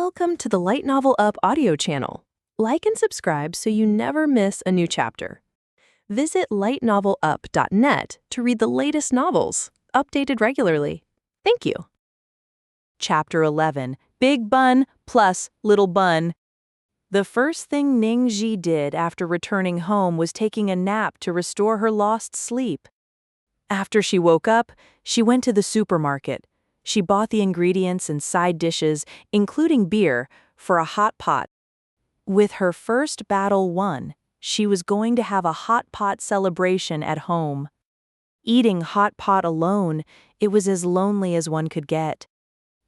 Welcome to the Light Novel Up audio channel. Like and subscribe so you never miss a new chapter. Visit lightnovelup.net to read the latest novels, updated regularly. Thank you. Chapter 11, Big Bun plus Little Bun. The first thing Ning Xi did after returning home was taking a nap to restore her lost sleep. After she woke up, she went to the supermarket. She bought the ingredients and side dishes, including beer, for a hot pot. With her first battle won, she was going to have a hot pot celebration at home. Eating hot pot alone, it was as lonely as one could get.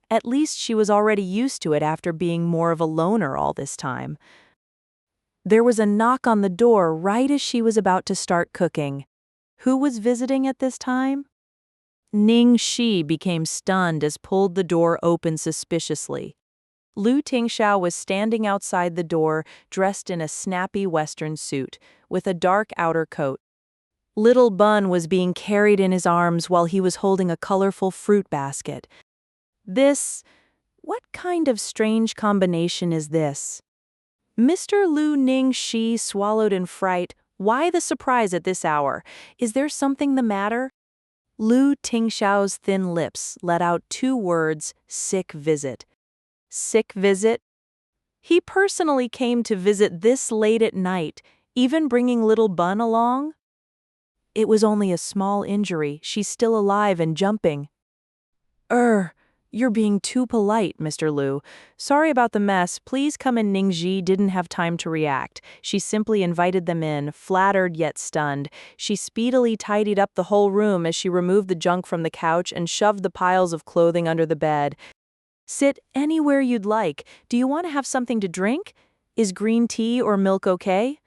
At least she was already used to it after being more of a loner all this time. There was a knock on the door right as she was about to start cooking. Who was visiting at this time? Ning Xi became stunned as pulled the door open suspiciously. Lu Tingxiao was standing outside the door, dressed in a snappy western suit, with a dark outer coat. Little Bun was being carried in his arms while he was holding a colorful fruit basket. What kind of strange combination is this? Mr. Lu Ning Xi swallowed in fright. Why the surprise at this hour? Is there something the matter? Lu Tingxiao's thin lips let out two words, sick visit. Sick visit? He personally came to visit this late at night, even bringing Little Bun along? It was only a small injury. She's still alive and jumping. You're being too polite, Mr. Lu. Sorry about the mess. Please come in. Ning Xi didn't have time to react. She simply invited them in, flattered yet stunned. She speedily tidied up the whole room as she removed the junk from the couch and shoved the piles of clothing under the bed. Sit anywhere you'd like. Do you want to have something to drink? Is green tea or milk okay?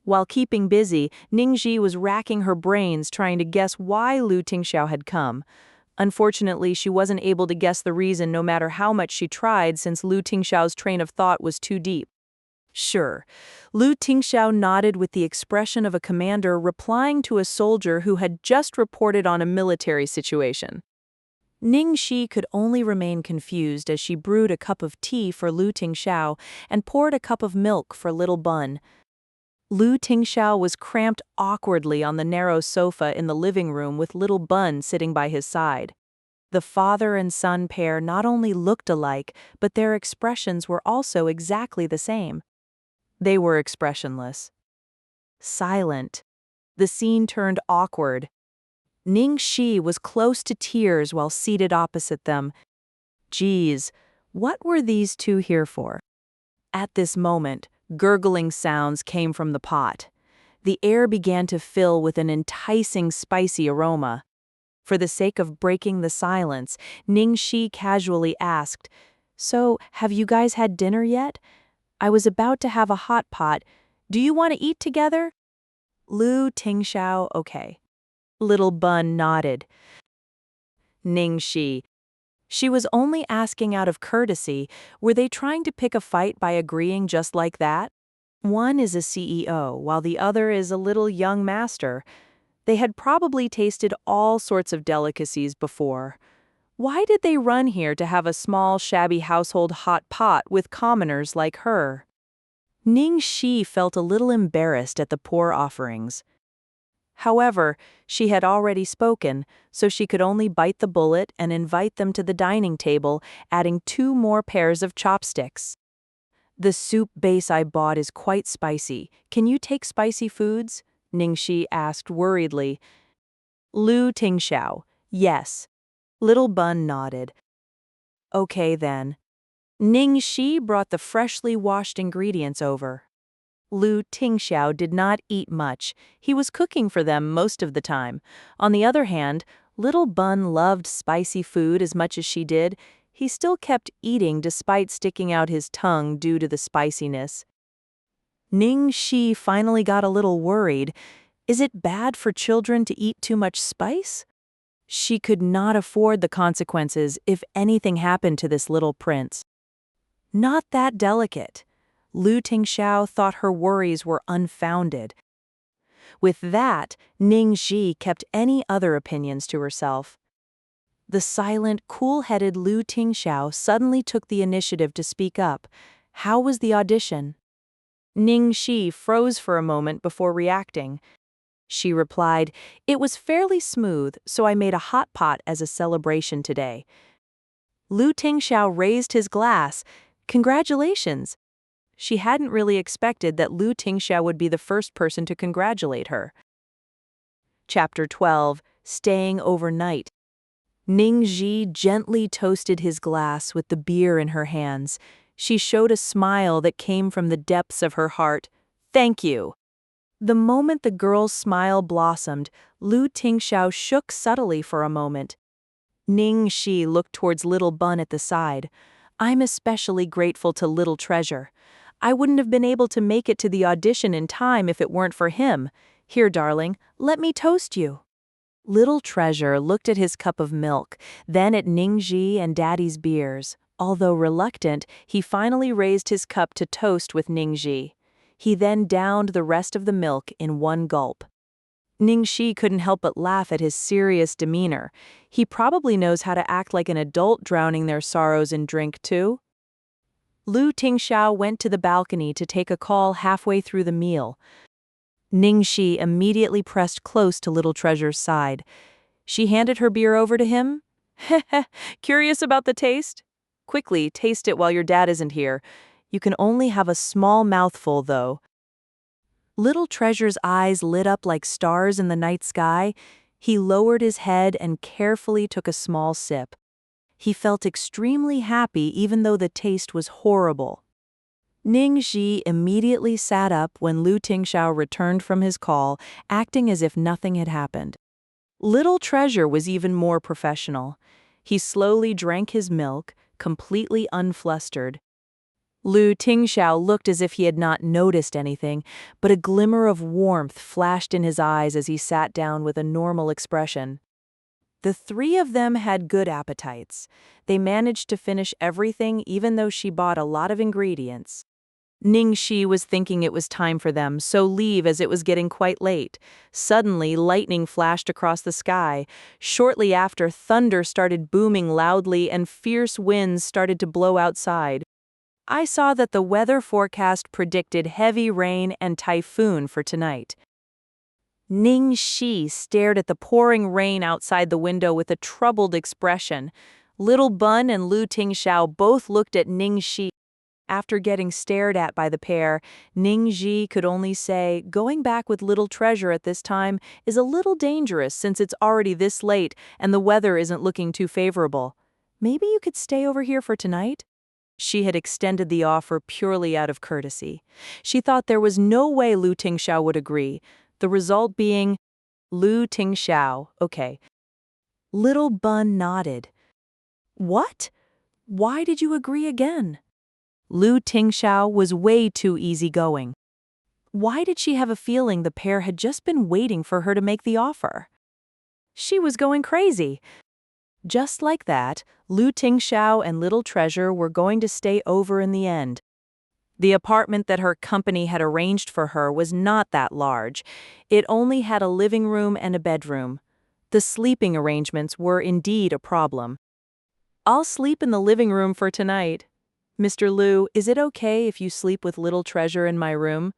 While keeping busy, Ning Xi was racking her brains trying to guess why Lu Tingxiao had come. Unfortunately, she wasn't able to guess the reason no matter how much she tried since Lu Tingxiao's train of thought was too deep. Sure. Lu Tingxiao nodded with the expression of a commander replying to a soldier who had just reported on a military situation. Ning Xi could only remain confused as she brewed a cup of tea for Lu Tingxiao and poured a cup of milk for Little Bun. Lu Tingxiao was cramped awkwardly on the narrow sofa in the living room with Little Bun sitting by his side. The father and son pair not only looked alike, but their expressions were also exactly the same. They were expressionless. Silent. The scene turned awkward. Ning Xi was close to tears while seated opposite them. Geez, what were these two here for? At this moment, gurgling sounds came from the pot. The air began to fill with an enticing spicy aroma. For the sake of breaking the silence, Ning Xi casually asked, "So, have you guys had dinner yet? I was about to have a hot pot. Do you want to eat together?" Lu Tingxiao, okay. Little Bun nodded. Ning Xi. She was only asking out of courtesy. Were they trying to pick a fight by agreeing just like that? One is a CEO, while the other is a little young master. They had probably tasted all sorts of delicacies before. Why did they run here to have a small, shabby household hot pot with commoners like her? Ning Xi felt a little embarrassed at the poor offerings. However, she had already spoken, so she could only bite the bullet and invite them to the dining table, adding 2 more pairs of chopsticks. "The soup base I bought is quite spicy. Can you take spicy foods?" Ning Xi asked worriedly. Lu Tingxiao, yes. Little Bun nodded. Okay then. Ning Xi brought the freshly washed ingredients over. Lu Tingxiao did not eat much. He was cooking for them most of the time. On the other hand, Little Bun loved spicy food as much as she did. He still kept eating despite sticking out his tongue due to the spiciness. Ning Xi finally got a little worried. Is it bad for children to eat too much spice? She could not afford the consequences if anything happened to this little prince. Not that delicate. Lu Tingxiao thought her worries were unfounded. With that, Ning Xi kept any other opinions to herself. The silent, cool-headed Lu Tingxiao suddenly took the initiative to speak up. How was the audition? Ning Xi froze for a moment before reacting. She replied, "It was fairly smooth, so I made a hot pot as a celebration today." Lu Tingxiao raised his glass. "Congratulations." She hadn't really expected that Lu Tingxiao would be the first person to congratulate her. Chapter 12, Staying Overnight. Ning Xi gently toasted his glass with the beer in her hands. She showed a smile that came from the depths of her heart. "Thank you." The moment the girl's smile blossomed, Lu Tingxiao shook subtly for a moment. Ning Xi looked towards Little Bun at the side. "I'm especially grateful to Little Treasure. I wouldn't have been able to make it to the audition in time if it weren't for him. Here, darling, let me toast you." Little Treasure looked at his cup of milk, then at Ning Xi and Daddy's beers. Although reluctant, he finally raised his cup to toast with Ning Xi. He then downed the rest of the milk in one gulp. Ning Xi couldn't help but laugh at his serious demeanor. He probably knows how to act like an adult drowning their sorrows in drink, too. Lu Tingxiao went to the balcony to take a call halfway through the meal. Ning Xi immediately pressed close to Little Treasure's side. She handed her beer over to him. "Heh, curious about the taste? Quickly, taste it while your dad isn't here. You can only have a small mouthful, though." Little Treasure's eyes lit up like stars in the night sky. He lowered his head and carefully took a small sip. He felt extremely happy even though the taste was horrible. Ning Xi immediately sat up when Lu Tingxiao returned from his call, acting as if nothing had happened. Little Treasure was even more professional. He slowly drank his milk, completely unflustered. Lu Tingxiao looked as if he had not noticed anything, but a glimmer of warmth flashed in his eyes as he sat down with a normal expression. The three of them had good appetites. They managed to finish everything even though she bought a lot of ingredients. Ning Xi was thinking it was time for them, so leave as it was getting quite late. Suddenly, lightning flashed across the sky. Shortly after, thunder started booming loudly and fierce winds started to blow outside. I saw that the weather forecast predicted heavy rain and typhoon for tonight. Ning Xi stared at the pouring rain outside the window with a troubled expression. Little Bun and Lu Tingxiao both looked at Ning Xi. After getting stared at by the pair, Ning Xi could only say, "Going back with Little Treasure at this time is a little dangerous since it's already this late and the weather isn't looking too favorable. Maybe you could stay over here for tonight?" She had extended the offer purely out of courtesy. She thought there was no way Lu Tingxiao would agree, the result being, "Lu Tingxiao, okay." Little Bun nodded. "What? Why did you agree again?" Lu Tingxiao was way too easygoing. Why did she have a feeling the pair had just been waiting for her to make the offer? She was going crazy. Just like that, Lu Tingxiao and Little Treasure were going to stay over in the end. The apartment that her company had arranged for her was not that large. It only had a living room and a bedroom. The sleeping arrangements were indeed a problem. "I'll sleep in the living room for tonight. Mr. Lu, is it okay if you sleep with Little Treasure in my room?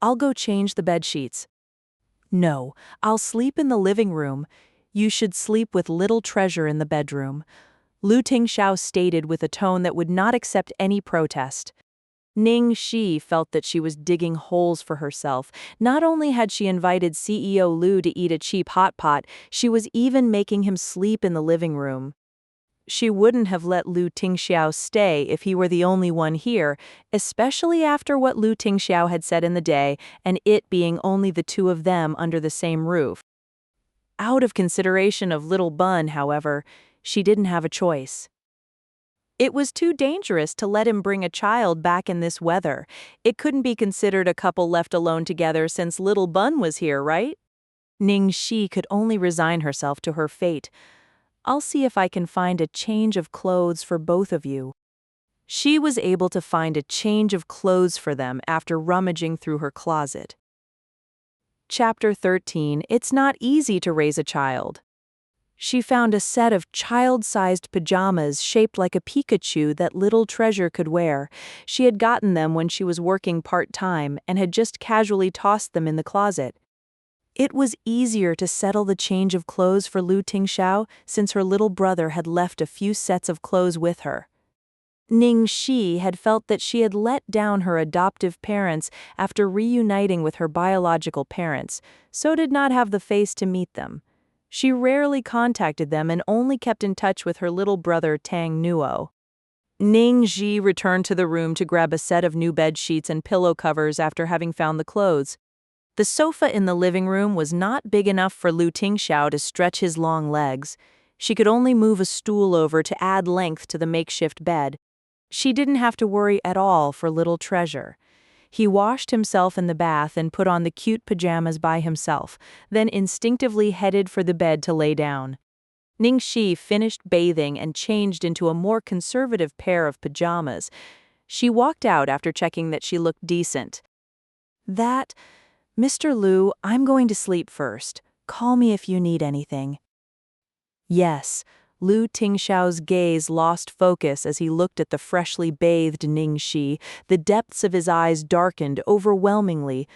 I'll go change the bed sheets." "No, I'll sleep in the living room. You should sleep with Little Treasure in the bedroom," Lu Tingxiao stated with a tone that would not accept any protest. Ning Xi felt that she was digging holes for herself. Not only had she invited CEO Lu to eat a cheap hot pot, she was even making him sleep in the living room. She wouldn't have let Lu Tingxiao stay if he were the only one here, especially after what Lu Tingxiao had said in the day, and it being only the two of them under the same roof. Out of consideration of Little Bun, however, she didn't have a choice. It was too dangerous to let him bring a child back in this weather. It couldn't be considered a couple left alone together since Little Bun was here, right? Ning Xi could only resign herself to her fate. "I'll see if I can find a change of clothes for both of you." She was able to find a change of clothes for them after rummaging through her closet. Chapter 13, It's Not Easy to Raise a Child. She found a set of child-sized pajamas shaped like a Pikachu that little Treasure could wear. She had gotten them when she was working part-time and had just casually tossed them in the closet. It was easier to settle the change of clothes for Lu Tingxiao since her little brother had left a few sets of clothes with her. Ning Xi had felt that she had let down her adoptive parents after reuniting with her biological parents, so did not have the face to meet them. She rarely contacted them and only kept in touch with her little brother Tang Nuo. Ning Xi returned to the room to grab a set of new bed sheets and pillow covers after having found the clothes. The sofa in the living room was not big enough for Lu Tingxiao to stretch his long legs. She could only move a stool over to add length to the makeshift bed. She didn't have to worry at all for little Treasure. He washed himself in the bath and put on the cute pajamas by himself, then instinctively headed for the bed to lay down. Ning Xi finished bathing and changed into a more conservative pair of pajamas. She walked out after checking that she looked decent. Mr. Lu, I'm going to sleep first. Call me if you need anything. Yes. Lu Tingxiao's gaze lost focus as he looked at the freshly bathed Ning Xi. The depths of his eyes darkened overwhelmingly.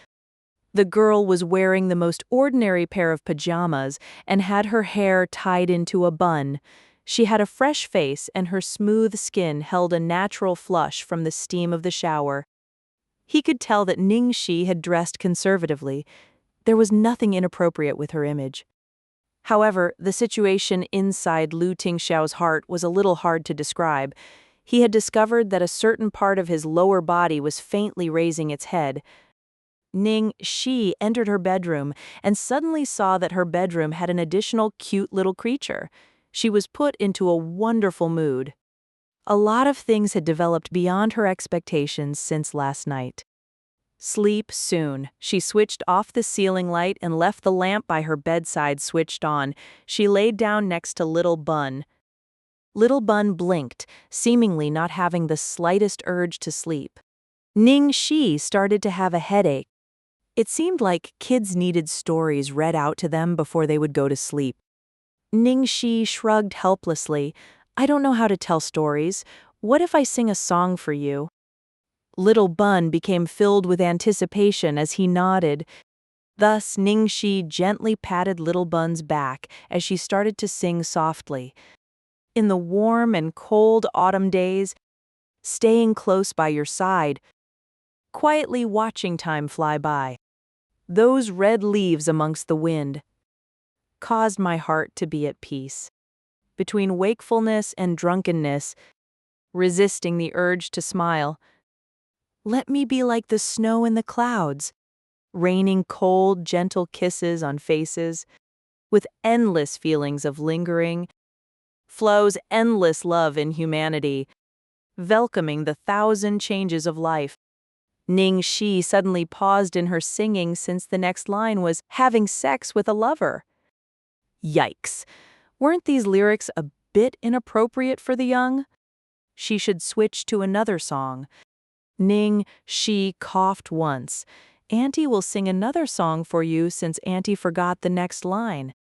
The girl was wearing the most ordinary pair of pajamas and had her hair tied into a bun. She had a fresh face and her smooth skin held a natural flush from the steam of the shower. He could tell that Ning Xi had dressed conservatively. There was nothing inappropriate with her image. However, the situation inside Lu Tingxiao's heart was a little hard to describe. He had discovered that a certain part of his lower body was faintly raising its head. Ning Xi entered her bedroom and suddenly saw that her bedroom had an additional cute little creature. She was put into a wonderful mood. A lot of things had developed beyond her expectations since last night. Sleep soon. She switched off the ceiling light and left the lamp by her bedside switched on. She laid down next to Little Bun. Little Bun blinked, seemingly not having the slightest urge to sleep. Ning Xi started to have a headache. It seemed like kids needed stories read out to them before they would go to sleep. Ning Xi shrugged helplessly. I don't know how to tell stories. What if I sing a song for you? Little Bun became filled with anticipation as he nodded. Thus, Ning Xi gently patted Little Bun's back as she started to sing softly. In the warm and cold autumn days, staying close by your side, quietly watching time fly by. Those red leaves amongst the wind caused my heart to be at peace. Between wakefulness and drunkenness, resisting the urge to smile, let me be like the snow in the clouds, raining cold, gentle kisses on faces, with endless feelings of lingering, flows endless love in humanity, welcoming the thousand changes of life. Ning Xi suddenly paused in her singing since the next line was having sex with a lover. Yikes! Weren't these lyrics a bit inappropriate for the young? She should switch to another song. Ning Xi coughed once. Auntie will sing another song for you since Auntie forgot the next line.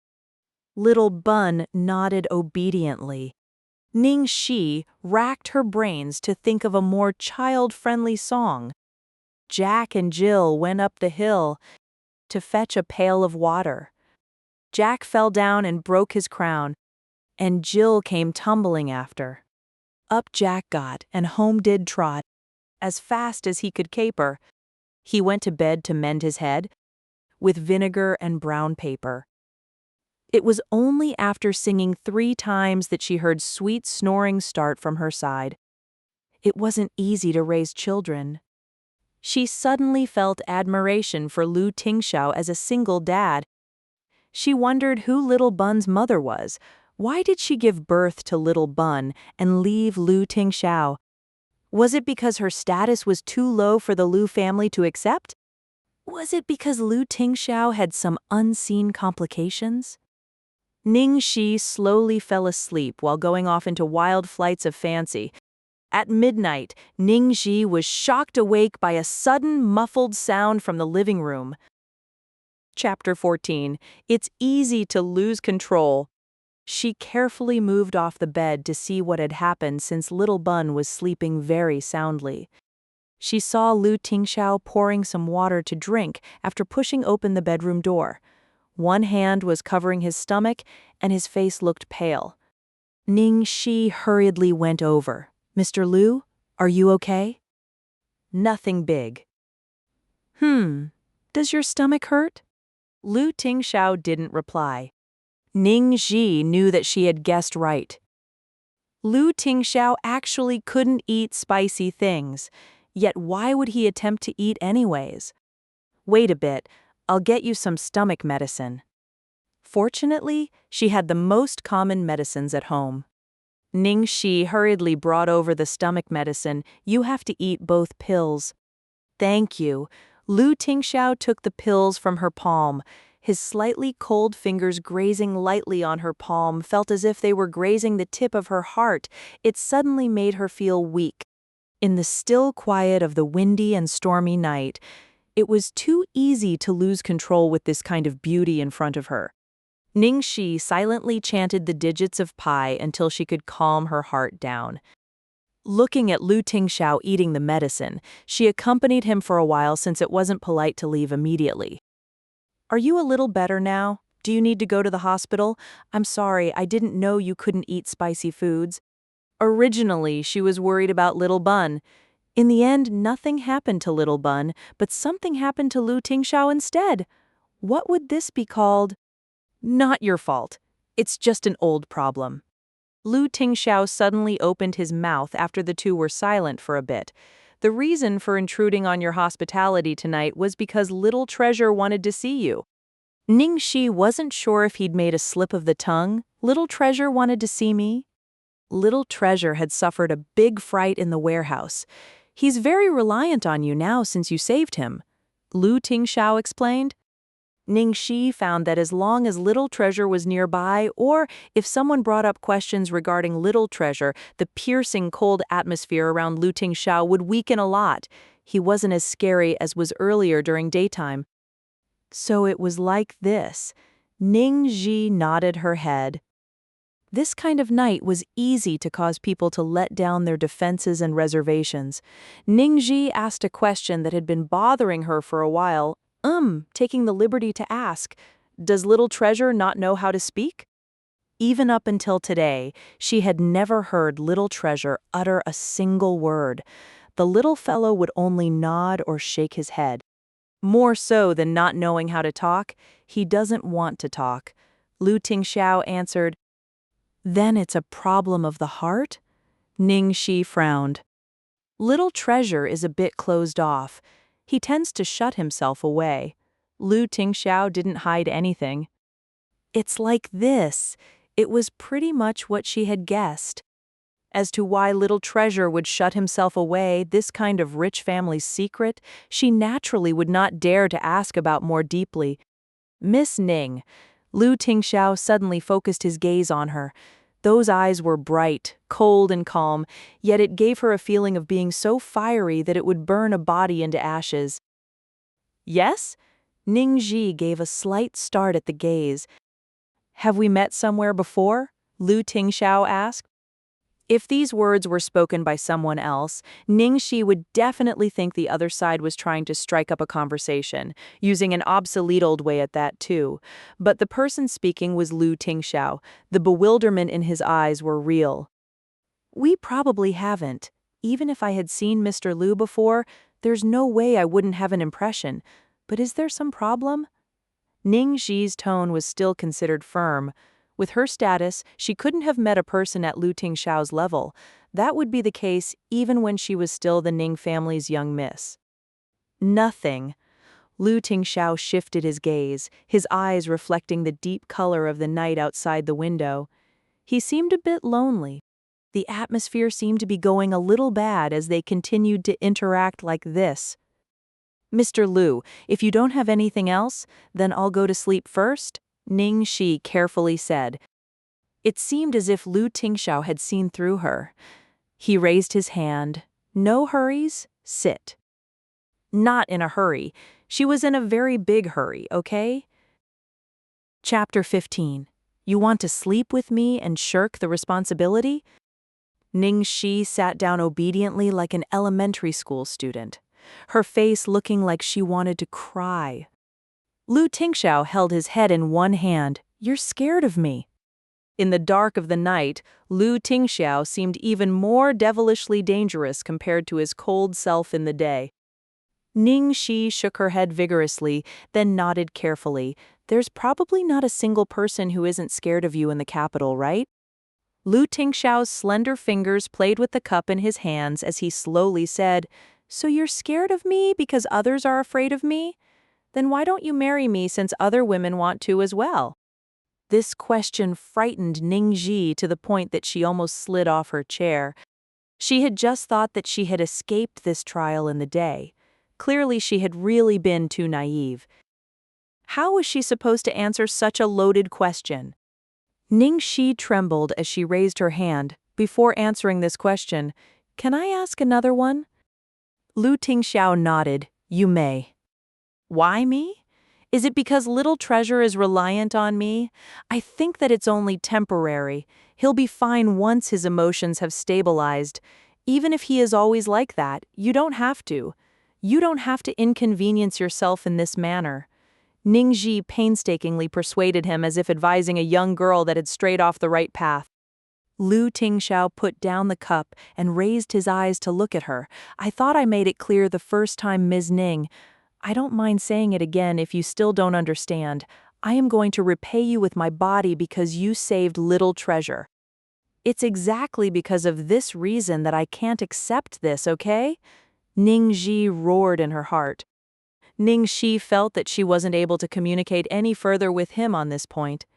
Little Bun nodded obediently. Ning Xi racked her brains to think of a more child-friendly song. Jack and Jill went up the hill to fetch a pail of water. Jack fell down and broke his crown, and Jill came tumbling after. Up Jack got, and home did trot, as fast as he could caper. He went to bed to mend his head, with vinegar and brown paper. It was only after singing 3 times that she heard sweet snoring start from her side. It wasn't easy to raise children. She suddenly felt admiration for Lu Tingxiao as a single dad. She wondered who Little Bun's mother was. Why did she give birth to Little Bun and leave Lu Tingxiao? Was it because her status was too low for the Lu family to accept? Was it because Lu Tingxiao had some unseen complications? Ning Xi slowly fell asleep while going off into wild flights of fancy. At midnight, Ning Xi was shocked awake by a sudden muffled sound from the living room. Chapter 14. It's easy to lose control. She carefully moved off the bed to see what had happened since little Bun was sleeping very soundly. She saw Lu Tingxiao pouring some water to drink after pushing open the bedroom door. One hand was covering his stomach, and his face looked pale. Ning Xi hurriedly went over. "Mr. Lu, are you okay?" "Nothing big." Does your stomach hurt?" Lu Tingxiao didn't reply. Ning Xi knew that she had guessed right. Lu Tingxiao actually couldn't eat spicy things, yet why would he attempt to eat anyways? "Wait a bit, I'll get you some stomach medicine." Fortunately, she had the most common medicines at home. Ning Xi hurriedly brought over the stomach medicine. "You have to eat both pills." "Thank you." Lu Tingxiao took the pills from her palm. His slightly cold fingers grazing lightly on her palm felt as if they were grazing the tip of her heart. It suddenly made her feel weak. In the still quiet of the windy and stormy night, it was too easy to lose control with this kind of beauty in front of her. Ning Xi silently chanted the digits of pi until she could calm her heart down. Looking at Lu Tingxiao eating the medicine, she accompanied him for a while since it wasn't polite to leave immediately. "Are you a little better now? Do you need to go to the hospital? I'm sorry, I didn't know you couldn't eat spicy foods." Originally, she was worried about Little Bun. In the end, nothing happened to Little Bun, but something happened to Lu Tingxiao instead. What would this be called? "Not your fault. It's just an old problem." Lu Tingxiao suddenly opened his mouth after the two were silent for a bit. "The reason for intruding on your hospitality tonight was because Little Treasure wanted to see you." Ning Xi wasn't sure if he'd made a slip of the tongue. "Little Treasure wanted to see me?" Little Treasure had suffered a big fright in the warehouse. "He's very reliant on you now since you saved him," Lu Tingxiao explained. Ning Xi found that as long as Little Treasure was nearby, or if someone brought up questions regarding Little Treasure, the piercing cold atmosphere around Lu Tingxiao would weaken a lot. He wasn't as scary as was earlier during daytime. So it was like this. Ning Xi nodded her head. This kind of night was easy to cause people to let down their defenses and reservations. Ning Xi asked a question that had been bothering her for a while, taking the liberty to ask, "Does Little Treasure not know how to speak?" Even up until today, she had never heard Little Treasure utter a single word. The little fellow would only nod or shake his head. More so than not knowing how to talk, he doesn't want to talk. Lu Tingxiao answered, "Then it's a problem of the heart?" Ning Xi frowned. Little Treasure is a bit closed off. He tends to shut himself away. Lu Tingxiao didn't hide anything. It's like this. It was pretty much what she had guessed. As to why Little Treasure would shut himself away, this kind of rich family's secret, she naturally would not dare to ask about more deeply. "Miss Ning." Lu Tingxiao suddenly focused his gaze on her. Those eyes were bright, cold and calm, yet it gave her a feeling of being so fiery that it would burn a body into ashes. "Yes?" Ning Xi gave a slight start at the gaze. "Have we met somewhere before?" Lu Tingxiao asked. If these words were spoken by someone else, Ning Xi would definitely think the other side was trying to strike up a conversation, using an obsolete old way at that too. But the person speaking was Lu Tingxiao. The bewilderment in his eyes were real. "We probably haven't. Even if I had seen Mr. Lu before, there's no way I wouldn't have an impression. But is there some problem?" Ning Xi's tone was still considered firm. With her status, she couldn't have met a person at Lu Tingxiao's level. That would be the case even when she was still the Ning family's young miss. "Nothing." Lu Tingxiao shifted his gaze, his eyes reflecting the deep color of the night outside the window. He seemed a bit lonely. The atmosphere seemed to be going a little bad as they continued to interact like this. "Mr. Lu, if you don't have anything else, then I'll go to sleep first," Ning Xi carefully said. It seemed as if Lu Tingxiao had seen through her. He raised his hand. "No hurries, sit." Not in a hurry. She was in a very big hurry, okay? Chapter 15. You want to sleep with me and shirk the responsibility? Ning Xi sat down obediently like an elementary school student, her face looking like she wanted to cry. Lu Tingxiao held his head in one hand. You're scared of me. In the dark of the night, Lu Tingxiao seemed even more devilishly dangerous compared to his cold self in the day. Ning Xi shook her head vigorously, then nodded carefully. There's probably not a single person who isn't scared of you in the capital, right? Lu Tingxiao's slender fingers played with the cup in his hands as he slowly said, So you're scared of me because others are afraid of me? Then why don't you marry me since other women want to as well? This question frightened Ning Xi to the point that she almost slid off her chair. She had just thought that she had escaped this trial in the day. Clearly she had really been too naive. How was she supposed to answer such a loaded question? Ning Xi trembled as she raised her hand. Before answering this question, Can I ask another one? Lu Tingxiao nodded. You may. Why me? Is it because little treasure is reliant on me? I think that it's only temporary. He'll be fine once his emotions have stabilized. Even if he is always like that, you don't have to. You don't have to inconvenience yourself in this manner. Ning Xi painstakingly persuaded him as if advising a young girl that had strayed off the right path. Lu Tingxiao put down the cup and raised his eyes to look at her. I thought I made it clear the first time, Ms. Ning. I don't mind saying it again if you still don't understand. I am going to repay you with my body because you saved little treasure. It's exactly because of this reason that I can't accept this, okay? Ning Xi roared in her heart. Ning Xi felt that she wasn't able to communicate any further with him on this point.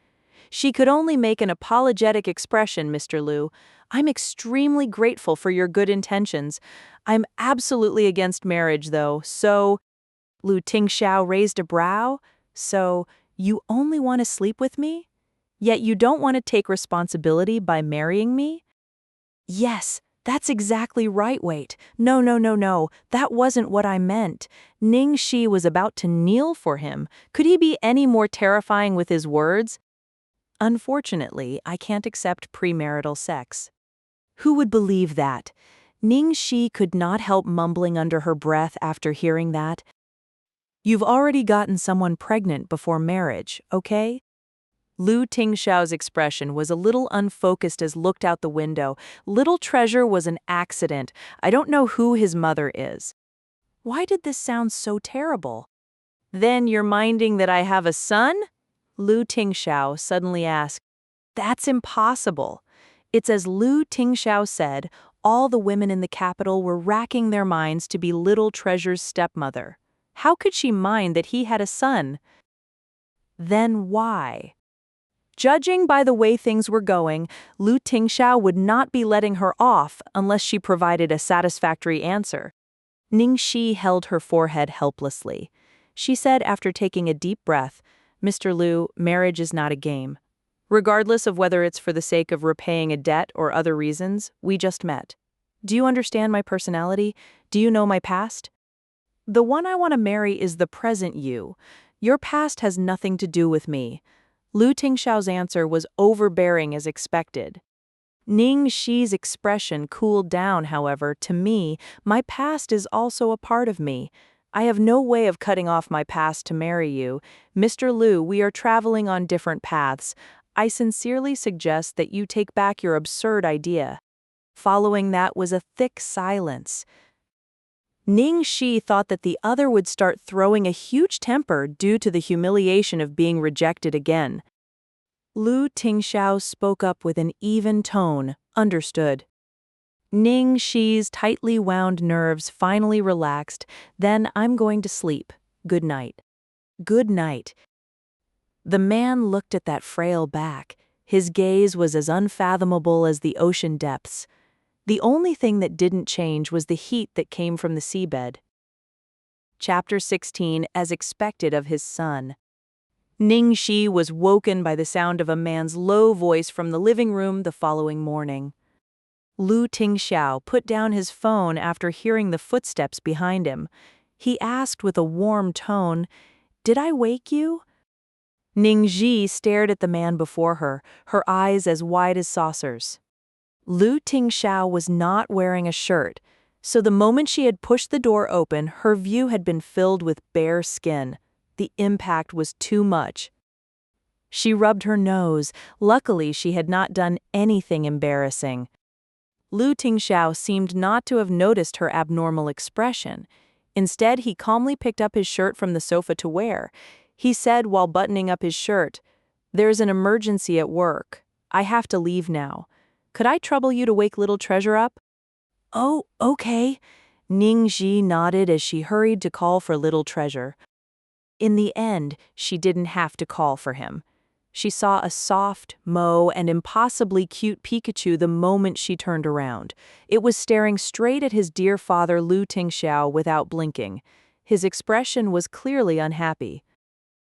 She could only make an apologetic expression, Mr. Lu. I'm extremely grateful for your good intentions. I'm absolutely against marriage, though, so... Lu Tingxiao raised a brow. So, you only want to sleep with me? Yet you don't want to take responsibility by marrying me? Yes, that's exactly right. Wait. No. That wasn't what I meant. Ning Xi was about to kneel for him. Could he be any more terrifying with his words? Unfortunately, I can't accept premarital sex. Who would believe that? Ning Xi could not help mumbling under her breath after hearing that. You've already gotten someone pregnant before marriage, okay? Lu Tingxiao's expression was a little unfocused as looked out the window. Little treasure was an accident. I don't know who his mother is. Why did this sound so terrible? Then you're minding that I have a son? Lu Tingxiao suddenly asked. That's impossible. It's as Lu Tingxiao said, all the women in the capital were racking their minds to be Little Treasure's stepmother. How could she mind that he had a son? Then why? Judging by the way things were going, Lu Tingxiao would not be letting her off unless she provided a satisfactory answer. Ning Xi held her forehead helplessly. She said after taking a deep breath, Mr. Lu, marriage is not a game. Regardless of whether it's for the sake of repaying a debt or other reasons, we just met. Do you understand my personality? Do you know my past? The one I want to marry is the present you. Your past has nothing to do with me. Lu Tingxiao's answer was overbearing as expected. Ning Xi's expression cooled down, however. To me, my past is also a part of me. I have no way of cutting off my past to marry you. Mr. Lu, we are traveling on different paths. I sincerely suggest that you take back your absurd idea. Following that was a thick silence. Ning Xi thought that the other would start throwing a huge temper due to the humiliation of being rejected again. Lu Tingxiao spoke up with an even tone. Understood. Ning Xi's tightly wound nerves finally relaxed. Then I'm going to sleep. Good night. Good night. The man looked at that frail back. His gaze was as unfathomable as the ocean depths. The only thing that didn't change was the heat that came from the seabed. Chapter 16, as expected of his son. Ning Xi was woken by the sound of a man's low voice from the living room the following morning. Lu Tingxiao put down his phone after hearing the footsteps behind him. He asked with a warm tone, "Did I wake you?" Ning Xi stared at the man before her, her eyes as wide as saucers. Lu Tingxiao was not wearing a shirt, so the moment she had pushed the door open, her view had been filled with bare skin. The impact was too much. She rubbed her nose. Luckily, she had not done anything embarrassing. Lu Tingxiao seemed not to have noticed her abnormal expression. Instead, he calmly picked up his shirt from the sofa to wear. He said while buttoning up his shirt, "There's an emergency at work. I have to leave now. Could I trouble you to wake little treasure up?" "Oh, okay." Ning Xi nodded as she hurried to call for little treasure. In the end, she didn't have to call for him. She saw a soft, mauve, and impossibly cute Pikachu the moment she turned around. It was staring straight at his dear father Lu Tingxiao without blinking. His expression was clearly unhappy.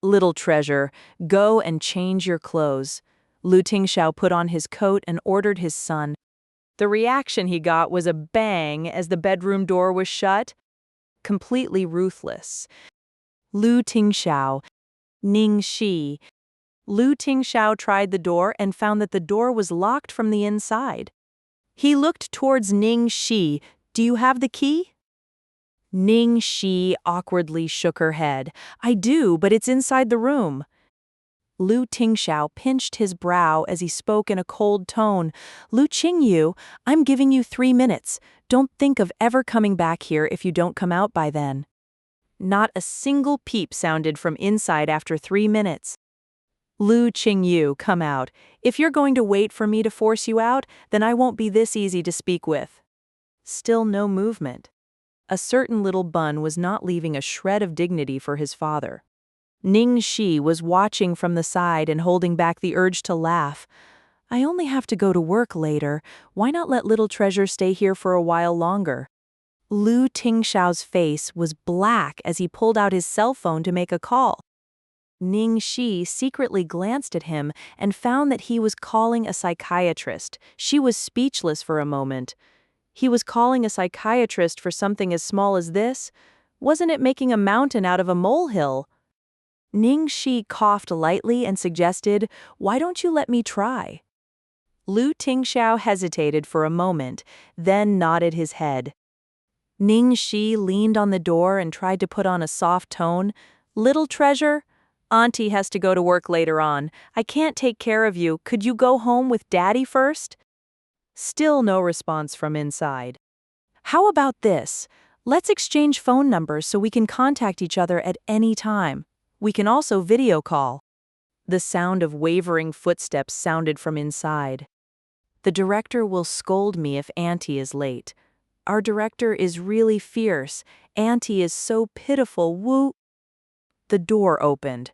"Little treasure, go and change your clothes." Lu Tingxiao put on his coat and ordered his son. The reaction he got was a bang as the bedroom door was shut. Completely ruthless. Lu Tingxiao, Ning Xi. Lu Tingxiao tried the door and found that the door was locked from the inside. He looked towards Ning Xi. "Do you have the key?" Ning Xi awkwardly shook her head. "I do, but it's inside the room." Lu Tingxiao pinched his brow as he spoke in a cold tone. "Lu Qingyu, I'm giving you 3 minutes. Don't think of ever coming back here if you don't come out by then." Not a single peep sounded from inside after 3 minutes. "Lu Qingyu, come out. If you're going to wait for me to force you out, then I won't be this easy to speak with." Still no movement. A certain little bun was not leaving a shred of dignity for his father. Ning Xi was watching from the side and holding back the urge to laugh. "I only have to go to work later. Why not let little treasure stay here for a while longer?" Lu Tingxiao's face was black as he pulled out his cell phone to make a call. Ning Xi secretly glanced at him and found that he was calling a psychiatrist. She was speechless for a moment. He was calling a psychiatrist for something as small as this? Wasn't it making a mountain out of a molehill? Ning Xi coughed lightly and suggested, "Why don't you let me try?" Lu Tingxiao hesitated for a moment, then nodded his head. Ning Xi leaned on the door and tried to put on a soft tone. "Little treasure? Auntie has to go to work later on. I can't take care of you. Could you go home with Daddy first?" Still no response from inside. "How about this? Let's exchange phone numbers so we can contact each other at any time. We can also video call." The sound of wavering footsteps sounded from inside. "The director will scold me if Auntie is late. Our director is really fierce. Auntie is so pitiful. Woo." The door opened.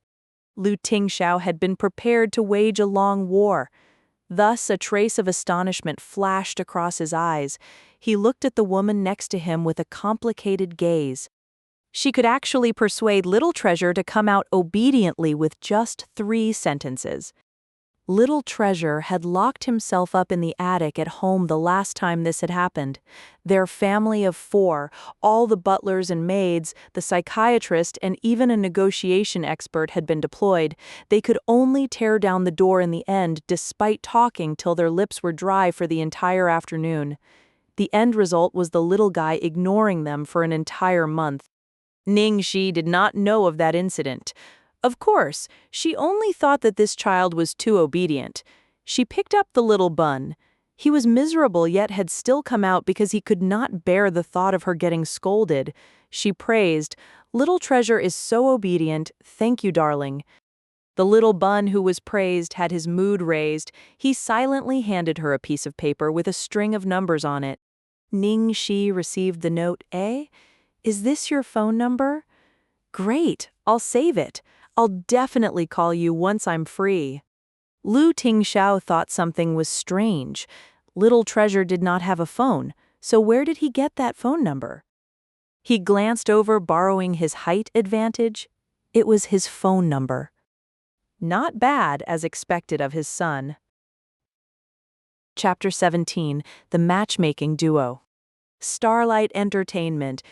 Lu Tingxiao had been prepared to wage a long war. Thus, a trace of astonishment flashed across his eyes. He looked at the woman next to him with a complicated gaze. She could actually persuade little treasure to come out obediently with just 3 sentences. Little treasure had locked himself up in the attic at home the last time this had happened. Their family of 4, all the butlers and maids, the psychiatrist, and even a negotiation expert had been deployed. They could only tear down the door in the end despite talking till their lips were dry for the entire afternoon. The end result was the little guy ignoring them for an entire month. Ning Xi did not know of that incident. Of course, she only thought that this child was too obedient. She picked up the little bun. He was miserable yet had still come out because he could not bear the thought of her getting scolded. She praised, "Little treasure is so obedient, thank you, darling." The little bun who was praised had his mood raised. He silently handed her a piece of paper with a string of numbers on it. Ning Xi received the note. Is this your phone number? Great, I'll save it. I'll definitely call you once I'm free." Lu Tingxiao thought something was strange. Little treasure did not have a phone, so where did he get that phone number? He glanced over, borrowing his height advantage. It was his phone number. Not bad, as expected of his son. Chapter 17, The Matchmaking Duo. Starlight Entertainment.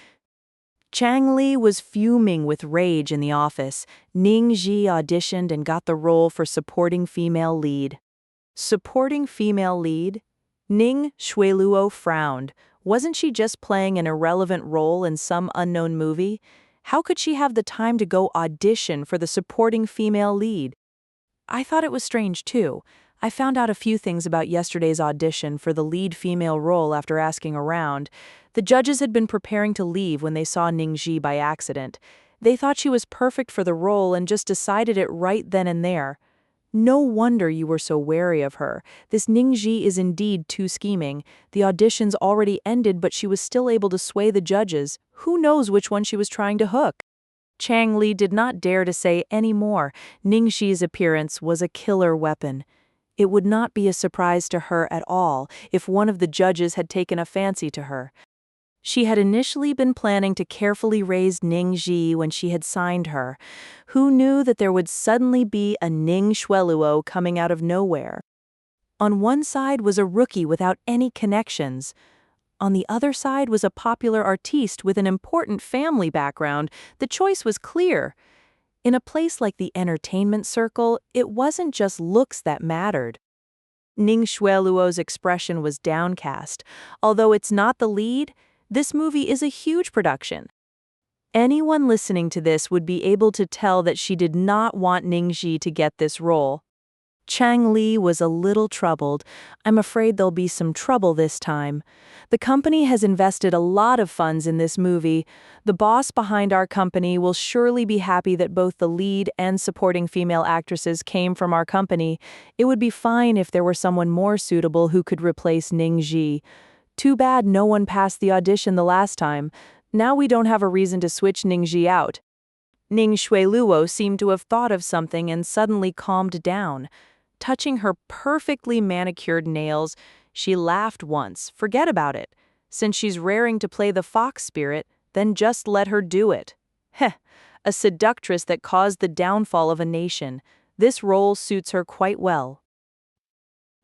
Chang Li was fuming with rage in the office. Ning Xi auditioned and got the role for supporting female lead. Supporting female lead? Ning Xueluo frowned. Wasn't she just playing an irrelevant role in some unknown movie? How could she have the time to go audition for the supporting female lead? I thought it was strange too. I found out a few things about yesterday's audition for the lead female role after asking around. The judges had been preparing to leave when they saw Ning Xi by accident. They thought she was perfect for the role and just decided it right then and there. No wonder you were so wary of her. This Ning Xi is indeed too scheming. The audition's already ended, but she was still able to sway the judges. Who knows which one she was trying to hook? Chang Li did not dare to say any more. Ning Xi's appearance was a killer weapon. It would not be a surprise to her at all if one of the judges had taken a fancy to her. She had initially been planning to carefully raise Ning Xi when she had signed her. Who knew that there would suddenly be a Ning Xueluo coming out of nowhere? On one side was a rookie without any connections. On the other side was a popular artiste with an important family background. The choice was clear. In a place like the entertainment circle, it wasn't just looks that mattered. Ning Xueluo's expression was downcast. Although it's not the lead, this movie is a huge production. Anyone listening to this would be able to tell that she did not want Ning Xi to get this role. Chang Li was a little troubled. I'm afraid there'll be some trouble this time. The company has invested a lot of funds in this movie. The boss behind our company will surely be happy that both the lead and supporting female actresses came from our company. It would be fine if there were someone more suitable who could replace Ning Xi. Too bad no one passed the audition the last time. Now we don't have a reason to switch Ning Xi out. Ning Xueluo seemed to have thought of something and suddenly calmed down. Touching her perfectly manicured nails, she laughed once. Forget about it. Since she's raring to play the fox spirit, then just let her do it. Heh, a seductress that caused the downfall of a nation. This role suits her quite well.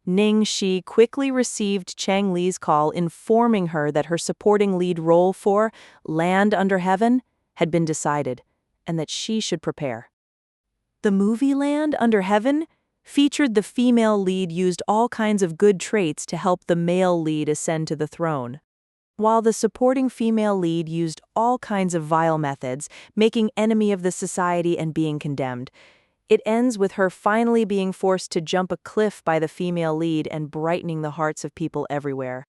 Ning Xi quickly received Chang Li's call informing her that her supporting lead role for Land Under Heaven had been decided, and that she should prepare. The movie Land Under Heaven featured the female lead used all kinds of good traits to help the male lead ascend to the throne, while the supporting female lead used all kinds of vile methods, making enemy of the society and being condemned. It ends with her finally being forced to jump a cliff by the female lead and brightening the hearts of people everywhere.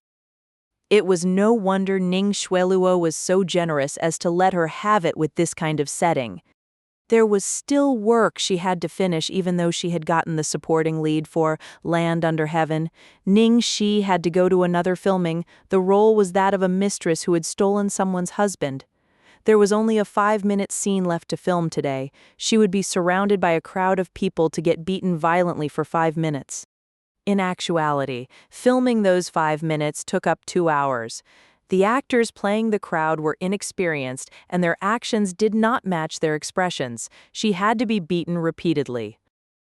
It was no wonder Ning Xueluo was so generous as to let her have it with this kind of setting. There was still work she had to finish even though she had gotten the supporting lead for Land Under Heaven. Ning Xi had to go to another filming. The role was that of a mistress who had stolen someone's husband. There was only a 5-minute scene left to film today. She would be surrounded by a crowd of people to get beaten violently for 5 minutes. In actuality, filming those 5 minutes took up 2 hours. The actors playing the crowd were inexperienced, and their actions did not match their expressions. She had to be beaten repeatedly.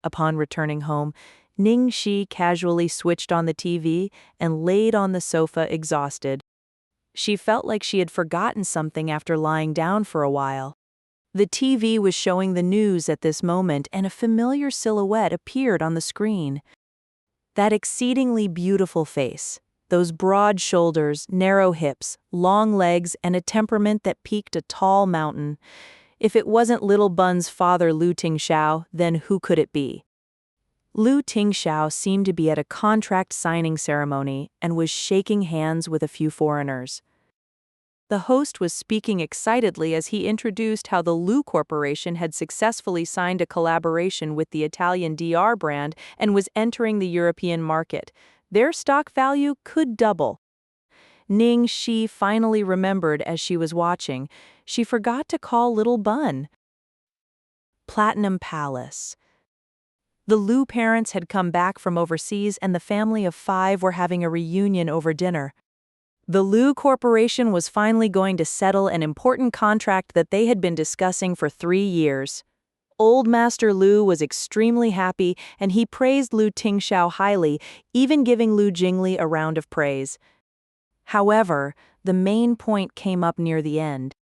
Upon returning home, Ning Xi casually switched on the TV and laid on the sofa exhausted. She felt like she had forgotten something after lying down for a while. The TV was showing the news at this moment, and a familiar silhouette appeared on the screen. That exceedingly beautiful face. Those broad shoulders, narrow hips, long legs, and a temperament that peaked a tall mountain. If it wasn't Little Bun's father Lu Tingxiao, then who could it be? Lu Tingxiao seemed to be at a contract signing ceremony and was shaking hands with a few foreigners. The host was speaking excitedly as he introduced how the Lu Corporation had successfully signed a collaboration with the Italian DR brand and was entering the European market. Their stock value could double. Ning Xi finally remembered as she was watching. She forgot to call Little Bun. Platinum Palace. The Lu parents had come back from overseas and the family of 5 were having a reunion over dinner. The Lu Corporation was finally going to settle an important contract that they had been discussing for 3 years. Old Master Lu was extremely happy, and he praised Lu Tingxiao highly, even giving Lu Jingli a round of praise. However, the main point came up near the end.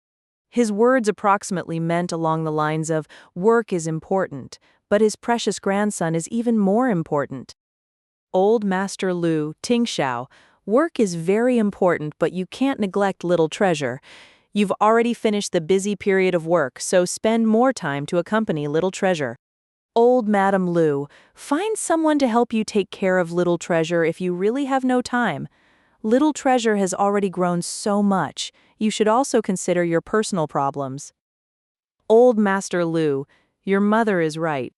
His words approximately meant along the lines of, work is important, but his precious grandson is even more important. Old Master Lu, Ting Xiao, work is very important, but you can't neglect little treasure. You've already finished the busy period of work, so spend more time to accompany little treasure. Old Madam Lu, find someone to help you take care of little treasure if you really have no time. Little treasure has already grown so much. You should also consider your personal problems. Old Master Lu, your mother is right.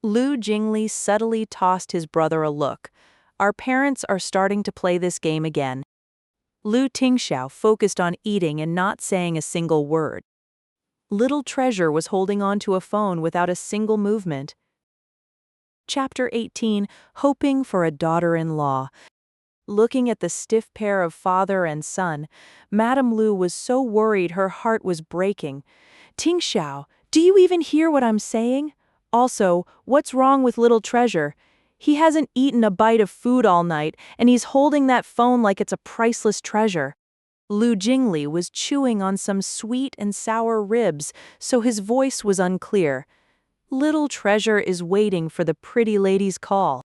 Lu Jingli subtly tossed his brother a look. Our parents are starting to play this game again. Lu Tingxiao focused on eating and not saying a single word. Little Treasure was holding on to a phone without a single movement. Chapter 18, Hoping for a Daughter-in-Law. Looking at the stiff pair of father and son, Madame Lu was so worried her heart was breaking. Tingxiao, do you even hear what I'm saying? Also, what's wrong with Little Treasure? He hasn't eaten a bite of food all night, and he's holding that phone like it's a priceless treasure. Lu Jingli was chewing on some sweet and sour ribs, so his voice was unclear. Little Treasure is waiting for the pretty lady's call.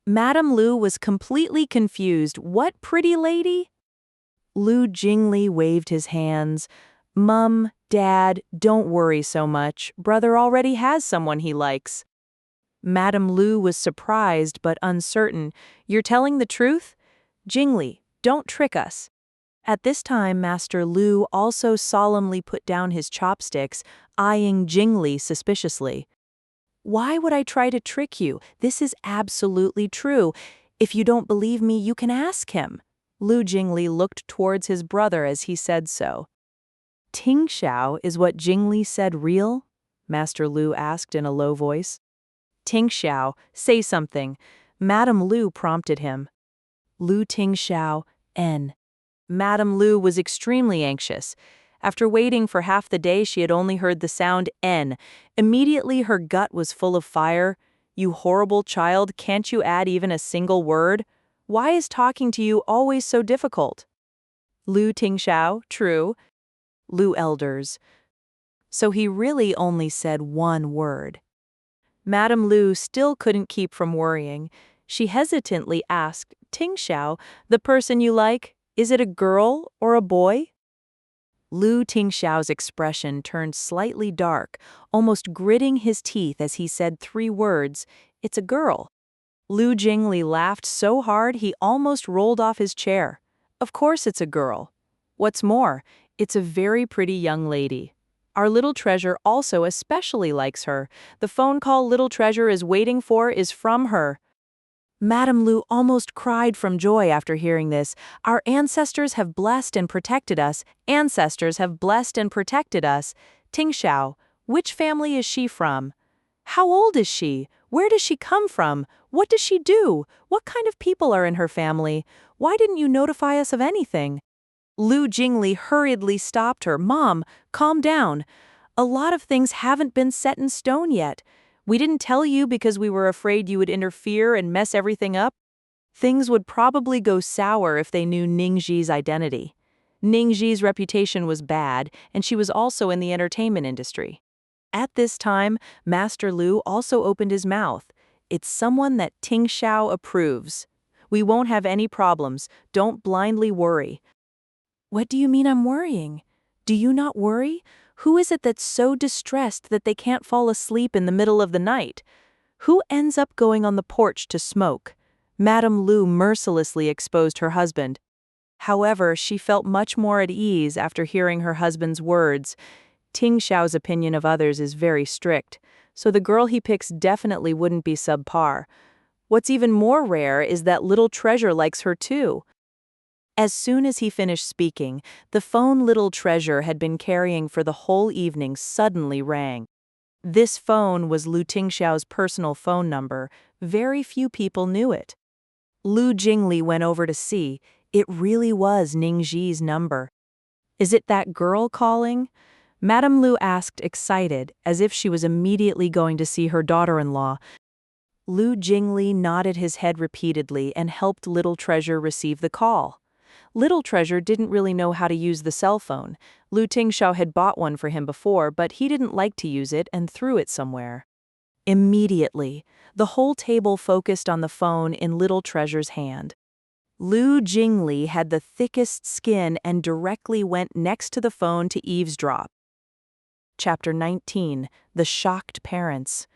Madame Lu was completely confused. What pretty lady? Lu Jingli waved his hands. Mum, Dad, don't worry so much. Brother already has someone he likes. Madame Lu was surprised but uncertain. You're telling the truth? Jingli, don't trick us. At this time, Master Lu also solemnly put down his chopsticks, eyeing Jingli suspiciously. Why would I try to trick you? This is absolutely true. If you don't believe me, you can ask him. Lu Jingli looked towards his brother as he said so. Ting Xiao, is what Jingli said real? Master Lu asked in a low voice. Ting Xiao, say something. Madame Lu prompted him. Lu Ting Xiao, N. Madame Lu was extremely anxious. After waiting for half the day, she had only heard the sound N. Immediately her gut was full of fire. You horrible child, can't you add even a single word? Why is talking to you always so difficult? Lu Tingxiao, true. Lu Elders. So he really only said one word. Madame Lu still couldn't keep from worrying. She hesitantly asked, Tingxiao, the person you like, is it a girl or a boy? Lu Tingxiao's expression turned slightly dark, almost gritting his teeth as he said 3 words, it's a girl. Lu Jingli laughed so hard he almost rolled off his chair. Of course it's a girl. What's more, it's a very pretty young lady. Our Little Treasure also especially likes her. The phone call Little Treasure is waiting for is from her. Madame Lu almost cried from joy after hearing this. Our ancestors have blessed and protected us. Ancestors have blessed and protected us. Tingxiao, which family is she from? How old is she? Where does she come from? What does she do? What kind of people are in her family? Why didn't you notify us of anything? Lu Jingli hurriedly stopped her. Mom, calm down. A lot of things haven't been set in stone yet. We didn't tell you because we were afraid you would interfere and mess everything up. Things would probably go sour if they knew Ning Xi's identity. Ning Xi's reputation was bad, and she was also in the entertainment industry. At this time, Master Lu also opened his mouth. It's someone that Ting Xiao approves. We won't have any problems. Don't blindly worry. What do you mean I'm worrying? Do you not worry? Who is it that's so distressed that they can't fall asleep in the middle of the night? Who ends up going on the porch to smoke? Madame Lu mercilessly exposed her husband. However, she felt much more at ease after hearing her husband's words. Ting Xiao's opinion of others is very strict, so the girl he picks definitely wouldn't be subpar. What's even more rare is that Little Treasure likes her too. As soon as he finished speaking, the phone Little Treasure had been carrying for the whole evening suddenly rang. This phone was Lu Tingxiao's personal phone number. Very few people knew it. Lu Jingli went over to see. It really was Ning Xi's number. Is it that girl calling? Madame Lu asked, excited, as if she was immediately going to see her daughter-in-law. Lu Jingli nodded his head repeatedly and helped Little Treasure receive the call. Little Treasure didn't really know how to use the cell phone. Lu Tingxiao had bought one for him before, but he didn't like to use it and threw it somewhere. Immediately, the whole table focused on the phone in Little Treasure's hand. Lu Jingli had the thickest skin and directly went next to the phone to eavesdrop. Chapter 19: The Shocked Parents.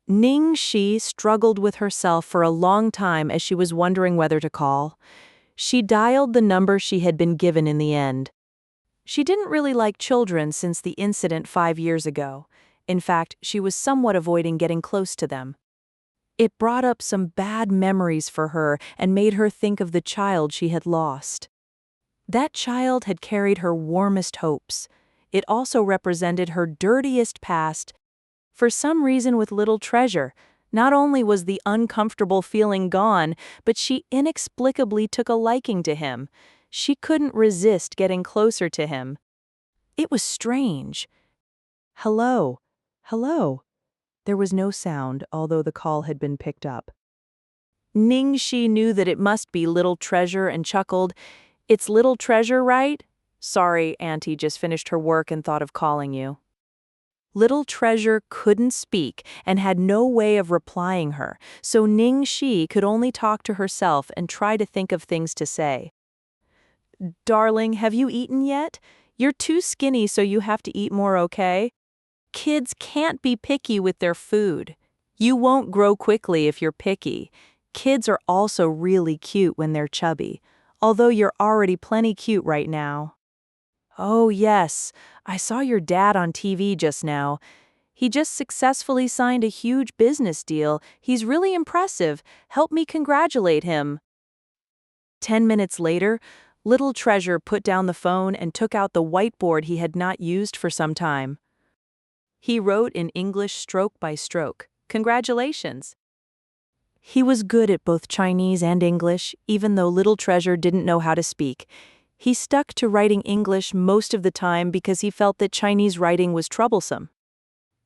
Ning Xi struggled with herself for a long time as she was wondering whether to call. She dialed the number she had been given in the end. She didn't really like children since the incident 5 years ago. In fact, she was somewhat avoiding getting close to them. It brought up some bad memories for her and made her think of the child she had lost. That child had carried her warmest hopes. It also represented her dirtiest past. For some reason with Little Treasure, not only was the uncomfortable feeling gone, but she inexplicably took a liking to him. She couldn't resist getting closer to him. It was strange. Hello. Hello. There was no sound, although the call had been picked up. Ning Xi knew that it must be Little Treasure and chuckled, "It's Little Treasure, right? Sorry, Auntie just finished her work and thought of calling you." Little Treasure couldn't speak and had no way of replying her, so Ning Xi could only talk to herself and try to think of things to say. "Darling, have you eaten yet? You're too skinny, so you have to eat more, okay? Kids can't be picky with their food. You won't grow quickly if you're picky. Kids are also really cute when they're chubby, although you're already plenty cute right now." "Oh yes, I saw your dad on TV just now. He just successfully signed a huge business deal. He's really impressive. Help me congratulate him." 10 minutes later, Little Treasure put down the phone and took out the whiteboard he had not used for some time. He wrote in English stroke by stroke, "Congratulations." He was good at both Chinese and English, even though Little Treasure didn't know how to speak. He stuck to writing English most of the time because he felt that Chinese writing was troublesome.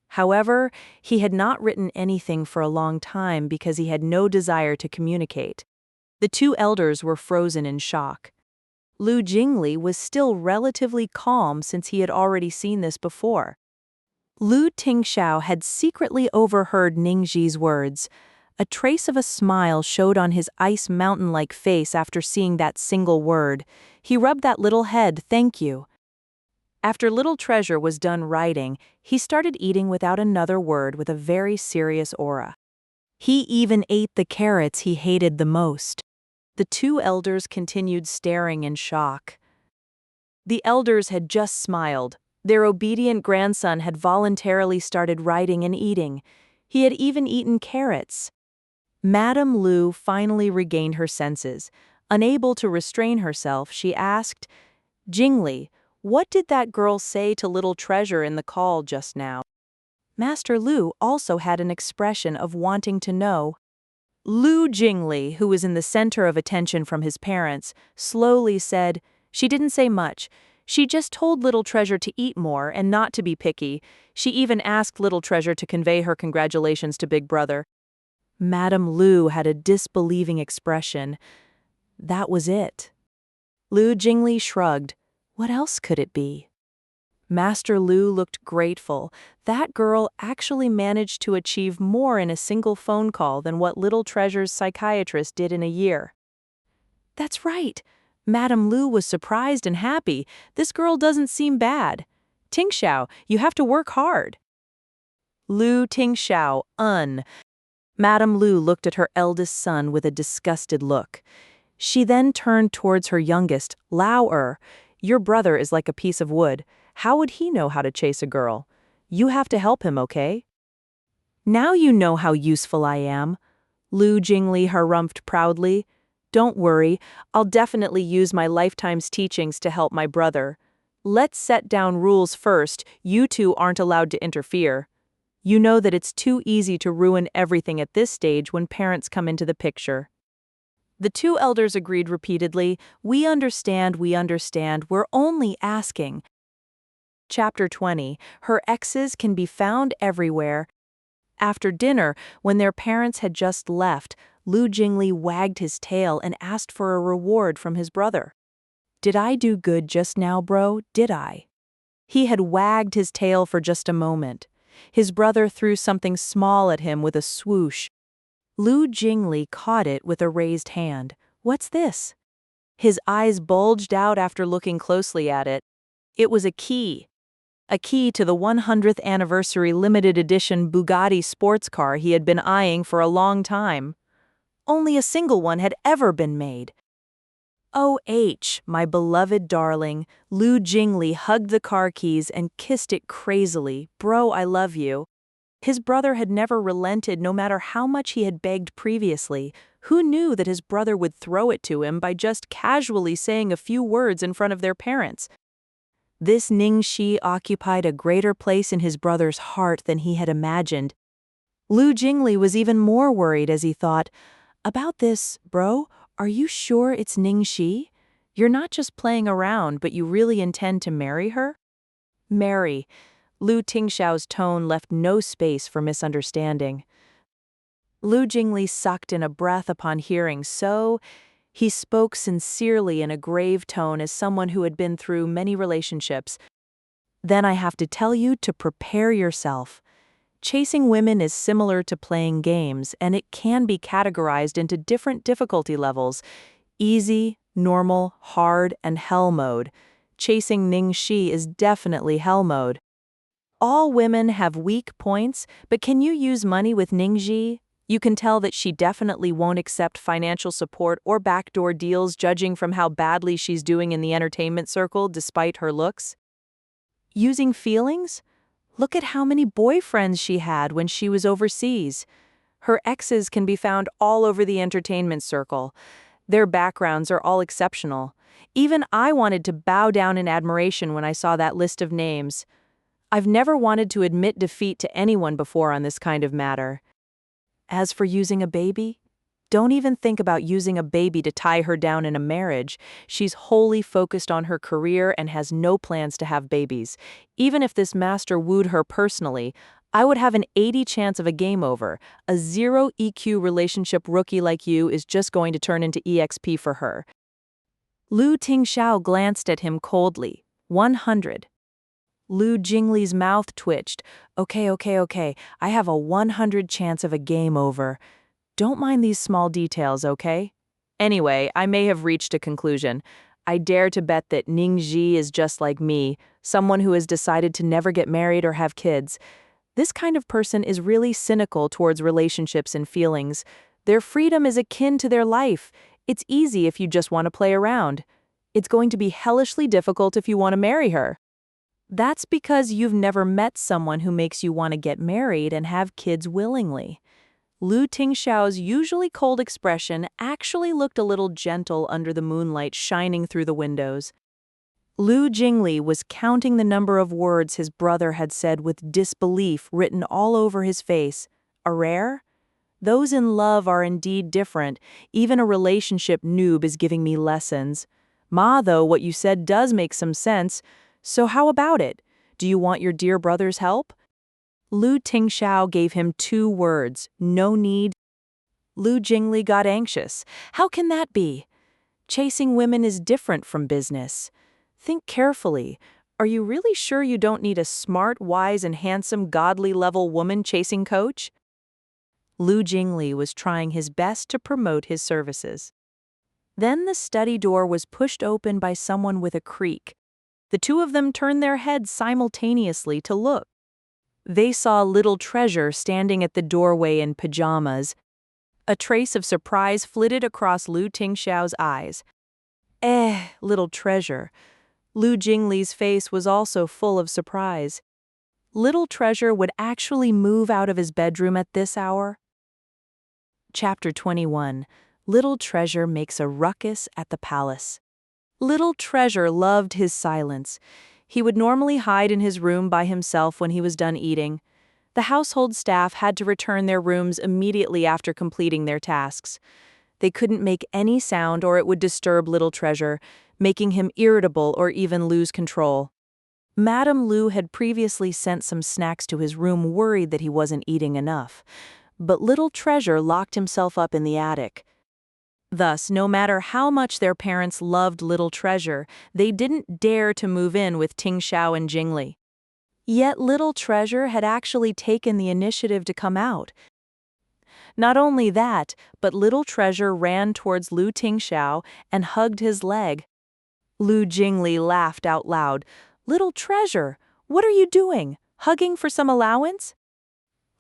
However, he had not written anything for a long time because he had no desire to communicate. The two elders were frozen in shock. Lu Jingli was still relatively calm since he had already seen this before. Lu Tingxiao had secretly overheard Ning Xi's words. A trace of a smile showed on his ice mountain-like face after seeing that single word. He rubbed that little head, "Thank you." After Little Treasure was done writing, he started eating without another word with a very serious aura. He even ate the carrots he hated the most. The two elders continued staring in shock. The elders had just smiled. Their obedient grandson had voluntarily started writing and eating. He had even eaten carrots. Madame Lu finally regained her senses. Unable to restrain herself, she asked, "Jingli, what did that girl say to Little Treasure in the call just now?" Master Lu also had an expression of wanting to know. Lu Jingli, who was in the center of attention from his parents, slowly said, "She didn't say much. She just told Little Treasure to eat more and not to be picky. She even asked Little Treasure to convey her congratulations to Big Brother." Madame Lu had a disbelieving expression. That was it. Lu Jingli shrugged. What else could it be? Master Lu looked grateful. That girl actually managed to achieve more in a single phone call than what Little Treasure's psychiatrist did in a year. That's right. Madame Lu was surprised and happy. This girl doesn't seem bad. Tingxiao, you have to work hard. Lu Tingxiao, Madame Lu looked at her eldest son with a disgusted look. She then turned towards her youngest, Lao. Your brother is like a piece of wood. How would he know how to chase a girl? You have to help him, okay? Now you know how useful I am. Lu Jingli harumphed proudly. Don't worry, I'll definitely use my lifetime's teachings to help my brother. Let's set down rules first. You two aren't allowed to interfere. You know that it's too easy to ruin everything at this stage when parents come into the picture. The two elders agreed repeatedly, we understand, we're only asking. Chapter 20, Her Exes Can Be Found Everywhere. After dinner, when their parents had just left, Lu Jingli wagged his tail and asked for a reward from his brother. "Did I do good just now, bro? Did I?" He had wagged his tail for just a moment. His brother threw something small at him with a swoosh. Lu Jingli caught it with a raised hand. "What's this?" His eyes bulged out after looking closely at it. It was a key. A key to the 100th anniversary limited edition Bugatti sports car he had been eyeing for a long time. Only a single one had ever been made. "Oh, my beloved darling," Lu Jingli hugged the car keys and kissed it crazily. "Bro, I love you." His brother had never relented no matter how much he had begged previously. Who knew that his brother would throw it to him by just casually saying a few words in front of their parents? This Ning Xi occupied a greater place in his brother's heart than he had imagined. Lu Jingli was even more worried as he thought, "About this, bro, are you sure it's Ning Xi? You're not just playing around, but you really intend to marry her?" "Marry." Lu Tingxiao's tone left no space for misunderstanding. Lu Jingli sucked in a breath upon hearing so. He spoke sincerely in a grave tone as someone who had been through many relationships. "Then I have to tell you to prepare yourself. Chasing women is similar to playing games, and it can be categorized into different difficulty levels: easy, normal, hard, and hell mode. Chasing Ning Xi is definitely hell mode. All women have weak points, but can you use money with Ning Xi? You can tell that she definitely won't accept financial support or backdoor deals judging from how badly she's doing in the entertainment circle despite her looks. Using feelings? Look at how many boyfriends she had when she was overseas. Her exes can be found all over the entertainment circle. Their backgrounds are all exceptional. Even I wanted to bow down in admiration when I saw that list of names. I've never wanted to admit defeat to anyone before on this kind of matter. As for using a baby, don't even think about using a baby to tie her down in a marriage. She's wholly focused on her career and has no plans to have babies. Even if this master wooed her personally, I would have an 80 chance of a game over. A 0 EQ relationship rookie like you is just going to turn into EXP for her. Lu Tingxiao glanced at him coldly. 100. Lu Jingli's mouth twitched. Okay. I have a 100 chance of a game over. Don't mind these small details, okay? Anyway, I may have reached a conclusion. I dare to bet that Ning Xi is just like me, someone who has decided to never get married or have kids. This kind of person is really cynical towards relationships and feelings. Their freedom is akin to their life. It's easy if you just want to play around. It's going to be hellishly difficult if you want to marry her. That's because you've never met someone who makes you want to get married and have kids willingly. Lu Tingxiao's usually cold expression actually looked a little gentle under the moonlight shining through the windows. Lu Jingli was counting the number of words his brother had said with disbelief written all over his face. A rare? Those in love are indeed different. Even a relationship noob is giving me lessons. Ma, though, what you said does make some sense. So how about it? Do you want your dear brother's help? Lu Tingxiao gave him 2 words, no need. Lu Jingli got anxious. How can that be? Chasing women is different from business. Think carefully. Are you really sure you don't need a smart, wise, and handsome, godly-level woman-chasing coach? Lu Jingli was trying his best to promote his services. Then the study door was pushed open by someone with a creak. The 2 of them turned their heads simultaneously to look. They saw Little Treasure standing at the doorway in pajamas. A trace of surprise flitted across Lu Tingxiao's eyes. Little Treasure. Lu Jingli's face was also full of surprise. Little Treasure would actually move out of his bedroom at this hour? Chapter 21. Little Treasure makes a ruckus at the palace. Little Treasure loved his silence. He would normally hide in his room by himself when he was done eating. The household staff had to return their rooms immediately after completing their tasks. They couldn't make any sound or it would disturb Little Treasure, making him irritable or even lose control. Madame Lu had previously sent some snacks to his room, worried that he wasn't eating enough. but Little Treasure locked himself up in the attic. Thus, no matter how much their parents loved Little Treasure, they didn't dare to move in with Ting Xiao and Jingli. Yet Little Treasure had actually taken the initiative to come out. Not only that, but Little Treasure ran towards Lu Tingxiao and hugged his leg. Lu Jingli laughed out loud. "Little Treasure, what are you doing? Hugging for some allowance?"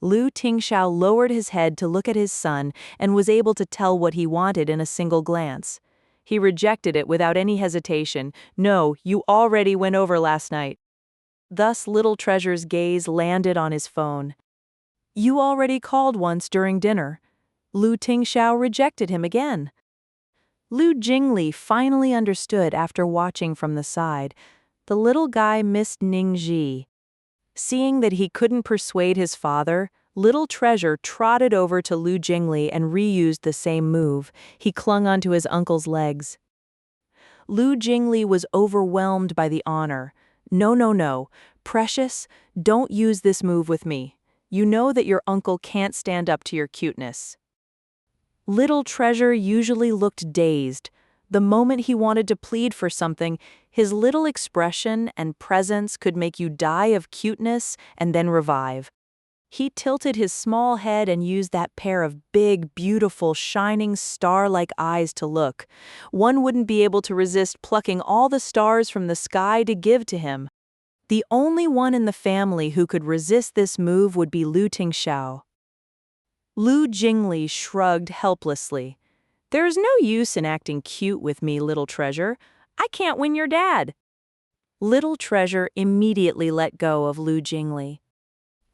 Lu Tingxiao lowered his head to look at his son and was able to tell what he wanted in a single glance. He rejected it without any hesitation. "No, you already went over last night." Thus Little Treasure's gaze landed on his phone. "You already called once during dinner." Lu Tingxiao rejected him again. Lu Jingli finally understood after watching from the side. The little guy missed Ning Xi. Seeing that he couldn't persuade his father, Little Treasure trotted over to Lu Jingli and reused the same move. He clung onto his uncle's legs. Lu Jingli was overwhelmed by the honor. "No, no, no. Precious, don't use this move with me. You know that your uncle can't stand up to your cuteness." Little Treasure usually looked dazed. The moment he wanted to plead for something, his little expression and presence could make you die of cuteness and then revive. He tilted his small head and used that pair of big, beautiful, shining star-like eyes to look. One wouldn't be able to resist plucking all the stars from the sky to give to him. The only one in the family who could resist this move would be Lu Tingxiao. Lu Jingli shrugged helplessly. "There's no use in acting cute with me, Little Treasure. I can't win your dad." Little Treasure immediately let go of Lu Jingli.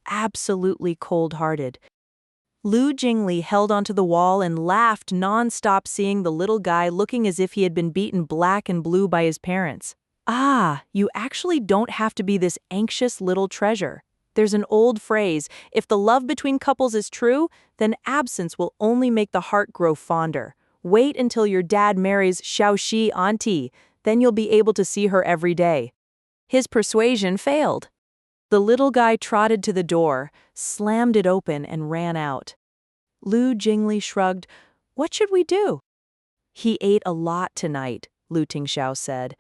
Absolutely cold-hearted. Lu Jingli held onto the wall and laughed non-stop, seeing the little guy looking as if he had been beaten black and blue by his parents. "Ah, you actually don't have to be this anxious Little Treasure. There's an old phrase, if the love between couples is true, then absence will only make the heart grow fonder. Wait until your dad marries Xiaoxi Auntie, then you'll be able to see her every day." His persuasion failed. The little guy trotted to the door, slammed it open, and ran out. Lu Jingli shrugged. "What should we do?" "He ate a lot tonight," Lu Tingxiao said.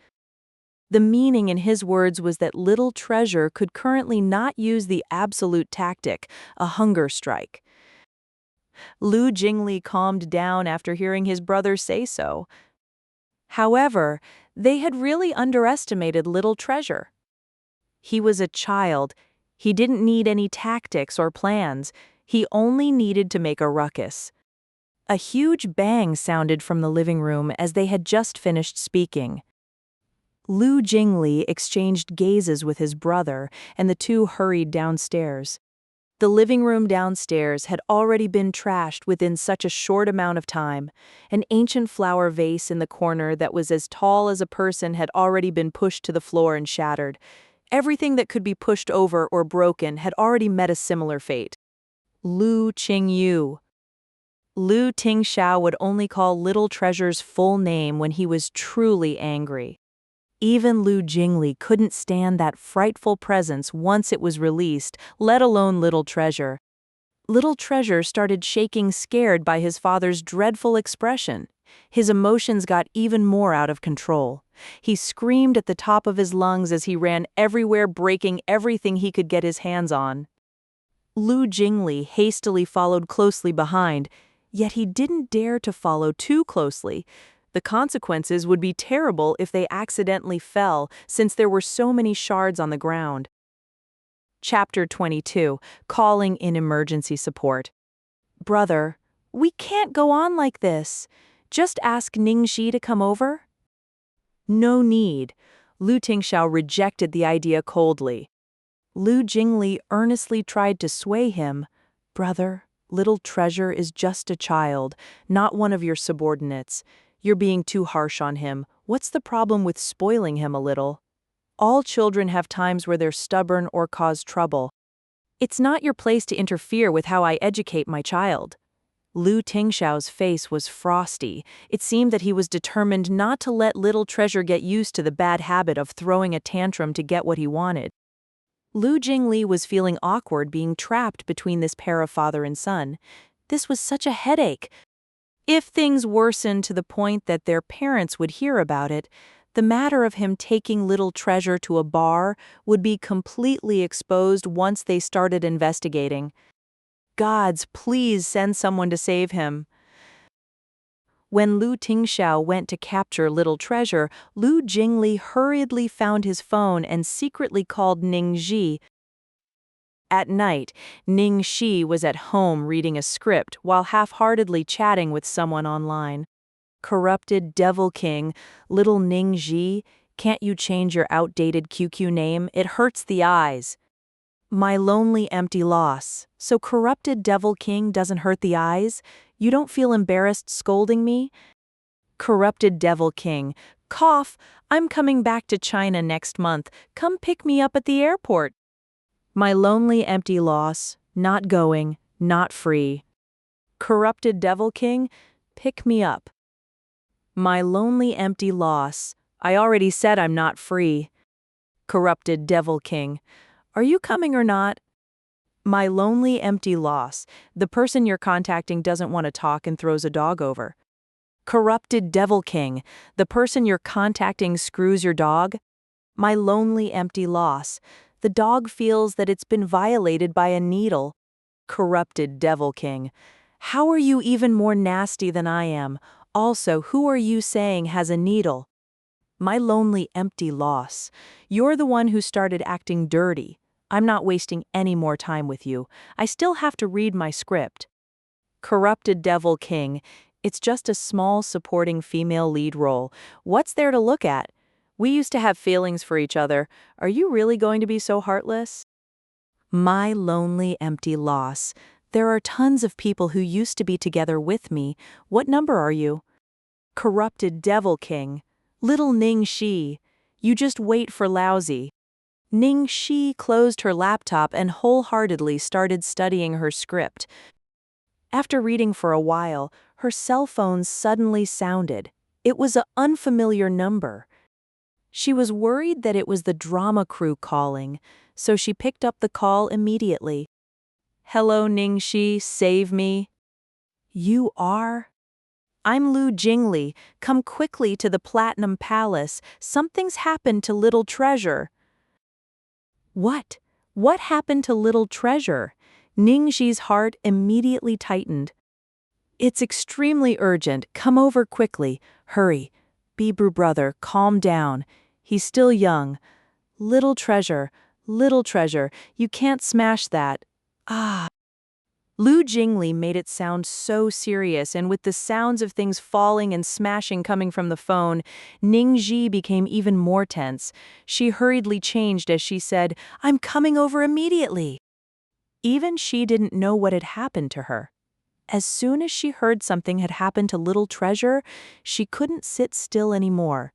The meaning in his words was that Little Treasure could currently not use the absolute tactic, a hunger strike. Lu Jingli calmed down after hearing his brother say so. However, they had really underestimated Little Treasure. He was a child. He didn't need any tactics or plans. He only needed to make a ruckus. A huge bang sounded from the living room as they had just finished speaking. Lu Jingli exchanged gazes with his brother, and the two hurried downstairs. The living room downstairs had already been trashed within such a short amount of time. An ancient flower vase in the corner that was as tall as a person had already been pushed to the floor and shattered. Everything that could be pushed over or broken had already met a similar fate. Lu Qingyu. Lu Tingxiao would only call Little Treasure's full name when he was truly angry. Even Lu Jingli couldn't stand that frightful presence once it was released, let alone Little Treasure. Little Treasure started shaking, scared by his father's dreadful expression. His emotions got even more out of control. He screamed at the top of his lungs as he ran everywhere, breaking everything he could get his hands on. Lu Jingli hastily followed closely behind, yet he didn't dare to follow too closely. The consequences would be terrible if they accidentally fell, since there were so many shards on the ground. Chapter 22, Calling in Emergency Support. "Brother, we can't go on like this. Just ask Ning Xi to come over." "No need." Lu Tingxiao rejected the idea coldly. Lu Jingli earnestly tried to sway him. "Brother, Little Treasure is just a child, not one of your subordinates. You're being too harsh on him. What's the problem with spoiling him a little? All children have times where they're stubborn or cause trouble. It's not your place to interfere with how I educate my child." Lu Tingxiao's face was frosty. It seemed that he was determined not to let Little Treasure get used to the bad habit of throwing a tantrum to get what he wanted. Lu Jingli was feeling awkward being trapped between this pair of father and son. This was such a headache. If things worsened to the point that their parents would hear about it, the matter of him taking little treasure to a bar would be completely exposed once they started investigating. Gods, please send someone to save him. When Lu Tingxiao went to capture Little Treasure, Lu Jingli hurriedly found his phone and secretly called Ning Xi. At night, Ning Xi was at home reading a script while half-heartedly chatting with someone online. Corrupted Devil King, little Ning Xi, can't you change your outdated QQ name? It hurts the eyes. My lonely empty loss. So Corrupted Devil King doesn't hurt the eyes? You don't feel embarrassed scolding me? Corrupted Devil King, cough, I'm coming back to China next month. Come pick me up at the airport. My lonely empty loss, not going, not free. Corrupted Devil King, pick me up. My lonely empty loss, I already said I'm not free. Corrupted Devil King, are you coming or not? My lonely empty loss, the person you're contacting doesn't want to talk and throws a dog over. Corrupted Devil King, the person you're contacting screws your dog. My lonely empty loss, the dog feels that it's been violated by a needle. Corrupted Devil King, how are you even more nasty than I am? Also, who are you saying has a needle? My lonely empty loss, you're the one who started acting dirty. I'm not wasting any more time with you. I still have to read my script. Corrupted Devil King, it's just a small supporting female lead role. What's there to look at? We used to have feelings for each other. Are you really going to be so heartless? My lonely empty loss. There are tons of people who used to be together with me. What number are you? Corrupted Devil King. Little Ning Xi. You just wait for Lousy. Ning Xi closed her laptop and wholeheartedly started studying her script. After reading for a while, her cell phone suddenly sounded. It was an unfamiliar number. She was worried that it was the drama crew calling, so she picked up the call immediately. Hello, Ning Xi, save me. You are? I'm Lu Jingli. Come quickly to the Platinum Palace. Something's happened to Little Treasure. What? What happened to Little Treasure? Ning Xi's heart immediately tightened. It's extremely urgent. Come over quickly. Hurry. Bibru brother, calm down. He's still young. Little Treasure, you can't smash that. Ah. Lu Jingli made it sound so serious, and with the sounds of things falling and smashing coming from the phone, Ning Xi became even more tense. She hurriedly changed as she said, I'm coming over immediately. Even she didn't know what had happened to her. As soon as she heard something had happened to Little Treasure, she couldn't sit still anymore.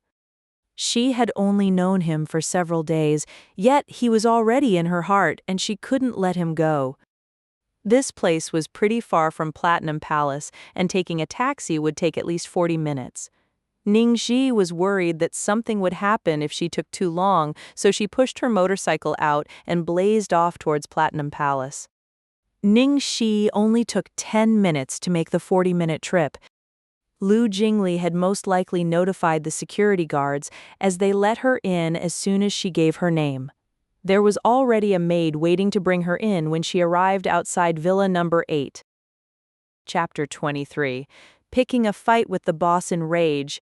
She had only known him for several days, yet he was already in her heart and she couldn't let him go. This place was pretty far from Platinum Palace, and taking a taxi would take at least 40 minutes. Ning Xi was worried that something would happen if she took too long, so she pushed her motorcycle out and blazed off towards Platinum Palace. Ning Xi only took 10 minutes to make the 40-minute trip. Lu Jingli had most likely notified the security guards, as they let her in as soon as she gave her name. There was already a maid waiting to bring her in when she arrived outside Villa number 8. Chapter 23. Picking a fight with the boss in rage.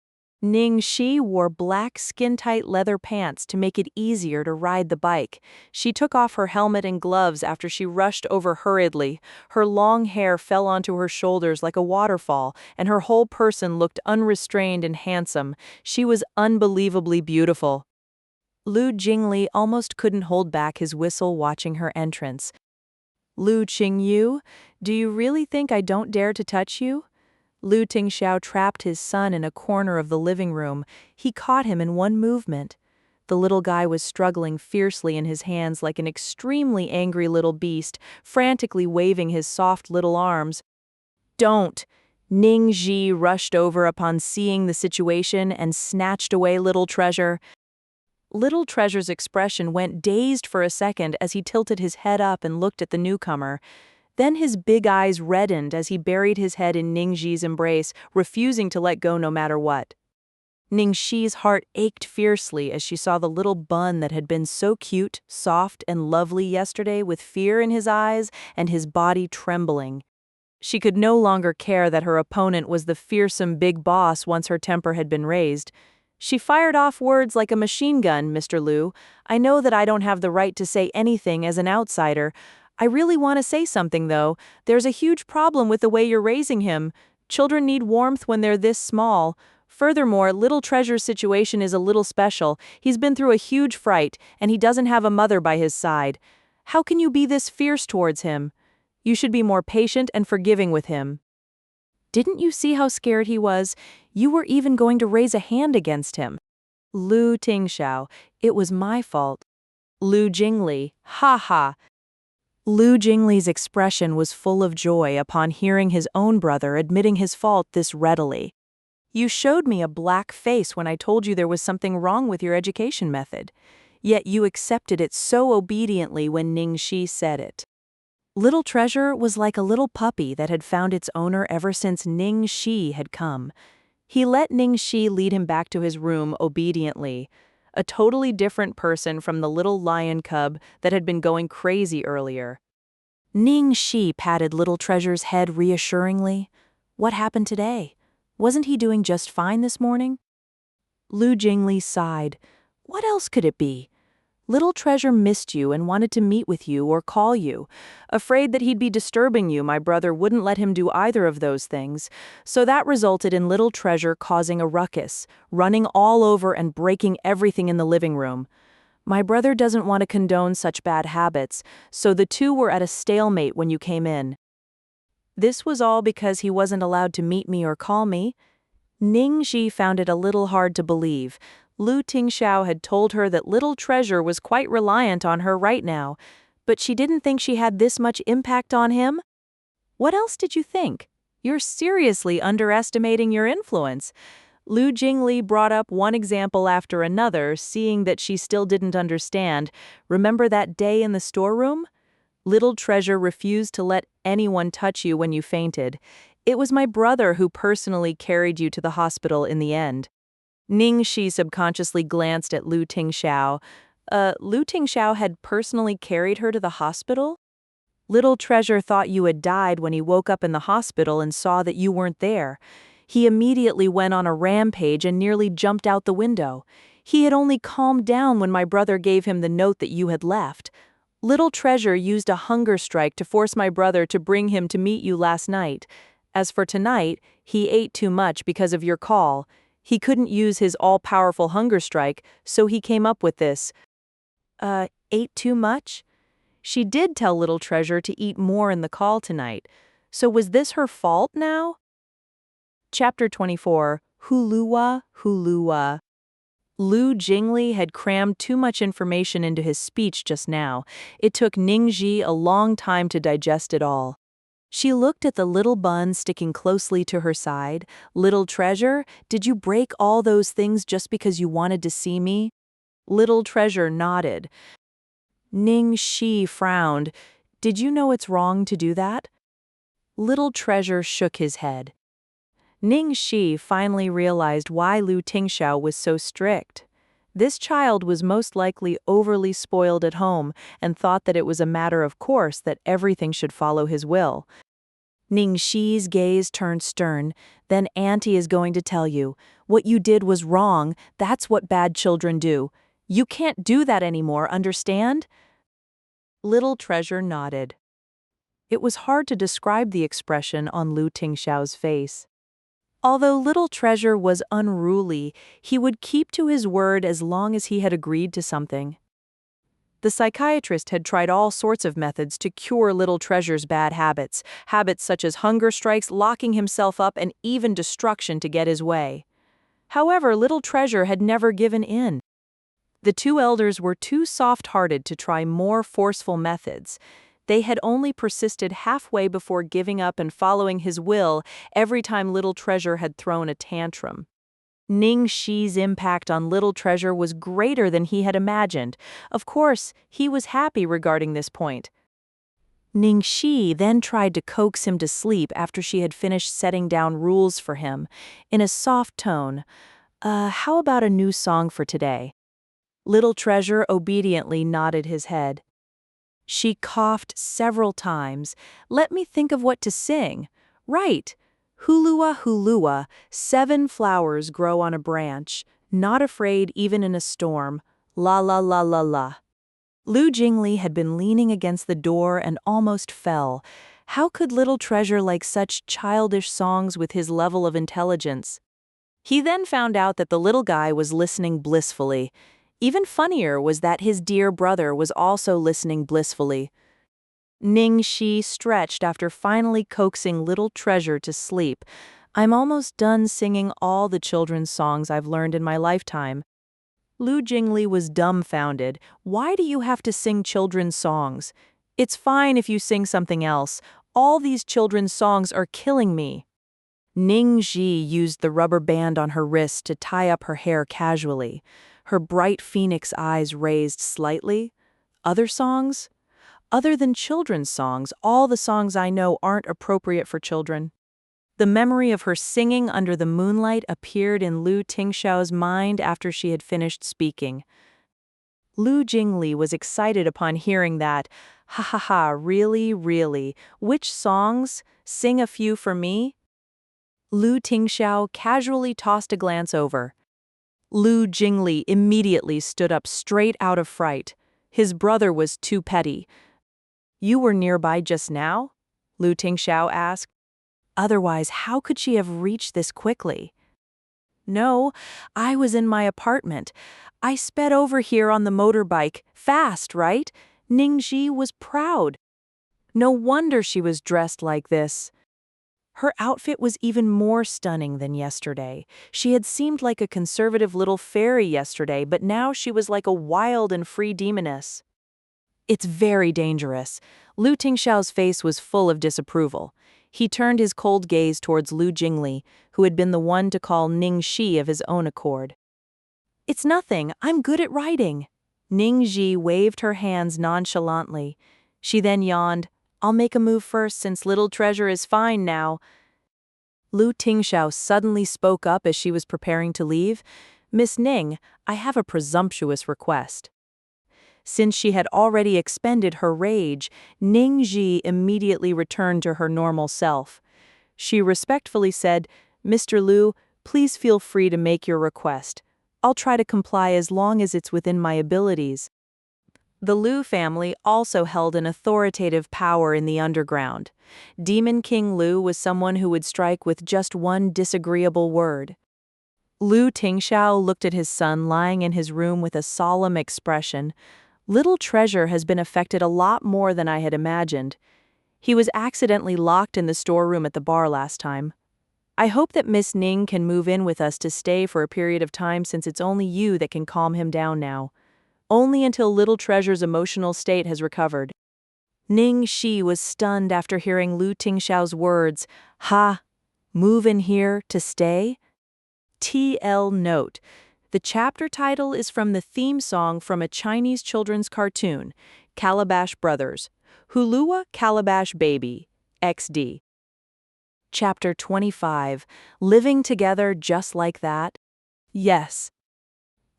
Ning Xi wore black skin-tight leather pants to make it easier to ride the bike. She took off her helmet and gloves after she rushed over hurriedly. Her long hair fell onto her shoulders like a waterfall, and her whole person looked unrestrained and handsome. She was unbelievably beautiful. Lu Jingli almost couldn't hold back his whistle watching her entrance. Lu Qingyu, do you really think I don't dare to touch you? Lu Tingxiao trapped his son in a corner of the living room. He caught him in one movement. The little guy was struggling fiercely in his hands like an extremely angry little beast, frantically waving his soft little arms. Don't! Ning Xi rushed over upon seeing the situation and snatched away Little Treasure. Little Treasure's expression went dazed for a second as he tilted his head up and looked at the newcomer. Then his big eyes reddened as he buried his head in Ning Xi's embrace, refusing to let go no matter what. Ning Xi's heart ached fiercely as she saw the little bun that had been so cute, soft, and lovely yesterday with fear in his eyes and his body trembling. She could no longer care that her opponent was the fearsome big boss once her temper had been raised. She fired off words like a machine gun, Mr. Liu. I know that I don't have the right to say anything as an outsider. I really want to say something, though. There's a huge problem with the way you're raising him. Children need warmth when they're this small. Furthermore, Little Treasure's situation is a little special. He's been through a huge fright, and he doesn't have a mother by his side. How can you be this fierce towards him? You should be more patient and forgiving with him. Didn't you see how scared he was? You were even going to raise a hand against him. Lu Tingxiao, it was my fault. Lu Jingli, ha ha. Lu Jingli's expression was full of joy upon hearing his own brother admitting his fault this readily. You showed me a black face when I told you there was something wrong with your education method. Yet you accepted it so obediently when Ning Xi said it. Little Treasure was like a little puppy that had found its owner ever since Ning Xi had come. He let Ning Xi lead him back to his room obediently, a totally different person from the little lion cub that had been going crazy earlier. Ning Xi patted Little Treasure's head reassuringly. What happened today? Wasn't he doing just fine this morning? Lu Jingli sighed. What else could it be? Little Treasure missed you and wanted to meet with you or call you. Afraid that he'd be disturbing you, my brother wouldn't let him do either of those things, so that resulted in Little Treasure causing a ruckus, running all over and breaking everything in the living room. My brother doesn't want to condone such bad habits, so the two were at a stalemate when you came in. This was all because he wasn't allowed to meet me or call me. Ning Xi found it a little hard to believe. Lu Tingxiao had told her that Little Treasure was quite reliant on her right now, but she didn't think she had this much impact on him. What else did you think? You're seriously underestimating your influence. Lu Jingli brought up one example after another, seeing that she still didn't understand. Remember that day in the storeroom? Little Treasure refused to let anyone touch you when you fainted. It was my brother who personally carried you to the hospital in the end. Ning Xi subconsciously glanced at Lu Tingxiao. Lu Tingxiao had personally carried her to the hospital? Little Treasure thought you had died when he woke up in the hospital and saw that you weren't there. He immediately went on a rampage and nearly jumped out the window. He had only calmed down when my brother gave him the note that you had left. Little Treasure used a hunger strike to force my brother to bring him to meet you last night. As for tonight, he ate too much because of your call. He couldn't use his all-powerful hunger strike, so he came up with this. Ate too much? She did tell Little Treasure to eat more in the call tonight. So was this her fault now? Chapter 24, Huluwa, Huluwa. Lu Jingli had crammed too much information into his speech just now. It took Ning Xi a long time to digest it all. She looked at the little bun sticking closely to her side. Little Treasure, did you break all those things just because you wanted to see me? Little Treasure nodded. Ning Xi frowned. Did you know it's wrong to do that? Little Treasure shook his head. Ning Xi finally realized why Lu Tingxiao was so strict. This child was most likely overly spoiled at home and thought that it was a matter of course that everything should follow his will. Ning Xi's gaze turned stern. Then Auntie is going to tell you, what you did was wrong, that's what bad children do. You can't do that anymore, understand? Little Treasure nodded. It was hard to describe the expression on Lu Tingxiao's face. Although Little Treasure was unruly, he would keep to his word as long as he had agreed to something. The psychiatrist had tried all sorts of methods to cure Little Treasure's bad habits such as hunger strikes, locking himself up, and even destruction to get his way. However, Little Treasure had never given in. The two elders were too soft-hearted to try more forceful methods. They had only persisted halfway before giving up and following his will every time Little Treasure had thrown a tantrum. Ning Xi's impact on Little Treasure was greater than he had imagined. Of course, he was happy regarding this point. Ning Xi then tried to coax him to sleep after she had finished setting down rules for him, in a soft tone. How about a new song for today? Little Treasure obediently nodded his head. She coughed several times. Let me think of what to sing. Right. Huluwa Huluwa, 7 flowers grow on a branch, not afraid even in a storm. La la la la la. Lu Jingli had been leaning against the door and almost fell. How could Little Treasure like such childish songs with his level of intelligence? He then found out that the little guy was listening blissfully. Even funnier was that his dear brother was also listening blissfully. Ning Xi stretched after finally coaxing Little Treasure to sleep. I'm almost done singing all the children's songs I've learned in my lifetime. Lu Jingli was dumbfounded. Why do you have to sing children's songs? It's fine if you sing something else. All these children's songs are killing me. Ning Xi used the rubber band on her wrist to tie up her hair casually. Her bright phoenix eyes raised slightly. Other songs? Other than children's songs, all the songs I know aren't appropriate for children. The memory of her singing under the moonlight appeared in Lu Tingxiao's mind after she had finished speaking. Lu Jingli was excited upon hearing that. Ha ha ha, really, really? Which songs? Sing a few for me? Lu Tingxiao casually tossed a glance over. Lu Jingli immediately stood up straight out of fright. His brother was too petty. You were nearby just now? Lu Tingxiao asked. Otherwise, how could she have reached this quickly? No, I was in my apartment. I sped over here on the motorbike, fast, right? Ning Xi was proud. No wonder she was dressed like this. Her outfit was even more stunning than yesterday. She had seemed like a conservative little fairy yesterday, but now she was like a wild and free demoness. It's very dangerous. Lu Tingxiao's face was full of disapproval. He turned his cold gaze towards Lu Jingli, who had been the one to call Ning Xi of his own accord. It's nothing, I'm good at writing. Ning Xi waved her hands nonchalantly. She then yawned. I'll make a move first since Little Treasure is fine now. Lu Tingxiao suddenly spoke up as she was preparing to leave. Miss Ning, I have a presumptuous request. Since she had already expended her rage, Ning Xi immediately returned to her normal self. She respectfully said, Mr. Lu, please feel free to make your request. I'll try to comply as long as it's within my abilities. The Lu family also held an authoritative power in the underground. Demon King Lu was someone who would strike with just one disagreeable word. Lu Tingxiao looked at his son lying in his room with a solemn expression. Little Treasure has been affected a lot more than I had imagined. He was accidentally locked in the storeroom at the bar last time. I hope that Miss Ning can move in with us to stay for a period of time since it's only you that can calm him down now. Only until Little Treasure's emotional state has recovered. Ning Xi was stunned after hearing Lu Tingxiao's words. Ha! Move in here to stay? TL note. The chapter title is from the theme song from a Chinese children's cartoon, Calabash Brothers, Huluwa Calabash Baby, XD. Chapter 25, Living Together Just Like That? Yes.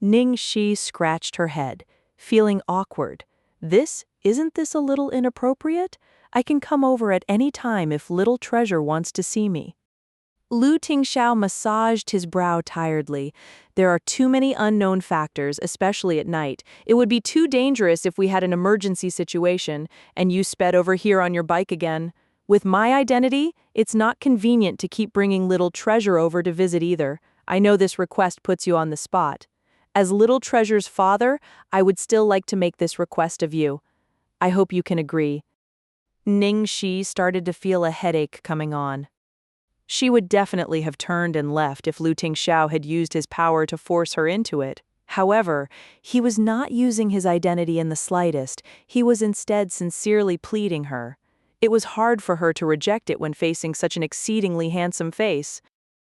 Ning Xi scratched her head, feeling awkward. Isn't this a little inappropriate? I can come over at any time if Little Treasure wants to see me. Lu Tingxiao massaged his brow tiredly. There are too many unknown factors, especially at night. It would be too dangerous if we had an emergency situation, and you sped over here on your bike again. With my identity, it's not convenient to keep bringing Little Treasure over to visit either. I know this request puts you on the spot. As Little Treasure's father, I would still like to make this request of you. I hope you can agree. Ning Xi started to feel a headache coming on. She would definitely have turned and left if Lu Tingxiao had used his power to force her into it. However, he was not using his identity in the slightest. He was instead sincerely pleading her. It was hard for her to reject it when facing such an exceedingly handsome face.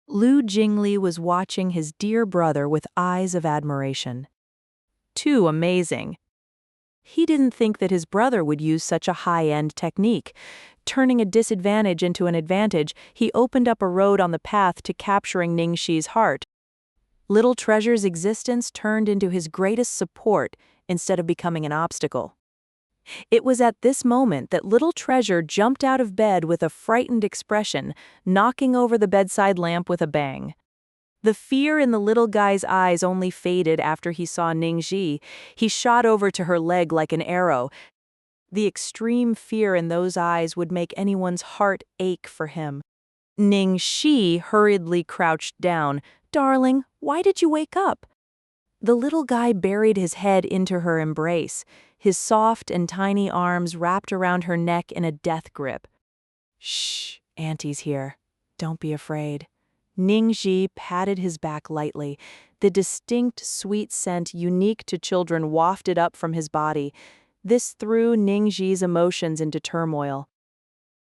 Lu Jingli was watching his dear brother with eyes of admiration. Too amazing. He didn't think that his brother would use such a high-end technique. Turning a disadvantage into an advantage, he opened up a road on the path to capturing Ning Xi's heart. Little Treasure's existence turned into his greatest support instead of becoming an obstacle. It was at this moment that Little Treasure jumped out of bed with a frightened expression, knocking over the bedside lamp with a bang. The fear in the little guy's eyes only faded after he saw Ning Xi. He shot over to her leg like an arrow. The extreme fear in those eyes would make anyone's heart ache for him. Ning Xi hurriedly crouched down. "Darling, why did you wake up?" The little guy buried his head into her embrace, his soft and tiny arms wrapped around her neck in a death grip. "Shh, Auntie's here. Don't be afraid." Ning Xi patted his back lightly. The distinct, sweet scent unique to children wafted up from his body. This threw Ning Xi's emotions into turmoil.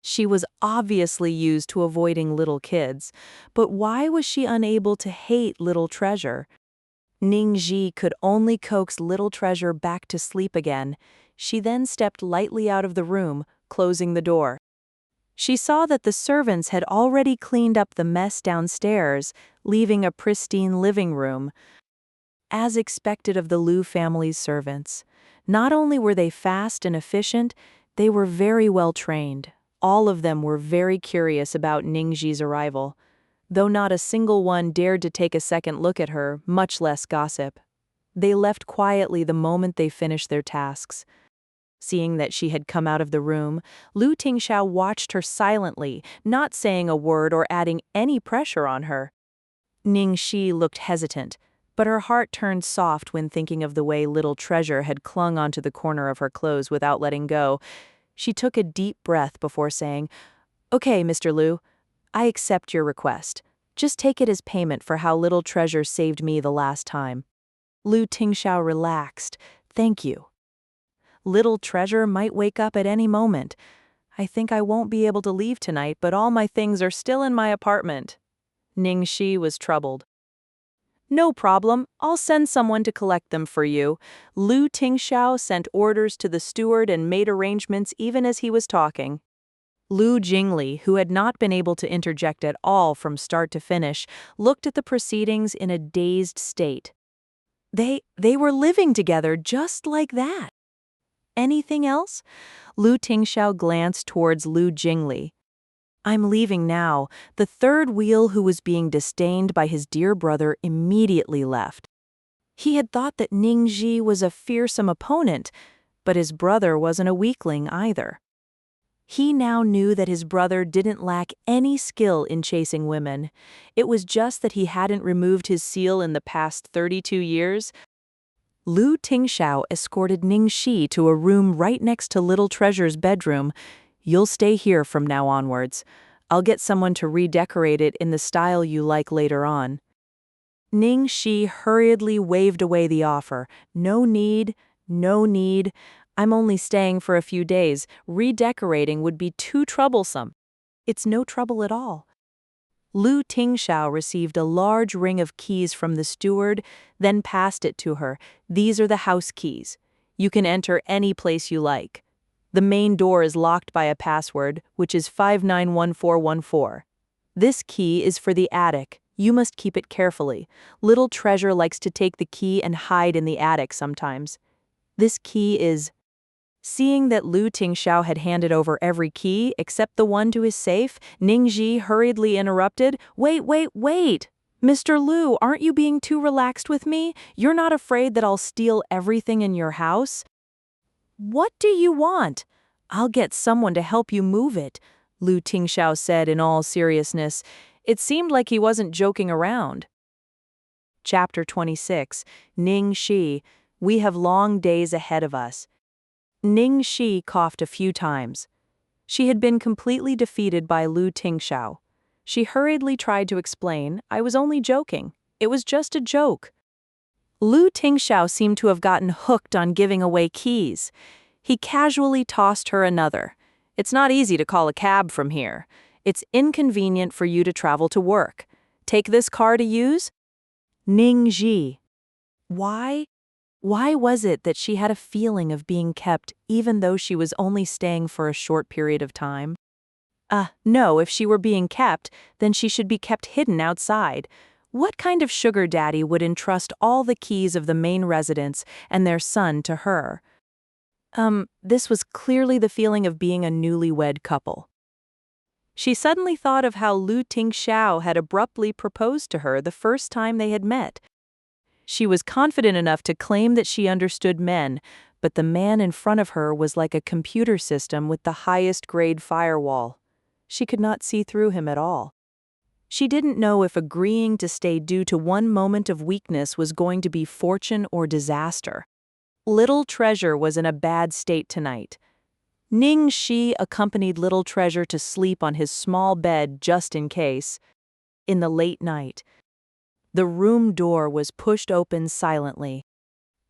She was obviously used to avoiding little kids, but why was she unable to hate Little Treasure? Ning Xi could only coax Little Treasure back to sleep again. She then stepped lightly out of the room, closing the door. She saw that the servants had already cleaned up the mess downstairs, leaving a pristine living room. As expected of the Lu family's servants, not only were they fast and efficient, they were very well trained. All of them were very curious about Ning Xi's arrival, though not a single one dared to take a second look at her, much less gossip. They left quietly the moment they finished their tasks. Seeing that she had come out of the room, Lu Tingxiao watched her silently, not saying a word or adding any pressure on her. Ning Xi looked hesitant, but her heart turned soft when thinking of the way Little Treasure had clung onto the corner of her clothes without letting go. She took a deep breath before saying, "Okay, Mr. Lu, I accept your request. Just take it as payment for how Little Treasure saved me the last time." Lu Tingxiao relaxed. "Thank you. Little Treasure might wake up at any moment. I think I won't be able to leave tonight, but all my things are still in my apartment." Ning Xi was troubled. "No problem, I'll send someone to collect them for you." Lu Tingxiao sent orders to the steward and made arrangements even as he was talking. Lu Jingli, who had not been able to interject at all from start to finish, looked at the proceedings in a dazed state. They were living together just like that. Anything else? Lu Tingxiao glanced towards Lu Jingli. "I'm leaving now." The third wheel, who was being disdained by his dear brother, immediately left. He had thought that Ning Xi was a fearsome opponent, but his brother wasn't a weakling either. He now knew that his brother didn't lack any skill in chasing women. It was just that he hadn't removed his seal in the past 32 years. Lu Tingxiao escorted Ning Xi to a room right next to Little Treasure's bedroom. "You'll stay here from now onwards. I'll get someone to redecorate it in the style you like later on." Ning Xi hurriedly waved away the offer. "No need, no need. I'm only staying for a few days. Redecorating would be too troublesome." "It's no trouble at all." Lu Tingxiao received a large ring of keys from the steward, then passed it to her. "These are the house keys. You can enter any place you like. The main door is locked by a password, which is 591414. This key is for the attic. You must keep it carefully. Little Treasure likes to take the key and hide in the attic sometimes. This key is..." Seeing that Lu Tingxiao had handed over every key except the one to his safe, Ning Xi hurriedly interrupted. Wait. Mr. Lu, aren't you being too relaxed with me? You're not afraid that I'll steal everything in your house?" "What do you want?" "I'll get someone to help you move it," Lu Tingxiao said in all seriousness. It seemed like he wasn't joking around. Chapter 26. Ning Xi. We have long days ahead of us. Ning Xi coughed a few times. She had been completely defeated by Lu Tingxiao. She hurriedly tried to explain, "I was only joking. It was just a joke." Lu Tingxiao seemed to have gotten hooked on giving away keys. He casually tossed her another. "It's not easy to call a cab from here. It's inconvenient for you to travel to work. Take this car to use? Ning Xi. Why? Why was it that she had a feeling of being kept even though she was only staying for a short period of time? No, if she were being kept, then she should be kept hidden outside. What kind of sugar daddy would entrust all the keys of the main residence and their son to her? This was clearly the feeling of being a newlywed couple. She suddenly thought of how Lu Tingxiao had abruptly proposed to her the first time they had met. She was confident enough to claim that she understood men, but the man in front of her was like a computer system with the highest grade firewall. She could not see through him at all. She didn't know if agreeing to stay due to one moment of weakness was going to be fortune or disaster. Little Treasure was in a bad state tonight. Ning Xi accompanied Little Treasure to sleep on his small bed just in case. In the late night, the room door was pushed open silently.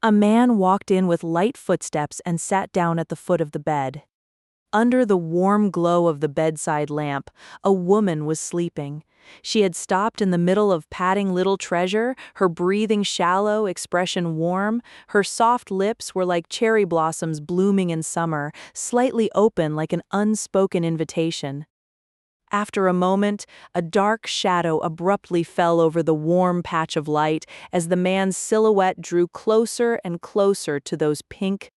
A man walked in with light footsteps and sat down at the foot of the bed. Under the warm glow of the bedside lamp, a woman was sleeping. She had stopped in the middle of patting Little Treasure, her breathing shallow, expression warm. Her soft lips were like cherry blossoms blooming in summer, slightly open like an unspoken invitation. After a moment, a dark shadow abruptly fell over the warm patch of light as the man's silhouette drew closer and closer to those pink.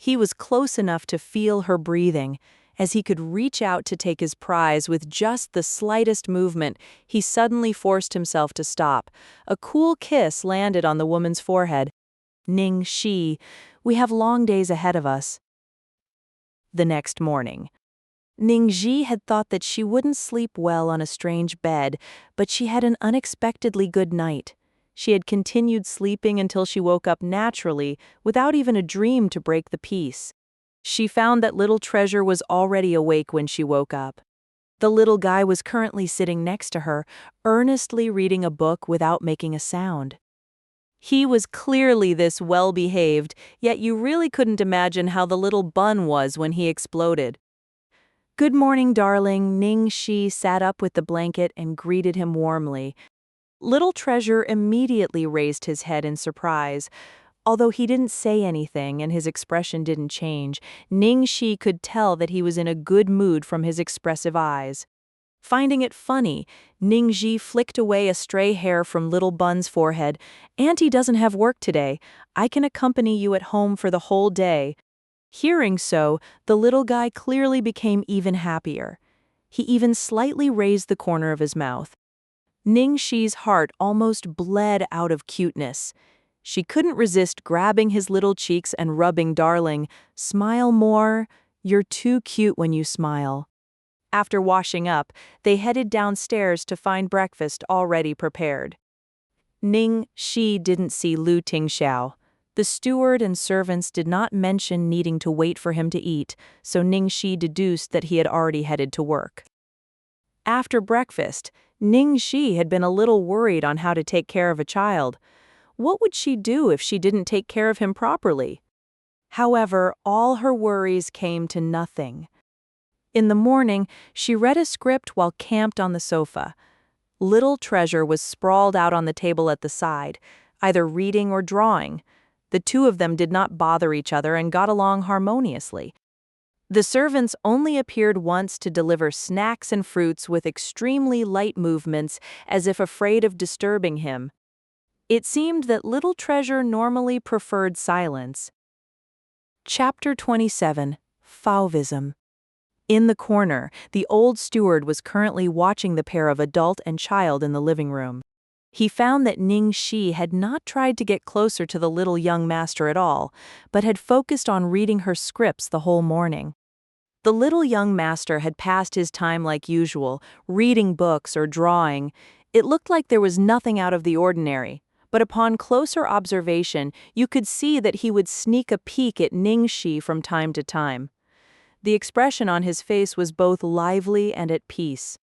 He was close enough to feel her breathing. As he could reach out to take his prize with just the slightest movement, he suddenly forced himself to stop. A cool kiss landed on the woman's forehead. Ning Xi, we have long days ahead of us. The next morning, Ning Xi had thought that she wouldn't sleep well on a strange bed, but she had an unexpectedly good night. She had continued sleeping until she woke up naturally, without even a dream to break the peace. She found that Little Treasure was already awake when she woke up. The little guy was currently sitting next to her, earnestly reading a book without making a sound. He was clearly this well-behaved, yet you really couldn't imagine how the little bun was when he exploded. "Good morning, darling." Ning Xi sat up with the blanket and greeted him warmly. Little Treasure immediately raised his head in surprise. Although he didn't say anything and his expression didn't change, Ning Xi could tell that he was in a good mood from his expressive eyes. Finding it funny, Ning Xi flicked away a stray hair from Little Bun's forehead. "Auntie doesn't have work today. I can accompany you at home for the whole day." Hearing so, the little guy clearly became even happier. He even slightly raised the corner of his mouth. Ning Xi's heart almost bled out of cuteness. She couldn't resist grabbing his little cheeks and rubbing, "Darling, smile more. You're too cute when you smile." After washing up, they headed downstairs to find breakfast already prepared. Ning Xi didn't see Lu Tingxiao. The steward and servants did not mention needing to wait for him to eat, so Ning Xi deduced that he had already headed to work. After breakfast, Ning Xi had been a little worried on how to take care of a child. What would she do if she didn't take care of him properly? However, all her worries came to nothing. In the morning, she read a script while camped on the sofa. Little Treasure was sprawled out on the table at the side, either reading or drawing. The two of them did not bother each other and got along harmoniously. The servants only appeared once to deliver snacks and fruits with extremely light movements, as if afraid of disturbing him. It seemed that Little Treasure normally preferred silence. Chapter 27. Fauvism. In the corner, the old steward was currently watching the pair of adult and child in the living room. He found that Ning Xi had not tried to get closer to the little young master at all, but had focused on reading her scripts the whole morning. The little young master had passed his time like usual, reading books or drawing. It looked like there was nothing out of the ordinary, but upon closer observation, you could see that he would sneak a peek at Ning Xi from time to time. The expression on his face was both lively and at peace.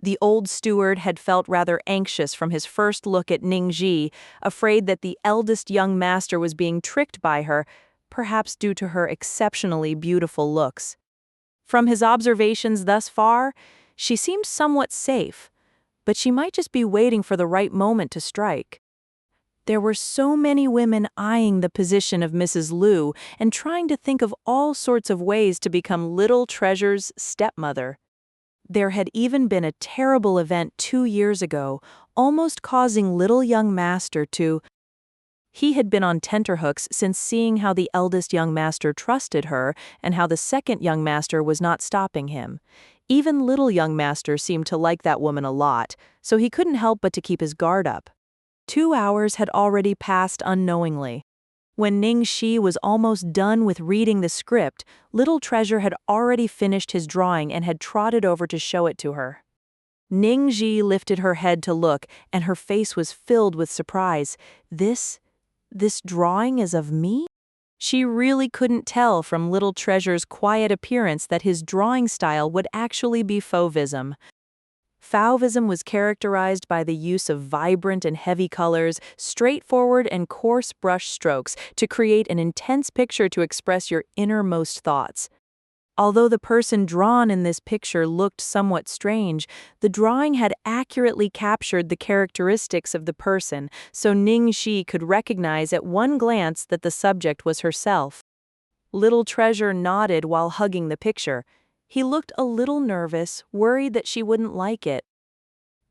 The old steward had felt rather anxious from his first look at Ning Xi, afraid that the eldest young master was being tricked by her, perhaps due to her exceptionally beautiful looks. From his observations thus far, she seemed somewhat safe. but she might just be waiting for the right moment to strike. There were so many women eyeing the position of Mrs. Liu and trying to think of all sorts of ways to become Little Treasure's stepmother. There had even been a terrible event 2 years ago, almost causing little young master to... He had been on tenterhooks since seeing how the eldest young master trusted her and how the second young master was not stopping him. Even little young master seemed to like that woman a lot, so he couldn't help but to keep his guard up. 2 hours had already passed unknowingly. When Ning Xi was almost done with reading the script, Little Treasure had already finished his drawing and had trotted over to show it to her. Ning Xi lifted her head to look, and her face was filled with surprise. This drawing is of me? She really couldn't tell from Little Treasure's quiet appearance that his drawing style would actually be Fauvism. Fauvism was characterized by the use of vibrant and heavy colors, straightforward and coarse brush strokes to create an intense picture to express your innermost thoughts. Although the person drawn in this picture looked somewhat strange, the drawing had accurately captured the characteristics of the person, so Ning Xi could recognize at one glance that the subject was herself. Little Treasure nodded while hugging the picture. He looked a little nervous, worried that she wouldn't like it.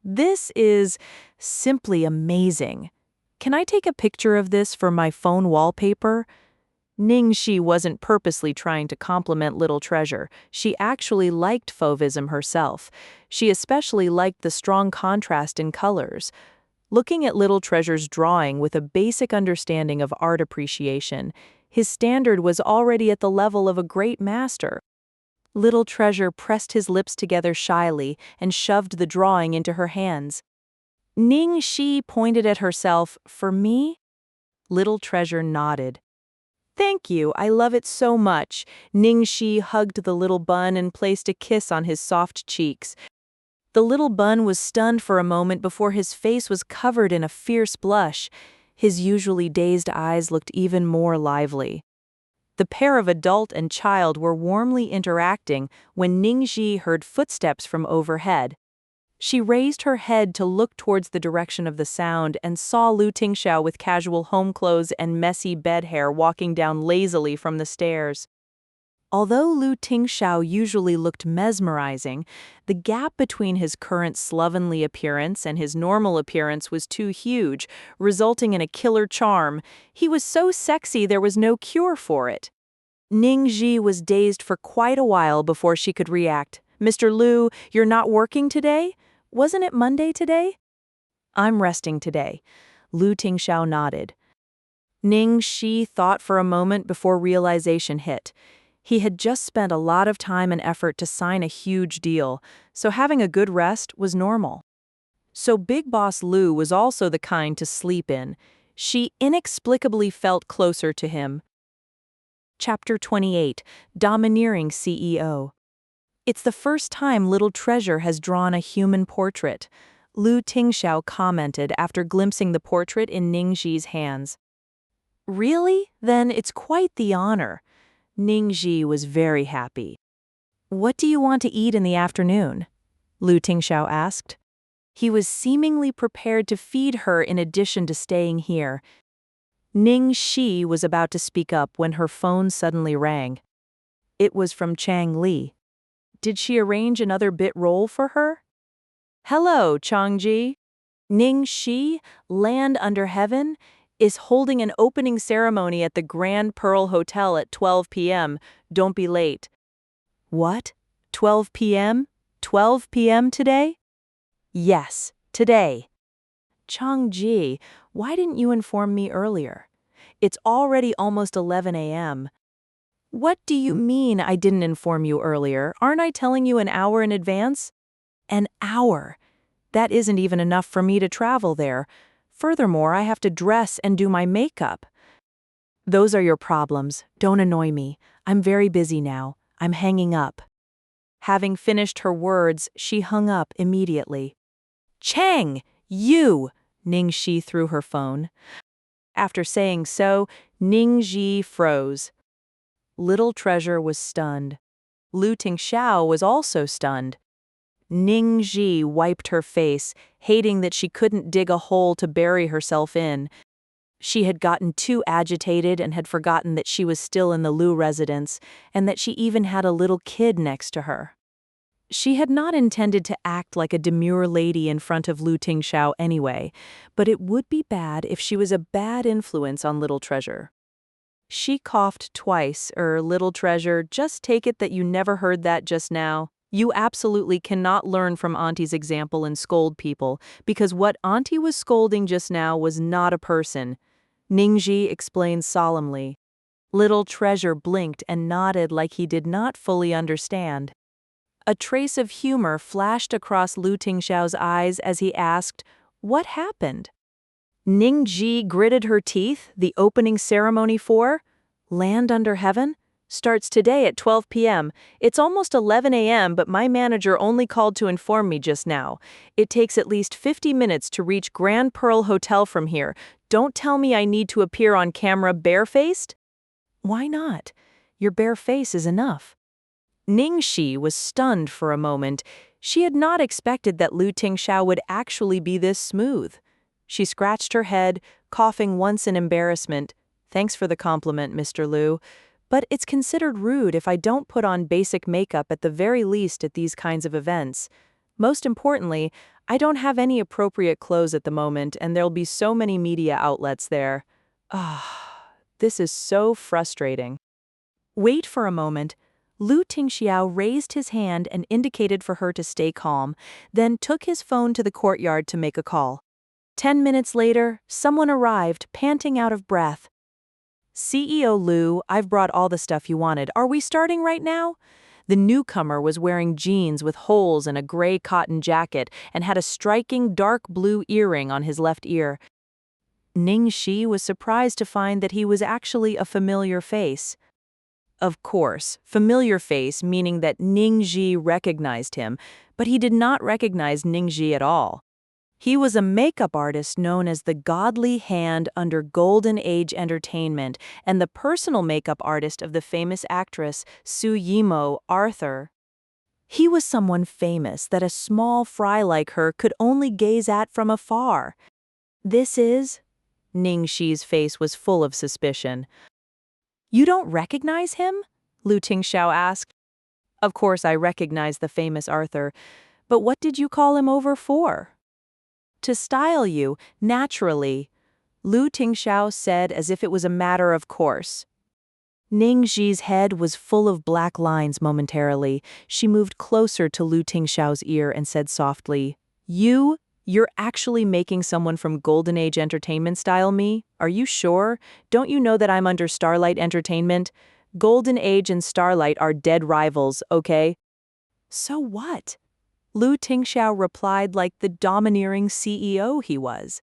"This is simply amazing. Can I take a picture of this for my phone wallpaper?" Ning Xi wasn't purposely trying to compliment Little Treasure. She actually liked Fauvism herself. She especially liked the strong contrast in colors. Looking at Little Treasure's drawing with a basic understanding of art appreciation, his standard was already at the level of a great master. Little Treasure pressed his lips together shyly and shoved the drawing into her hands. Ning Xi pointed at herself. "For me?" Little Treasure nodded. "Thank you, I love it so much." Ning Xi hugged the little bun and placed a kiss on his soft cheeks. The little bun was stunned for a moment before his face was covered in a fierce blush. His usually dazed eyes looked even more lively. The pair of adult and child were warmly interacting when Ning Xi heard footsteps from overhead. She raised her head to look towards the direction of the sound and saw Lu Tingxiao with casual home clothes and messy bed hair walking down lazily from the stairs. Although Lu Tingxiao usually looked mesmerizing, the gap between his current slovenly appearance and his normal appearance was too huge, resulting in a killer charm. He was so sexy there was no cure for it. Ning Xi was dazed for quite a while before she could react. "Mr. Liu, you're not working today? Wasn't it Monday today?" "I'm resting today." Lu Tingxiao nodded. Ning Xi thought for a moment before realization hit. He had just spent a lot of time and effort to sign a huge deal, so having a good rest was normal. So Big Boss Liu was also the kind to sleep in. She inexplicably felt closer to him. Chapter 28, Domineering CEO. It's the first time Little Treasure has drawn a human portrait, Lu Tingxiao commented after glimpsing the portrait in Ning Xi's hands. "Really? Then it's quite the honor." Ning Xi was very happy. "What do you want to eat in the afternoon?" Lu Tingxiao asked. He was seemingly prepared to feed her in addition to staying here. Ning Xi was about to speak up when her phone suddenly rang. It was from Chang Li. Did she arrange another bit role for her? "Hello, Changji. Ning Xi, Land Under Heaven, is holding an opening ceremony at the Grand Pearl Hotel at 12 p.m. Don't be late." "What? 12 p.m.? 12 p.m. today?" "Yes, today." "Changji, why didn't you inform me earlier? It's already almost 11 a.m. "What do you mean I didn't inform you earlier? Aren't I telling you an hour in advance?" "An hour? That isn't even enough for me to travel there. Furthermore, I have to dress and do my makeup." "Those are your problems. Don't annoy me. I'm very busy now. I'm hanging up." Having finished her words, she hung up immediately. "Chang, you!" Ning Xi threw her phone. After saying so, Ning Xi froze. Little Treasure was stunned. Lu Tingxiao was also stunned. Ning Xi wiped her face, hating that she couldn't dig a hole to bury herself in. She had gotten too agitated and had forgotten that she was still in the Lu residence, and that she even had a little kid next to her. She had not intended to act like a demure lady in front of Lu Tingxiao anyway, but it would be bad if she was a bad influence on Little Treasure. She coughed twice. Little Treasure, just take it that you never heard that just now. You absolutely cannot learn from Auntie's example and scold people, because what Auntie was scolding just now was not a person. Ning Xi explained solemnly. Little Treasure blinked and nodded like he did not fully understand. A trace of humor flashed across Lu Tingxiao's eyes as he asked, "What happened?" Ning Xi gritted her teeth. The opening ceremony for Land Under Heaven starts today at 12 p.m. It's almost 11 a.m., but my manager only called to inform me just now. It takes at least 50 minutes to reach Grand Pearl Hotel from here. Don't tell me I need to appear on camera barefaced? Why not? Your bare face is enough. Ning Xi was stunned for a moment. She had not expected that Lu Tingxiao would actually be this smooth. She scratched her head, coughing once in embarrassment. Thanks for the compliment, Mr. Lu. But it's considered rude if I don't put on basic makeup at the very least at these kinds of events. Most importantly, I don't have any appropriate clothes at the moment, and there'll be so many media outlets there. This is so frustrating. Wait for a moment. Lu Tingxiao raised his hand and indicated for her to stay calm, then took his phone to the courtyard to make a call. 10 minutes later, someone arrived, panting out of breath. CEO Lu, I've brought all the stuff you wanted. Are we starting right now? The newcomer was wearing jeans with holes and a gray cotton jacket and had a striking dark blue earring on his left ear. Ning Xi was surprised to find that he was actually a familiar face. Of course, familiar face meaning that Ning Xi recognized him, but he did not recognize Ning Xi at all. He was a makeup artist known as the Godly Hand under Golden Age Entertainment and the personal makeup artist of the famous actress Su Yimou Arthur. He was someone famous that a small fry like her could only gaze at from afar. This is? Ning Xi's face was full of suspicion. You don't recognize him? Lu Tingxiao asked. Of course I recognize the famous Arthur, but what did you call him over for? To style you, naturally, Lu Tingxiao said as if it was a matter of course. Ning Xi's head was full of black lines momentarily. She moved closer to Lu Tingxiao's ear and said softly, You're actually making someone from Golden Age Entertainment style me? Are you sure? Don't you know that I'm under Starlight Entertainment? Golden Age and Starlight are dead rivals, okay? So what? Lu Tingxiao replied like the domineering CEO he was.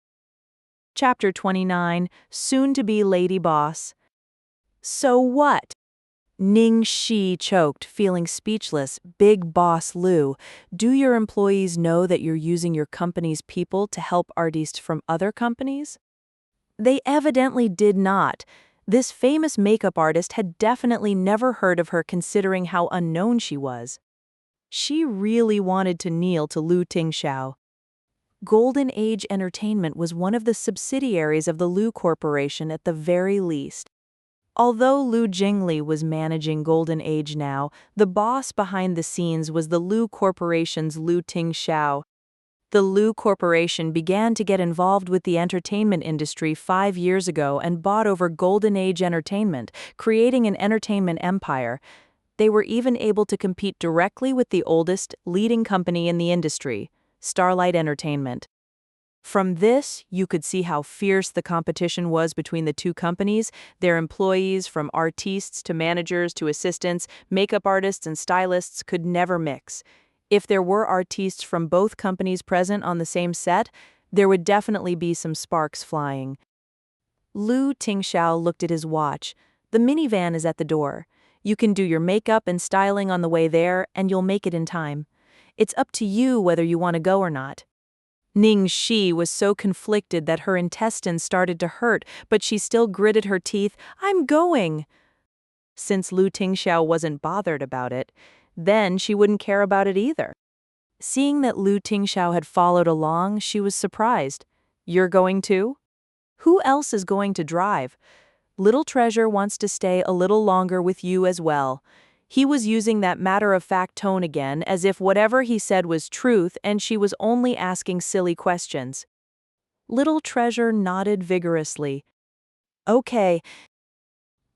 Chapter 29, Soon-to-be Lady Boss. So what? Ning Xi choked, feeling speechless. Big boss Lu, do your employees know that you're using your company's people to help artists from other companies? They evidently did not. This famous makeup artist had definitely never heard of her considering how unknown she was. She really wanted to kneel to Lu Tingxiao. Golden Age Entertainment was one of the subsidiaries of the Lu Corporation at the very least. Although Lu Jingli was managing Golden Age now, the boss behind the scenes was the Lu Corporation's Lu Tingxiao. The Lu Corporation began to get involved with the entertainment industry 5 years ago and bought over Golden Age Entertainment, creating an entertainment empire. They were even able to compete directly with the oldest, leading company in the industry, Starlight Entertainment. From this, you could see how fierce the competition was between the two companies. Their employees, from artistes to managers to assistants, makeup artists and stylists, could never mix. If there were artistes from both companies present on the same set, there would definitely be some sparks flying. Lu Tingxiao looked at his watch. The minivan is at the door. You can do your makeup and styling on the way there, and you'll make it in time. It's up to you whether you want to go or not. Ning Xi was so conflicted that her intestines started to hurt, but she still gritted her teeth. I'm going! Since Lu Tingxiao wasn't bothered about it, then she wouldn't care about it either. Seeing that Lu Tingxiao had followed along, she was surprised. You're going too? Who else is going to drive? Little Treasure wants to stay a little longer with you as well. He was using that matter-of-fact tone again, as if whatever he said was truth and she was only asking silly questions. Little Treasure nodded vigorously. Okay.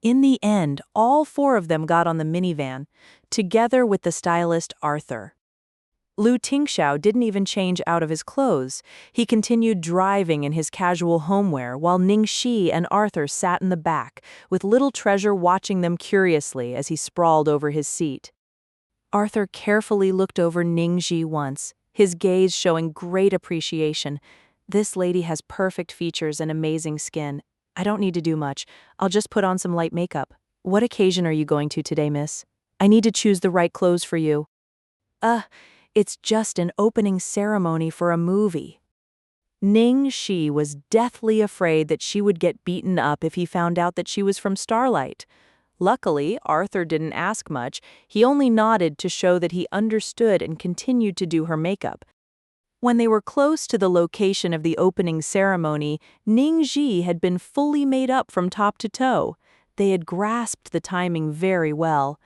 In the end, all four of them got on the minivan, together with the stylist Arthur. Lu Tingxiao didn't even change out of his clothes. He continued driving in his casual homewear while Ning Xi and Arthur sat in the back, with Little Treasure watching them curiously as he sprawled over his seat. Arthur carefully looked over Ning Xi once, his gaze showing great appreciation. This lady has perfect features and amazing skin. I don't need to do much. I'll just put on some light makeup. What occasion are you going to today, miss? I need to choose the right clothes for you. It's just an opening ceremony for a movie. Ning Xi was deathly afraid that she would get beaten up if he found out that she was from Starlight. Luckily, Arthur didn't ask much. He only nodded to show that he understood and continued to do her makeup. When they were close to the location of the opening ceremony, Ning Xi had been fully made up from top to toe. They had grasped the timing very well.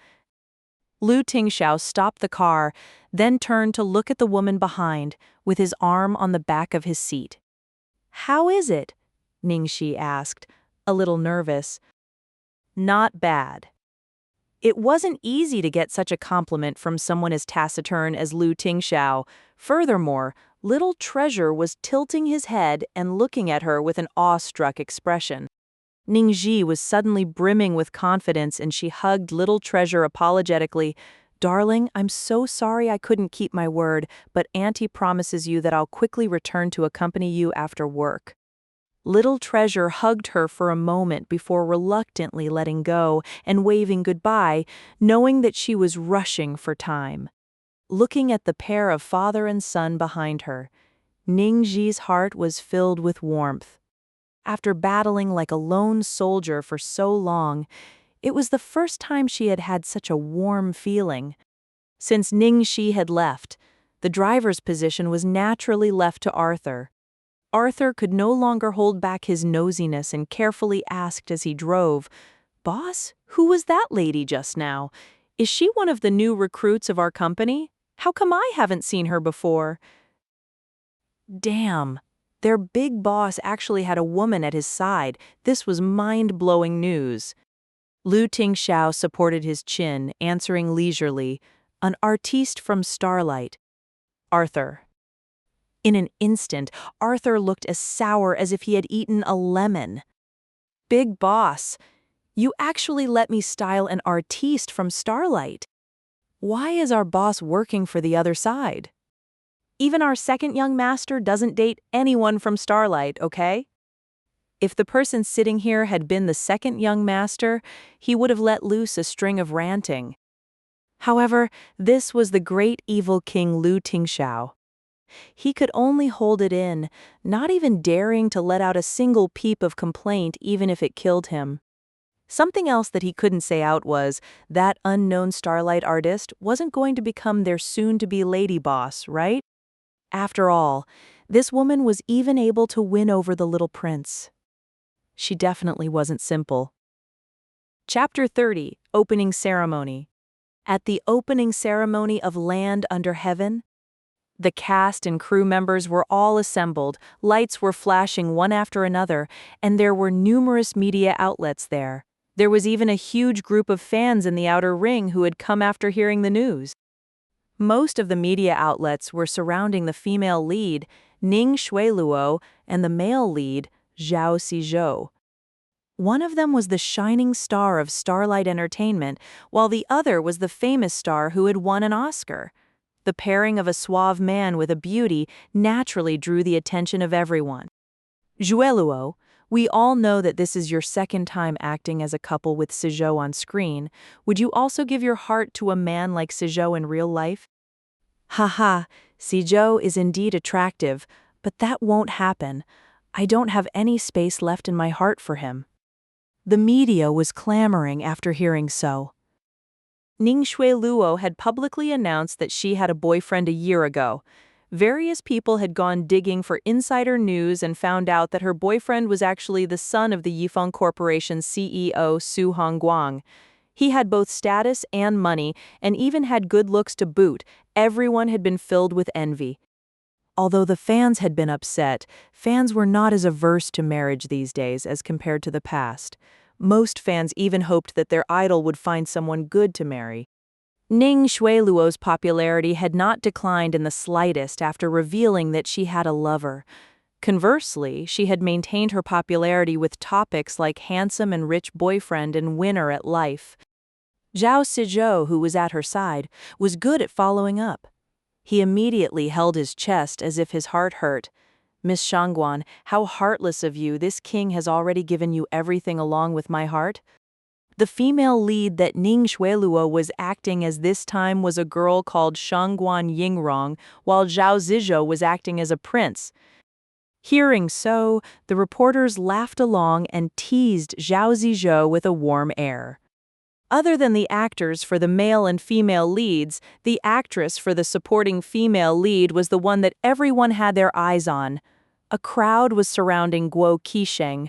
Lu Tingxiao stopped the car, then turned to look at the woman behind, with his arm on the back of his seat. How is it? Ning Xi asked, a little nervous. Not bad. It wasn't easy to get such a compliment from someone as taciturn as Lu Tingxiao. Furthermore, Little Treasure was tilting his head and looking at her with an awestruck expression. Ning Xi was suddenly brimming with confidence and she hugged Little Treasure apologetically. Darling, I'm so sorry I couldn't keep my word, but Auntie promises you that I'll quickly return to accompany you after work. Little Treasure hugged her for a moment before reluctantly letting go and waving goodbye, knowing that she was rushing for time. Looking at the pair of father and son behind her, Ning Xi's heart was filled with warmth. After battling like a lone soldier for so long, it was the first time she had had such a warm feeling. Since Ning Xi had left, the driver's position was naturally left to Arthur. Arthur could no longer hold back his nosiness and carefully asked as he drove, "Boss, who was that lady just now? Is she one of the new recruits of our company? How come I haven't seen her before?" Damn. Their big boss actually had a woman at his side. This was mind-blowing news. Lu Tingxiao supported his chin, answering leisurely, "An artiste from Starlight. Arthur." In an instant, Arthur looked as sour as if he had eaten a lemon. "Big boss, you actually let me style an artiste from Starlight. Why is our boss working for the other side? Even our second young master doesn't date anyone from Starlight, okay?" If the person sitting here had been the second young master, he would have let loose a string of ranting. However, this was the great evil king Lu Tingxiao. He could only hold it in, not even daring to let out a single peep of complaint even if it killed him. Something else that he couldn't say out was that unknown Starlight artist wasn't going to become their soon-to-be lady boss, right? After all, this woman was even able to win over the little prince. She definitely wasn't simple. Chapter 30, Opening Ceremony. At the opening ceremony of Land Under Heaven, the cast and crew members were all assembled, lights were flashing one after another, and there were numerous media outlets there. There was even a huge group of fans in the outer ring who had come after hearing the news. Most of the media outlets were surrounding the female lead, Ning Xueluo, and the male lead, Zhao Xizhou. One of them was the shining star of Starlight Entertainment, while the other was the famous star who had won an Oscar. The pairing of a suave man with a beauty naturally drew the attention of everyone. Xueluo, we all know that this is your second time acting as a couple with Xizhou on screen. Would you also give your heart to a man like Xizhou in real life? Haha, Xizhou is indeed attractive, but that won't happen. I don't have any space left in my heart for him. The media was clamoring after hearing so. Ning Xi had publicly announced that she had a boyfriend a year ago. Various people had gone digging for insider news and found out that her boyfriend was actually the son of the Yifeng Corporation's CEO Su Hongguang. He had both status and money, and even had good looks to boot. Everyone had been filled with envy. Although the fans had been upset, fans were not as averse to marriage these days as compared to the past. Most fans even hoped that their idol would find someone good to marry. Ning Xueluo's popularity had not declined in the slightest after revealing that she had a lover. Conversely, she had maintained her popularity with topics like handsome and rich boyfriend and winner at life. Zhao Sizhou, who was at her side, was good at following up. He immediately held his chest as if his heart hurt. "Miss Shangguan, how heartless of you, this king has already given you everything along with my heart." The female lead that Ning Xueluo was acting as this time was a girl called Shangguan Yingrong, while Zhao Zizhou was acting as a prince. Hearing so, the reporters laughed along and teased Zhao Zizhou with a warm air. Other than the actors for the male and female leads, the actress for the supporting female lead was the one that everyone had their eyes on. A crowd was surrounding Guo Qisheng.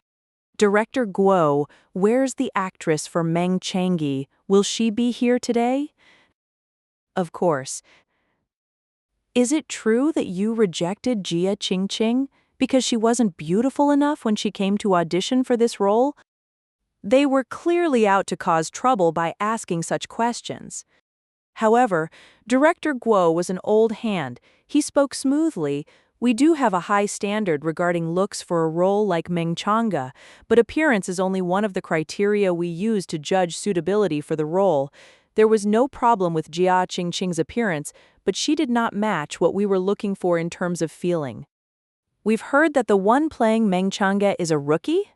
"Director Guo, where's the actress for Meng Changyi? Will she be here today?" Of course. "Is it true that you rejected Jia Qingqing because she wasn't beautiful enough when she came to audition for this role?" They were clearly out to cause trouble by asking such questions. However, Director Guo was an old hand. He spoke smoothly. "We do have a high standard regarding looks for a role like Meng Chang'e, but appearance is only one of the criteria we use to judge suitability for the role. There was no problem with Jia Qingqing's appearance, but she did not match what we were looking for in terms of feeling. We've heard that the one playing Meng Chang'e is a rookie?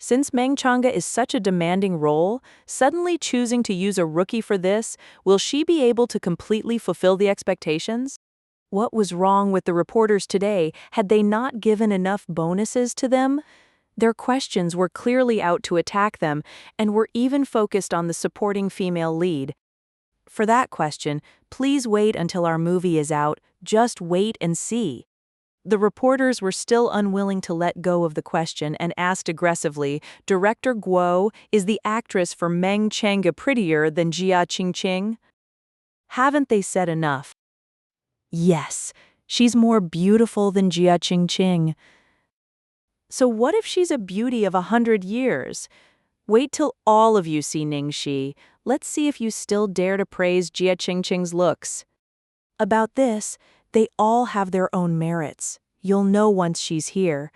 Since Meng Chang'e is such a demanding role, suddenly choosing to use a rookie for this, will she be able to completely fulfill the expectations?" What was wrong with the reporters today? Had they not given enough bonuses to them? Their questions were clearly out to attack them, and were even focused on the supporting female lead. For that question, please wait until our movie is out. Just wait and see. The reporters were still unwilling to let go of the question and asked aggressively, "Director Guo, is the actress for Meng Chang'e prettier than Jia Qingqing?" Haven't they said enough? Yes, she's more beautiful than Jia Qingqing. So what if she's a beauty of 100 years? Wait till all of you see Ning Xi. Let's see if you still dare to praise Jia Qingqing's looks. About this, they all have their own merits. You'll know once she's here.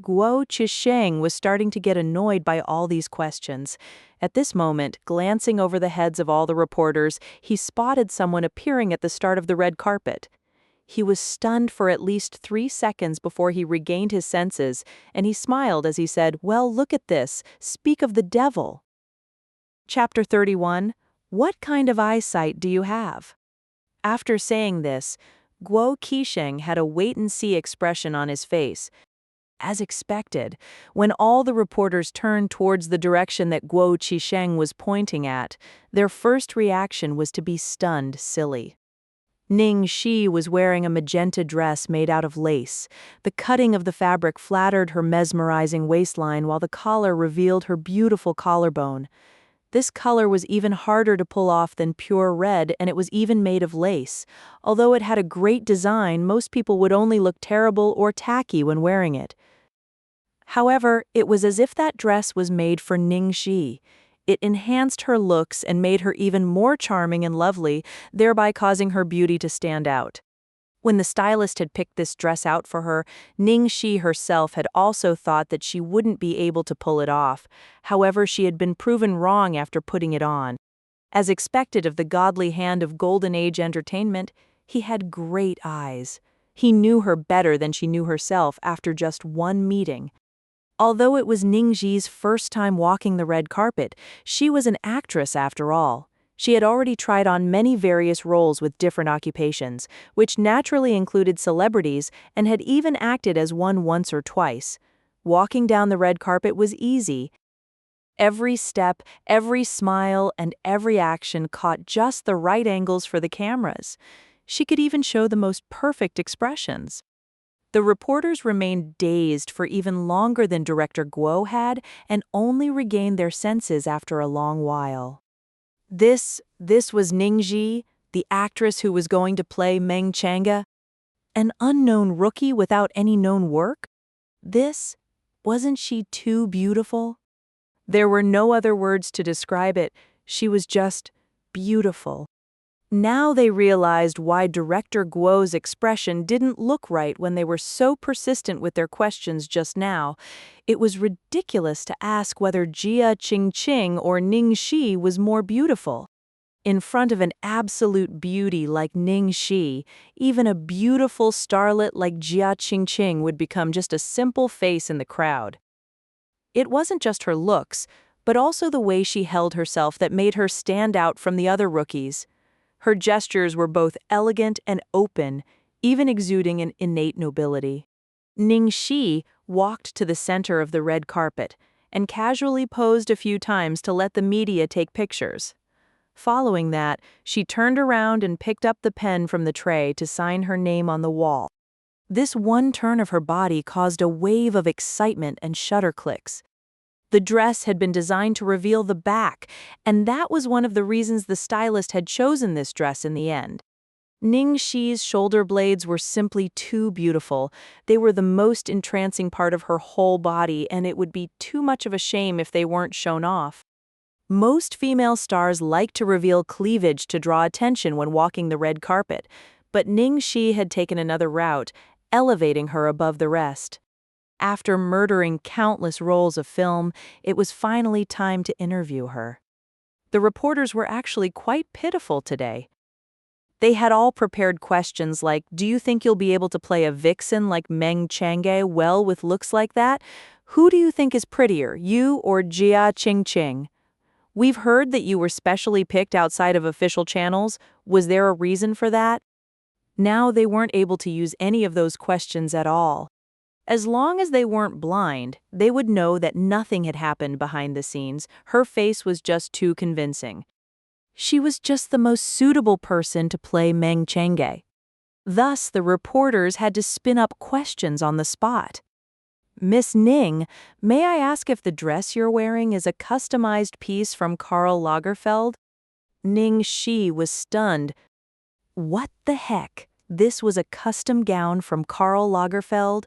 Guo Qisheng was starting to get annoyed by all these questions. At this moment, glancing over the heads of all the reporters, he spotted someone appearing at the start of the red carpet. He was stunned for at least 3 seconds before he regained his senses, and he smiled as he said, "Well, look at this. Speak of the devil." Chapter 31. What kind of eyesight do you have? After saying this, Guo Qisheng had a wait-and-see expression on his face. As expected, when all the reporters turned towards the direction that Guo Qisheng was pointing at, their first reaction was to be stunned silly. Ning Xi was wearing a magenta dress made out of lace. The cutting of the fabric flattered her mesmerizing waistline while the collar revealed her beautiful collarbone. This color was even harder to pull off than pure red, and it was even made of lace. Although it had a great design, most people would only look terrible or tacky when wearing it. However, it was as if that dress was made for Ning Xi. It enhanced her looks and made her even more charming and lovely, thereby causing her beauty to stand out. When the stylist had picked this dress out for her, Ning Xi herself had also thought that she wouldn't be able to pull it off. However, she had been proven wrong after putting it on. As expected of the godly hand of Golden Age entertainment, he had great eyes. He knew her better than she knew herself after just one meeting. Although it was Ning Xi's first time walking the red carpet, she was an actress after all. She had already tried on many various roles with different occupations, which naturally included celebrities, and had even acted as one once or twice. Walking down the red carpet was easy. Every step, every smile, and every action caught just the right angles for the cameras. She could even show the most perfect expressions. The reporters remained dazed for even longer than director Guo had and only regained their senses after a long while. This was Ning Xi, the actress who was going to play Meng Changa, an unknown rookie without any known work? Wasn't she too beautiful? There were no other words to describe it. She was just beautiful. Now they realized why director Guo's expression didn't look right when they were so persistent with their questions just now. It was ridiculous to ask whether Jia Qingqing or Ning Xi was more beautiful. In front of an absolute beauty like Ning Xi, even a beautiful starlet like Jia Qingqing would become just a simple face in the crowd. It wasn't just her looks, but also the way she held herself that made her stand out from the other rookies. Her gestures were both elegant and open, even exuding an innate nobility. Ning Xi walked to the center of the red carpet and casually posed a few times to let the media take pictures. Following that, she turned around and picked up the pen from the tray to sign her name on the wall. This one turn of her body caused a wave of excitement and shutter clicks. The dress had been designed to reveal the back, and that was one of the reasons the stylist had chosen this dress in the end. Ning Xi's shoulder blades were simply too beautiful. They were the most entrancing part of her whole body, and it would be too much of a shame if they weren't shown off. Most female stars like to reveal cleavage to draw attention when walking the red carpet, but Ning Xi had taken another route, elevating her above the rest. After murdering countless rolls of film, it was finally time to interview her. The reporters were actually quite pitiful today. They had all prepared questions like, do you think you'll be able to play a vixen like Meng Chang'e well with looks like that? Who do you think is prettier, you or Jia Qingqing? We've heard that you were specially picked outside of official channels. Was there a reason for that? Now they weren't able to use any of those questions at all. As long as they weren't blind, they would know that nothing had happened behind the scenes. Her face was just too convincing. She was just the most suitable person to play Meng Chang'e. Thus, the reporters had to spin up questions on the spot. Miss Ning, may I ask if the dress you're wearing is a customized piece from Karl Lagerfeld? Ning Xi was stunned. What the heck? This was a custom gown from Karl Lagerfeld?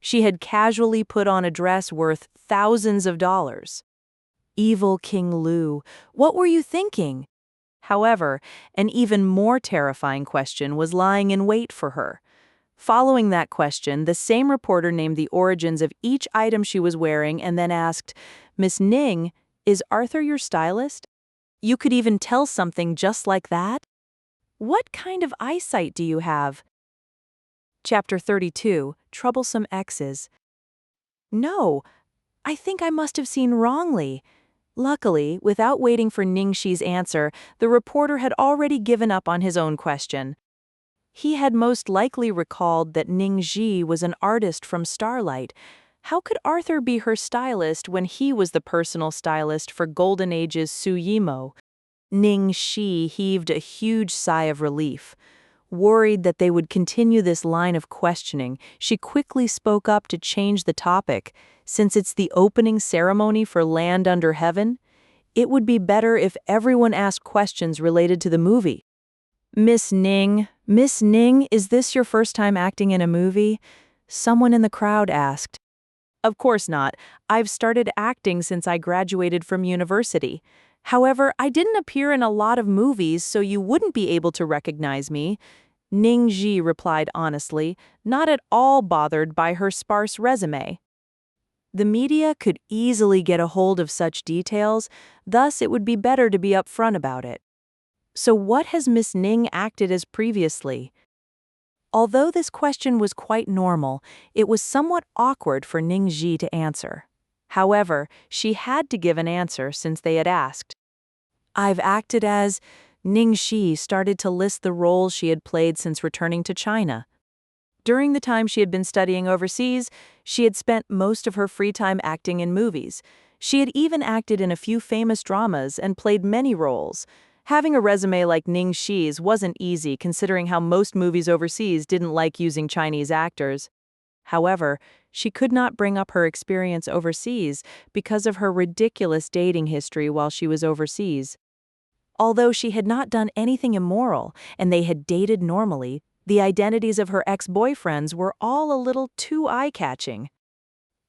She had casually put on a dress worth thousands of dollars. Evil King Lu, what were you thinking? However, an even more terrifying question was lying in wait for her. Following that question, the same reporter named the origins of each item she was wearing and then asked, Miss Ning, is Arthur your stylist? You could even tell something just like that? What kind of eyesight do you have? Chapter 32, Troublesome Exes. No, I think I must have seen wrongly. Luckily, without waiting for Ning Xi's answer, the reporter had already given up on his own question. He had most likely recalled that Ning Xi was an artist from Starlight. How could Arthur be her stylist when he was the personal stylist for Golden Age's Su Yimou? Ning Xi heaved a huge sigh of relief. Worried that they would continue this line of questioning, she quickly spoke up to change the topic. Since it's the opening ceremony for Land Under Heaven, it would be better if everyone asked questions related to the movie. Miss Ning, is this your first time acting in a movie? Someone in the crowd asked. Of course not. I've started acting since I graduated from university. However, I didn't appear in a lot of movies, so you wouldn't be able to recognize me. Ning Xi replied honestly, not at all bothered by her sparse resume. The media could easily get a hold of such details, thus it would be better to be upfront about it. So what has Miss Ning acted as previously? Although this question was quite normal, it was somewhat awkward for Ning Xi to answer. However, she had to give an answer since they had asked. I've acted as... Ning Xi started to list the roles she had played since returning to China. During the time she had been studying overseas, she had spent most of her free time acting in movies. She had even acted in a few famous dramas and played many roles. Having a resume like Ning Xi's wasn't easy considering how most movies overseas didn't like using Chinese actors. However, she could not bring up her experience overseas because of her ridiculous dating history while she was overseas. Although she had not done anything immoral and they had dated normally, the identities of her ex-boyfriends were all a little too eye-catching.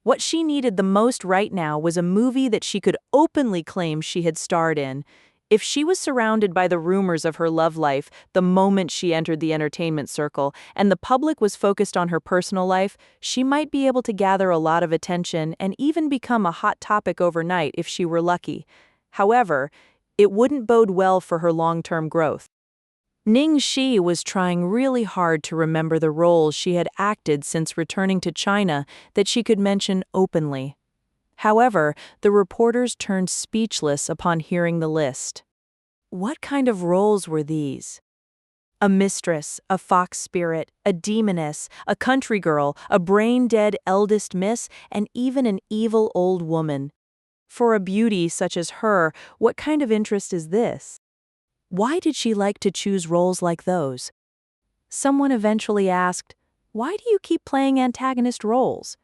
What she needed the most right now was a movie that she could openly claim she had starred in. If she was surrounded by the rumors of her love life the moment she entered the entertainment circle, and the public was focused on her personal life, she might be able to gather a lot of attention and even become a hot topic overnight if she were lucky. However, it wouldn't bode well for her long-term growth. Ning Xi was trying really hard to remember the roles she had acted since returning to China that she could mention openly. However, the reporters turned speechless upon hearing the list. What kind of roles were these? A mistress, a fox spirit, a demoness, a country girl, a brain-dead eldest miss, and even an evil old woman. For a beauty such as her, what kind of interest is this? Why did she like to choose roles like those? Someone eventually asked, "Why do you keep playing antagonist roles?"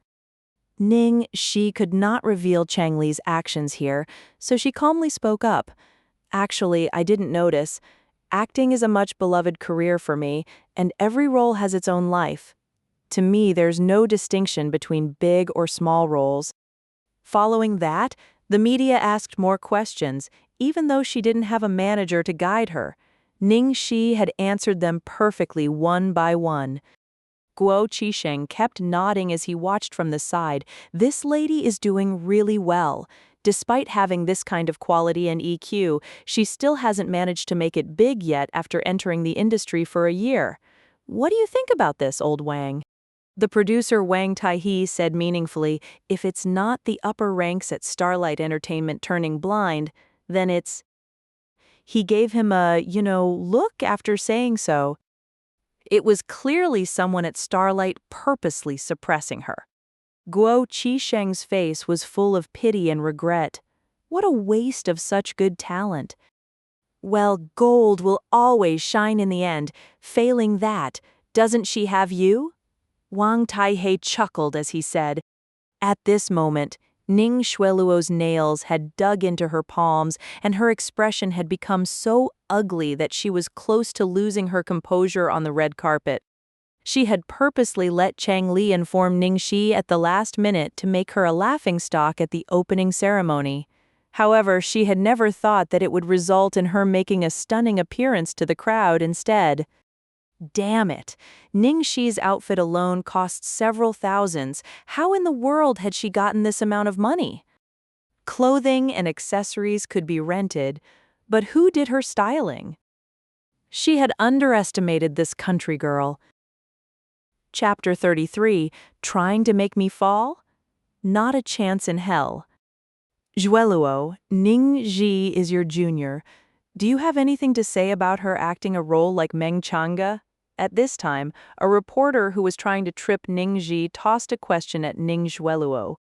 Ning Xi could not reveal Chang Li's actions here, so she calmly spoke up. "Actually, I didn't notice. Acting is a much beloved career for me, and every role has its own life. To me, there's no distinction between big or small roles." Following that, the media asked more questions, even though she didn't have a manager to guide her. Ning Xi had answered them perfectly one by one. Guo Qisheng kept nodding as he watched from the side. This lady is doing really well. Despite having this kind of quality and EQ, she still hasn't managed to make it big yet after entering the industry for a year. What do you think about this, old Wang? The producer Wang Taihee said meaningfully, "If it's not the upper ranks at Starlight Entertainment turning blind, then it's..." He gave him a, look after saying so. It was clearly someone at Starlight purposely suppressing her. Guo Qisheng's face was full of pity and regret. What a waste of such good talent. "Well, gold will always shine in the end. Failing that, doesn't she have you?" Wang Taihei chuckled as he said. At this moment, Ning Xueluo's nails had dug into her palms and her expression had become so ugly that she was close to losing her composure on the red carpet. She had purposely let Chang Li inform Ning Xi at the last minute to make her a laughingstock at the opening ceremony. However, she had never thought that it would result in her making a stunning appearance to the crowd instead. Damn it! Ning Xi's outfit alone cost several thousands. How in the world had she gotten this amount of money? Clothing and accessories could be rented, but who did her styling? She had underestimated this country girl. Chapter 33, Trying to Make Me Fall? Not a chance in hell. Xueluo, Ning Xi is your junior. Do you have anything to say about her acting a role like Meng Chang'e? At this time, a reporter who was trying to trip Ning Xi tossed a question at Ning Xueluo.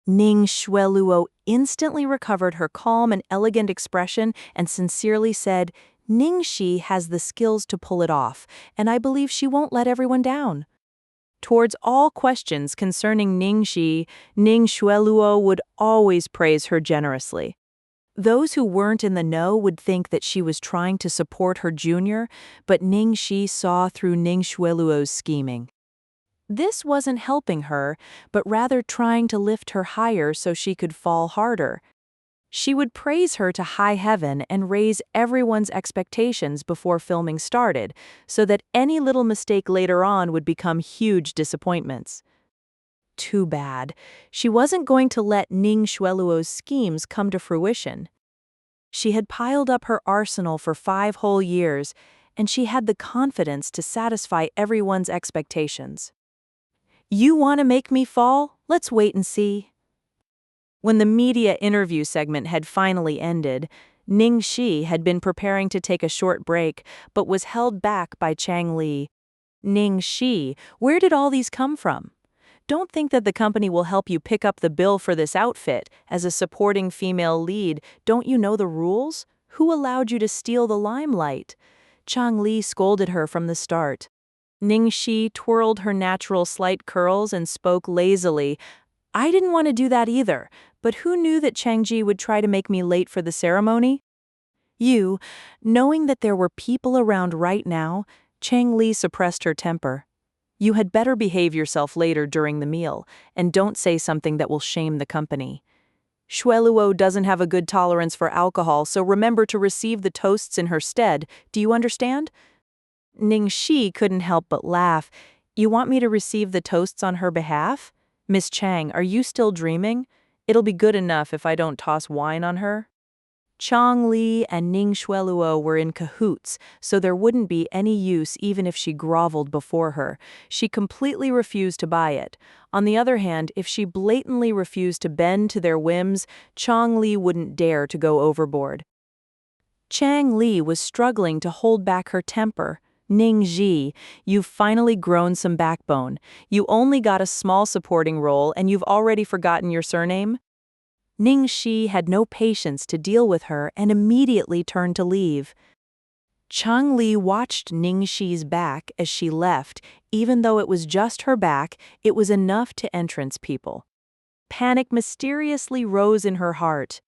Ning Xueluo instantly recovered her calm and elegant expression and sincerely said, "Ning Xi has the skills to pull it off, and I believe she won't let everyone down." Towards all questions concerning Ning Xi, Ning Xueluo would always praise her generously. Those who weren't in the know would think that she was trying to support her junior, but Ning Xi saw through Ning Xueluo's scheming. This wasn't helping her, but rather trying to lift her higher so she could fall harder. She would praise her to high heaven and raise everyone's expectations before filming started, so that any little mistake later on would become huge disappointments. Too bad. She wasn't going to let Ning Xueluo's schemes come to fruition. She had piled up her arsenal for 5 whole years, and she had the confidence to satisfy everyone's expectations. "You want to make me fall? Let's wait and see." When the media interview segment had finally ended, Ning Xi had been preparing to take a short break, but was held back by Chang Li. "Ning Xi, where did all these come from?" Don't think that the company will help you pick up the bill for this outfit. As a supporting female lead, don't you know the rules? Who allowed you to steal the limelight? Chang Li scolded her from the start. Ning Xi twirled her natural slight curls and spoke lazily. I didn't want to do that either, but who knew that Changji would try to make me late for the ceremony? You, knowing that there were people around right now, Chang Li suppressed her temper. You had better behave yourself later during the meal, and don't say something that will shame the company. Xueluo doesn't have a good tolerance for alcohol, so remember to receive the toasts in her stead. Do you understand? Ning Xi couldn't help but laugh. You want me to receive the toasts on her behalf? Miss Chang, are you still dreaming? It'll be good enough if I don't toss wine on her. Chang Li and Ning Xueluo were in cahoots, so there wouldn't be any use even if she groveled before her. She completely refused to buy it. On the other hand, if she blatantly refused to bend to their whims, Chang Li wouldn't dare to go overboard. Chang Li was struggling to hold back her temper. Ning Xi, you've finally grown some backbone. You only got a small supporting role and you've already forgotten your surname? Ning Xi had no patience to deal with her and immediately turned to leave. Chang Li watched Ning Xi's back as she left. Even though it was just her back, it was enough to entrance people. Panic mysteriously rose in her heart.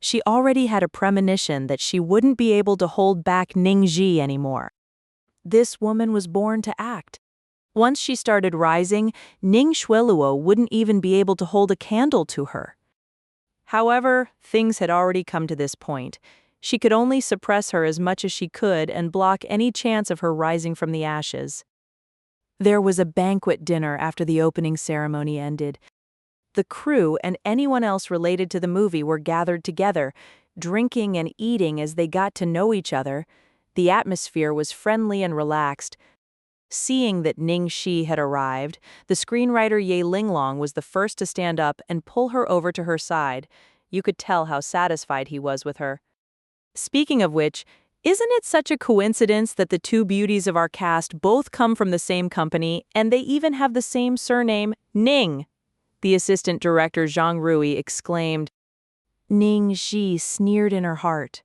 She already had a premonition that she wouldn't be able to hold back Ning Xi anymore. This woman was born to act. Once she started rising, Ning Xueluo wouldn't even be able to hold a candle to her. However, things had already come to this point. She could only suppress her as much as she could and block any chance of her rising from the ashes. There was a banquet dinner after the opening ceremony ended. The crew and anyone else related to the movie were gathered together, drinking and eating as they got to know each other. The atmosphere was friendly and relaxed. Seeing that Ning Xi had arrived, the screenwriter Ye Linglong was the first to stand up and pull her over to her side. You could tell how satisfied he was with her. Speaking of which, isn't it such a coincidence that the two beauties of our cast both come from the same company and they even have the same surname, Ning? The assistant director Zhang Rui exclaimed. Ning Xi sneered in her heart.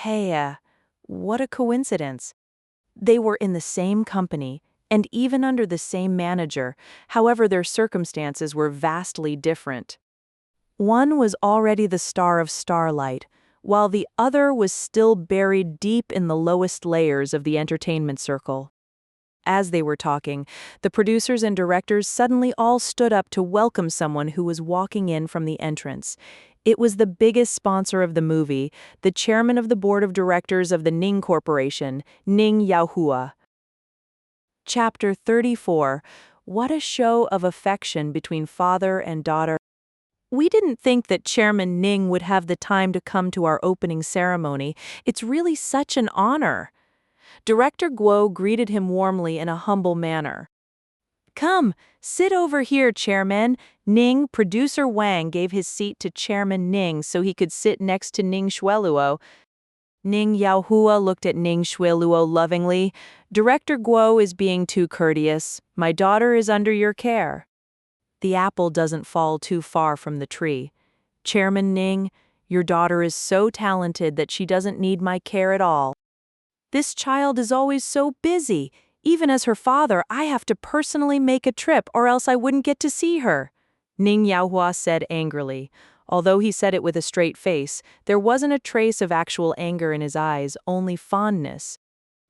Haeyo, what a coincidence. They were in the same company, and even under the same manager, however their circumstances were vastly different. One was already the star of Starlight, while the other was still buried deep in the lowest layers of the entertainment circle. As they were talking, the producers and directors suddenly all stood up to welcome someone who was walking in from the entrance. It was the biggest sponsor of the movie, the chairman of the board of directors of the Ning Corporation, Ning Yaohua. Chapter 34. What a show of affection between father and daughter. We didn't think that Chairman Ning would have the time to come to our opening ceremony. It's really such an honor. Director Guo greeted him warmly in a humble manner. Come, sit over here, Chairman. Ning, producer Wang gave his seat to Chairman Ning so he could sit next to Ning Xueluo. Ning Yaohua looked at Ning Xueluo lovingly. Director Guo is being too courteous. My daughter is under your care. The apple doesn't fall too far from the tree. Chairman Ning, your daughter is so talented that she doesn't need my care at all. This child is always so busy. Even as her father, I have to personally make a trip or else I wouldn't get to see her. Ning Yaohua said angrily. Although he said it with a straight face, there wasn't a trace of actual anger in his eyes, only fondness.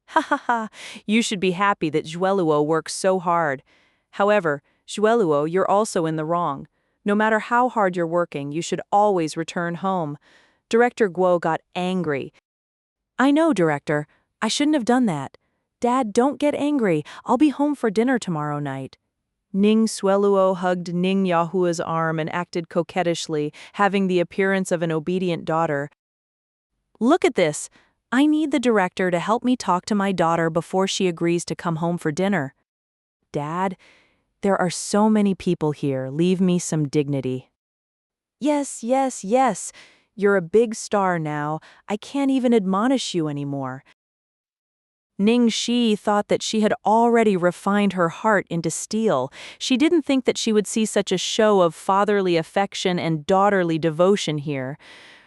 Ha ha ha, you should be happy that Xueluo works so hard. However, Xueluo, you're also in the wrong. No matter how hard you're working, you should always return home. Director Guo got angry. I know, Director. I shouldn't have done that. Dad, don't get angry. I'll be home for dinner tomorrow night. Ning Xueluo hugged Ning Yahua's arm and acted coquettishly, having the appearance of an obedient daughter. Look at this. I need the director to help me talk to my daughter before she agrees to come home for dinner. Dad, there are so many people here. Leave me some dignity. Yes, yes, yes. You're a big star now. I can't even admonish you anymore. Ning Xi thought that she had already refined her heart into steel. She didn't think that she would see such a show of fatherly affection and daughterly devotion here.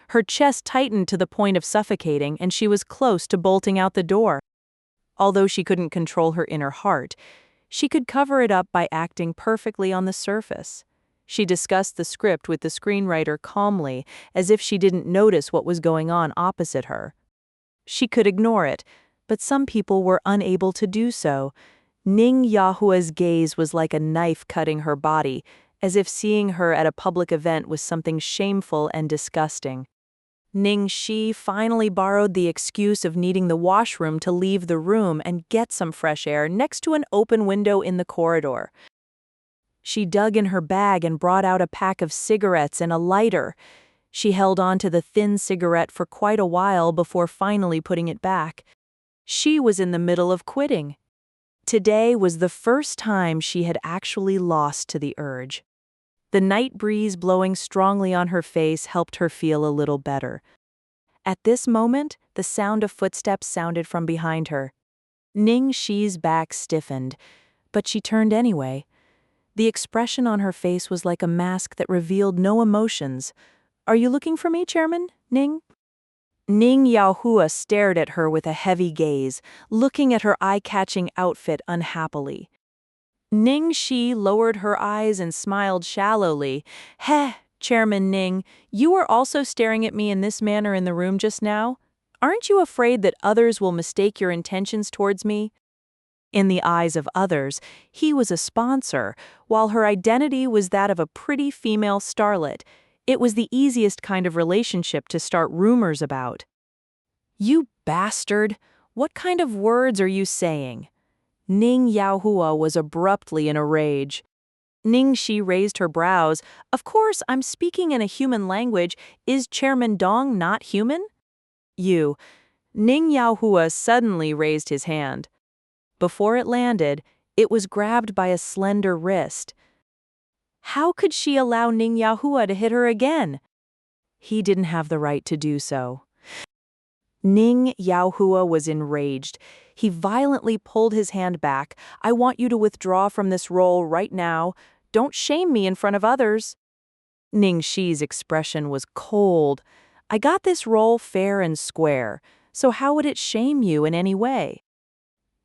Her chest tightened to the point of suffocating, and she was close to bolting out the door. Although she couldn't control her inner heart, she could cover it up by acting perfectly on the surface. She discussed the script with the screenwriter calmly, as if she didn't notice what was going on opposite her. She could ignore it, but some people were unable to do so. Ning Yahua's gaze was like a knife cutting her body, as if seeing her at a public event was something shameful and disgusting. Ning Xi finally borrowed the excuse of needing the washroom to leave the room and get some fresh air next to an open window in the corridor. She dug in her bag and brought out a pack of cigarettes and a lighter. She held on to the thin cigarette for quite a while before finally putting it back. She was in the middle of quitting. Today was the first time she had actually lost to the urge. The night breeze blowing strongly on her face helped her feel a little better. At this moment, the sound of footsteps sounded from behind her. Ning Xi's back stiffened, but she turned anyway. The expression on her face was like a mask that revealed no emotions. "Are you looking for me, Chairman, Ning?" Ning Yahua stared at her with a heavy gaze, looking at her eye-catching outfit unhappily. Ning Xi lowered her eyes and smiled shallowly. "Heh, Chairman Ning, you were also staring at me in this manner in the room just now? Aren't you afraid that others will mistake your intentions towards me?" In the eyes of others, he was a sponsor, while her identity was that of a pretty female starlet. It was the easiest kind of relationship to start rumors about. "You bastard! What kind of words are you saying?" Ning Yahua was abruptly in a rage. Ning Xi raised her brows. "Of course, I'm speaking in a human language. Is Chairman Dong not human?" "You." Ning Yahua suddenly raised his hand. Before it landed, it was grabbed by a slender wrist. How could she allow Ning Yahua to hit her again? He didn't have the right to do so. Ning Yahua was enraged. He violently pulled his hand back. "I want you to withdraw from this role right now. Don't shame me in front of others." Ning Xi's expression was cold. "I got this role fair and square, so how would it shame you in any way?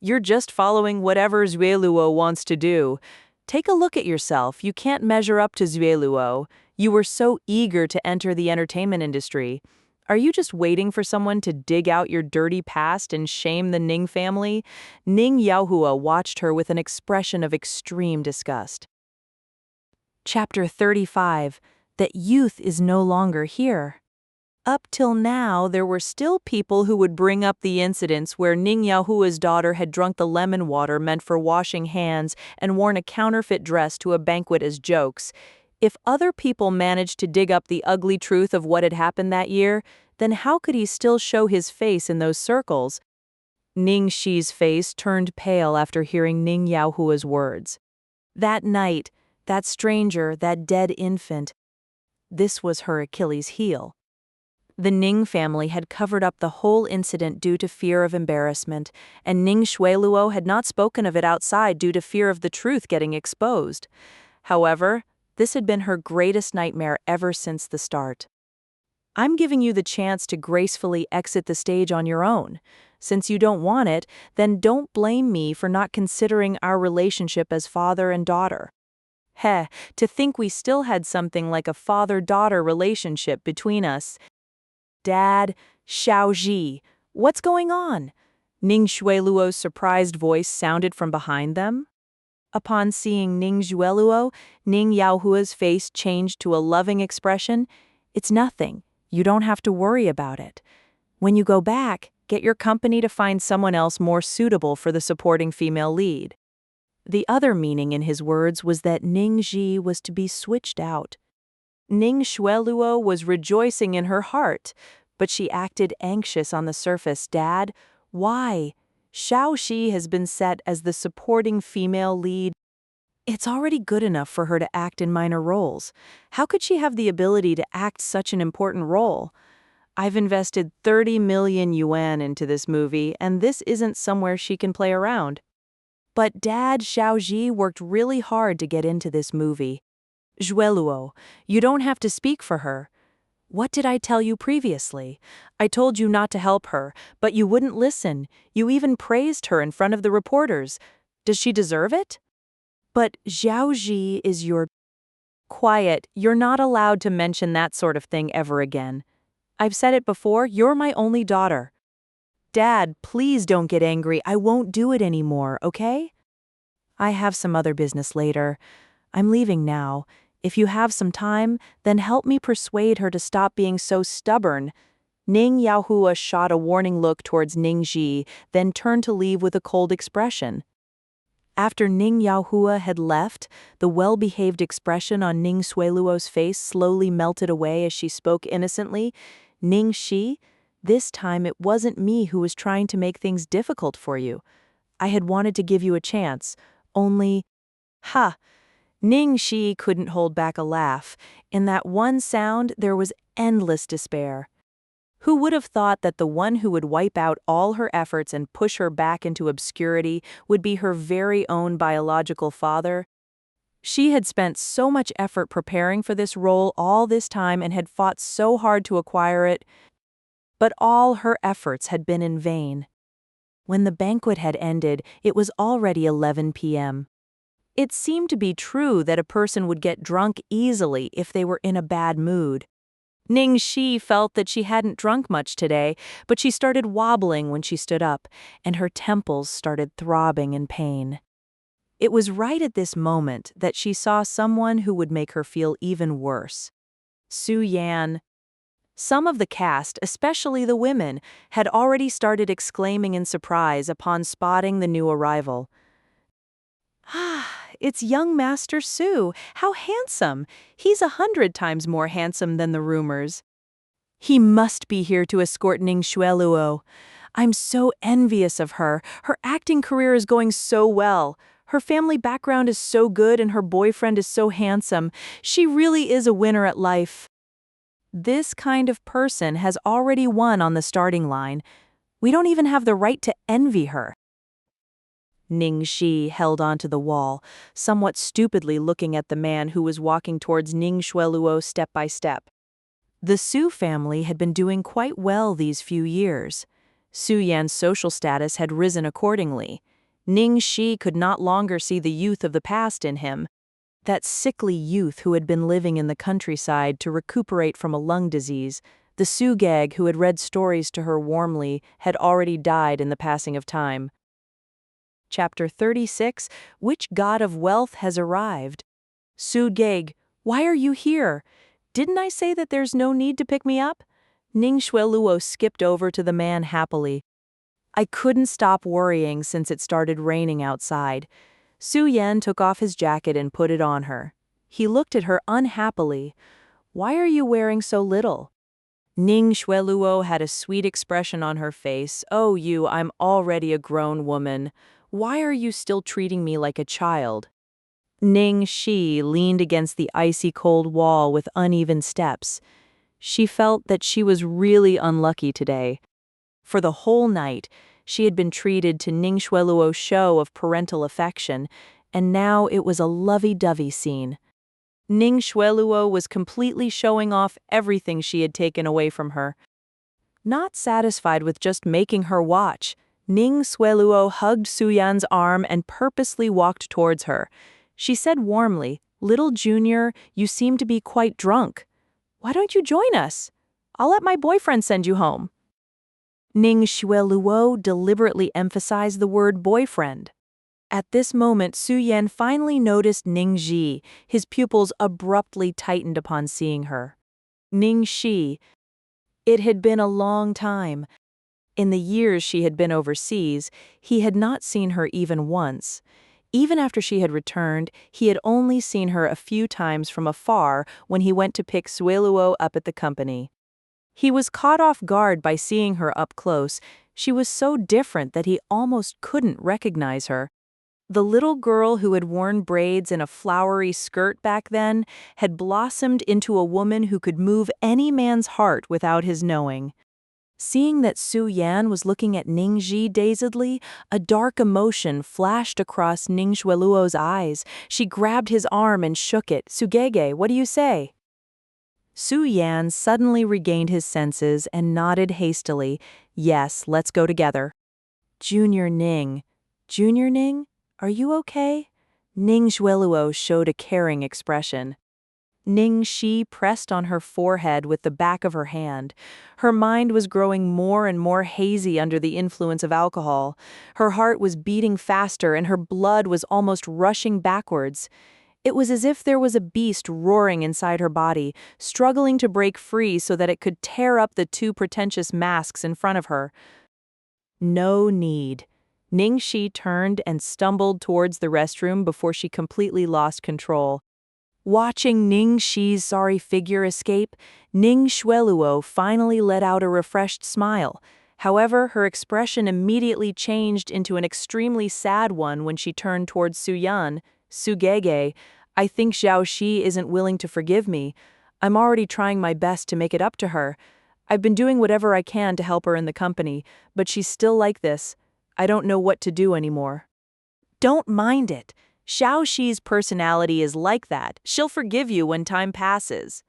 You're just following whatever Xueluo wants to do. Take a look at yourself. You can't measure up to Xueluo. You were so eager to enter the entertainment industry. Are you just waiting for someone to dig out your dirty past and shame the Ning family?" Ning Yahua watched her with an expression of extreme disgust. Chapter 35. That youth is no longer here. Up till now, there were still people who would bring up the incidents where Ning Yahua's daughter had drunk the lemon water meant for washing hands and worn a counterfeit dress to a banquet as jokes. If other people managed to dig up the ugly truth of what had happened that year, then how could he still show his face in those circles? Ning Xi's face turned pale after hearing Ning Yahua's words. That night, that stranger, that dead infant, this was her Achilles' heel. The Ning family had covered up the whole incident due to fear of embarrassment, and Ning Xueluo had not spoken of it outside due to fear of the truth getting exposed. However, this had been her greatest nightmare ever since the start. "I'm giving you the chance to gracefully exit the stage on your own. Since you don't want it, then don't blame me for not considering our relationship as father and daughter." Heh, to think we still had something like a father-daughter relationship between us. "Dad, Xiaoji, what's going on?" Ning Xueluo's surprised voice sounded from behind them. Upon seeing Ning Xueluo, Ning Yahua's face changed to a loving expression. "It's nothing. You don't have to worry about it. When you go back, get your company to find someone else more suitable for the supporting female lead." The other meaning in his words was that Ning Xi was to be switched out. Ning Xueluo was rejoicing in her heart, but she acted anxious on the surface. "Dad, why? Xiaoxi has been set as the supporting female lead. It's already good enough for her to act in minor roles. How could she have the ability to act such an important role? I've invested 30 million yuan into this movie, and this isn't somewhere she can play around. But Dad Xiaoji worked really hard to get into this movie. Zhueluo, you don't have to speak for her. What did I tell you previously? I told you not to help her, but you wouldn't listen. You even praised her in front of the reporters. Does she deserve it? But Xiaoji is your... Quiet, you're not allowed to mention that sort of thing ever again. I've said it before, you're my only daughter. Dad, please don't get angry. I won't do it anymore, okay? I have some other business later. I'm leaving now. If you have some time, then help me persuade her to stop being so stubborn. Ning Yaohua shot a warning look towards Ning Xi, then turned to leave with a cold expression. After Ning Yaohua had left, the well-behaved expression on Ning Xueluo's face slowly melted away as she spoke innocently. Ning Xi, this time it wasn't me who was trying to make things difficult for you. I had wanted to give you a chance, only... Ha! Ning Xi couldn't hold back a laugh. In that one sound, there was endless despair. Who would have thought that the one who would wipe out all her efforts and push her back into obscurity would be her very own biological father? She had spent so much effort preparing for this role all this time and had fought so hard to acquire it, but all her efforts had been in vain. When the banquet had ended, it was already 11 p.m. It seemed to be true that a person would get drunk easily if they were in a bad mood. Ning Xi felt that she hadn't drunk much today, but she started wobbling when she stood up, and her temples started throbbing in pain. It was right at this moment that she saw someone who would make her feel even worse. Su Yan. Some of the cast, especially the women, had already started exclaiming in surprise upon spotting the new arrival. Ah, it's young Master Su. How handsome! He's 100 times more handsome than the rumors. He must be here to escort Ning Xueluo. I'm so envious of her. Her acting career is going so well. Her family background is so good and her boyfriend is so handsome. She really is a winner at life. This kind of person has already won on the starting line. We don't even have the right to envy her. Ning Xi held onto the wall, somewhat stupidly looking at the man who was walking towards Ning Xueluo step by step. The Su family had been doing quite well these few years. Su Yan's social status had risen accordingly. Ning Xi could not longer see the youth of the past in him, that sickly youth who had been living in the countryside to recuperate from a lung disease. The Su gag who had read stories to her warmly had already died in the passing of time. Chapter 36, Which God of Wealth Has Arrived? Su Gag, why are you here? Didn't I say that there's no need to pick me up? Ning Xueluo skipped over to the man happily. I couldn't stop worrying since it started raining outside. Su Yan took off his jacket and put it on her. He looked at her unhappily. Why are you wearing so little? Ning Xueluo had a sweet expression on her face. Oh, I'm already a grown woman. Why are you still treating me like a child? Ning Xi leaned against the icy cold wall with uneven steps. She felt that she was really unlucky today. For the whole night, she had been treated to Ning Xueluo's show of parental affection, and now it was a lovey-dovey scene. Ning Xueluo was completely showing off everything she had taken away from her. Not satisfied with just making her watch, Ning Xueluo hugged Su Yan's arm and purposely walked towards her. She said warmly, "Little Junior, you seem to be quite drunk. Why don't you join us? I'll let my boyfriend send you home." Ning Xueluo deliberately emphasized the word boyfriend. At this moment, Su Yan finally noticed Ning Xi. His pupils abruptly tightened upon seeing her. Ning Xi. It had been a long time. In the years she had been overseas, he had not seen her even once. Even after she had returned, he had only seen her a few times from afar when he went to pick Xueluo up at the company. He was caught off guard by seeing her up close. She was so different that he almost couldn't recognize her. The little girl who had worn braids and a flowery skirt back then had blossomed into a woman who could move any man's heart without his knowing. Seeing that Su Yan was looking at Ning Xi dazedly, a dark emotion flashed across Ning Xueluo's eyes. She grabbed his arm and shook it. "Sugege, what do you say?" Su Yan suddenly regained his senses and nodded hastily. "Yes, let's go together." "Junior Ning. Junior Ning? Are you okay?" Ning Xueluo showed a caring expression. Ning Xi pressed on her forehead with the back of her hand. Her mind was growing more and more hazy under the influence of alcohol. Her heart was beating faster and her blood was almost rushing backwards. It was as if there was a beast roaring inside her body, struggling to break free so that it could tear up the two pretentious masks in front of her. No need. Ning Xi turned and stumbled towards the restroom before she completely lost control. Watching Ning Xi's sorry figure escape, Ning Xueluo finally let out a refreshed smile. However, her expression immediately changed into an extremely sad one when she turned towards Su Yan. "Sugege, I think Xiao Xi isn't willing to forgive me. I'm already trying my best to make it up to her. I've been doing whatever I can to help her in the company, but she's still like this. I don't know what to do anymore." "Don't mind it. Xiao Xi's personality is like that. She'll forgive you when time passes."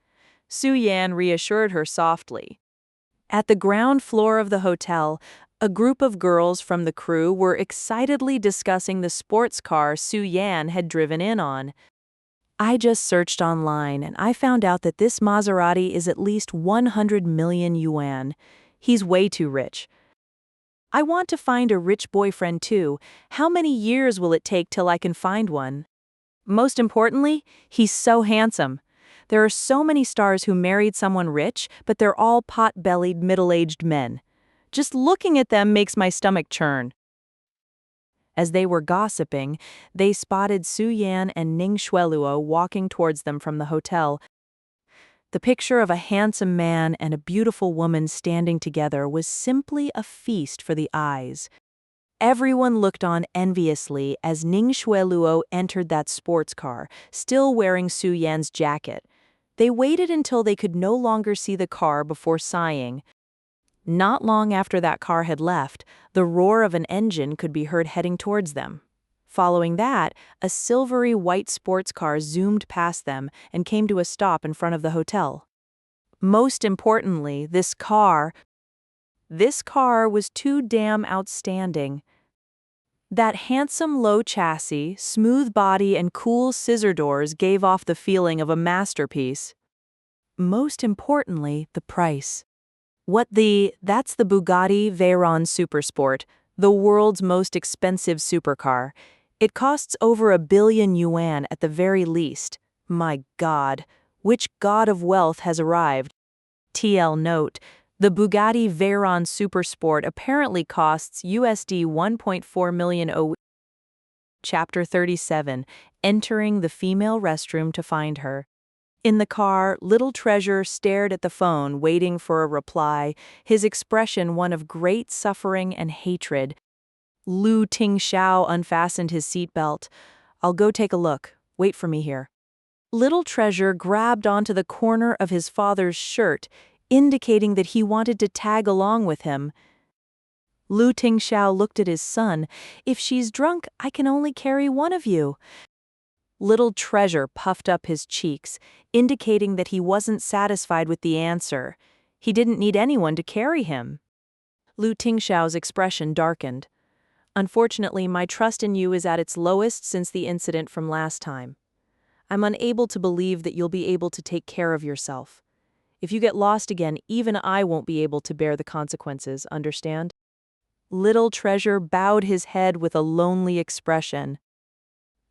Su Yan reassured her softly. At the ground floor of the hotel, a group of girls from the crew were excitedly discussing the sports car Su Yan had driven in on. "I just searched online and I found out that this Maserati is at least 100 million yuan. He's way too rich. I want to find a rich boyfriend too. How many years will it take till I can find one? Most importantly, he's so handsome. There are so many stars who married someone rich, but they're all pot-bellied, middle-aged men. Just looking at them makes my stomach churn." As they were gossiping, they spotted Su Yan and Ning Xueluo walking towards them from the hotel. The picture of a handsome man and a beautiful woman standing together was simply a feast for the eyes. Everyone looked on enviously as Ning Xueluo entered that sports car, still wearing Su Yan's jacket. They waited until they could no longer see the car before sighing. Not long after that car had left, the roar of an engine could be heard heading towards them. Following that, a silvery white sports car zoomed past them and came to a stop in front of the hotel. Most importantly, this car was too damn outstanding. That handsome low chassis, smooth body, and cool scissor doors gave off the feeling of a masterpiece. Most importantly, the price. That's the Bugatti Veyron Supersport, the world's most expensive supercar. It costs over 1 billion yuan at the very least. My God, which god of wealth has arrived? TL note, the Bugatti Veyron Supersport apparently costs USD 1.4 million. Chapter 37, Entering the Female Restroom to Find Her. In the car, Little Treasure stared at the phone, waiting for a reply, his expression one of great suffering and hatred. Lu Tingxiao unfastened his seatbelt. "I'll go take a look. Wait for me here." Little Treasure grabbed onto the corner of his father's shirt, indicating that he wanted to tag along with him. Lu Tingxiao looked at his son. "If she's drunk, I can only carry one of you." Little Treasure puffed up his cheeks, indicating that he wasn't satisfied with the answer. He didn't need anyone to carry him. Lu Tingxiao's expression darkened. "Unfortunately, my trust in you is at its lowest since the incident from last time. I'm unable to believe that you'll be able to take care of yourself. If you get lost again, even I won't be able to bear the consequences, understand?" Little Treasure bowed his head with a lonely expression.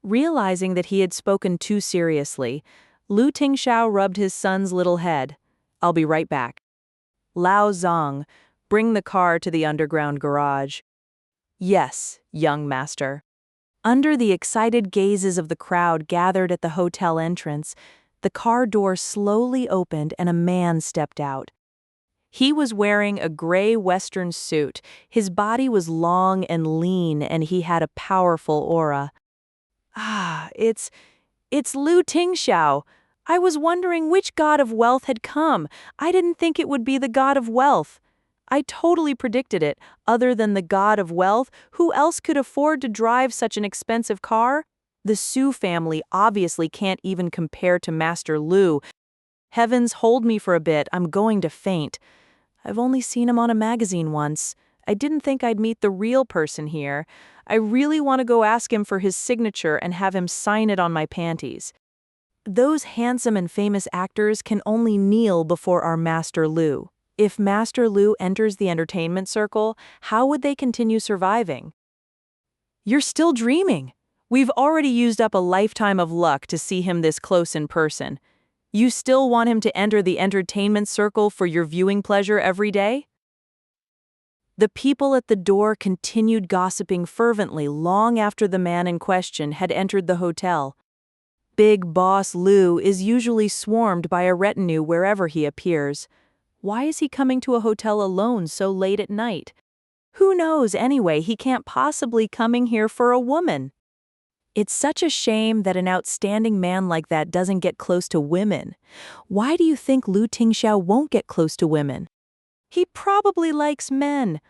Realizing that he had spoken too seriously, Lu Tingxiao rubbed his son's little head. "I'll be right back." "Lao Zong, bring the car to the underground garage." "Yes, young master." Under the excited gazes of the crowd gathered at the hotel entrance, the car door slowly opened and a man stepped out. He was wearing a gray Western suit, his body was long and lean, and he had a powerful aura. It's Lu Tingxiao. I was wondering which god of wealth had come. I didn't think it would be the god of wealth. I totally predicted it. Other than the god of wealth, who else could afford to drive such an expensive car? The Su family obviously can't even compare to Master Lu. Heavens, hold me for a bit, I'm going to faint. I've only seen him on a magazine once. I didn't think I'd meet the real person here. I really want to go ask him for his signature and have him sign it on my panties. Those handsome and famous actors can only kneel before our Master Lu. If Master Lu enters the entertainment circle, how would they continue surviving? You're still dreaming. We've already used up a lifetime of luck to see him this close in person. You still want him to enter the entertainment circle for your viewing pleasure every day? The people at the door continued gossiping fervently long after the man in question had entered the hotel. Big Boss Lu is usually swarmed by a retinue wherever he appears. Why is he coming to a hotel alone so late at night? Who knows anyway, he can't possibly coming here for a woman. It's such a shame that an outstanding man like that doesn't get close to women. Why do you think Lu Tingxiao won't get close to women? He probably likes men.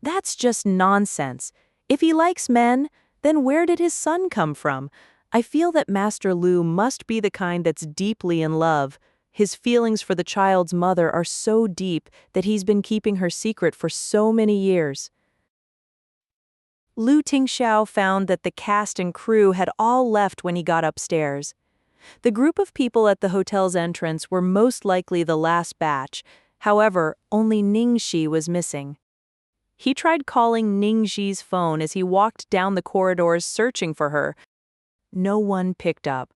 That's just nonsense. If he likes men, then where did his son come from? I feel that Master Lu must be the kind that's deeply in love. His feelings for the child's mother are so deep that he's been keeping her secret for so many years. Lu Tingxiao found that the cast and crew had all left when he got upstairs. The group of people at the hotel's entrance were most likely the last batch. However, only Ning Xi was missing. He tried calling Ning Xi's phone as he walked down the corridors searching for her. No one picked up.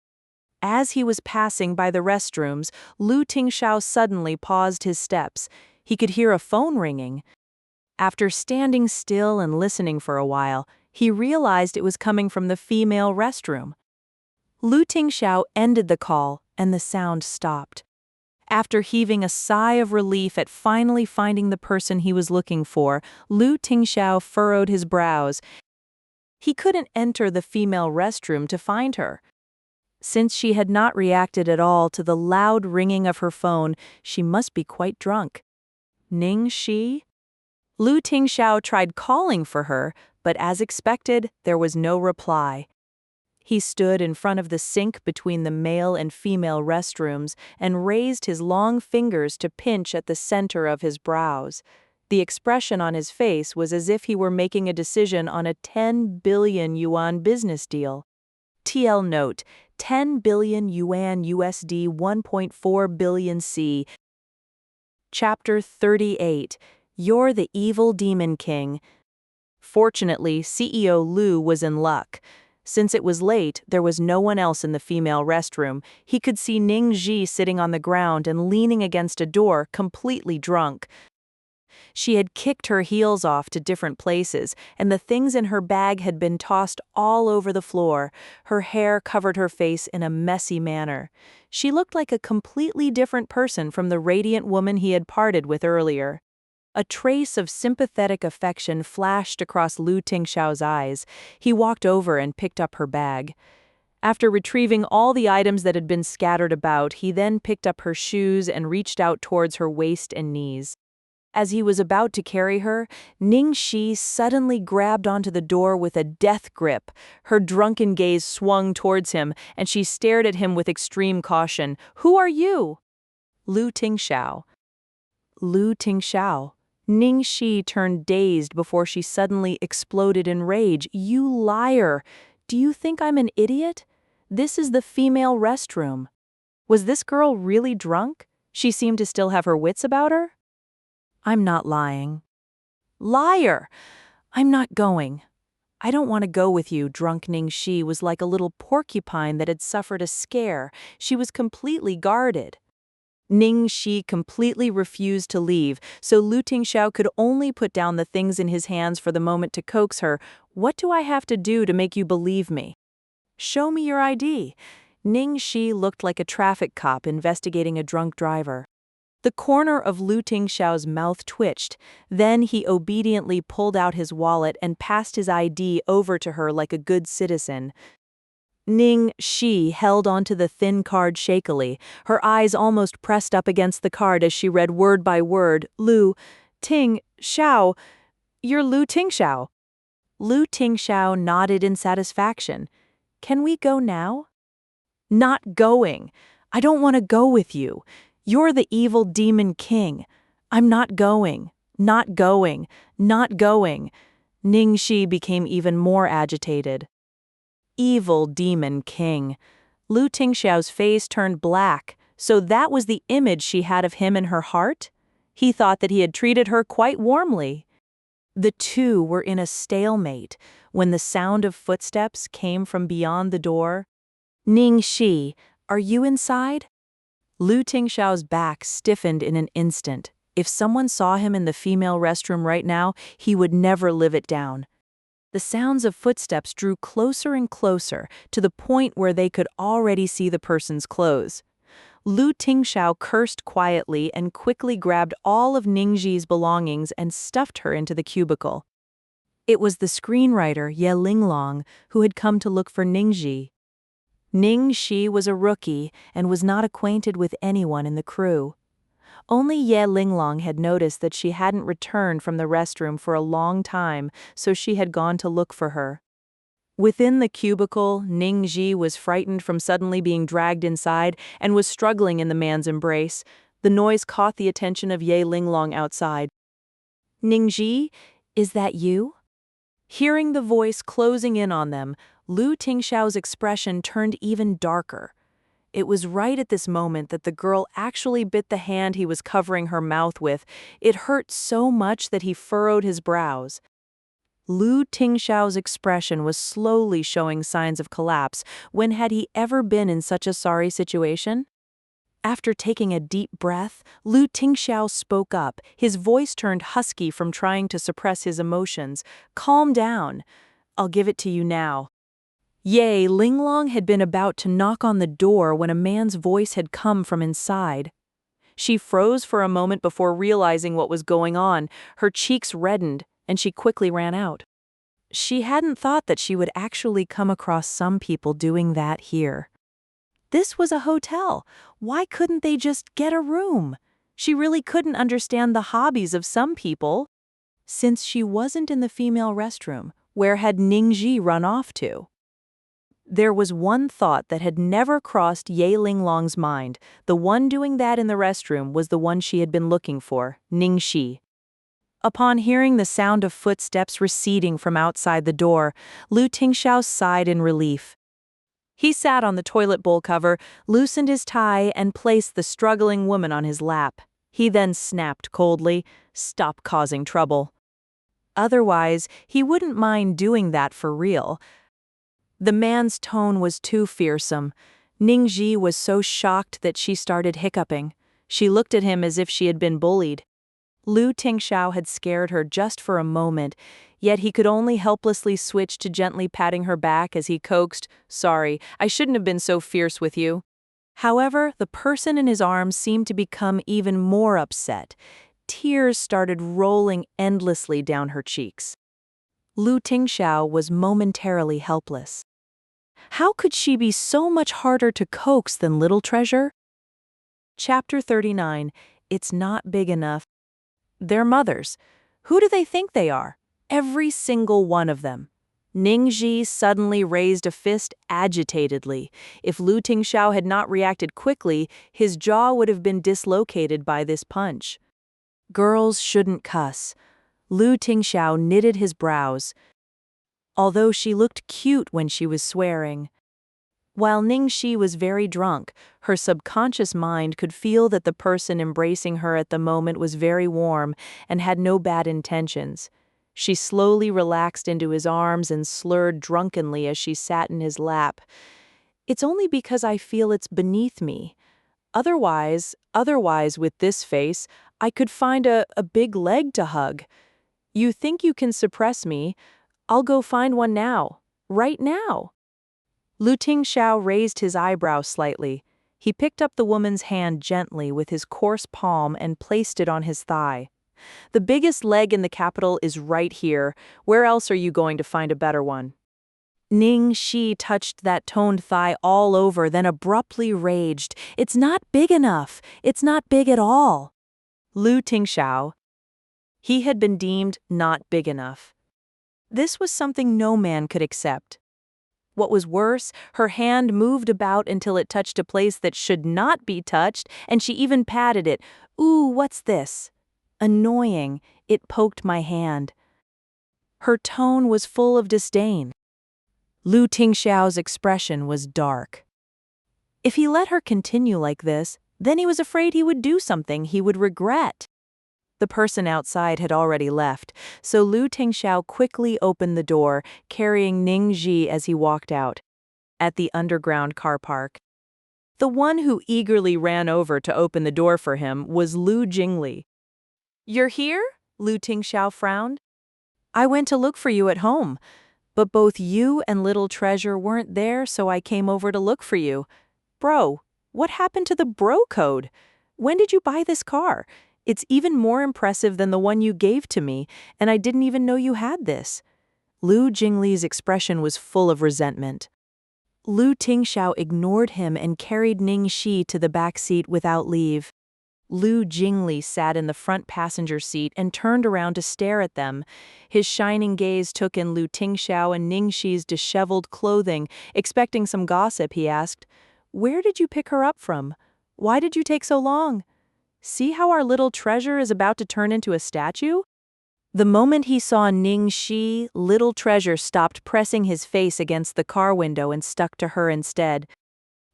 As he was passing by the restrooms, Lu Tingxiao suddenly paused his steps. He could hear a phone ringing. After standing still and listening for a while, he realized it was coming from the female restroom. Lu Tingxiao ended the call, and the sound stopped. After heaving a sigh of relief at finally finding the person he was looking for, Lu Tingxiao furrowed his brows. He couldn't enter the female restroom to find her. Since she had not reacted at all to the loud ringing of her phone, she must be quite drunk. Ning Xi? Lu Tingxiao tried calling for her, but as expected, there was no reply. He stood in front of the sink between the male and female restrooms and raised his long fingers to pinch at the center of his brows. The expression on his face was as if he were making a decision on a 10 billion yuan business deal. TL note, 10 billion yuan USD 1.4 billion C. Chapter 38. You're the Evil Demon King. Fortunately, CEO Lu was in luck. Since it was late, there was no one else in the female restroom. He could see Ning Xi sitting on the ground and leaning against a door, completely drunk. She had kicked her heels off to different places, and the things in her bag had been tossed all over the floor. Her hair covered her face in a messy manner. She looked like a completely different person from the radiant woman he had parted with earlier. A trace of sympathetic affection flashed across Lu Tingxiao's eyes. He walked over and picked up her bag. After retrieving all the items that had been scattered about, he then picked up her shoes and reached out towards her waist and knees. As he was about to carry her, Ning Xi suddenly grabbed onto the door with a death grip. Her drunken gaze swung towards him, and she stared at him with extreme caution. "Who are you?" Lu Tingxiao. Lu Tingxiao. Ning Xi turned dazed before she suddenly exploded in rage. "You liar! Do you think I'm an idiot? This is the female restroom." Was this girl really drunk? She seemed to still have her wits about her. "I'm not lying." "Liar! I'm not going." "I don't want to go with you." Drunk Ning Xi was like a little porcupine that had suffered a scare. She was completely guarded. Ning Xi completely refused to leave, so Lu Tingxiao could only put down the things in his hands for the moment to coax her. "What do I have to do to make you believe me?" "Show me your ID." Ning Xi looked like a traffic cop investigating a drunk driver. The corner of Lu Tingxiao's mouth twitched. Then he obediently pulled out his wallet and passed his ID over to her like a good citizen. Ning Xi held onto the thin card shakily, her eyes almost pressed up against the card as she read word by word, Lu Ting Xiao. You're Lu Ting Xiao. Lu Ting Xiao nodded in satisfaction. Can we go now? Not going. I don't want to go with you. You're the evil demon king. I'm not going. Not going. Not going. Ning Xi became even more agitated. Evil demon king. Lu Tingxiao's face turned black, so that was the image she had of him in her heart? He thought that he had treated her quite warmly. The two were in a stalemate when the sound of footsteps came from beyond the door. Ning Xi, are you inside? Lu Tingxiao's back stiffened in an instant. If someone saw him in the female restroom right now, he would never live it down. The sounds of footsteps drew closer and closer to the point where they could already see the person's clothes. Lu Tingxiao cursed quietly and quickly grabbed all of Ning Xi's belongings and stuffed her into the cubicle. It was the screenwriter Ye Linglong who had come to look for Ning Xi. Ning Xi was a rookie and was not acquainted with anyone in the crew. Only Ye Linglong had noticed that she hadn't returned from the restroom for a long time, so she had gone to look for her. Within the cubicle, Ning Xi was frightened from suddenly being dragged inside and was struggling in the man's embrace. The noise caught the attention of Ye Linglong outside. Ning Xi, is that you? Hearing the voice closing in on them, Lu Tingxiao's expression turned even darker. It was right at this moment that the girl actually bit the hand he was covering her mouth with. It hurt so much that he furrowed his brows. Lu Tingxiao's expression was slowly showing signs of collapse. When had he ever been in such a sorry situation? After taking a deep breath, Lu Tingxiao spoke up. His voice turned husky from trying to suppress his emotions. Calm down. I'll give it to you now. Ye Linglong had been about to knock on the door when a man's voice had come from inside. She froze for a moment before realizing what was going on. Her cheeks reddened, and she quickly ran out. She hadn't thought that she would actually come across some people doing that here. This was a hotel. Why couldn't they just get a room? She really couldn't understand the hobbies of some people. Since she wasn't in the female restroom, where had Ning Xi run off to? There was one thought that had never crossed Ye Linglong's mind. The one doing that in the restroom was the one she had been looking for, Ning Xi. Upon hearing the sound of footsteps receding from outside the door, Lu Tingxiao sighed in relief. He sat on the toilet bowl cover, loosened his tie, and placed the struggling woman on his lap. He then snapped coldly, "Stop causing trouble." Otherwise, he wouldn't mind doing that for real. The man's tone was too fearsome. Ning Xi was so shocked that she started hiccuping. She looked at him as if she had been bullied. Lu Tingxiao had scared her just for a moment, yet he could only helplessly switch to gently patting her back as he coaxed, "Sorry, I shouldn't have been so fierce with you." However, the person in his arms seemed to become even more upset. Tears started rolling endlessly down her cheeks. Lu Tingxiao was momentarily helpless. How could she be so much harder to coax than Little Treasure? Chapter 39. It's not big enough. They're mothers. Who do they think they are? Every single one of them. Ning Xi suddenly raised a fist agitatedly. If Lu Tingxiao had not reacted quickly, his jaw would have been dislocated by this punch. Girls shouldn't cuss. Lu Tingxiao knitted his brows. Although she looked cute when she was swearing. While Ning Xi was very drunk, her subconscious mind could feel that the person embracing her at the moment was very warm and had no bad intentions. She slowly relaxed into his arms and slurred drunkenly as she sat in his lap. "It's only because I feel it's beneath me. Otherwise, with this face, I could find a big leg to hug. You think you can suppress me? I'll go find one now. Right now." Lu Tingxiao raised his eyebrows slightly. He picked up the woman's hand gently with his coarse palm and placed it on his thigh. "The biggest leg in the capital is right here. Where else are you going to find a better one?" Ning Xi touched that toned thigh all over, then abruptly raged. "It's not big enough. It's not big at all." Lu Tingxiao. He had been deemed not big enough. This was something no man could accept. What was worse, her hand moved about until it touched a place that should not be touched, and she even patted it. "Ooh, what's this?" Annoying, it poked my hand. Her tone was full of disdain. Lu Tingxiao's expression was dark. If he let her continue like this, then he was afraid he would do something he would regret. The person outside had already left, so Lu Tingxiao quickly opened the door, carrying Ning Xi as he walked out. At the underground car park. The one who eagerly ran over to open the door for him was Lu Jingli. "You're here?" Lu Tingxiao frowned. "I went to look for you at home, but both you and Little Treasure weren't there, so I came over to look for you. Bro, what happened to the bro code? When did you buy this car? It's even more impressive than the one you gave to me, and I didn't even know you had this." Lu Jingli's expression was full of resentment. Lu Tingxiao ignored him and carried Ning Xi to the back seat without leave. Lu Jingli sat in the front passenger seat and turned around to stare at them. His shining gaze took in Lu Tingxiao and Ning Xi's disheveled clothing. Expecting some gossip, he asked, "Where did you pick her up from? Why did you take so long? See how our little treasure is about to turn into a statue?" The moment he saw Ning Xi, Little Treasure stopped pressing his face against the car window and stuck to her instead.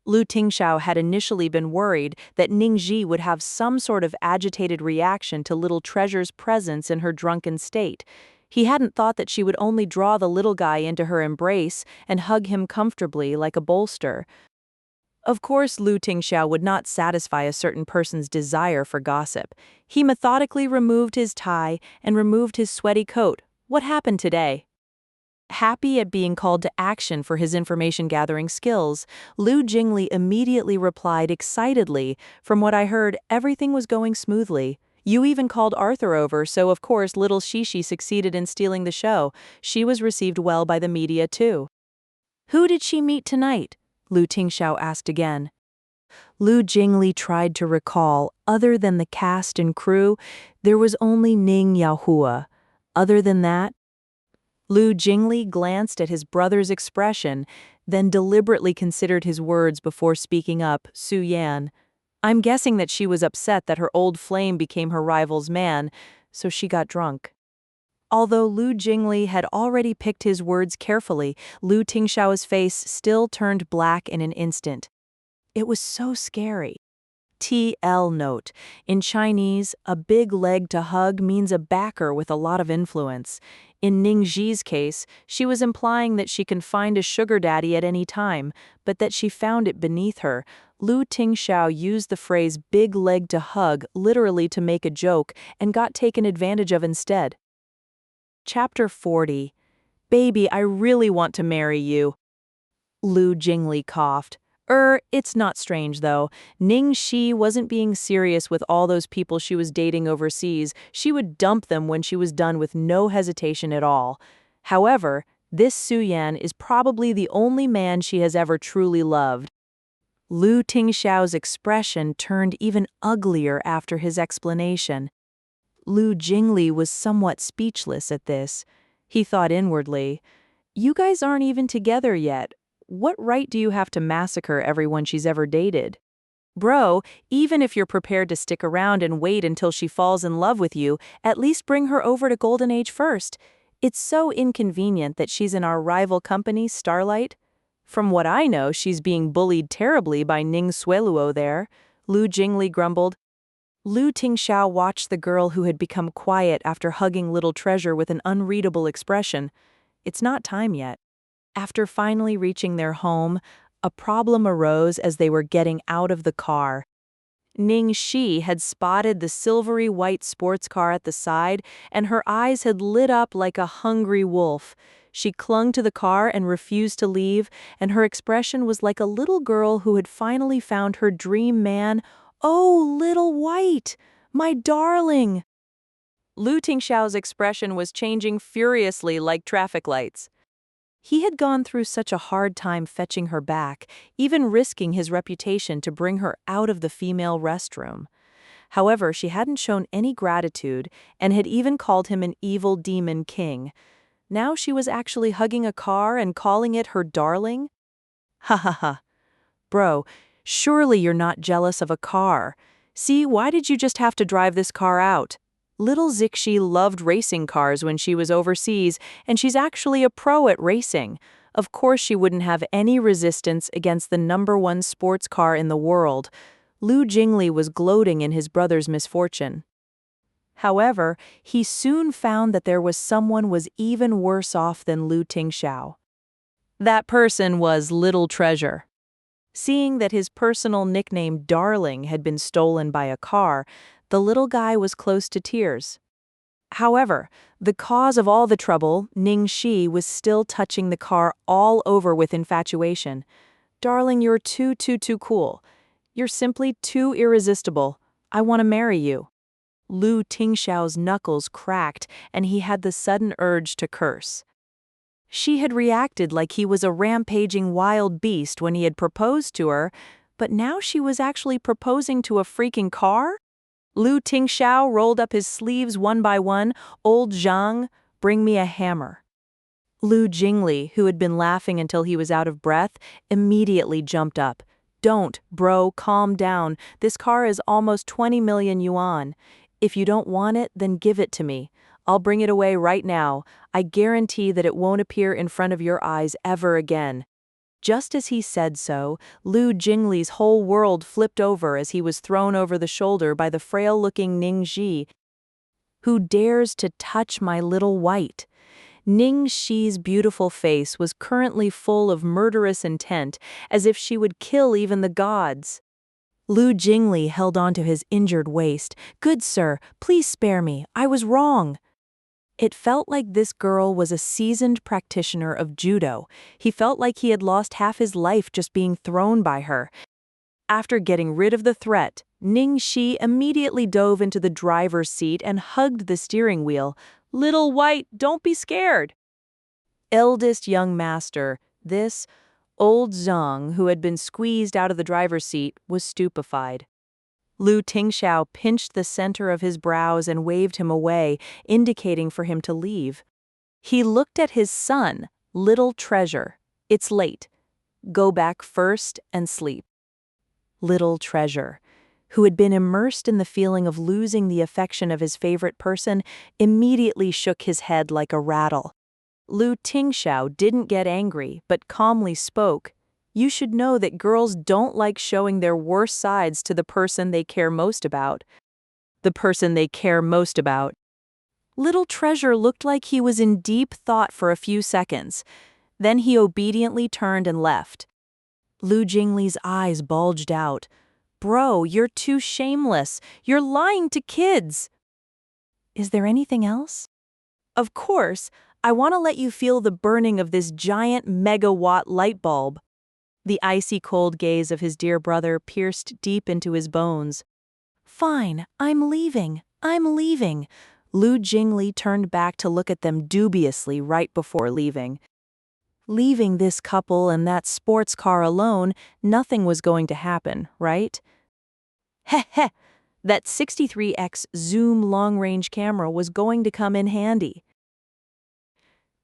Lu Tingxiao had initially been worried that Ning Xi would have some sort of agitated reaction to Little Treasure's presence in her drunken state. He hadn't thought that she would only draw the little guy into her embrace and hug him comfortably like a bolster. Of course, Lu Tingxiao would not satisfy a certain person's desire for gossip. He methodically removed his tie and removed his sweaty coat. What happened today? Happy at being called to action for his information-gathering skills, Lu Jingli immediately replied excitedly, "From what I heard, everything was going smoothly. You even called Arthur over, so of course little Shishi succeeded in stealing the show. She was received well by the media too." "Who did she meet tonight?" Lu Tingxiao asked again. Lu Jingli tried to recall. Other than the cast and crew, there was only Ning Yahua. Other than that, Lu Jingli glanced at his brother's expression, then deliberately considered his words before speaking up. "Su Yan. I'm guessing that she was upset that her old flame became her rival's man, so she got drunk." Although Lu Jingli had already picked his words carefully, Lu Tingxiao's face still turned black in an instant. It was so scary. TL note. In Chinese, a big leg to hug means a backer with a lot of influence. In Ning Xi's case, she was implying that she can find a sugar daddy at any time, but that she found it beneath her. Lu Tingxiao used the phrase big leg to hug literally to make a joke and got taken advantage of instead. Chapter 40. "Baby, I really want to marry you." Lu Jingli coughed. It's not strange though. Ning Xi wasn't being serious with all those people she was dating overseas. She would dump them when she was done with no hesitation at all. However, this Su Yan is probably the only man she has ever truly loved. Lu Tingxiao's expression turned even uglier after his explanation. Lu Jingli was somewhat speechless at this. He thought inwardly, "You guys aren't even together yet. What right do you have to massacre everyone she's ever dated? Bro, even if you're prepared to stick around and wait until she falls in love with you, at least bring her over to Golden Age first. It's so inconvenient that she's in our rival company, Starlight. From what I know, she's being bullied terribly by Ning Sueluo there," Lu Jingli grumbled. Lu Tingxiao watched the girl who had become quiet after hugging Little Treasure with an unreadable expression. It's not time yet. After finally reaching their home, a problem arose as they were getting out of the car. Ning Xi had spotted the silvery white sports car at the side, and her eyes had lit up like a hungry wolf. She clung to the car and refused to leave, and her expression was like a little girl who had finally found her dream man. "Oh, little white, my darling." Lu Tingxiao's expression was changing furiously like traffic lights. He had gone through such a hard time fetching her back, even risking his reputation to bring her out of the female restroom. However, she hadn't shown any gratitude and had even called him an evil demon king. Now she was actually hugging a car and calling it her darling? Ha ha ha. Bro, surely you're not jealous of a car. See, why did you just have to drive this car out? Little Zixi loved racing cars when she was overseas, and she's actually a pro at racing. Of course she wouldn't have any resistance against the #1 sports car in the world. Lu Jingli was gloating in his brother's misfortune. However, he soon found that there was someone was even worse off than Lu Tingxiao. That person was Little Treasure. Seeing that his personal nickname Darling had been stolen by a car, the little guy was close to tears. However, the cause of all the trouble, Ning Xi, was still touching the car all over with infatuation. Darling, you're too cool. You're simply too irresistible. I want to marry you. Lu Tingxiao's knuckles cracked, and he had the sudden urge to curse. She had reacted like he was a rampaging wild beast when he had proposed to her, but now she was actually proposing to a freaking car? Lu Tingxiao rolled up his sleeves one by one. Old Zhang, bring me a hammer. Lu Jingli, who had been laughing until he was out of breath, immediately jumped up. Don't, bro, calm down. This car is almost 20 million yuan. If you don't want it, then give it to me. I'll bring it away right now. I guarantee that it won't appear in front of your eyes ever again. Just as he said so, Lu Jingli's whole world flipped over as he was thrown over the shoulder by the frail-looking Ning Xi. Who dares to touch my little white? Ning Xi's beautiful face was currently full of murderous intent, as if she would kill even the gods. Lu Jingli held onto his injured waist. Good sir, please spare me. I was wrong. It felt like this girl was a seasoned practitioner of judo. He felt like he had lost half his life just being thrown by her. After getting rid of the threat, Ning Xi immediately dove into the driver's seat and hugged the steering wheel. Little white, don't be scared. Eldest young master, this old Zhang, who had been squeezed out of the driver's seat, was stupefied. Lu Tingxiao pinched the center of his brows and waved him away, indicating for him to leave. He looked at his son, Little Treasure. It's late. Go back first and sleep. Little Treasure, who had been immersed in the feeling of losing the affection of his favorite person, immediately shook his head like a rattle. Lu Tingxiao didn't get angry, but calmly spoke. You should know that girls don't like showing their worst sides to the person they care most about. The person they care most about. Little Treasure looked like he was in deep thought for a few seconds. Then he obediently turned and left. Lu Jingli's eyes bulged out. Bro, you're too shameless. You're lying to kids. Is there anything else? Of course, I want to let you feel the burning of this giant megawatt light bulb. The icy cold gaze of his dear brother pierced deep into his bones. Fine, I'm leaving. Lu Jingli turned back to look at them dubiously right before leaving. Leaving this couple and that sports car alone, nothing was going to happen, right? Heh heh, that 63x zoom long-range camera was going to come in handy.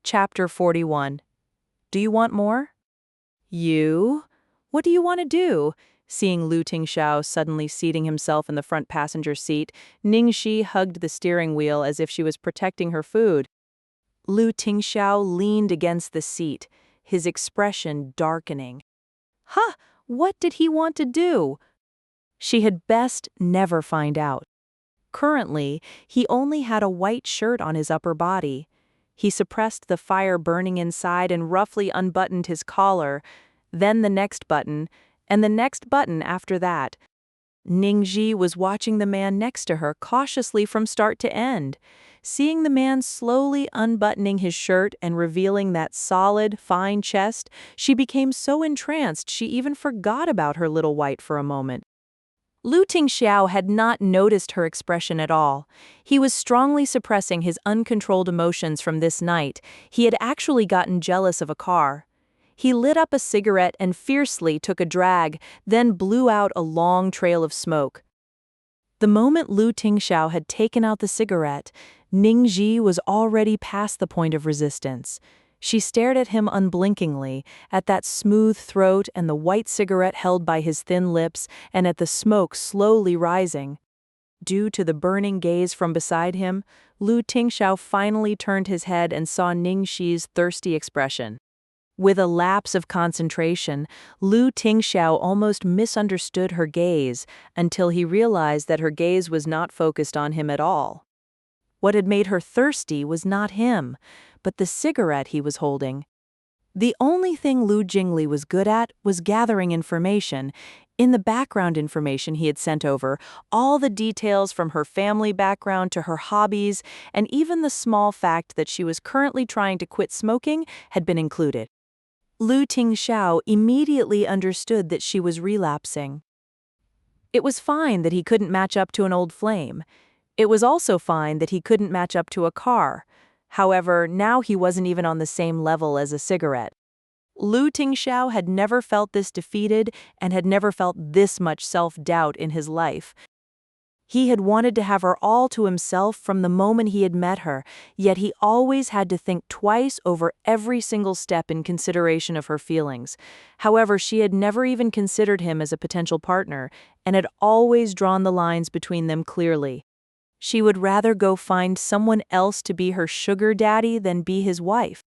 Chapter 41. Do you want more? You? What do you want to do? Seeing Lu Tingxiao suddenly seating himself in the front passenger seat, Ning Xi hugged the steering wheel as if she was protecting her food. Lu Tingxiao leaned against the seat, his expression darkening. Huh, what did he want to do? She had best never find out. Currently, he only had a white shirt on his upper body. He suppressed the fire burning inside and roughly unbuttoned his collar, then the next button, and the next button after that. Ning Xi was watching the man next to her cautiously from start to end. Seeing the man slowly unbuttoning his shirt and revealing that solid, fine chest, she became so entranced she even forgot about her little white for a moment. Lu Tingxiao had not noticed her expression at all. He was strongly suppressing his uncontrolled emotions from this night. He had actually gotten jealous of a car. He lit up a cigarette and fiercely took a drag, then blew out a long trail of smoke. The moment Lu Tingxiao had taken out the cigarette, Ning Xi was already past the point of resistance. She stared at him unblinkingly, at that smooth throat and the white cigarette held by his thin lips, and at the smoke slowly rising. Due to the burning gaze from beside him, Lu Tingxiao finally turned his head and saw Ning Xi's thirsty expression. With a lapse of concentration, Lu Tingxiao almost misunderstood her gaze until he realized that her gaze was not focused on him at all. What had made her thirsty was not him, but the cigarette he was holding. The only thing Lu Jingli was good at was gathering information. In the background information he had sent over, all the details from her family background to her hobbies, and even the small fact that she was currently trying to quit smoking had been included. Lu Tingxiao immediately understood that she was relapsing. It was fine that he couldn't match up to an old flame. It was also fine that he couldn't match up to a car. However, now he wasn't even on the same level as a cigarette. Lu Tingxiao had never felt this defeated and had never felt this much self-doubt in his life. He had wanted to have her all to himself from the moment he had met her, yet he always had to think twice over every single step in consideration of her feelings. However, she had never even considered him as a potential partner, and had always drawn the lines between them clearly. She would rather go find someone else to be her sugar daddy than be his wife.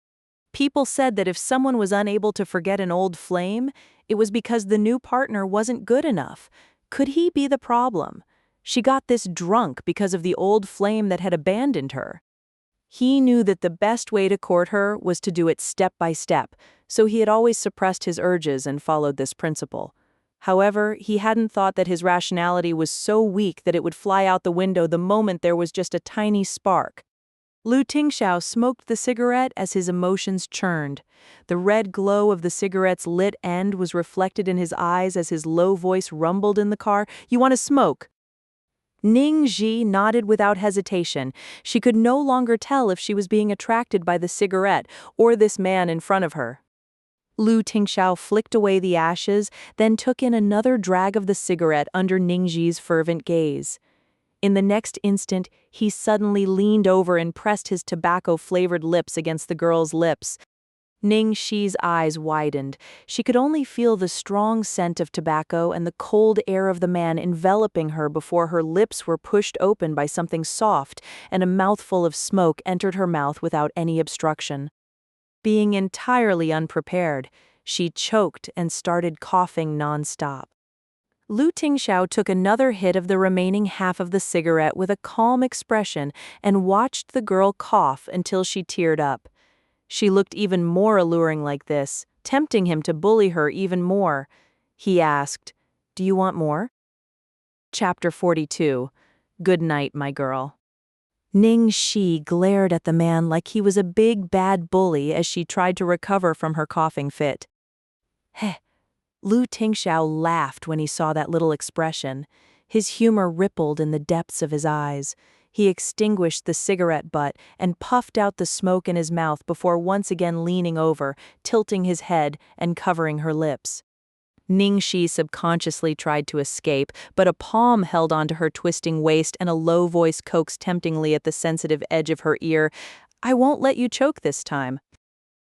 People said that if someone was unable to forget an old flame, it was because the new partner wasn't good enough. Could he be the problem? She got this drunk because of the old flame that had abandoned her. He knew that the best way to court her was to do it step by step, so he had always suppressed his urges and followed this principle. However, he hadn't thought that his rationality was so weak that it would fly out the window the moment there was just a tiny spark. Lu Tingxiao smoked the cigarette as his emotions churned. The red glow of the cigarette's lit end was reflected in his eyes as his low voice rumbled in the car. "You want to smoke?" Ning Xi nodded without hesitation. She could no longer tell if she was being attracted by the cigarette or this man in front of her. Lu Tingxiao flicked away the ashes, then took in another drag of the cigarette under Ning Xi's fervent gaze. In the next instant, he suddenly leaned over and pressed his tobacco-flavored lips against the girl's lips. Ning Xi's eyes widened. She could only feel the strong scent of tobacco and the cold air of the man enveloping her before her lips were pushed open by something soft, and a mouthful of smoke entered her mouth without any obstruction. Being entirely unprepared, she choked and started coughing non-stop. Lu Tingxiao took another hit of the remaining half of the cigarette with a calm expression and watched the girl cough until she teared up. She looked even more alluring like this, tempting him to bully her even more. He asked, "Do you want more?" Chapter 42. Good night, my girl. Ning Xi glared at the man like he was a big bad bully as she tried to recover from her coughing fit. Heh. Lu Tingxiao laughed when he saw that little expression. His humor rippled in the depths of his eyes. He extinguished the cigarette butt and puffed out the smoke in his mouth before once again leaning over, tilting his head and covering her lips. Ning Xi subconsciously tried to escape, but a palm held onto her twisting waist and a low voice coaxed temptingly at the sensitive edge of her ear. "I won't let you choke this time."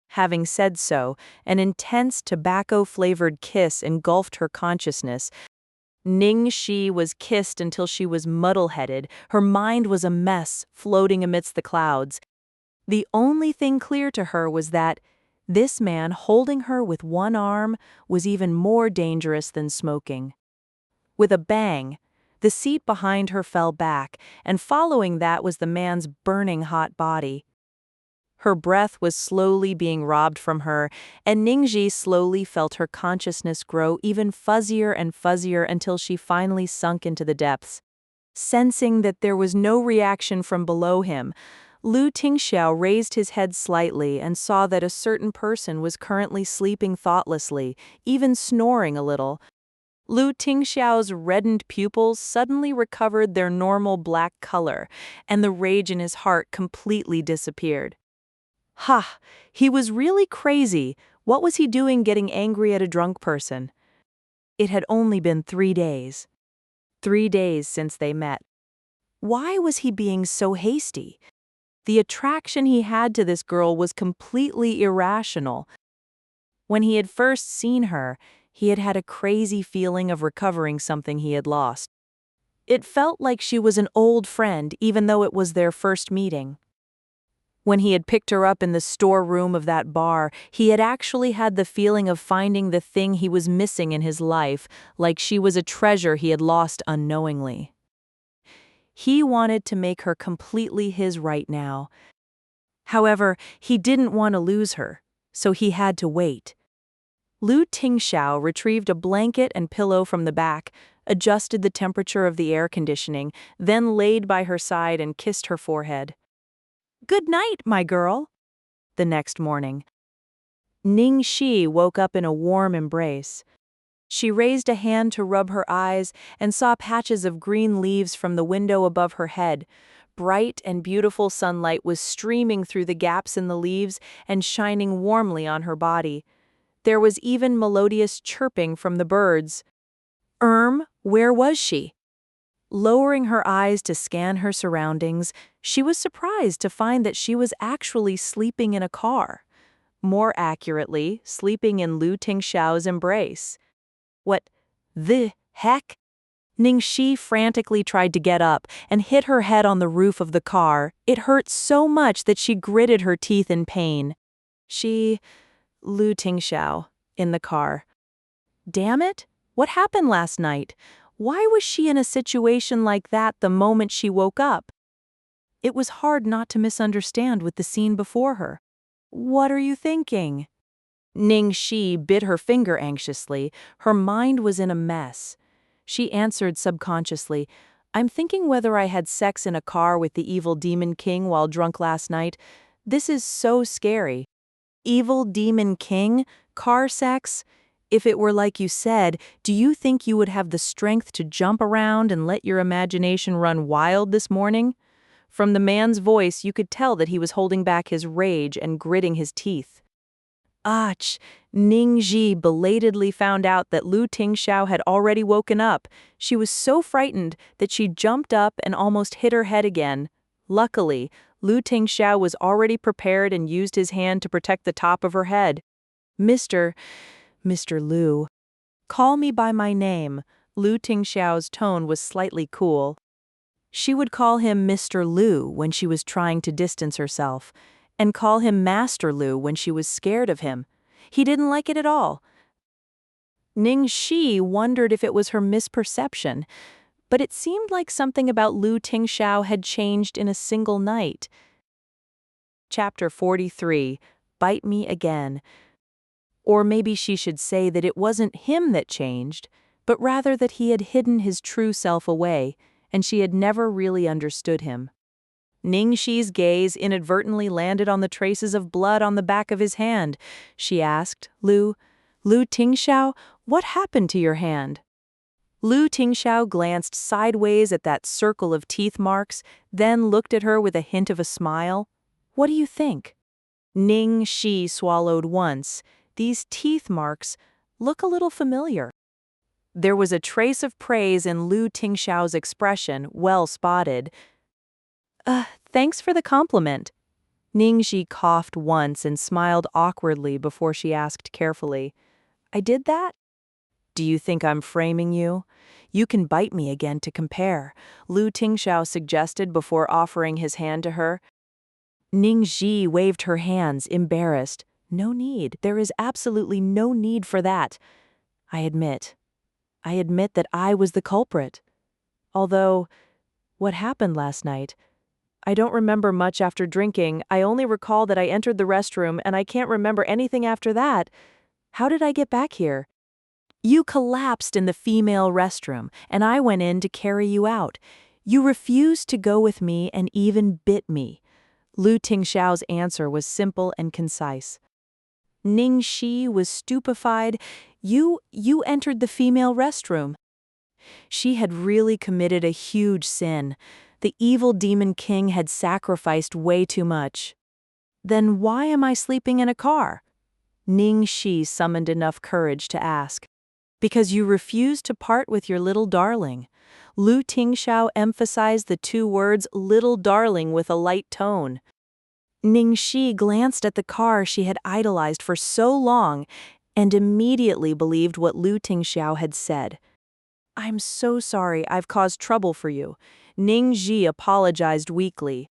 Having said so, an intense tobacco-flavored kiss engulfed her consciousness. Ning Xi was kissed until she was muddle-headed. Her mind was a mess, floating amidst the clouds. The only thing clear to her was that this man holding her with one arm was even more dangerous than smoking. With a bang, the seat behind her fell back, and following that was the man's burning hot body. Her breath was slowly being robbed from her, and Ning Xi slowly felt her consciousness grow even fuzzier and fuzzier until she finally sunk into the depths. Sensing that there was no reaction from below him, Lu Tingxiao raised his head slightly and saw that a certain person was currently sleeping thoughtlessly, even snoring a little. Lu Tingxiao's reddened pupils suddenly recovered their normal black color, and the rage in his heart completely disappeared. Ha! He was really crazy. What was he doing getting angry at a drunk person? It had only been 3 days. 3 days since they met. Why was he being so hasty? The attraction he had to this girl was completely irrational. When he had first seen her, he had had a crazy feeling of recovering something he had lost. It felt like she was an old friend, even though it was their first meeting. When he had picked her up in the storeroom of that bar, he had actually had the feeling of finding the thing he was missing in his life, like she was a treasure he had lost unknowingly. He wanted to make her completely his right now. However, he didn't want to lose her, so he had to wait. Lu Tingxiao retrieved a blanket and pillow from the back, adjusted the temperature of the air conditioning, then laid by her side and kissed her forehead. "Good night, my girl." The next morning, Ning Xi woke up in a warm embrace. She raised a hand to rub her eyes and saw patches of green leaves from the window above her head. Bright and beautiful sunlight was streaming through the gaps in the leaves and shining warmly on her body. There was even melodious chirping from the birds. Where was she? Lowering her eyes to scan her surroundings, she was surprised to find that she was actually sleeping in a car. More accurately, sleeping in Lu Tingxiao's embrace. What the heck? Ning Xi frantically tried to get up and hit her head on the roof of the car. It hurt so much that she gritted her teeth in pain. Lu Tingxiao, in the car. Damn it! What happened last night? Why was she in a situation like that the moment she woke up? It was hard not to misunderstand with the scene before her. What are you thinking? Ning Xi bit her finger anxiously. Her mind was in a mess. She answered subconsciously, "I'm thinking whether I had sex in a car with the evil demon king while drunk last night. This is so scary." Evil demon king? Car sex? If it were like you said, do you think you would have the strength to jump around and let your imagination run wild this morning? From the man's voice, you could tell that he was holding back his rage and gritting his teeth. Ach! Ning Xi belatedly found out that Lu Tingxiao had already woken up. She was so frightened that she jumped up and almost hit her head again. Luckily, Lu Tingxiao was already prepared and used his hand to protect the top of her head. Mr. Lu. Call me by my name." Lu Tingxiao's tone was slightly cool. She would call him Mr. Lu when she was trying to distance herself, and call him Master Lu when she was scared of him. He didn't like it at all. Ning Xi wondered if it was her misperception, but it seemed like something about Lu Tingxiao had changed in a single night. Chapter 43, Bite Me Again. Or maybe she should say that it wasn't him that changed, but rather that he had hidden his true self away, and she had never really understood him. Ning Xi's gaze inadvertently landed on the traces of blood on the back of his hand. She asked, Lu Tingxiao, what happened to your hand?" Lu Tingxiao glanced sideways at that circle of teeth marks, then looked at her with a hint of a smile. "What do you think?" Ning Xi swallowed once. These teeth marks look a little familiar. There was a trace of praise in Lu Tingxiao's expression, well spotted. Thanks for the compliment." Ning Xi coughed once and smiled awkwardly before she asked carefully, "I did that? Do you think I'm framing you? You can bite me again to compare," Lu Tingxiao suggested before offering his hand to her. Ning Xi waved her hands, embarrassed. "No need. There is absolutely no need for that. I admit that I was the culprit. Although, what happened last night? I don't remember much after drinking. I only recall that I entered the restroom and I can't remember anything after that. How did I get back here?" "You collapsed in the female restroom, and I went in to carry you out. You refused to go with me and even bit me." Lu Tingxiao's answer was simple and concise. Ning Xi was stupefied. You entered the female restroom." She had really committed a huge sin. The evil demon king had sacrificed way too much. "Then why am I sleeping in a car?" Ning Xi summoned enough courage to ask. "Because you refused to part with your little darling." Lu Tingxiao emphasized the two words little darling with a light tone. Ning Xi glanced at the car she had idolized for so long and immediately believed what Lu Tingxiao had said. "I'm so sorry I've caused trouble for you." Ning Xi apologized weakly.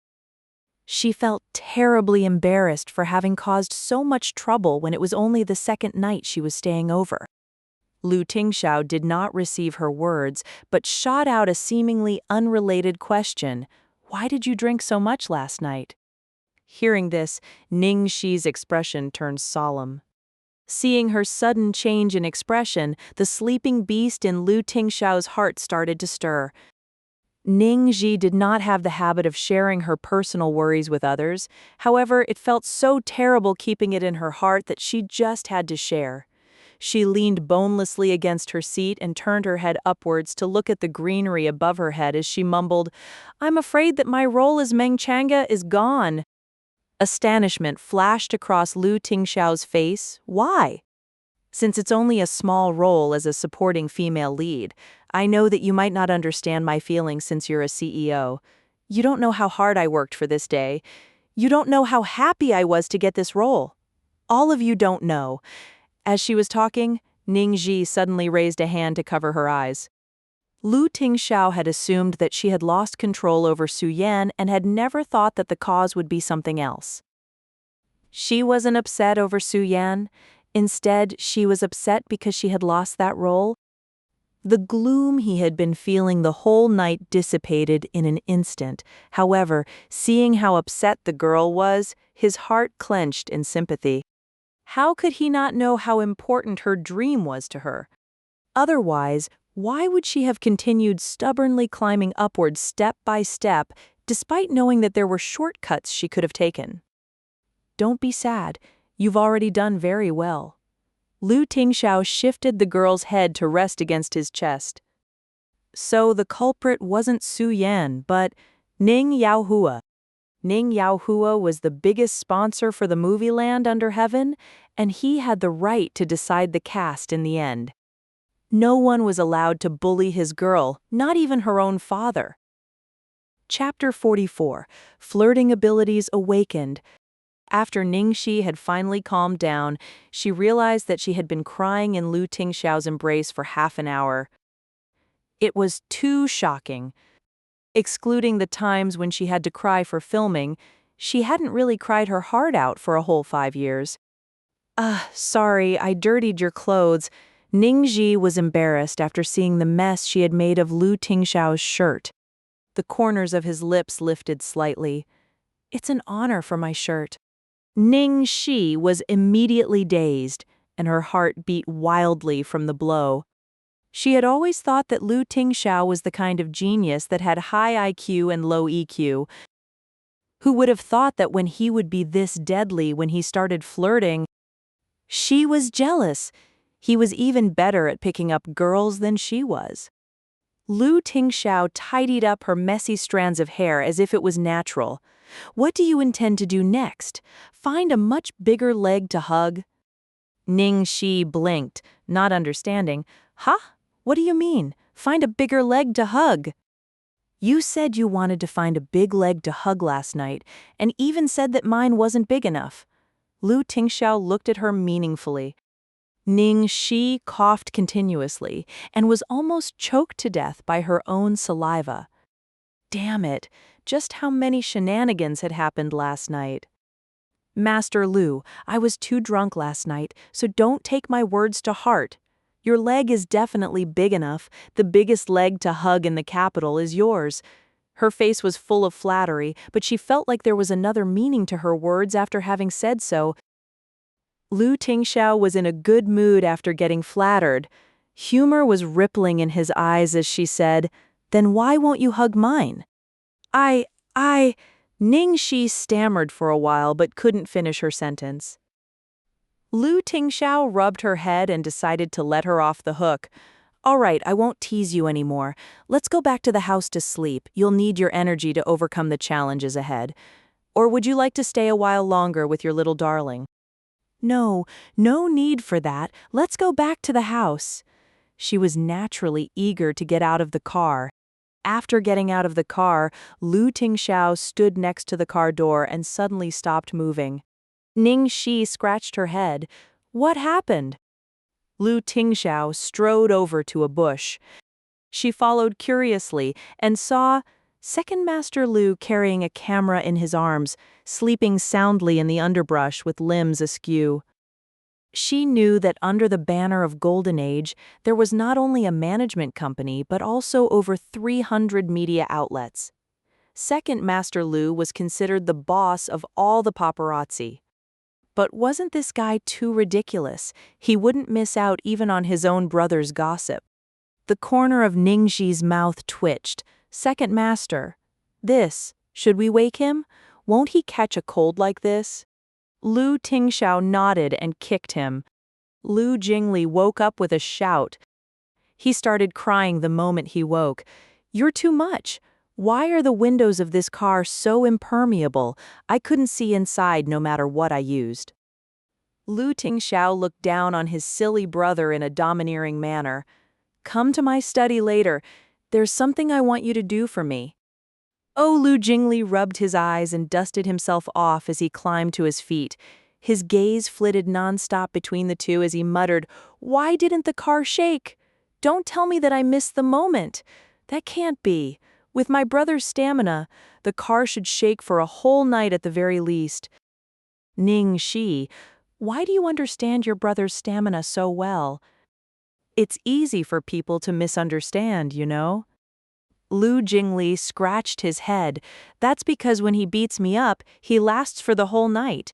She felt terribly embarrassed for having caused so much trouble when it was only the second night she was staying over. Lu Tingxiao did not receive her words, but shot out a seemingly unrelated question. "Why did you drink so much last night?" Hearing this, Ning Xi's expression turned solemn. Seeing her sudden change in expression, the sleeping beast in Lu Tingxiao's heart started to stir. Ning Xi did not have the habit of sharing her personal worries with others. However, it felt so terrible keeping it in her heart that she just had to share. She leaned bonelessly against her seat and turned her head upwards to look at the greenery above her head as she mumbled, "I'm afraid that my role as Meng Changa is gone." Astonishment flashed across Lu Tingxiao's face. "Why?" "Since it's only a small role as a supporting female lead, I know that you might not understand my feelings since you're a CEO. You don't know how hard I worked for this day. You don't know how happy I was to get this role. All of you don't know." As she was talking, Ning Xi suddenly raised a hand to cover her eyes. Lu Tingxiao had assumed that she had lost control over Su Yan and had never thought that the cause would be something else. She wasn't upset over Su Yan. Instead, she was upset because she had lost that role. The gloom he had been feeling the whole night dissipated in an instant. However, seeing how upset the girl was, his heart clenched in sympathy. How could he not know how important her dream was to her? Otherwise, why would she have continued stubbornly climbing upward step by step, despite knowing that there were shortcuts she could have taken? "Don't be sad. You've already done very well." Lu Tingxiao shifted the girl's head to rest against his chest. So the culprit wasn't Su Yan, but Ning Yaohua. Ning Yaohua was the biggest sponsor for the movie land under heaven, and he had the right to decide the cast in the end. No one was allowed to bully his girl, not even her own father. Chapter 44. Flirting Abilities Awakened. After Ning Xi had finally calmed down, she realized that she had been crying in Lu Tingxiao's embrace for half an hour. It was too shocking. Excluding the times when she had to cry for filming, she hadn't really cried her heart out for a whole 5 years. Sorry, I dirtied your clothes." Ning Xi was embarrassed after seeing the mess she had made of Lu Tingxiao's shirt. The corners of his lips lifted slightly. "It's an honor for my shirt." Ning Xi was immediately dazed, and her heart beat wildly from the blow. She had always thought that Lu Tingxiao was the kind of genius that had high IQ and low EQ. Who would have thought that when he would be this deadly when he started flirting? She was jealous. He was even better at picking up girls than she was. Lu Tingxiao tidied up her messy strands of hair as if it was natural. "What do you intend to do next? Find a much bigger leg to hug?" Ning Xi blinked, not understanding. "Huh? What do you mean? Find a bigger leg to hug?" "You said you wanted to find a big leg to hug last night, and even said that mine wasn't big enough." Lu Tingxiao looked at her meaningfully. Ning Xi coughed continuously and was almost choked to death by her own saliva. Damn it, just how many shenanigans had happened last night. "Master Lu, I was too drunk last night, so don't take my words to heart. Your leg is definitely big enough. The biggest leg to hug in the capital is yours." Her face was full of flattery, but she felt like there was another meaning to her words after having said so. Lu Tingxiao was in a good mood after getting flattered. Humor was rippling in his eyes as she said, "Then why won't you hug mine?" I... Ning Xi stammered for a while but couldn't finish her sentence. Lu Tingxiao rubbed her head and decided to let her off the hook. All right, I won't tease you anymore. Let's go back to the house to sleep. You'll need your energy to overcome the challenges ahead. Or would you like to stay a while longer with your little darling? No, no need for that. Let's go back to the house. She was naturally eager to get out of the car. After getting out of the car, Lu Tingxiao stood next to the car door and suddenly stopped moving. Ning Xi scratched her head. What happened? Lu Tingxiao strode over to a bush. She followed curiously and saw Second Master Lu carrying a camera in his arms, sleeping soundly in the underbrush with limbs askew. She knew that under the banner of Golden Age, there was not only a management company but also over 300 media outlets. Second Master Lu was considered the boss of all the paparazzi. But wasn't this guy too ridiculous? He wouldn't miss out even on his own brother's gossip. The corner of Ning Xi's mouth twitched. Second Master. Should we wake him? Won't he catch a cold like this? Lu Tingxiao nodded and kicked him. Lu Jingli woke up with a shout. He started crying the moment he woke. You're too much. Why are the windows of this car so impermeable? I couldn't see inside no matter what I used. Lu Tingxiao looked down on his silly brother in a domineering manner. Come to my study later. There's something I want you to do for me. Oh, Lu Jingli rubbed his eyes and dusted himself off as he climbed to his feet. His gaze flitted nonstop between the two as he muttered, Why didn't the car shake? Don't tell me that I missed the moment. That can't be. With my brother's stamina, the car should shake for a whole night at the very least. Ning Xi, why do you understand your brother's stamina so well? It's easy for people to misunderstand, you know? Lu Jingli scratched his head. That's because when he beats me up, he lasts for the whole night.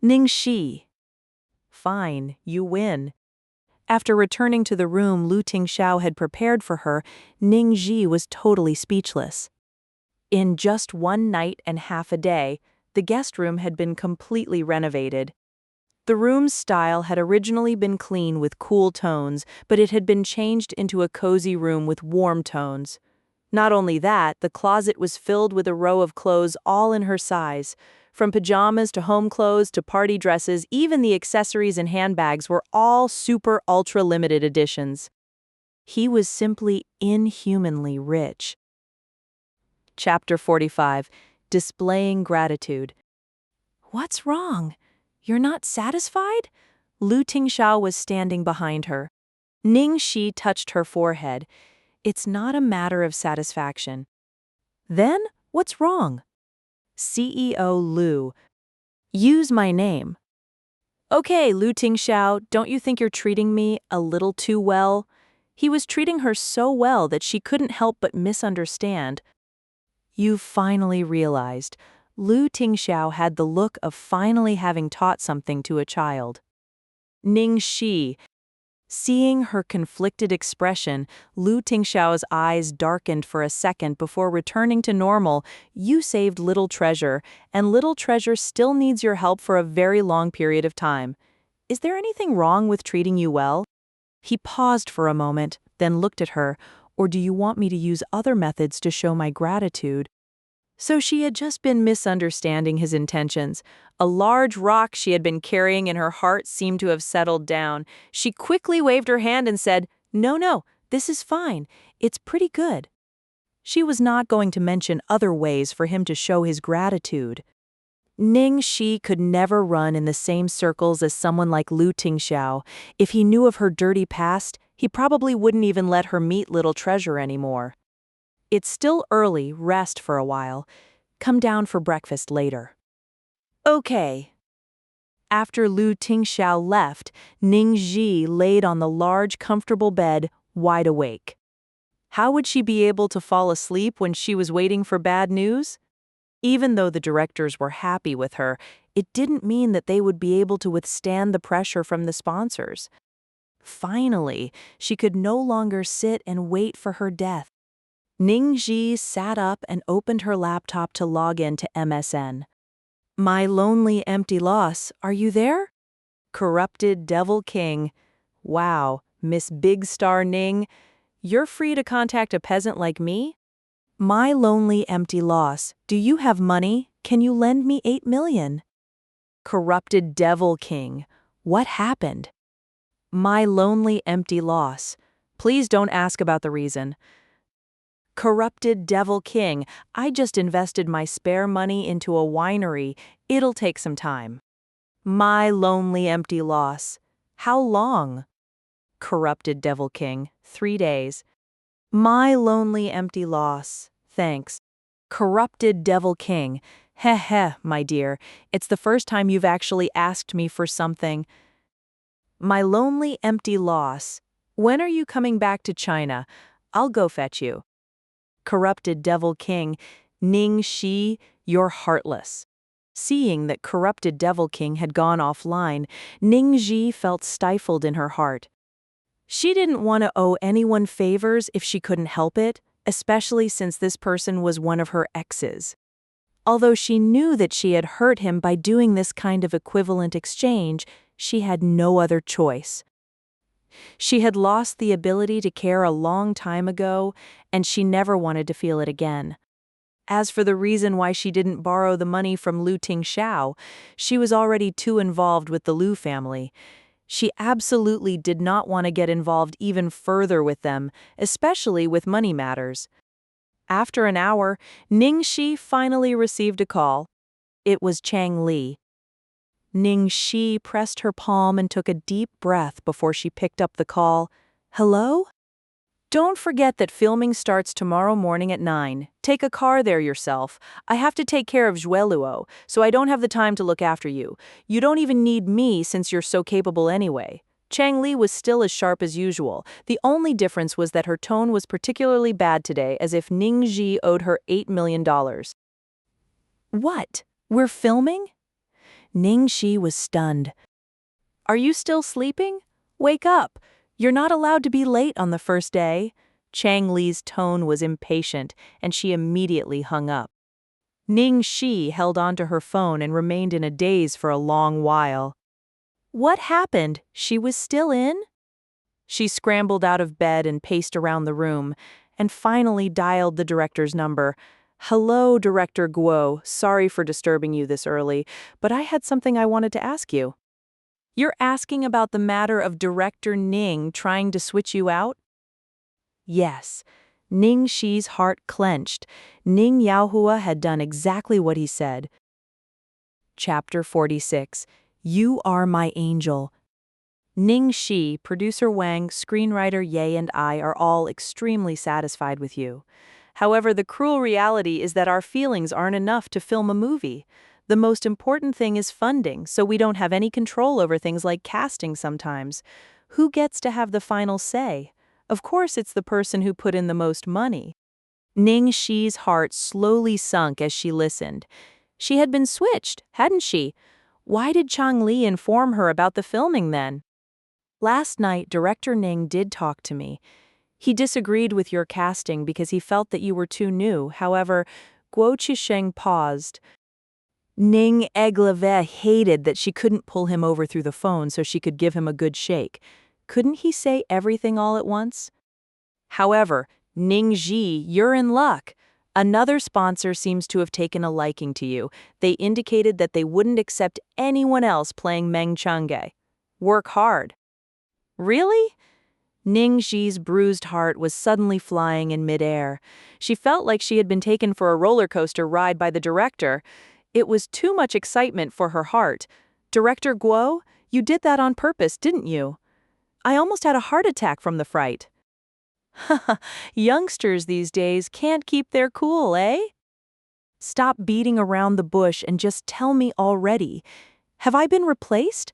Ning Xi. Fine, you win. After returning to the room Lu Tingxiao had prepared for her, Ning Xi was totally speechless. In just one night and half a day, the guest room had been completely renovated. The room's style had originally been clean with cool tones, but it had been changed into a cozy room with warm tones. Not only that, the closet was filled with a row of clothes all in her size. From pajamas to home clothes to party dresses, even the accessories and handbags were all super ultra limited editions. He was simply inhumanly rich. Chapter 45. Displaying Gratitude. What's wrong? You're not satisfied? Lu Tingxiao was standing behind her. Ning Xi touched her forehead. It's not a matter of satisfaction. Then, what's wrong? CEO Lu. Use my name. Okay, Lu Tingxiao, don't you think you're treating me a little too well? He was treating her so well that she couldn't help but misunderstand. You've finally realized. Lu Tingxiao had the look of finally having taught something to a child. Ning Xi. Seeing her conflicted expression, Lu Tingxiao's eyes darkened for a second before returning to normal. You saved Little Treasure, and Little Treasure still needs your help for a very long period of time. Is there anything wrong with treating you well? He paused for a moment, then looked at her. Or do you want me to use other methods to show my gratitude? So she had just been misunderstanding his intentions. A large rock she had been carrying in her heart seemed to have settled down. She quickly waved her hand and said, No, this is fine. It's pretty good. She was not going to mention other ways for him to show his gratitude. Ning Xi could never run in the same circles as someone like Lu Tingxiao. If he knew of her dirty past, he probably wouldn't even let her meet Little Treasure anymore. It's still early, rest for a while. Come down for breakfast later. Okay. After Lu Tingxiao left, Ning Xi laid on the large, comfortable bed, wide awake. How would she be able to fall asleep when she was waiting for bad news? Even though the directors were happy with her, it didn't mean that they would be able to withstand the pressure from the sponsors. Finally, she could no longer sit and wait for her death. Ning Xi sat up and opened her laptop to log in to MSN. My lonely empty loss, are you there? Corrupted Devil King. Wow, Miss Big Star Ning, you're free to contact a peasant like me? My lonely empty loss. Do you have money? Can you lend me 8 million? Corrupted Devil King. What happened? My lonely empty loss. Please don't ask about the reason. Corrupted Devil King. I just invested my spare money into a winery. It'll take some time. My lonely empty loss. How long? Corrupted Devil King. 3 days. My lonely empty loss. Thanks. Corrupted Devil King. Heh heh, my dear. It's the first time you've actually asked me for something. My lonely empty loss. When are you coming back to China? I'll go fetch you. Corrupted Devil King. Ning Xi, you're heartless. Seeing that Corrupted Devil King had gone offline, Ning Xi felt stifled in her heart. She didn't want to owe anyone favors if she couldn't help it, especially since this person was one of her exes. Although she knew that she had hurt him by doing this kind of equivalent exchange, she had no other choice. She had lost the ability to care a long time ago, and she never wanted to feel it again. As for the reason why she didn't borrow the money from Lu Tingxiao, she was already too involved with the Lu family. She absolutely did not want to get involved even further with them, especially with money matters. After an hour, Ning Xi finally received a call. It was Chang Li. Ning Xi pressed her palm and took a deep breath before she picked up the call. Hello? Don't forget that filming starts tomorrow morning at 9. Take a car there yourself. I have to take care of Zhueluo, so I don't have the time to look after you. You don't even need me since you're so capable anyway. Chang Li was still as sharp as usual. The only difference was that her tone was particularly bad today, as if Ning Xi owed her $8 million. What? We're filming? Ning Xi was stunned. Are you still sleeping? Wake up. You're not allowed to be late on the first day. Chang Li's tone was impatient, and she immediately hung up. Ning Xi held onto her phone and remained in a daze for a long while. What happened? She was still in? She scrambled out of bed and paced around the room, and finally dialed the director's number. Hello, Director Guo. Sorry for disturbing you this early, but I had something I wanted to ask you. You're asking about the matter of Director Ning trying to switch you out? Yes. Ning Xi's heart clenched. Ning Yaohua had done exactly what he said. Chapter 46. You are my angel. Ning Xi, producer Wang, screenwriter Ye and I are all extremely satisfied with you. However, the cruel reality is that our feelings aren't enough to film a movie. The most important thing is funding, so we don't have any control over things like casting sometimes. Who gets to have the final say? Of course, it's the person who put in the most money. Ning Xi's heart slowly sunk as she listened. She had been switched, hadn't she? Why did Chang Li inform her about the filming then? Last night, Director Ning did talk to me. He disagreed with your casting because he felt that you were too new. However, Guo Qisheng paused. Ning Egleve hated that she couldn't pull him over through the phone so she could give him a good shake. Couldn't he say everything all at once? However, Ning Xi, you're in luck. Another sponsor seems to have taken a liking to you. They indicated that they wouldn't accept anyone else playing Meng Chang'e. Work hard. Really? Ning Xi's bruised heart was suddenly flying in midair. She felt like she had been taken for a roller coaster ride by the director. It was too much excitement for her heart. Director Guo, you did that on purpose, didn't you? I almost had a heart attack from the fright. Haha, youngsters these days can't keep their cool, eh? Stop beating around the bush and just tell me already. Have I been replaced?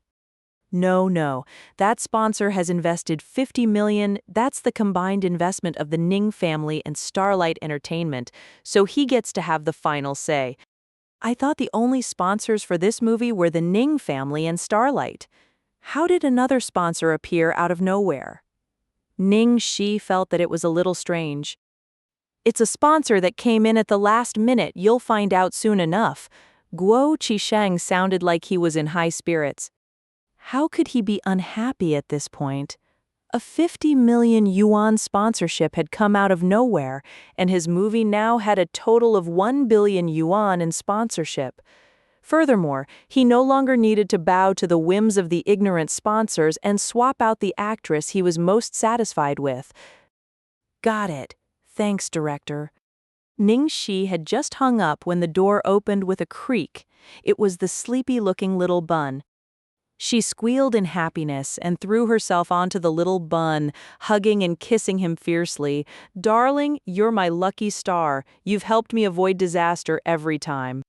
No. That sponsor has invested $50 million. That's the combined investment of the Ning family and Starlight Entertainment, so he gets to have the final say. I thought the only sponsors for this movie were the Ning family and Starlight. How did another sponsor appear out of nowhere? Ning Xi felt that it was a little strange. It's a sponsor that came in at the last minute. You'll find out soon enough. Guo Qisheng sounded like he was in high spirits. How could he be unhappy at this point? A 50 million yuan sponsorship had come out of nowhere, and his movie now had a total of 1 billion yuan in sponsorship. Furthermore, he no longer needed to bow to the whims of the ignorant sponsors and swap out the actress he was most satisfied with. Got it. Thanks, director. Ning Xi had just hung up when the door opened with a creak. It was the sleepy-looking little bun. She squealed in happiness and threw herself onto the little bun, hugging and kissing him fiercely. "Darling, you're my lucky star. You've helped me avoid disaster every time."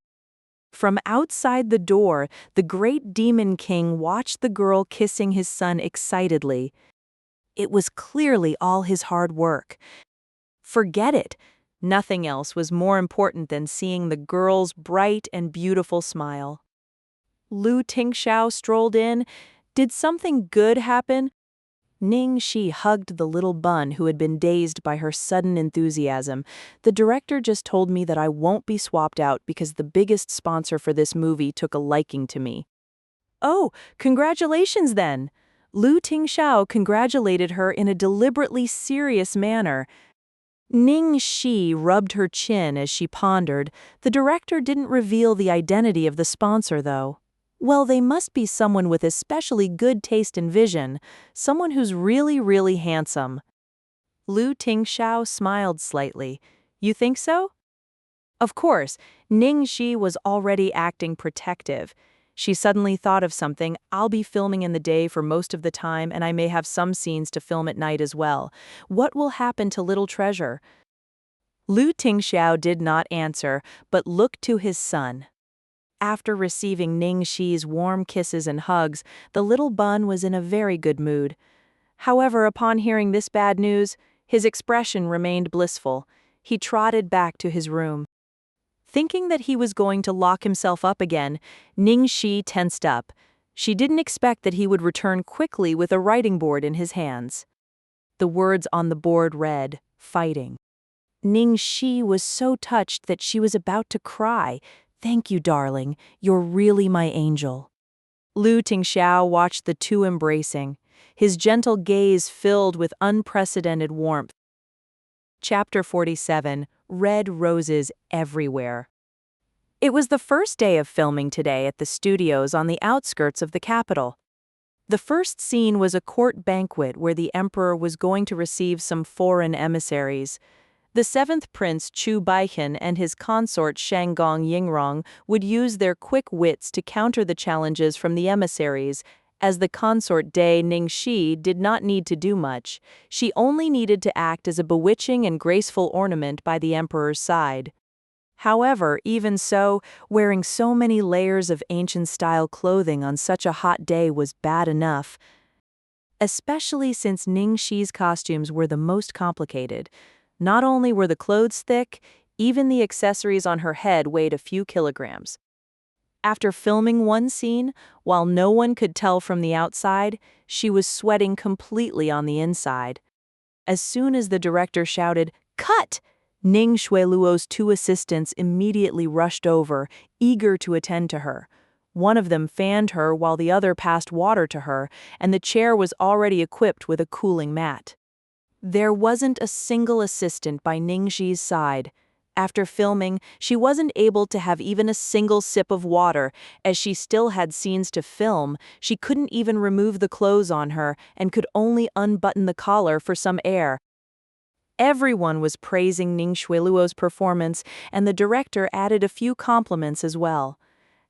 From outside the door, the great demon king watched the girl kissing his son excitedly. It was clearly all his hard work. Forget it. Nothing else was more important than seeing the girl's bright and beautiful smile. Lu Tingxiao strolled in. Did something good happen? Ning Xi hugged the little bun who had been dazed by her sudden enthusiasm. The director just told me that I won't be swapped out because the biggest sponsor for this movie took a liking to me. Oh, congratulations then! Lu Tingxiao congratulated her in a deliberately serious manner. Ning Xi rubbed her chin as she pondered. The director didn't reveal the identity of the sponsor, though. Well, they must be someone with especially good taste and vision, someone who's really, really handsome. Lu Tingxiao smiled slightly. You think so? Of course, Ning Xi was already acting protective. She suddenly thought of something. I'll be filming in the day for most of the time, and I may have some scenes to film at night as well. What will happen to little treasure? Lu Tingxiao did not answer, but looked to his son. After receiving Ning Xi's warm kisses and hugs, the little bun was in a very good mood. However, upon hearing this bad news, his expression remained blissful. He trotted back to his room. Thinking that he was going to lock himself up again, Ning Xi tensed up. She didn't expect that he would return quickly with a writing board in his hands. The words on the board read, "Fighting." Ning Xi was so touched that she was about to cry. "Thank you, darling. You're really my angel." Lu Tingxiao watched the two embracing, his gentle gaze filled with unprecedented warmth. Chapter 47, Red Roses Everywhere. It was the first day of filming today at the studios on the outskirts of the capital. The first scene was a court banquet where the emperor was going to receive some foreign emissaries. The seventh prince Chu Baihan and his consort Shanggong Yingrong would use their quick wits to counter the challenges from the emissaries, as the consort Ning Xi did not need to do much. She only needed to act as a bewitching and graceful ornament by the emperor's side. However, even so, wearing so many layers of ancient-style clothing on such a hot day was bad enough, especially since Ning Xi's costumes were the most complicated. Not only were the clothes thick, even the accessories on her head weighed a few kilograms. After filming one scene, while no one could tell from the outside, she was sweating completely on the inside. As soon as the director shouted, "Cut!" Ning Xueluo's two assistants immediately rushed over, eager to attend to her. One of them fanned her while the other passed water to her, and the chair was already equipped with a cooling mat. There wasn't a single assistant by Ning Xi's side. After filming, she wasn't able to have even a single sip of water, as she still had scenes to film. She couldn't even remove the clothes on her and could only unbutton the collar for some air. Everyone was praising Ning Xueluo's performance, and the director added a few compliments as well.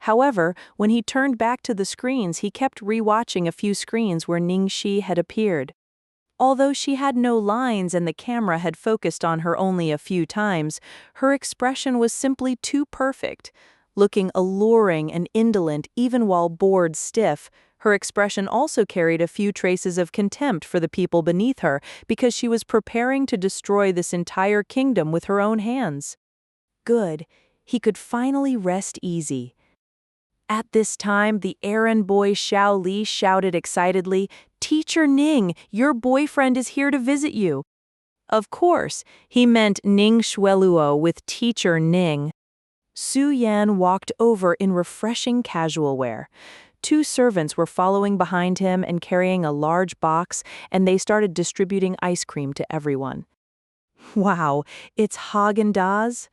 However, when he turned back to the screens, he kept rewatching a few screens where Ning Xi had appeared. Although she had no lines and the camera had focused on her only a few times, her expression was simply too perfect. Looking alluring and indolent even while bored stiff, her expression also carried a few traces of contempt for the people beneath her because she was preparing to destroy this entire kingdom with her own hands. Good. He could finally rest easy. At this time, the errand boy Xiao Li shouted excitedly, "Teacher Ning, your boyfriend is here to visit you." Of course, he meant Ning Xueluo with Teacher Ning. Su Yan walked over in refreshing casual wear. 2 servants were following behind him and carrying a large box, and they started distributing ice cream to everyone. Wow, it's Haagen-Dazs?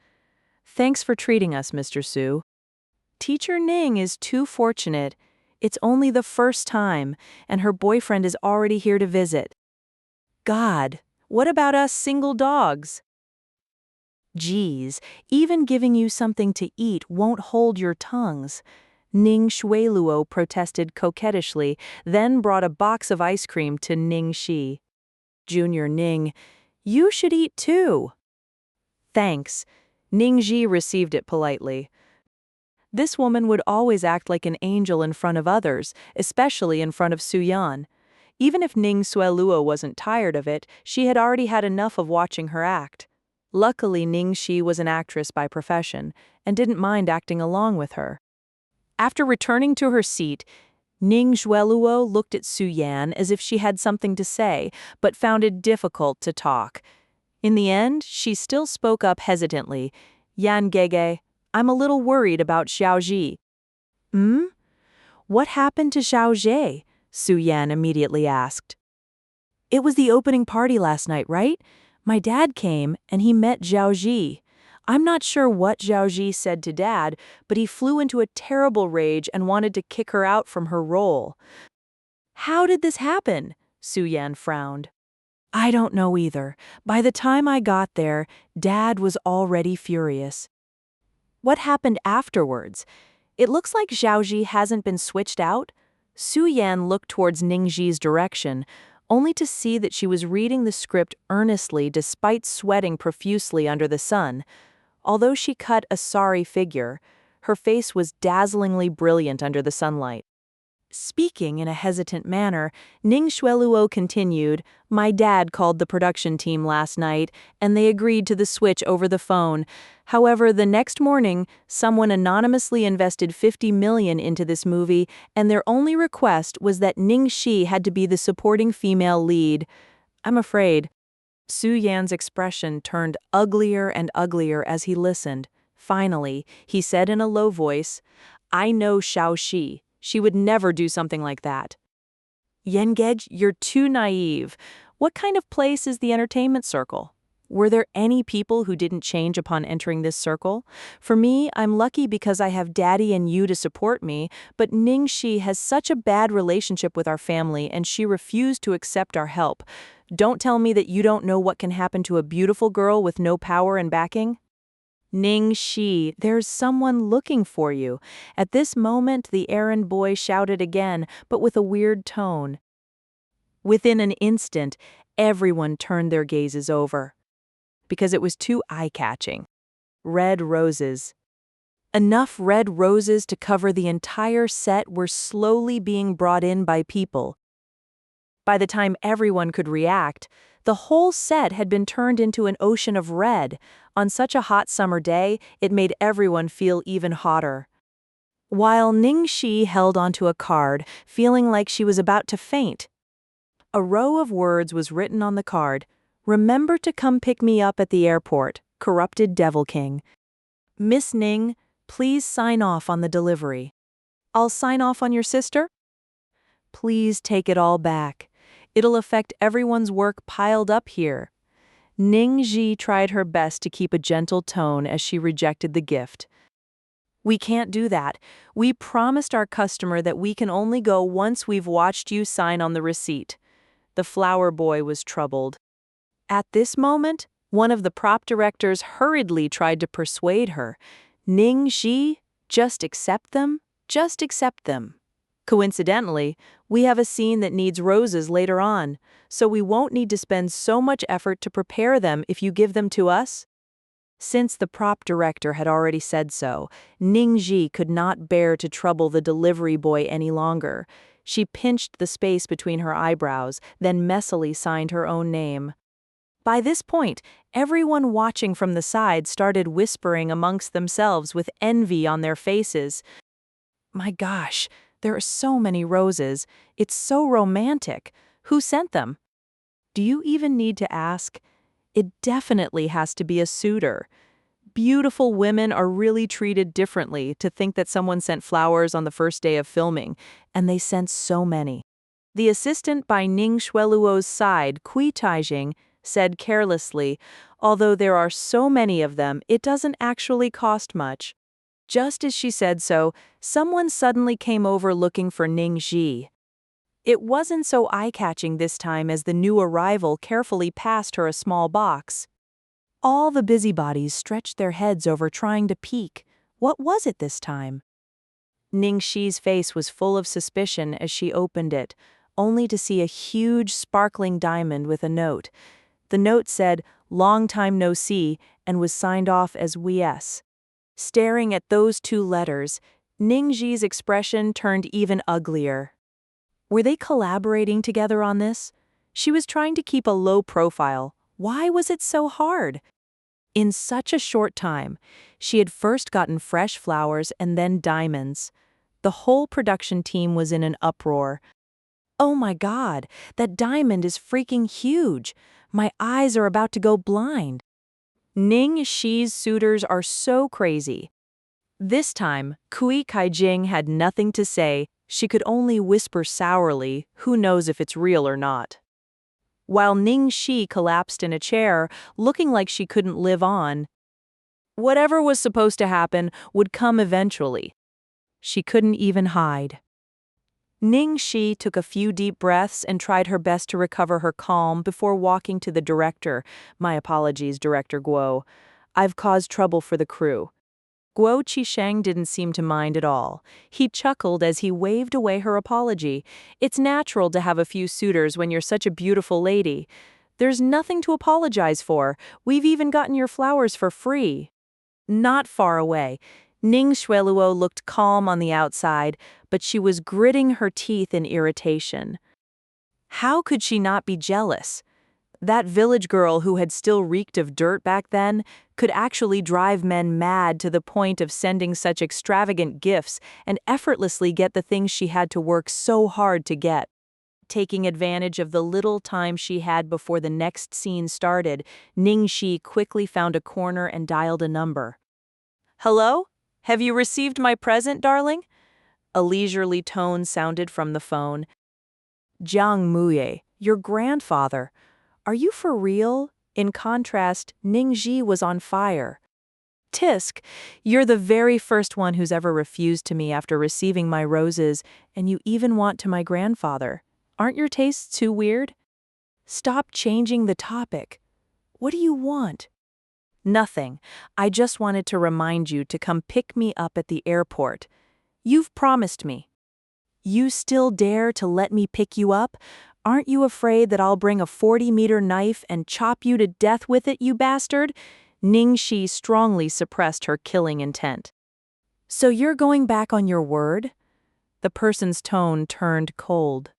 Thanks for treating us, Mr. Su. Teacher Ning is too fortunate. It's only the first time, and her boyfriend is already here to visit. God, what about us single dogs? Geez, even giving you something to eat won't hold your tongues. Ning Xi protested coquettishly, then brought a box of ice cream to Ning Xi. Junior Ning, you should eat too. Thanks. Ning Xi received it politely. This woman would always act like an angel in front of others, especially in front of Su-yan. Even if Ning Xi wasn't tired of it, she had already had enough of watching her act. Luckily, Ning Xi was an actress by profession and didn't mind acting along with her. After returning to her seat, Ning Xi looked at Su-yan as if she had something to say, but found it difficult to talk. In the end, she still spoke up hesitantly. Yan Gege, I'm a little worried about Xiaozhi. What happened to Xiaozhi? Su-yan immediately asked. It was the opening party last night, right? My dad came, and he met Xiaozhi. I'm not sure what Xiaozhi said to Dad, but he flew into a terrible rage and wanted to kick her out from her role. How did this happen? Su-yan frowned. I don't know either. By the time I got there, Dad was already furious. What happened afterwards? It looks like Xiaozhi hasn't been switched out. Su-yan looked towards Ning Xi's direction, only to see that she was reading the script earnestly despite sweating profusely under the sun. Although she cut a sorry figure, her face was dazzlingly brilliant under the sunlight. Speaking in a hesitant manner, Ning Xi continued, My dad called the production team last night, and they agreed to the switch over the phone. However, the next morning, someone anonymously invested 50 million into this movie, and their only request was that Ning Xi had to be the supporting female lead. I'm afraid. Su-yan's expression turned uglier and uglier as he listened. Finally, he said in a low voice, I know Xiaoxi. She would never do something like that. Yengej, you're too naive. What kind of place is the entertainment circle? Were there any people who didn't change upon entering this circle? For me, I'm lucky because I have Daddy and you to support me, but Ning Xi has such a bad relationship with our family and she refused to accept our help. Don't tell me that you don't know what can happen to a beautiful girl with no power and backing. Ning Xi, there's someone looking for you. At this moment, the errand boy shouted again, but with a weird tone. Within an instant, everyone turned their gazes over. Because it was too eye-catching. Red roses. Enough red roses to cover the entire set were slowly being brought in by people. By the time everyone could react, the whole set had been turned into an ocean of red. On such a hot summer day, it made everyone feel even hotter. While Ning Xi held onto a card, feeling like she was about to faint. A row of words was written on the card. Remember to come pick me up at the airport, corrupted Devil King. Miss Ning, please sign off on the delivery. I'll sign off on your sister? Please take it all back. It'll affect everyone's work piled up here. Ning Xi tried her best to keep a gentle tone as she rejected the gift. We can't do that. We promised our customer that we can only go once we've watched you sign on the receipt. The flower boy was troubled. At this moment, one of the prop directors hurriedly tried to persuade her. Ning Xi, just accept them, just accept them. Coincidentally, we have a scene that needs roses later on, so we won't need to spend so much effort to prepare them if you give them to us. Since the prop director had already said so, Ning Xi could not bear to trouble the delivery boy any longer. She pinched the space between her eyebrows, then messily signed her own name. By this point, everyone watching from the side started whispering amongst themselves with envy on their faces. My gosh, there are so many roses. It's so romantic. Who sent them? Do you even need to ask? It definitely has to be a suitor. Beautiful women are really treated differently to think that someone sent flowers on the first day of filming, and they sent so many. The assistant by Ning Xueluo's side, Kui Taijing, said carelessly, although there are so many of them, it doesn't actually cost much. Just as she said so, someone suddenly came over looking for Ning Xi. It wasn't so eye-catching this time as the new arrival carefully passed her a small box. All the busybodies stretched their heads over trying to peek. What was it this time? Ning Xi's face was full of suspicion as she opened it, only to see a huge sparkling diamond with a note. The note said, "Long time no see," and was signed off as "WS." Staring at those two letters, Ning Xi's expression turned even uglier. Were they collaborating together on this? She was trying to keep a low profile. Why was it so hard? In such a short time, she had first gotten fresh flowers and then diamonds. The whole production team was in an uproar. "Oh my God, that diamond is freaking huge. My eyes are about to go blind." Ning Xi's suitors are so crazy. This time, Kui Kaijing had nothing to say. She could only whisper sourly, "Who knows if it's real or not?" While Ning Xi collapsed in a chair, looking like she couldn't live on. Whatever was supposed to happen would come eventually. She couldn't even hide. Ning Xi took a few deep breaths and tried her best to recover her calm before walking to the director. "My apologies, Director Guo. I've caused trouble for the crew." Guo Qisheng didn't seem to mind at all. He chuckled as he waved away her apology. "It's natural to have a few suitors when you're such a beautiful lady. There's nothing to apologize for. We've even gotten your flowers for free." Not far away, Ning Xueluo looked calm on the outside, but she was gritting her teeth in irritation. How could she not be jealous? That village girl who had still reeked of dirt back then could actually drive men mad to the point of sending such extravagant gifts and effortlessly get the things she had to work so hard to get. Taking advantage of the little time she had before the next scene started, Ning Xi quickly found a corner and dialed a number. "Hello? Have you received my present, darling?" A leisurely tone sounded from the phone. "Jiang Muye, your grandfather. Are you for real?" In contrast, Ning Xi was on fire. "Tisk, you're the very first one who's ever refused to me after receiving my roses, and you even want to my grandfather. Aren't your tastes too weird? Stop changing the topic. What do you want?" "Nothing. I just wanted to remind you to come pick me up at the airport. You've promised me." "You still dare to let me pick you up? Aren't you afraid that I'll bring a 40-meter knife and chop you to death with it, you bastard?" Ning Xi strongly suppressed her killing intent. "So you're going back on your word?" The person's tone turned cold.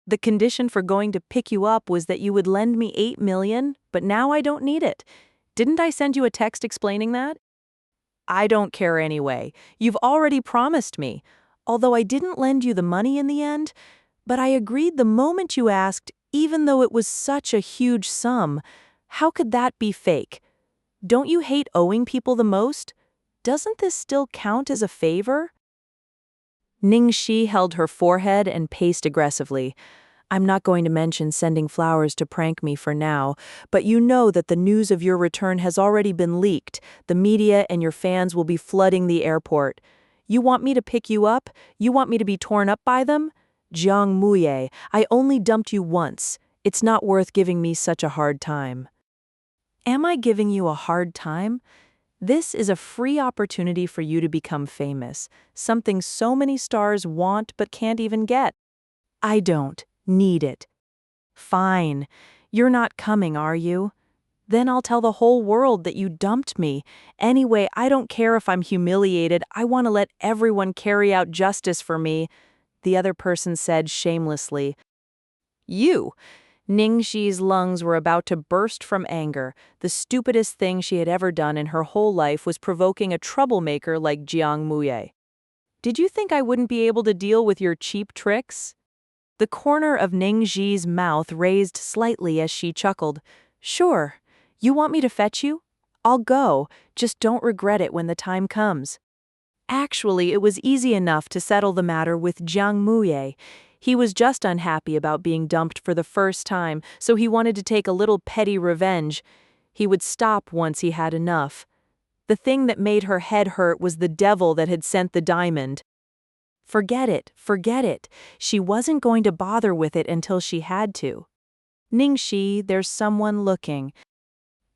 "The condition for going to pick you up was that you would lend me 8 million, but now I don't need it. Didn't I send you a text explaining that?" "I don't care anyway. You've already promised me. Although I didn't lend you the money in the end, but I agreed the moment you asked, even though it was such a huge sum. How could that be fake? Don't you hate owing people the most? Doesn't this still count as a favor?" Ning Xi held her forehead and paced aggressively. "I'm not going to mention sending flowers to prank me for now, but you know that the news of your return has already been leaked. The media and your fans will be flooding the airport. You want me to pick you up? You want me to be torn up by them? Jiang Muye, I only dumped you once. It's not worth giving me such a hard time." "Am I giving you a hard time? This is a free opportunity for you to become famous, something so many stars want but can't even get. I don't need it." "Fine. You're not coming, are you? Then I'll tell the whole world that you dumped me. Anyway, I don't care if I'm humiliated. I want to let everyone carry out justice for me," the other person said shamelessly. "You?" Ning Xi's lungs were about to burst from anger. The stupidest thing she had ever done in her whole life was provoking a troublemaker like Jiang Muye. "Did you think I wouldn't be able to deal with your cheap tricks?" The corner of Ning Xi's mouth raised slightly as she chuckled. "Sure. You want me to fetch you? I'll go, just don't regret it when the time comes. Actually, it was easy enough to settle the matter with Jiang Muye. He was just unhappy about being dumped for the first time, so he wanted to take a little petty revenge. He would stop once he had enough. The thing that made her head hurt was the devil that had sent the diamond. Forget it, forget it. She wasn't going to bother with it until she had to. Ning Xi, there's someone looking.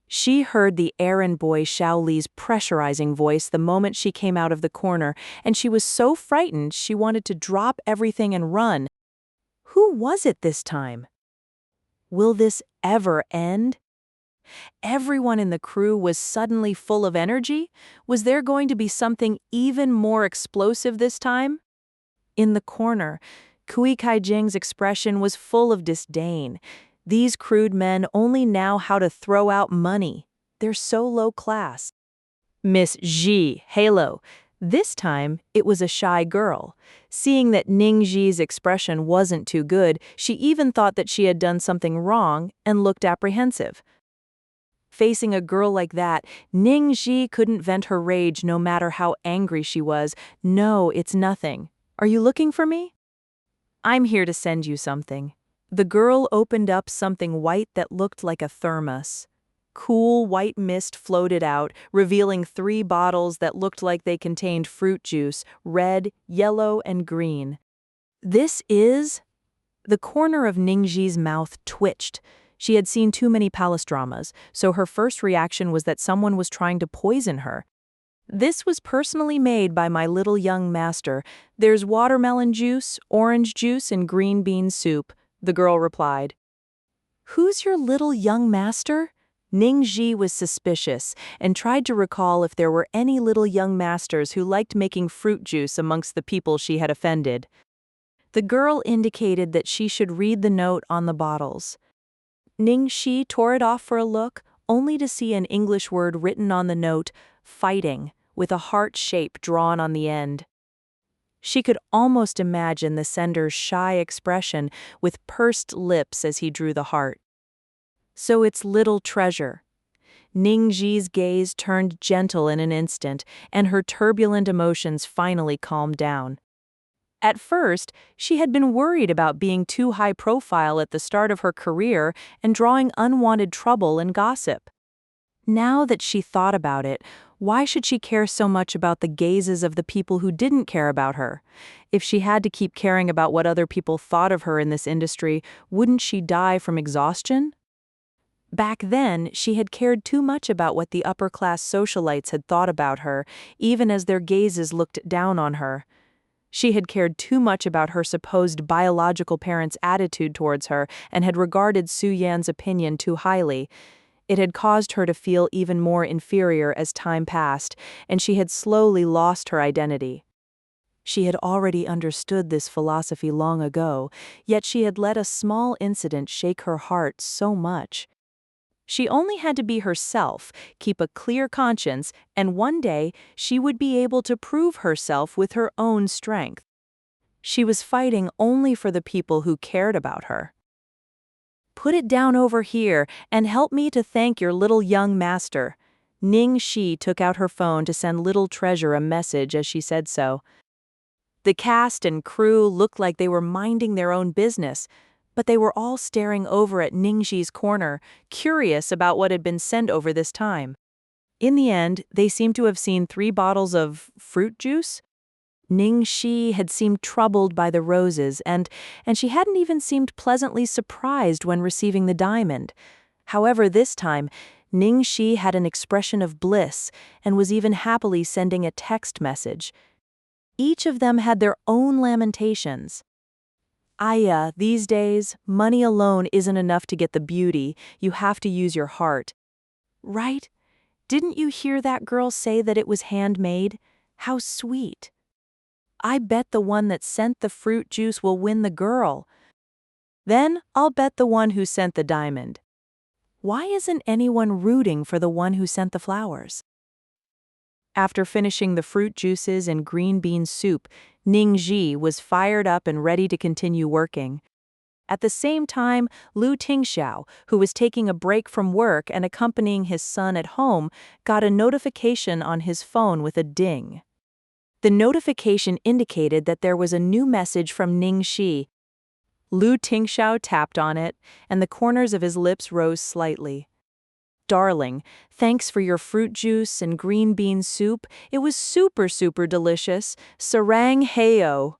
She heard the errand boy Shaoli's pressurizing voice the moment she came out of the corner, and she was so frightened she wanted to drop everything and run. Who was it this time? Will this ever end? Everyone in the crew was suddenly full of energy. Was there going to be something even more explosive this time? In the corner, Kui Kaijing's expression was full of disdain. These crude men only know how to throw out money. They're so low class. Miss Xi, Haeyo. This time, it was a shy girl. Seeing that Ning Xi's expression wasn't too good, she even thought that she had done something wrong and looked apprehensive. Facing a girl like that, Ning Xi couldn't vent her rage no matter how angry she was. No, it's nothing. Are you looking for me? I'm here to send you something. The girl opened up something white that looked like a thermos. Cool white mist floated out, revealing 3 bottles that looked like they contained fruit juice, red, yellow, and green. This is... The corner of Ning Xi's mouth twitched. She had seen too many palace dramas, so her first reaction was that someone was trying to poison her. This was personally made by my little young master. There's watermelon juice, orange juice, and green bean soup, the girl replied. Who's your little young master? Ning Xi was suspicious and tried to recall if there were any little young masters who liked making fruit juice amongst the people she had offended. The girl indicated that she should read the note on the bottles. Ning Xi tore it off for a look, only to see an English word written on the note, fighting, with a heart shape drawn on the end. She could almost imagine the sender's shy expression with pursed lips as he drew the heart. So it's little treasure. Ning Xi's gaze turned gentle in an instant, and her turbulent emotions finally calmed down. At first, she had been worried about being too high profile at the start of her career and drawing unwanted trouble and gossip. Now that she thought about it, why should she care so much about the gazes of the people who didn't care about her? If she had to keep caring about what other people thought of her in this industry, wouldn't she die from exhaustion? Back then, she had cared too much about what the upper-class socialites had thought about her, even as their gazes looked down on her. She had cared too much about her supposed biological parents' attitude towards her and had regarded Su Yan's opinion too highly. It had caused her to feel even more inferior as time passed, and she had slowly lost her identity. She had already understood this philosophy long ago, yet she had let a small incident shake her heart so much. She only had to be herself, keep a clear conscience, and one day she would be able to prove herself with her own strength. She was fighting only for the people who cared about her. Put it down over here and help me to thank your little young master. Ning Xi took out her phone to send Little Treasure a message as she said so. The cast and crew looked like they were minding their own business, but they were all staring over at Ning Xi's corner, curious about what had been sent over this time. In the end, they seemed to have seen 3 bottles of fruit juice. Ning Xi had seemed troubled by the roses, and she hadn't even seemed pleasantly surprised when receiving the diamond. However, this time, Ning Xi had an expression of bliss and was even happily sending a text message. Each of them had their own lamentations. Aya, these days, money alone isn't enough to get the beauty, you have to use your heart. Right? Didn't you hear that girl say that it was handmade? How sweet. I bet the one that sent the fruit juice will win the girl. Then I'll bet the one who sent the diamond. Why isn't anyone rooting for the one who sent the flowers? After finishing the fruit juices and green bean soup, Ning Xi was fired up and ready to continue working. At the same time, Lu Tingxiao, who was taking a break from work and accompanying his son at home, got a notification on his phone with a ding. The notification indicated that there was a new message from Ning Xi. Lu Tingxiao tapped on it, and the corners of his lips rose slightly. "Darling, thanks for your fruit juice and green bean soup. It was super delicious. Sarang Haeyo."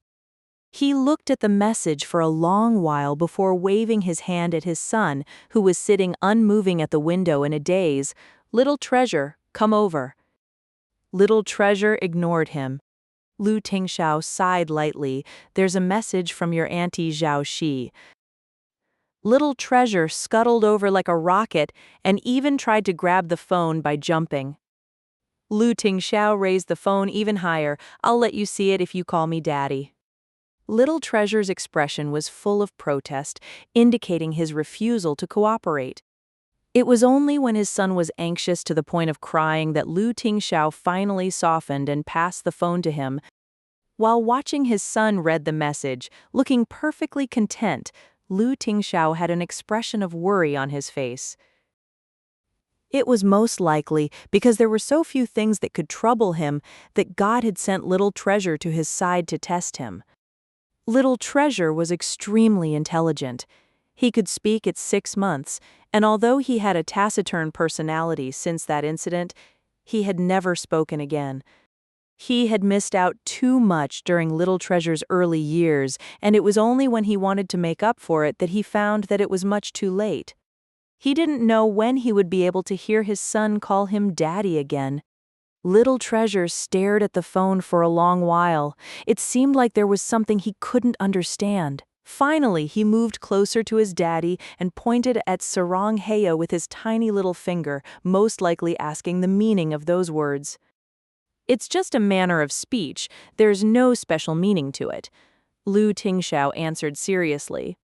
He looked at the message for a long while before waving his hand at his son, who was sitting unmoving at the window in a daze. "Little treasure, come over." Little treasure ignored him. Lu Tingxiao sighed lightly. "There's a message from your auntie Zhao Shi." Little treasure scuttled over like a rocket and even tried to grab the phone by jumping. Lu Tingxiao raised the phone even higher. "I'll let you see it if you call me daddy." Little treasure's expression was full of protest, indicating his refusal to cooperate. It was only when his son was anxious to the point of crying that Lu Tingxiao finally softened and passed the phone to him. While watching his son read the message, looking perfectly content, Lu Tingxiao had an expression of worry on his face. It was most likely because there were so few things that could trouble him that God had sent Little Treasure to his side to test him. Little Treasure was extremely intelligent. He could speak at 6 months, and although he had a taciturn personality since that incident, he had never spoken again. He had missed out too much during Little Treasure's early years, and it was only when he wanted to make up for it that he found that it was much too late. He didn't know when he would be able to hear his son call him daddy again. Little Treasure stared at the phone for a long while. It seemed like there was something he couldn't understand. Finally, he moved closer to his daddy and pointed at Sarang Haeyo with his tiny little finger, most likely asking the meaning of those words. "It's just a manner of speech. There's no special meaning to it," Lu Tingxiao answered seriously.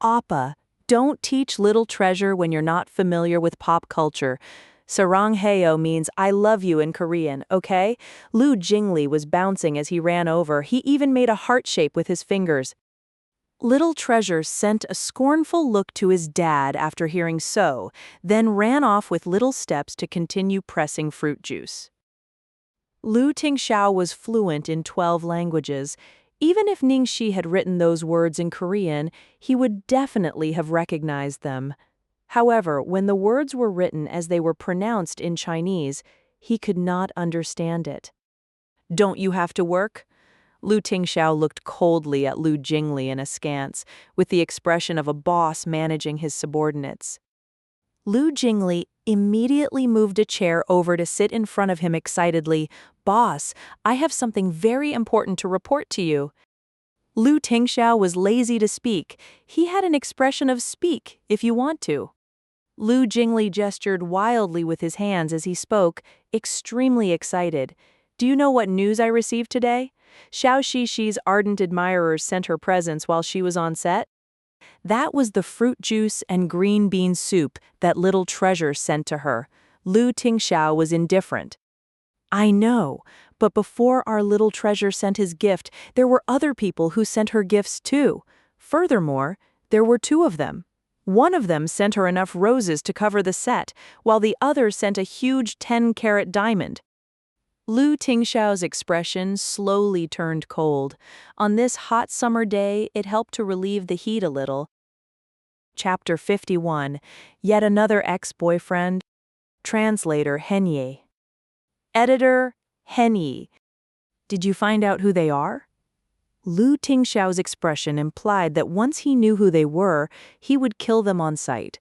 "Appa, don't teach Little Treasure when you're not familiar with pop culture. Sarang Haeyo means I love you in Korean, okay?" Lu Jingli was bouncing as he ran over. He even made a heart shape with his fingers. Little Treasure sent a scornful look to his dad after hearing so, then ran off with little steps to continue pressing fruit juice. Lu Tingxiao was fluent in 12 languages. Even if Ning Xi had written those words in Korean, he would definitely have recognized them. However, when the words were written as they were pronounced in Chinese, he could not understand it. "Don't you have to work?" Lu Tingxiao looked coldly at Lu Jingli in askance, with the expression of a boss managing his subordinates. Lu Jingli immediately moved a chair over to sit in front of him excitedly. "Boss, I have something very important to report to you." Lu Tingxiao was lazy to speak. He had an expression of "speak if you want to." Lu Jingli gestured wildly with his hands as he spoke, extremely excited. "Do you know what news I received today? Xiao Shixi's ardent admirers sent her presents while she was on set. That was the fruit juice and green bean soup that Little Treasure sent to her." Lu Tingxiao was indifferent. "I know, but before our Little Treasure sent his gift, there were other people who sent her gifts too. Furthermore, there were 2 of them. One of them sent her enough roses to cover the set, while the other sent a huge 10-carat diamond." Lu Tingxiao's expression slowly turned cold. On this hot summer day, it helped to relieve the heat a little. Chapter 51. Yet Another Ex-Boyfriend. Translator Henye. Editor Henye. "Did you find out who they are?" Lu Tingxiao's expression implied that once he knew who they were, he would kill them on sight.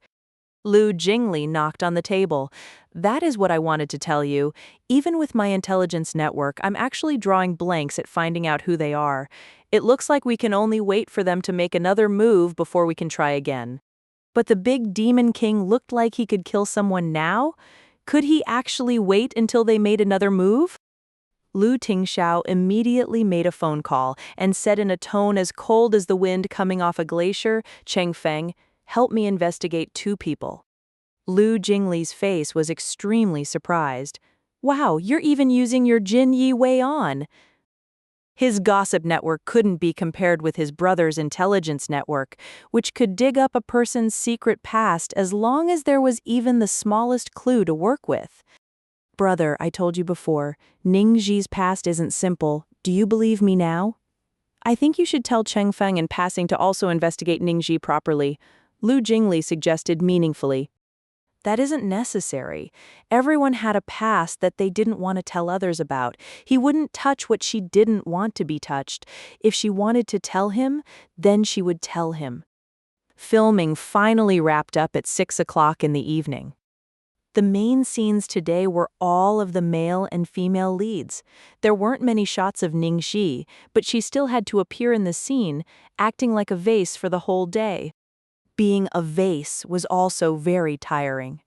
Lu Jingli knocked on the table. "That is what I wanted to tell you. Even with my intelligence network, I'm actually drawing blanks at finding out who they are. It looks like we can only wait for them to make another move before we can try again." But the big demon king looked like he could kill someone now? Could he actually wait until they made another move? Lu Tingxiao immediately made a phone call and said in a tone as cold as the wind coming off a glacier, "Chengfeng, help me investigate 2 people." Lu Jingli's face was extremely surprised. "Wow, you're even using your Jin Yi Wei on." His gossip network couldn't be compared with his brother's intelligence network, which could dig up a person's secret past as long as there was even the smallest clue to work with. Brother, I told you before, Ning Xi's past isn't simple. Do you believe me now? I think you should tell Chengfeng in passing to also investigate Ning Xi properly, Lu Jingli suggested meaningfully. That isn't necessary. Everyone had a past that they didn't want to tell others about. He wouldn't touch what she didn't want to be touched. If she wanted to tell him, then she would tell him. Filming finally wrapped up at 6 o'clock in the evening. The main scenes today were all of the male and female leads. There weren't many shots of Ning Xi, but she still had to appear in the scene, acting like a vase for the whole day. Being a vase was also very tiring.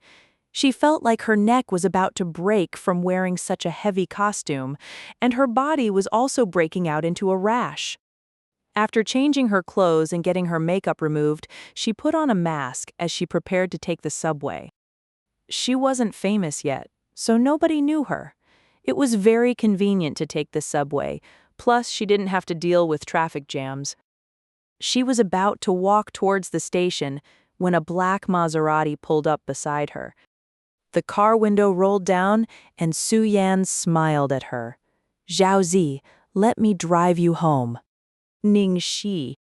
She felt like her neck was about to break from wearing such a heavy costume, and her body was also breaking out into a rash. After changing her clothes and getting her makeup removed, she put on a mask as she prepared to take the subway. She wasn't famous yet, so nobody knew her. It was very convenient to take the subway, plus she didn't have to deal with traffic jams. She was about to walk towards the station when a black Maserati pulled up beside her. The car window rolled down and Su Yan smiled at her. "Zhaozi, let me drive you home." Ning Xi,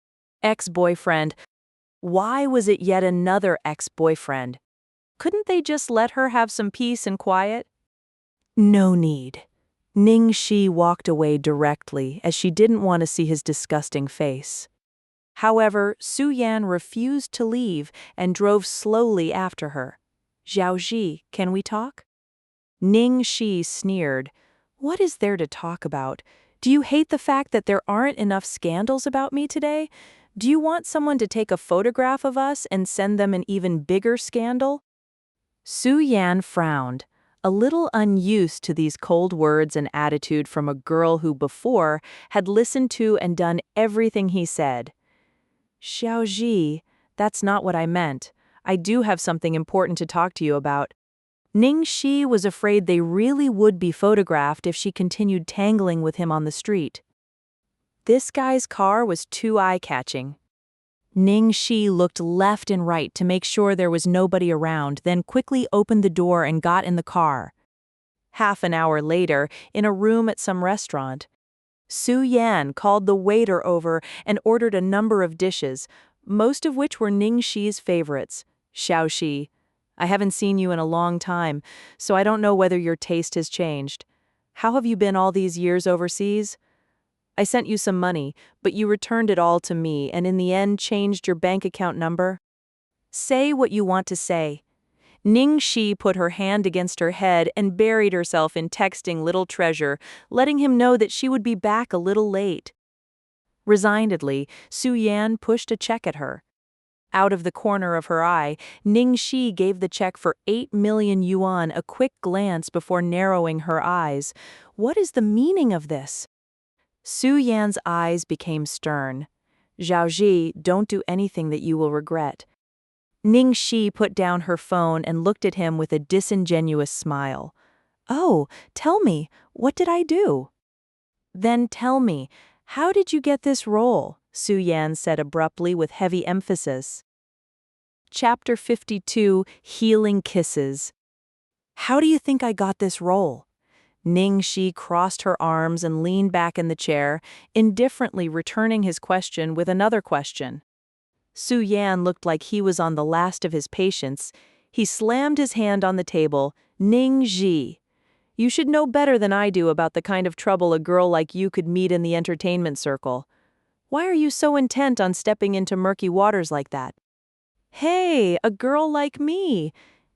ex-boyfriend. Why was it yet another ex-boyfriend? Couldn't they just let her have some peace and quiet? No need. Ning Xi walked away directly as she didn't want to see his disgusting face. However, Su Yan refused to leave and drove slowly after her. "Zhaozi, can we talk?" Ning Xi sneered. "What is there to talk about? Do you hate the fact that there aren't enough scandals about me today? Do you want someone to take a photograph of us and send them an even bigger scandal?" Su Yan frowned, a little unused to these cold words and attitude from a girl who before had listened to and done everything he said. "Zhaozi, that's not what I meant. I do have something important to talk to you about." Ning Xi was afraid they really would be photographed if she continued tangling with him on the street. This guy's car was too eye-catching. Ning Xi looked left and right to make sure there was nobody around, then quickly opened the door and got in the car. Half an hour later, in a room at some restaurant, Su Yan called the waiter over and ordered a number of dishes, most of which were Ning Xi's favorites. "Xiaoxi, I haven't seen you in a long time, so I don't know whether your taste has changed. How have you been all these years overseas? I sent you some money, but you returned it all to me and in the end changed your bank account number. Say what you want to say." Ning Xi put her hand against her head and buried herself in texting Little Treasure, letting him know that she would be back a little late. Resignedly, Su Yan pushed a check at her. Out of the corner of her eye, Ning Xi gave the check for 8 million yuan a quick glance before narrowing her eyes. What is the meaning of this? Su Yan's eyes became stern. "Zhaozi, don't do anything that you will regret." Ning Xi put down her phone and looked at him with a disingenuous smile. "Oh, tell me, what did I do?" "Then tell me, how did you get this role?" Su Yan said abruptly with heavy emphasis. Chapter 52, Healing Kisses. "How do you think I got this role?" Ning Xi crossed her arms and leaned back in the chair, indifferently returning his question with another question. Su Yan looked like he was on the last of his patience. He slammed his hand on the table. "Ning Xi, you should know better than I do about the kind of trouble a girl like you could meet in the entertainment circle. Why are you so intent on stepping into murky waters like that?" "Hey, a girl like me!"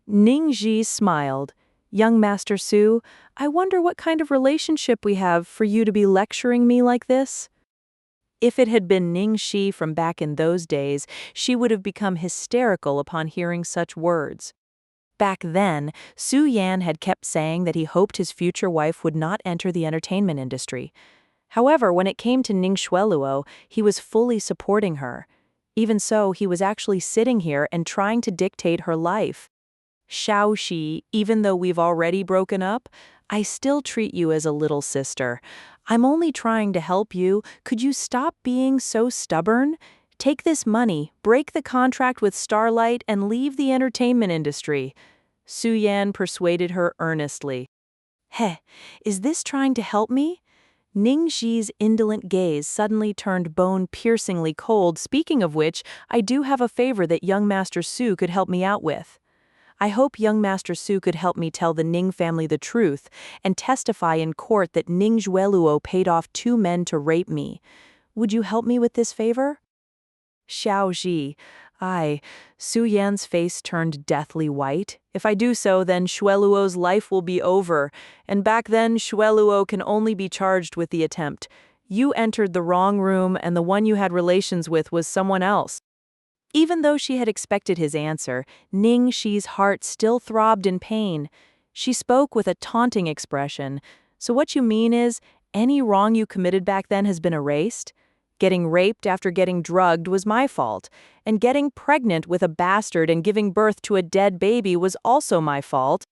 Ning Xi smiled. "Young Master Su, I wonder what kind of relationship we have for you to be lecturing me like this?" If it had been Ning Xi from back in those days, she would have become hysterical upon hearing such words. Back then, Su Yan had kept saying that he hoped his future wife would not enter the entertainment industry. However, when it came to Ning Xueluo, he was fully supporting her. Even so, he was actually sitting here and trying to dictate her life. "Xiaoxi, even though we've already broken up, I still treat you as a little sister. I'm only trying to help you. Could you stop being so stubborn? Take this money, break the contract with Starlight, and leave the entertainment industry." Su-yan persuaded her earnestly. "Heh, is this trying to help me?" Ning Xi's indolent gaze suddenly turned bone-piercingly cold. "Speaking of which, I do have a favor that young Master Su could help me out with. I hope young Master Su could help me tell the Ning family the truth and testify in court that Ning Xueluo paid off 2 men to rape me. Would you help me with this favor?" Xiao Ji. Su Yan's face turned deathly white. "If I do so, then Xueluo's life will be over, and back then Xueluo can only be charged with the attempt. You entered the wrong room, and the one you had relations with was someone else." Even though she had expected his answer, Ning Xi's heart still throbbed in pain. She spoke with a taunting expression. "So what you mean is, any wrong you committed back then has been erased? Getting raped after getting drugged was my fault, and getting pregnant with a bastard and giving birth to a dead baby was also my fault."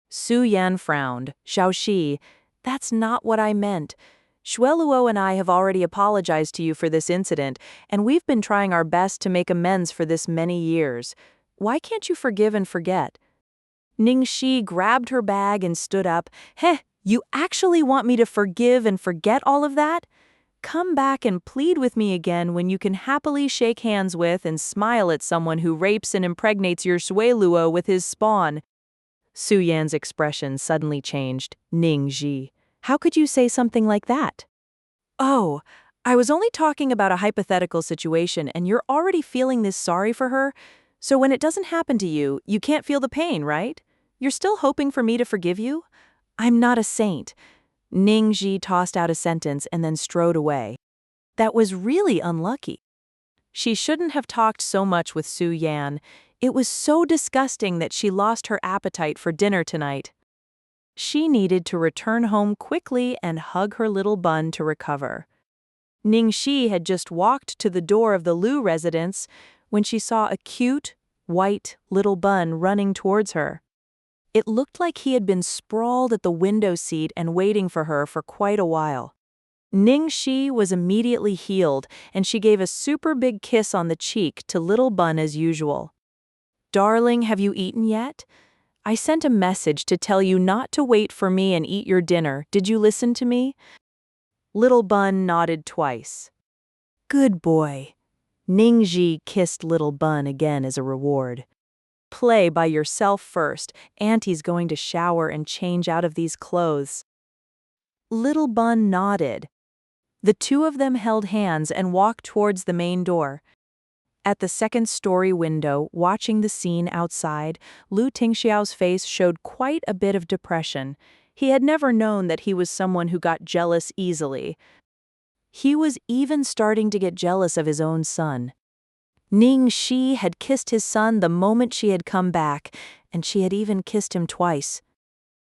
Su Yan frowned. "Xiaoxi, that's not what I meant. Xueluo and I have already apologized to you for this incident, and we've been trying our best to make amends for this many years. Why can't you forgive and forget?" Ning Xi grabbed her bag and stood up. "Heh, you actually want me to forgive and forget all of that? Come back and plead with me again when you can happily shake hands with and smile at someone who rapes and impregnates your Xueluo with his spawn." Su Yan's expression suddenly changed. "Ning Xi, how could you say something like that?" "Oh, I was only talking about a hypothetical situation, and you're already feeling this sorry for her? So when it doesn't happen to you, you can't feel the pain, right? You're still hoping for me to forgive you? I'm not a saint." Ning Xi tossed out a sentence and then strode away. That was really unlucky. She shouldn't have talked so much with Su Yan. It was so disgusting that she lost her appetite for dinner tonight. She needed to return home quickly and hug her little bun to recover. Ning Xi had just walked to the door of the Lu residence when she saw a cute, white little bun running towards her. It looked like he had been sprawled at the window seat and waiting for her for quite a while. Ning Xi was immediately healed, and she gave a super big kiss on the cheek to little bun as usual. "Darling, have you eaten yet? I sent a message to tell you not to wait for me and eat your dinner. Did you listen to me?" Little bun nodded twice. "Good boy." Ning Xi kissed little bun again as a reward. "Play by yourself first. Auntie's going to shower and change out of these clothes." Little bun nodded. The two of them held hands and walked towards the main door. At the second-story window, watching the scene outside, Lu Tingxiao's face showed quite a bit of depression. He had never known that he was someone who got jealous easily. He was even starting to get jealous of his own son. Ning Xi had kissed his son the moment she had come back, and she had even kissed him twice,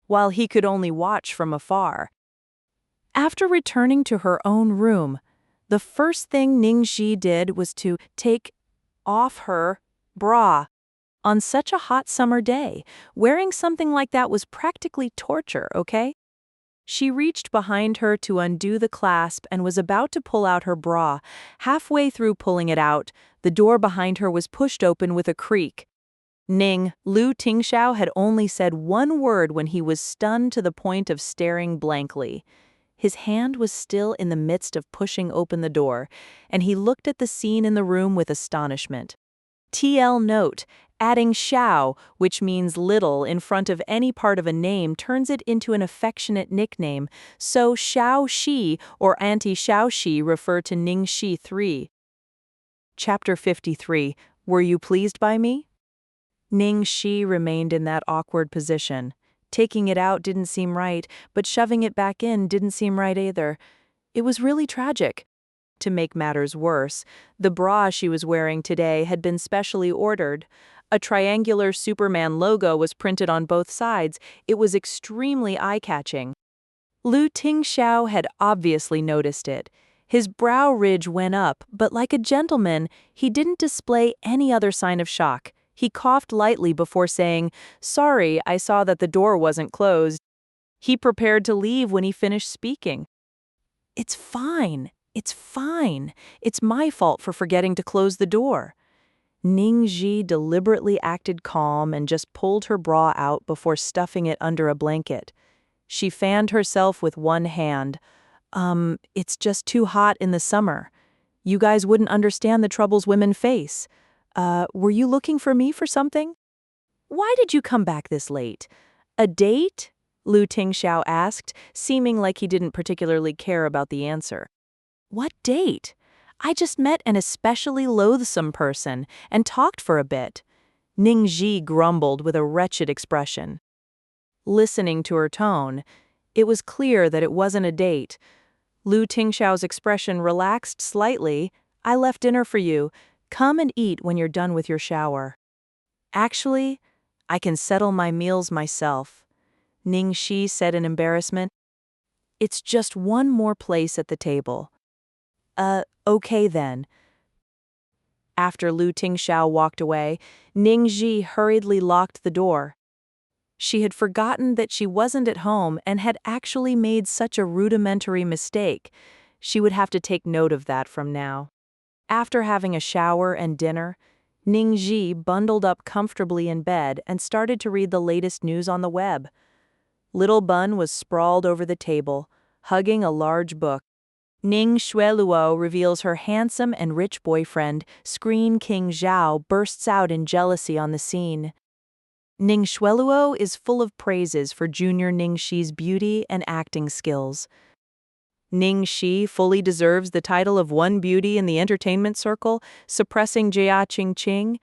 while he could only watch from afar. After returning to her own room, the first thing Ning Xi did was to take off her bra. On such a hot summer day, wearing something like that was practically torture, okay? She reached behind her to undo the clasp and was about to pull out her bra. Halfway through pulling it out, the door behind her was pushed open with a creak. Lu Tingxiao had only said one word when he was stunned to the point of staring blankly. His hand was still in the midst of pushing open the door, and he looked at the scene in the room with astonishment. TL note: adding Xiao, which means little, in front of any part of a name turns it into an affectionate nickname, so Xiao Xi or Auntie Xiao Xi refer to Ning Xi 3. Chapter 53. Were you pleased by me? Ning Xi remained in that awkward position. Taking it out didn't seem right, but shoving it back in didn't seem right either. It was really tragic. To make matters worse, the bra she was wearing today had been specially ordered. A triangular Superman logo was printed on both sides. It was extremely eye-catching. Lu Tingxiao had obviously noticed it. His brow ridge went up, but like a gentleman, he didn't display any other sign of shock. He coughed lightly before saying, "Sorry, I saw that the door wasn't closed." He prepared to leave when he finished speaking. It's fine. It's fine. It's my fault for forgetting to close the door. Ning Xi deliberately acted calm and just pulled her bra out before stuffing it under a blanket. She fanned herself with one hand. It's just too hot in the summer. You guys wouldn't understand the troubles women face. Were you looking for me for something? Why did you come back this late? A date? Lu Tingxiao asked, seeming like he didn't particularly care about the answer. What date? I just met an especially loathsome person and talked for a bit. Ning Xi grumbled with a wretched expression. Listening to her tone, it was clear that it wasn't a date. Lu Tingxiao's expression relaxed slightly. I left dinner for you. Come and eat when you're done with your shower. Actually, I can settle my meals myself, Ning Xi said in embarrassment. It's just one more place at the table. Okay then. After Lu Tingxiao walked away, Ning Xi hurriedly locked the door. She had forgotten that she wasn't at home and had actually made such a rudimentary mistake. She would have to take note of that from now. After having a shower and dinner, Ning Xi bundled up comfortably in bed and started to read the latest news on the web. Little Bun was sprawled over the table, hugging a large book. Ning Xueluo reveals her handsome and rich boyfriend, Screen King Zhao, bursts out in jealousy on the scene. Ning Xueluo is full of praises for junior Ning Xi's beauty and acting skills. Ning Xi fully deserves the title of one beauty in the entertainment circle, suppressing Jia Qingqing.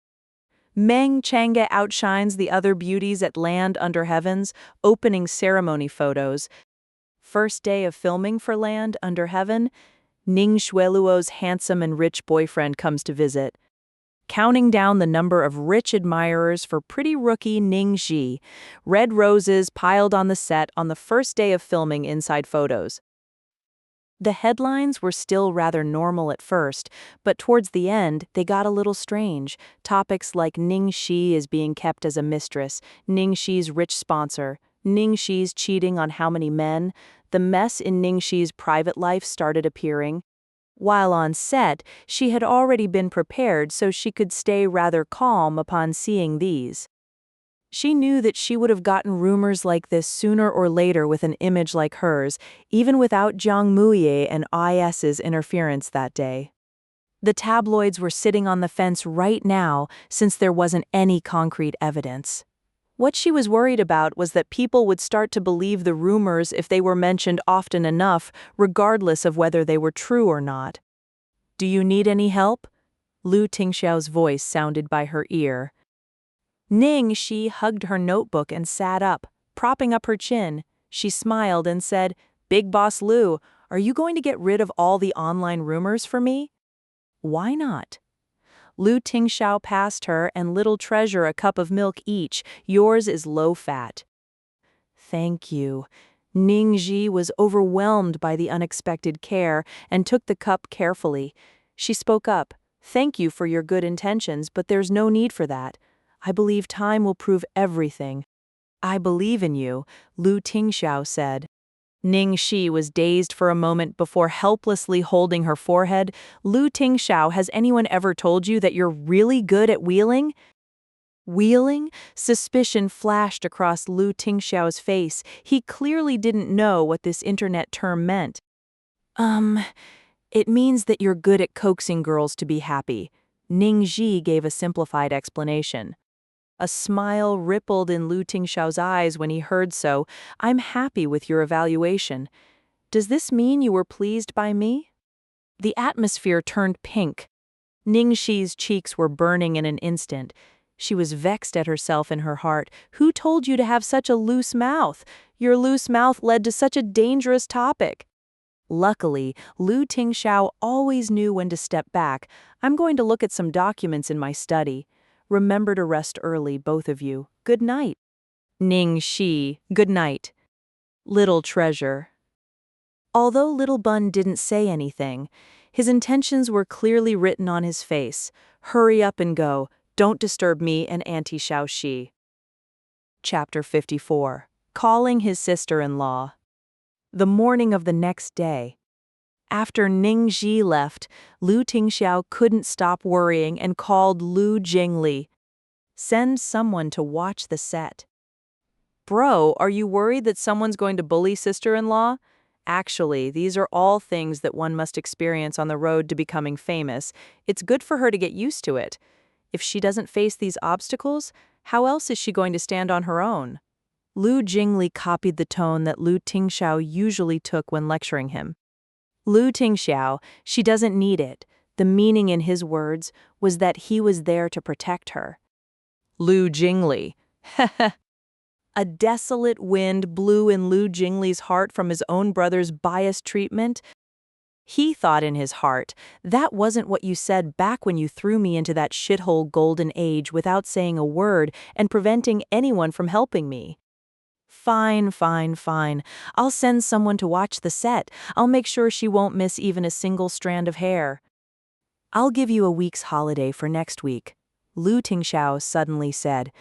Meng Chang'e outshines the other beauties at Land Under Heaven's opening ceremony photos. First day of filming for Land Under Heaven, Ning Xueluo's handsome and rich boyfriend comes to visit. Counting down the number of rich admirers for pretty rookie Ning Xi, red roses piled on the set on the first day of filming inside photos. The headlines were still rather normal at first, but towards the end, they got a little strange. Topics like Ning Xi is being kept as a mistress, Ning Xi's rich sponsor, Ning Xi's cheating on how many men, the mess in Ning Xi's private life started appearing. While on set, she had already been prepared so she could stay rather calm upon seeing these. She knew that she would have gotten rumors like this sooner or later with an image like hers, even without Jiang Muye and IS's interference that day. The tabloids were sitting on the fence right now since there wasn't any concrete evidence. What she was worried about was that people would start to believe the rumors if they were mentioned often enough, regardless of whether they were true or not. Do you need any help? Lu Tingxiao's voice sounded by her ear. Ning Xi hugged her notebook and sat up, propping up her chin. She smiled and said, Big Boss Lu, are you going to get rid of all the online rumors for me? Why not? Lu Tingxiao passed her and Little Treasure a cup of milk each. Yours is low fat. Thank you. Ning Xi was overwhelmed by the unexpected care and took the cup carefully. She spoke up. Thank you for your good intentions, but there's no need for that. I believe time will prove everything. I believe in you, Lu Tingxiao said. Ning Xi was dazed for a moment before helplessly holding her forehead. Lu Tingxiao, has anyone ever told you that you're really good at wheeling? Wheeling? Suspicion flashed across Lu Tingxiao's face. He clearly didn't know what this internet term meant. It means that you're good at coaxing girls to be happy. Ning Xi gave a simplified explanation. A smile rippled in Lu Tingxiao's eyes when he heard so. I'm happy with your evaluation. Does this mean you were pleased by me? The atmosphere turned pink. Ning Xi's cheeks were burning in an instant. She was vexed at herself in her heart. Who told you to have such a loose mouth? Your loose mouth led to such a dangerous topic. Luckily, Lu Tingxiao always knew when to step back. I'm going to look at some documents in my study. Remember to rest early, both of you. Good night. Ning Xi, good night. Little Treasure. Although Little Bun didn't say anything, his intentions were clearly written on his face. Hurry up and go. Don't disturb me and Auntie Xiao Shi. Chapter 54. calling his sister-in-law. The morning of the next day. After Ning Xi left, Lu Tingxiao couldn't stop worrying and called Lu Jingli. Send someone to watch the set. Bro, are you worried that someone's going to bully sister-in-law? Actually, these are all things that one must experience on the road to becoming famous. It's good for her to get used to it. If she doesn't face these obstacles, how else is she going to stand on her own? Lu Jingli copied the tone that Lu Tingxiao usually took when lecturing him. Lu Tingxiao, she doesn't need it. The meaning in his words was that he was there to protect her. Lu Jingli. A desolate wind blew in Lu Jingli's heart from his own brother's biased treatment. He thought in his heart, that wasn't what you said back when you threw me into that shithole golden age without saying a word and preventing anyone from helping me. Fine. I'll send someone to watch the set. I'll make sure she won't miss even a single strand of hair. I'll give you a week's holiday for next week, Lu Tingxiao suddenly said.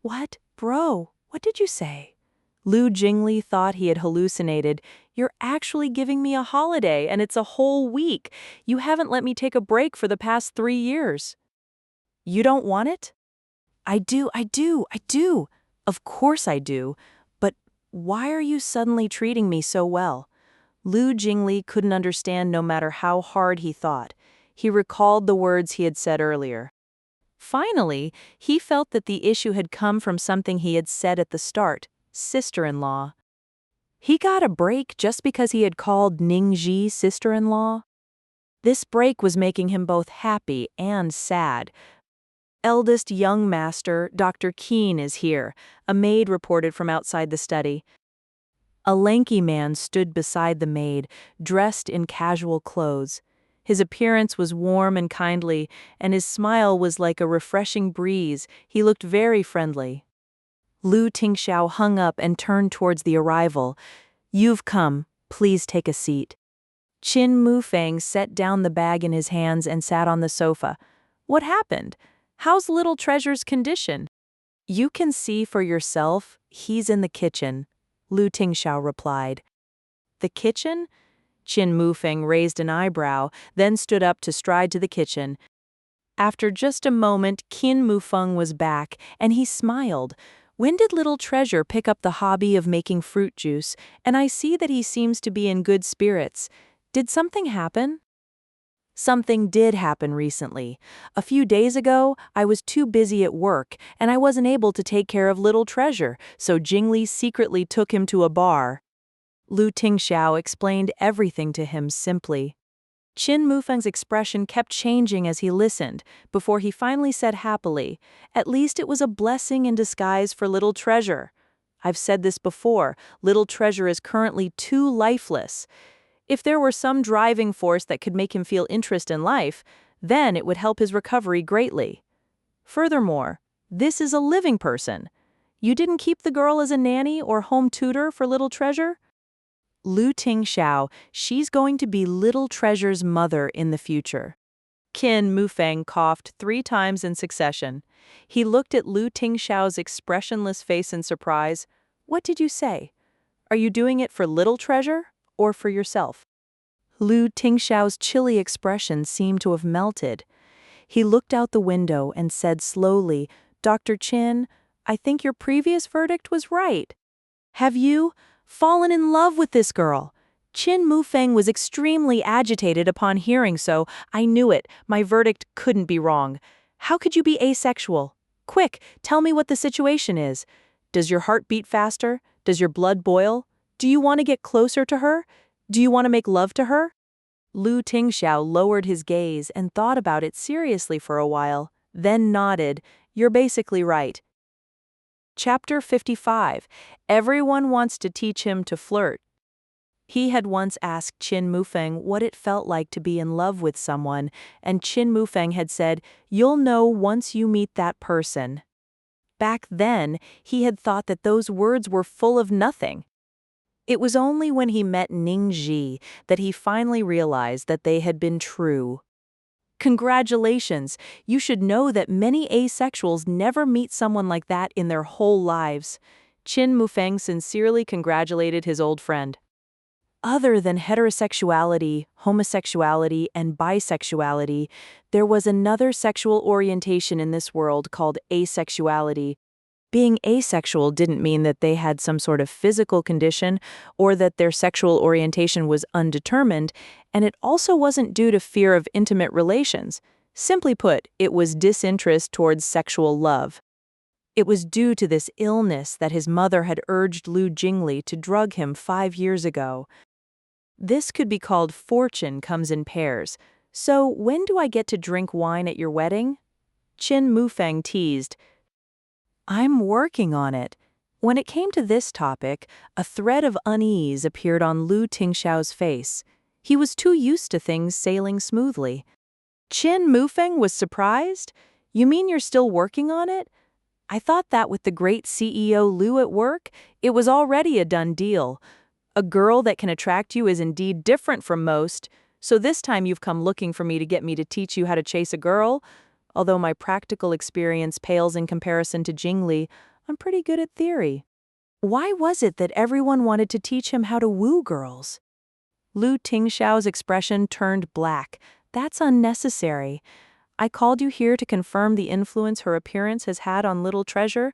What, bro? What did you say? Lu Jingli thought he had hallucinated. You're actually giving me a holiday, and it's a whole week. You haven't let me take a break for the past 3 years. You don't want it? I do. Of course I do. But why are you suddenly treating me so well? Lu Jingli couldn't understand no matter how hard he thought. He recalled the words he had said earlier. Finally, he felt that the issue had come from something he had said at the start, sister-in-law. He got a break just because he had called Ning Xi sister-in-law? This break was making him both happy and sad. Eldest young master, Dr. Keen, is here, a maid reported from outside the study. A lanky man stood beside the maid, dressed in casual clothes. His appearance was warm and kindly, and his smile was like a refreshing breeze. He looked very friendly. Lu Tingxiao hung up and turned towards the arrival. You've come. Please take a seat. Qin Mufang set down the bag in his hands and sat on the sofa. What happened? How's little Treasure's condition? You can see for yourself. He's in the kitchen, Lu Tingxiao replied. The kitchen? Qin Mufang raised an eyebrow, then stood up to stride to the kitchen. After just a moment, Qin Mufang was back, and he smiled. When did little Treasure pick up the hobby of making fruit juice? And I see that he seems to be in good spirits. Did something happen? Something did happen recently. A few days ago, I was too busy at work, and I wasn't able to take care of little Treasure, so Jingli secretly took him to a bar. Lu Tingxiao explained everything to him simply. Qin Mufang's expression kept changing as he listened, before he finally said happily, at least it was a blessing in disguise for little Treasure. I've said this before, little Treasure is currently too lifeless. If there were some driving force that could make him feel interest in life, then it would help his recovery greatly. Furthermore, this is a living person. You didn't keep the girl as a nanny or home tutor for little Treasure? Lu Tingxiao, she's going to be little Treasure's mother in the future. Qin Mufang coughed 3 times in succession. He looked at Lu Tingxiao's expressionless face in surprise. What did you say? Are you doing it for little Treasure or for yourself? Lu Tingxiao's chilly expression seemed to have melted. He looked out the window and said slowly, Dr. Qin, I think your previous verdict was right. Have you fallen in love with this girl? Qin Mufang was extremely agitated upon hearing so. I knew it. My verdict couldn't be wrong. How could you be asexual? Quick, tell me what the situation is. Does your heart beat faster? Does your blood boil? Do you want to get closer to her? Do you want to make love to her? Lu Tingxiao lowered his gaze and thought about it seriously for a while, then nodded. You're basically right. Chapter 55. Everyone wants to teach him to flirt. He had once asked Qin Mufang what it felt like to be in love with someone, and Qin Mufang had said, You'll know once you meet that person. Back then, he had thought that those words were full of nothing. It was only when he met Ning Xi that he finally realized that they had been true. Congratulations! You should know that many asexuals never meet someone like that in their whole lives. Qin Mufeng sincerely congratulated his old friend. Other than heterosexuality, homosexuality, and bisexuality, there was another sexual orientation in this world called asexuality. Being asexual didn't mean that they had some sort of physical condition or that their sexual orientation was undetermined, and it also wasn't due to fear of intimate relations. Simply put, it was disinterest towards sexual love. It was due to this illness that his mother had urged Lu Jingli to drug him 5 years ago. This could be called fortune comes in pairs. So when do I get to drink wine at your wedding? Qin Mufeng teased. I'm working on it. When it came to this topic, a thread of unease appeared on Lu Tingxiao's face. He was too used to things sailing smoothly. Qin Mufeng was surprised? You mean you're still working on it? I thought that with the great CEO Lu at work, it was already a done deal. A girl that can attract you is indeed different from most, so this time you've come looking for me to teach you how to chase a girl? Although my practical experience pales in comparison to Jingli, I'm pretty good at theory. Why was it that everyone wanted to teach him how to woo girls? Lu Tingxiao's expression turned black. That's unnecessary. I called you here to confirm the influence her appearance has had on little treasure.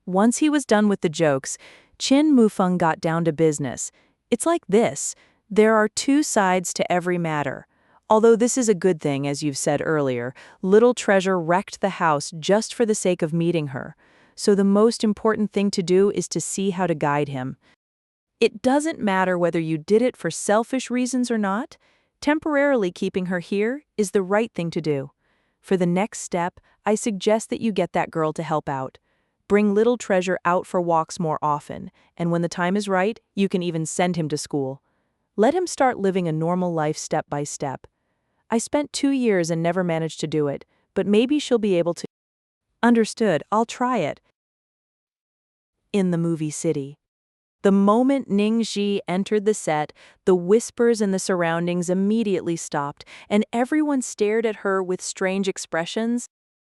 Once he was done with the jokes, Qin Mufeng got down to business. It's like this. There are two sides to every matter. Although this is a good thing, as you've said earlier, little treasure wrecked the house just for the sake of meeting her. So the most important thing to do is to see how to guide him. It doesn't matter whether you did it for selfish reasons or not. Temporarily keeping her here is the right thing to do. For the next step, I suggest that you get that girl to help out. Bring little treasure out for walks more often, and when the time is right, you can even send him to school. Let him start living a normal life step by step. I spent 2 years and never managed to do it, but maybe she'll be able to. Understood, I'll try it. In the movie city. The moment Ning Xi entered the set, the whispers in the surroundings immediately stopped, and everyone stared at her with strange expressions.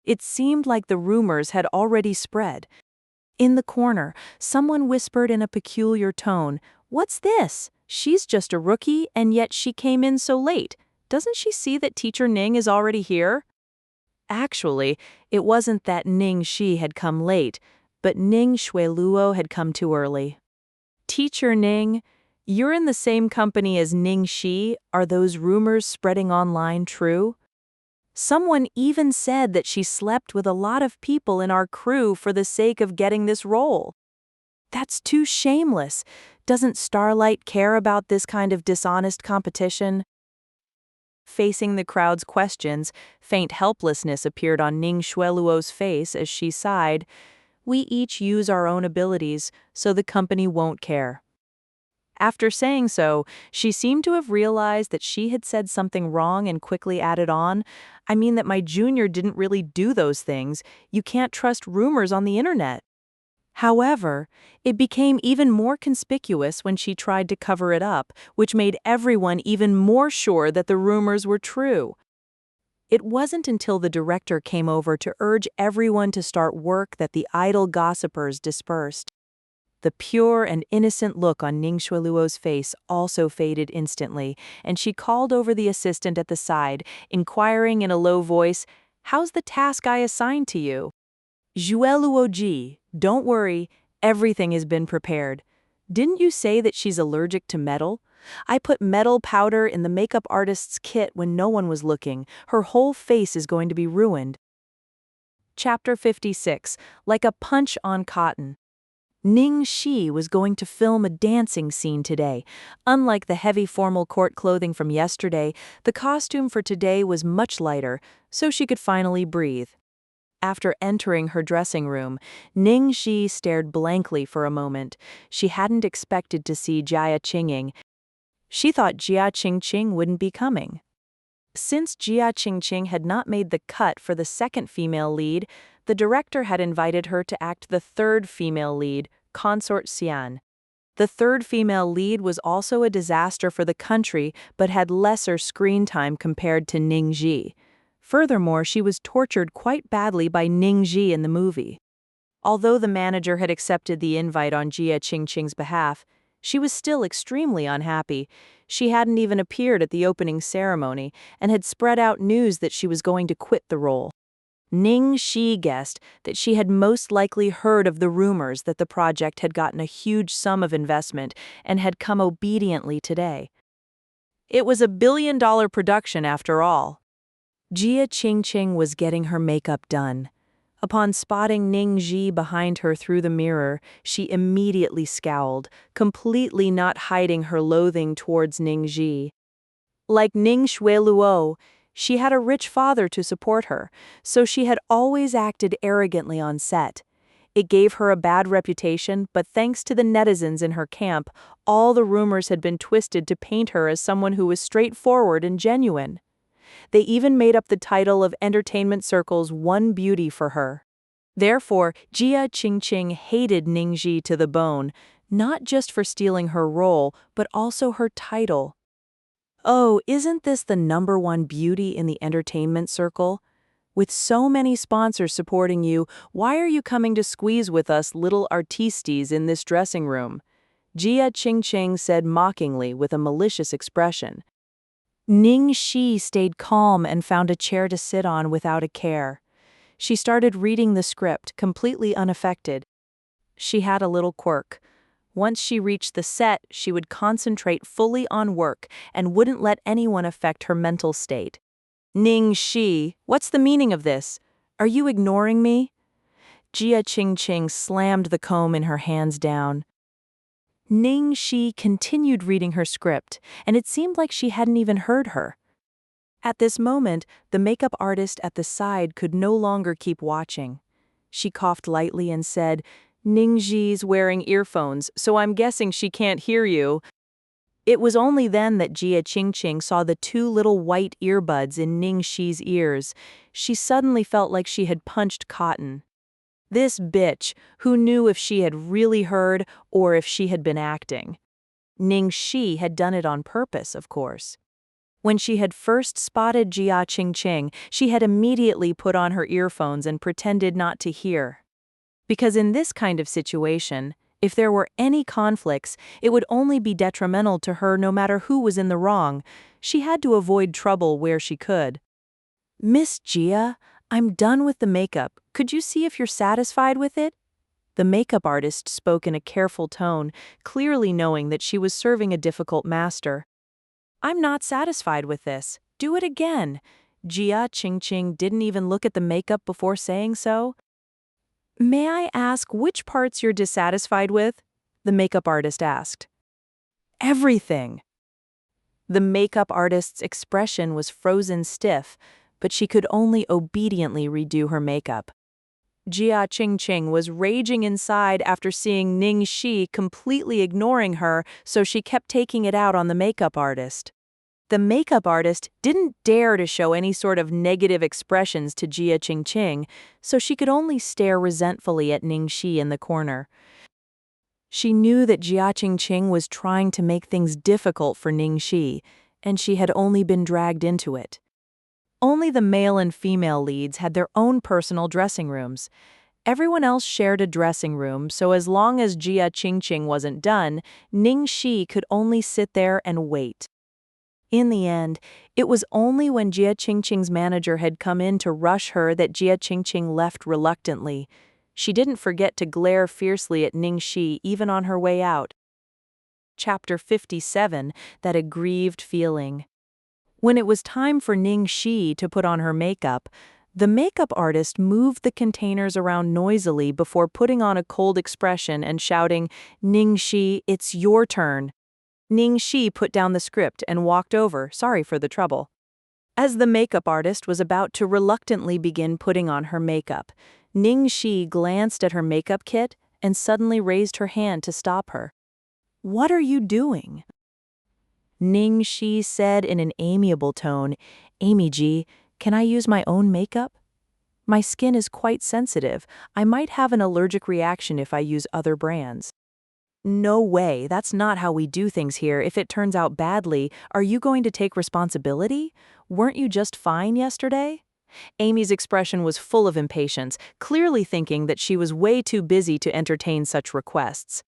It seemed like the rumors had already spread. In the corner, someone whispered in a peculiar tone, "What's this? She's just a rookie, and yet she came in so late. Doesn't she see that Teacher Ning is already here?" Actually, it wasn't that Ning Xi had come late, but Ning Xueluo had come too early. Teacher Ning, you're in the same company as Ning Xi. Are those rumors spreading online true? Someone even said that she slept with a lot of people in our crew for the sake of getting this role. That's too shameless. Doesn't Starlight care about this kind of dishonest competition? Facing the crowd's questions, faint helplessness appeared on Ning Xueluo's face as she sighed. We each use our own abilities, so the company won't care. After saying so, she seemed to have realized that she had said something wrong and quickly added on, I mean that my junior didn't really do those things. You can't trust rumors on the internet. However, it became even more conspicuous when she tried to cover it up, which made everyone even more sure that the rumors were true. It wasn't until the director came over to urge everyone to start work that the idle gossipers dispersed. The pure and innocent look on Ning Xueluo's face also faded instantly, and she called over the assistant at the side, inquiring in a low voice, "How's the task I assigned to you?" "Xueluo-ji, don't worry, everything has been prepared. Didn't you say that she's allergic to metal? I put metal powder in the makeup artist's kit when no one was looking. Her whole face is going to be ruined." Chapter 56, Like a Punch on Cotton. Ning Xi was going to film a dancing scene today. Unlike the heavy formal court clothing from yesterday, the costume for today was much lighter, so she could finally breathe. After entering her dressing room, Ning Xi stared blankly for a moment. She hadn't expected to see Jia Qingying. She thought Jia Qingqing wouldn't be coming. Since Jia Qingqing had not made the cut for the second female lead, the director had invited her to act the third female lead, Consort Xian. The third female lead was also a disaster for the country but had lesser screen time compared to Ning Xi. Furthermore, she was tortured quite badly by Ning Xi in the movie. Although the manager had accepted the invite on Jia Qingqing's behalf, she was still extremely unhappy. She hadn't even appeared at the opening ceremony and had spread out news that she was going to quit the role. Ning Xi guessed that she had most likely heard of the rumors that the project had gotten a huge sum of investment and had come obediently today. It was $1 billion production after all. Jia Qingqing was getting her makeup done. Upon spotting Ning Xi behind her through the mirror, she immediately scowled, completely not hiding her loathing towards Ning Xi. Like Ning Xueluo, she had a rich father to support her, so she had always acted arrogantly on set. It gave her a bad reputation, but thanks to the netizens in her camp, all the rumors had been twisted to paint her as someone who was straightforward and genuine. They even made up the title of Entertainment Circle's One Beauty for her. Therefore, Jia Qingqing hated Ning Xi to the bone, not just for stealing her role, but also her title. Oh, isn't this the #1 beauty in the entertainment circle? With so many sponsors supporting you, why are you coming to squeeze with us little artistes in this dressing room? Jia Qingqing said mockingly with a malicious expression. Ning Xi stayed calm and found a chair to sit on without a care. She started reading the script, completely unaffected. She had a little quirk. Once she reached the set, she would concentrate fully on work and wouldn't let anyone affect her mental state. Ning Xi, what's the meaning of this? Are you ignoring me? Jia Qingqing slammed the comb in her hands down. Ning Xi continued reading her script, and it seemed like she hadn't even heard her. At this moment, the makeup artist at the side could no longer keep watching. She coughed lightly and said, Ning Xi's wearing earphones, so I'm guessing she can't hear you. It was only then that Jia Qingqing saw the 2 little white earbuds in Ning Xi's ears. She suddenly felt like she had punched cotton. This bitch, who knew if she had really heard or if she had been acting. Ning Xi had done it on purpose, of course. When she had first spotted Jia Qingqing, she had immediately put on her earphones and pretended not to hear. Because in this kind of situation, if there were any conflicts, it would only be detrimental to her no matter who was in the wrong. She had to avoid trouble where she could. Miss Jia, I'm done with the makeup. Could you see if you're satisfied with it? The makeup artist spoke in a careful tone, clearly knowing that she was serving a difficult master. I'm not satisfied with this. Do it again. Jia Qingqing didn't even look at the makeup before saying so. May I ask which parts you're dissatisfied with? The makeup artist asked. Everything. The makeup artist's expression was frozen stiff, but she could only obediently redo her makeup. Jia Qingqing was raging inside after seeing Ning Xi completely ignoring her, so she kept taking it out on the makeup artist. The makeup artist didn't dare to show any sort of negative expressions to Jia Qingqing, so she could only stare resentfully at Ning Xi in the corner. She knew that Jia Qingqing was trying to make things difficult for Ning Xi, and she had only been dragged into it. Only the male and female leads had their own personal dressing rooms. Everyone else shared a dressing room, so as long as Jia Qingqing wasn't done, Ning Xi could only sit there and wait. In the end, it was only when Jia Qingqing's manager had come in to rush her that Jia Qingqing left reluctantly. She didn't forget to glare fiercely at Ning Xi even on her way out. Chapter 57, That Aggrieved Feeling. When it was time for Ning Xi to put on her makeup, the makeup artist moved the containers around noisily before putting on a cold expression and shouting, Ning Xi, it's your turn. Ning Xi put down the script and walked over, sorry for the trouble. As the makeup artist was about to reluctantly begin putting on her makeup, Ning Xi glanced at her makeup kit and suddenly raised her hand to stop her. What are you doing? Ning Xi said in an amiable tone, Amy G, can I use my own makeup? My skin is quite sensitive. I might have an allergic reaction if I use other brands. No way, that's not how we do things here. If it turns out badly, are you going to take responsibility? Weren't you just fine yesterday? Amy's expression was full of impatience, clearly thinking that she was way too busy to entertain such requests.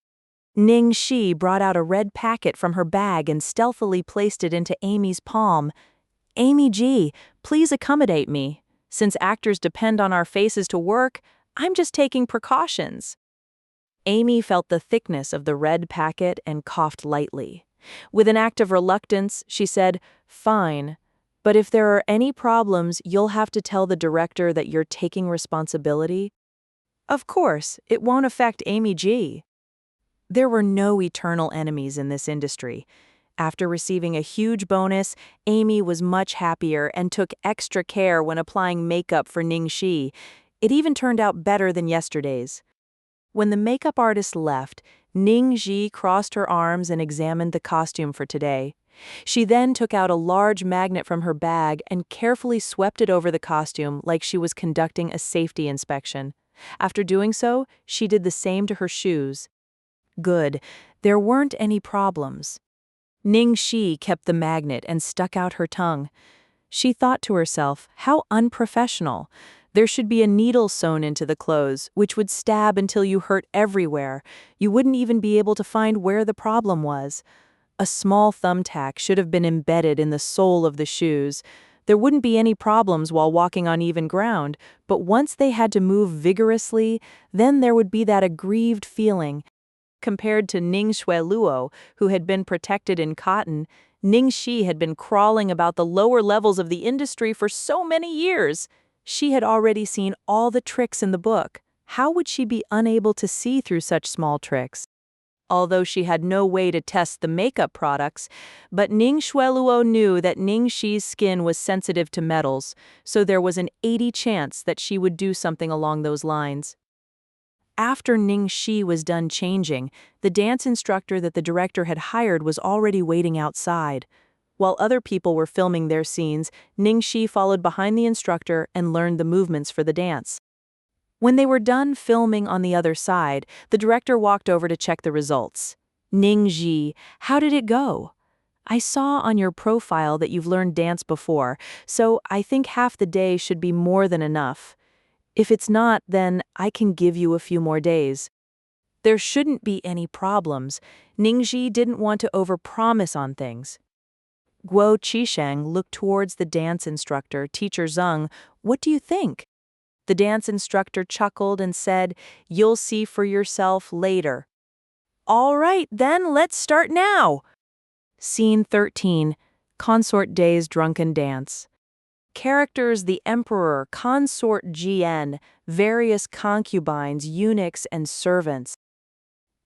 Ning Xi brought out a red packet from her bag and stealthily placed it into Amy's palm. "Amy G, please accommodate me. Since actors depend on our faces to work, I'm just taking precautions." Amy felt the thickness of the red packet and coughed lightly. With an act of reluctance, she said, "Fine, but if there are any problems, you'll have to tell the director that you're taking responsibility." Of course, it won't affect Amy G. There were no eternal enemies in this industry. After receiving a huge bonus, Amy was much happier and took extra care when applying makeup for Ning Xi. It even turned out better than yesterday's. When the makeup artist left, Ning Xi crossed her arms and examined the costume for today. She then took out a large magnet from her bag and carefully swept it over the costume like she was conducting a safety inspection. After doing so, she did the same to her shoes. Good, there weren't any problems. Ning Xi kept the magnet and stuck out her tongue. She thought to herself, how unprofessional. There should be a needle sewn into the clothes, which would stab until you hurt everywhere. You wouldn't even be able to find where the problem was. A small thumbtack should have been embedded in the sole of the shoes. There wouldn't be any problems while walking on even ground, but once they had to move vigorously, then there would be that aggrieved feeling. Compared to Ning Xi, who had been protected in cotton, Ning Xi had been crawling about the lower levels of the industry for so many years. She had already seen all the tricks in the book. How would she be unable to see through such small tricks? Although she had no way to test the makeup products, but Ning Xi knew that Ning Xi's skin was sensitive to metals, so there was an 80% chance that she would do something along those lines. After Ning Xi was done changing, the dance instructor that the director had hired was already waiting outside. While other people were filming their scenes, Ning Xi followed behind the instructor and learned the movements for the dance. When they were done filming on the other side, the director walked over to check the results. "Ning Xi, how did it go? I saw on your profile that you've learned dance before, so I think half the day should be more than enough. If it's not, then I can give you a few more days." There shouldn't be any problems. Ning Xi didn't want to overpromise on things. Guo Qisheng looked towards the dance instructor, Teacher Zeng. "What do you think?" The dance instructor chuckled and said, "You'll see for yourself later." "All right, then, let's start now." Scene 13, Consort Day's Drunken Dance. Characters: the Emperor, Consort Jian, various concubines, eunuchs, and servants.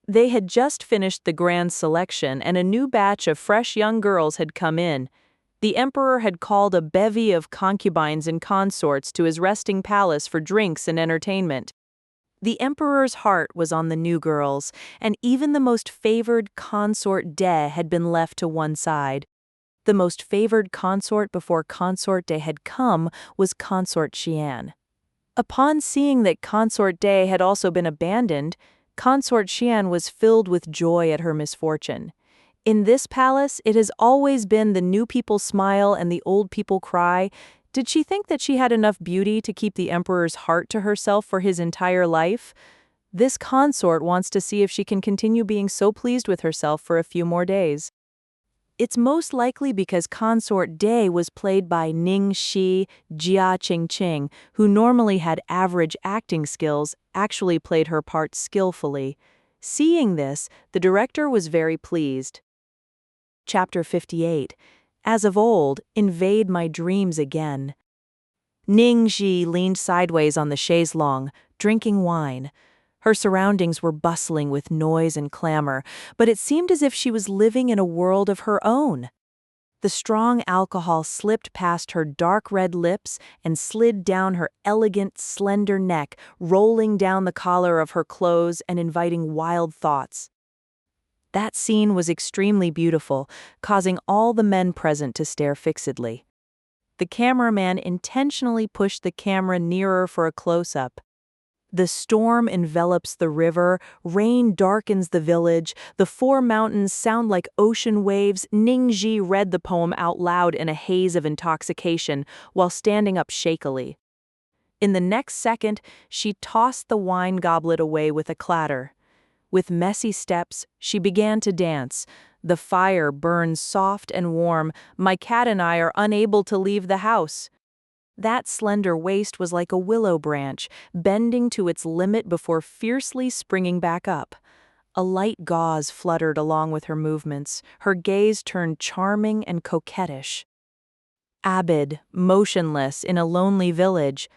They had just finished the grand selection and a new batch of fresh young girls had come in. The emperor had called a bevy of concubines and consorts to his resting palace for drinks and entertainment. The emperor's heart was on the new girls, and even the most favored consort De had been left to one side. The most favored consort before Consort De had come was Consort Xian. Upon seeing that Consort De had also been abandoned, Consort Xian was filled with joy at her misfortune. In this palace, it has always been the new people smile and the old people cry. Did she think that she had enough beauty to keep the emperor's heart to herself for his entire life? This consort wants to see if she can continue being so pleased with herself for a few more days. It's most likely because Consort De was played by Ning Xi Jia Qingqing, who normally had average acting skills, actually played her part skillfully. Seeing this, the director was very pleased. Chapter 58. As of old, invade my dreams again. Ning Xi leaned sideways on the chaise longue, drinking wine. Her surroundings were bustling with noise and clamor, but it seemed as if she was living in a world of her own. The strong alcohol slipped past her dark red lips and slid down her elegant, slender neck, rolling down the collar of her clothes and inviting wild thoughts. That scene was extremely beautiful, causing all the men present to stare fixedly. The cameraman intentionally pushed the camera nearer for a close-up. The storm envelops the river, rain darkens the village, the four mountains sound like ocean waves. Ning Xi read the poem out loud in a haze of intoxication while standing up shakily. In the next second, she tossed the wine goblet away with a clatter. With messy steps, she began to dance. The fire burns soft and warm. My cat and I are unable to leave the house. That slender waist was like a willow branch, bending to its limit before fiercely springing back up. A light gauze fluttered along with her movements. Her gaze turned charming and coquettish. Abid, motionless in a lonely village.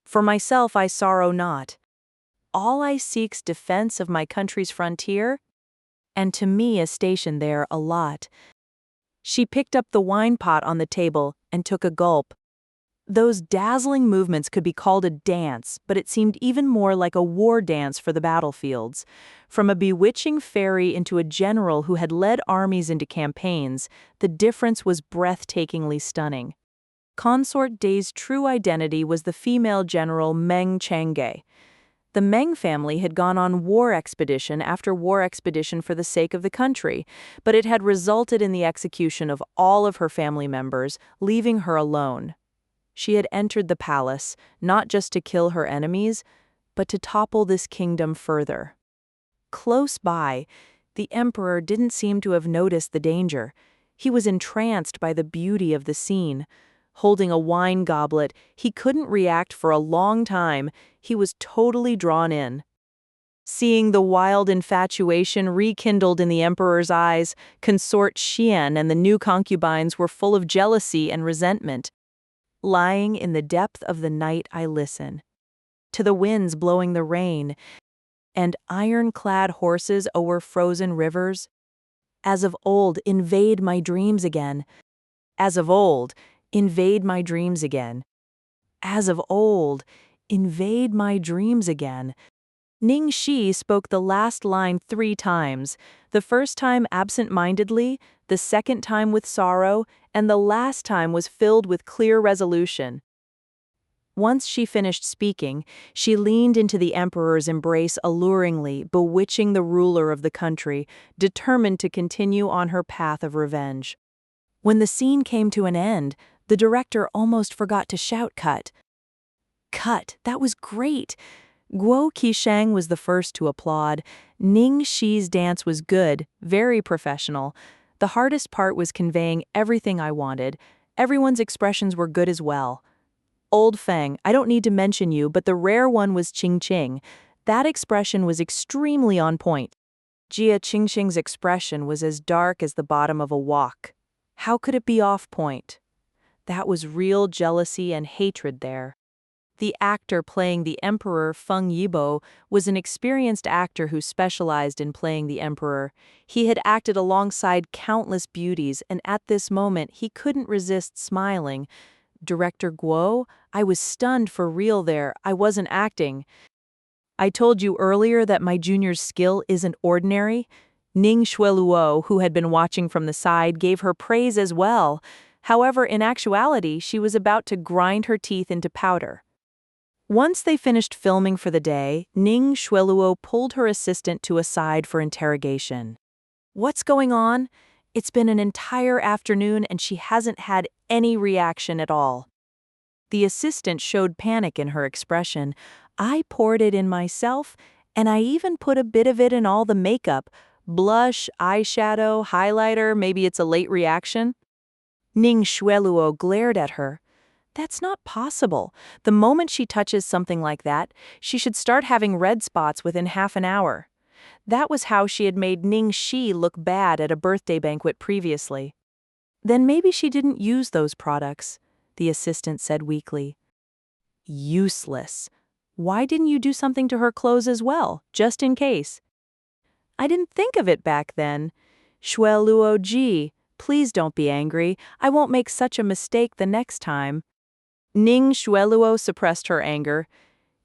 For myself I sorrow not. All I seek's defense of my country's frontier, and to me a station there a lot. She picked up the wine pot on the table and took a gulp. Those dazzling movements could be called a dance, but it seemed even more like a war dance for the battlefields. From a bewitching fairy into a general who had led armies into campaigns, the difference was breathtakingly stunning. Consort Day's true identity was the female general Meng Changge. The Meng family had gone on war expedition after war expedition for the sake of the country, but it had resulted in the execution of all of her family members, leaving her alone. She had entered the palace, not just to kill her enemies, but to topple this kingdom further. Close by, the emperor didn't seem to have noticed the danger. He was entranced by the beauty of the scene. Holding a wine goblet, he couldn't react for a long time. He was totally drawn in. Seeing the wild infatuation rekindled in the emperor's eyes, consort Xian and the new concubines were full of jealousy and resentment. Lying in the depth of the night I listen. To the winds blowing the rain, and iron-clad horses o'er frozen rivers. As of old, invade my dreams again. As of old, invade my dreams again. As of old, invade my dreams again. Ning Xi spoke the last line 3 times, the first time absent-mindedly, the second time with sorrow, and the last time was filled with clear resolution. Once she finished speaking, she leaned into the emperor's embrace alluringly, bewitching the ruler of the country, determined to continue on her path of revenge. When the scene came to an end, the director almost forgot to shout cut. Cut, that was great! Guo Qisheng was the first to applaud. Ning Xi's dance was good, very professional. The hardest part was conveying everything I wanted. Everyone's expressions were good as well. Old Feng, I don't need to mention you, but the rare one was Qing Qing. That expression was extremely on point. Jia Qingqing's expression was as dark as the bottom of a wok. How could it be off point? That was real jealousy and hatred there. The actor playing the Emperor, Feng Yibo, was an experienced actor who specialized in playing the Emperor. He had acted alongside countless beauties, and at this moment he couldn't resist smiling. Director Guo, I was stunned for real there. I wasn't acting. I told you earlier that my junior's skill isn't ordinary. Ning Xueluo, who had been watching from the side, gave her praise as well. However, in actuality, she was about to grind her teeth into powder. Once they finished filming for the day, Ning Xueluo pulled her assistant to a side for interrogation. What's going on? It's been an entire afternoon and she hasn't had any reaction at all. The assistant showed panic in her expression. I poured it in myself, and I even put a bit of it in all the makeup. Blush, eyeshadow, highlighter, maybe it's a late reaction? Ning Xueluo glared at her. That's not possible. The moment she touches something like that, she should start having red spots within half an hour. That was how she had made Ning Xi look bad at a birthday banquet previously. Then maybe she didn't use those products, the assistant said weakly. Useless. Why didn't you do something to her clothes as well, just in case? I didn't think of it back then. Xueluo Ji, please don't be angry. I won't make such a mistake the next time. Ning Xueluo suppressed her anger.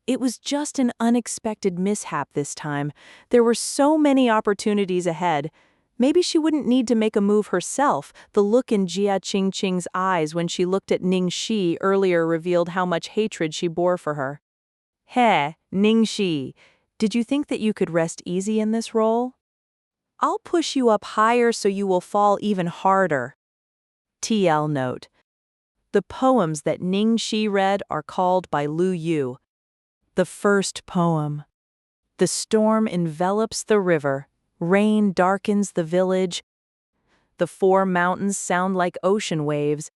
It was just an unexpected mishap this time. There were so many opportunities ahead. Maybe she wouldn't need to make a move herself. The look in Jia Qingqing's eyes when she looked at Ning Xi earlier revealed how much hatred she bore for her. Heh, Ning Xi. Did you think that you could rest easy in this role? I'll push you up higher so you will fall even harder. TL note. The poems that Ning Xi read are called by Lu Yu. The first poem. The storm envelops the river, rain darkens the village. The four mountains sound like ocean waves.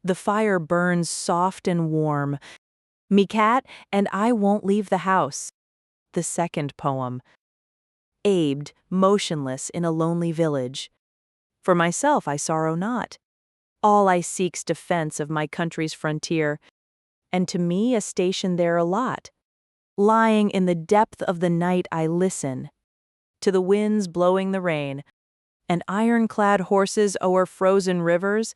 The fire burns soft and warm. Me cat, and I won't leave the house. The second poem. Abed, motionless in a lonely village. For myself I sorrow not. All I seek's defense of my country's frontier, and to me a station there a lot. Lying in the depth of the night I listen to the winds blowing the rain, and ironclad horses o'er frozen rivers,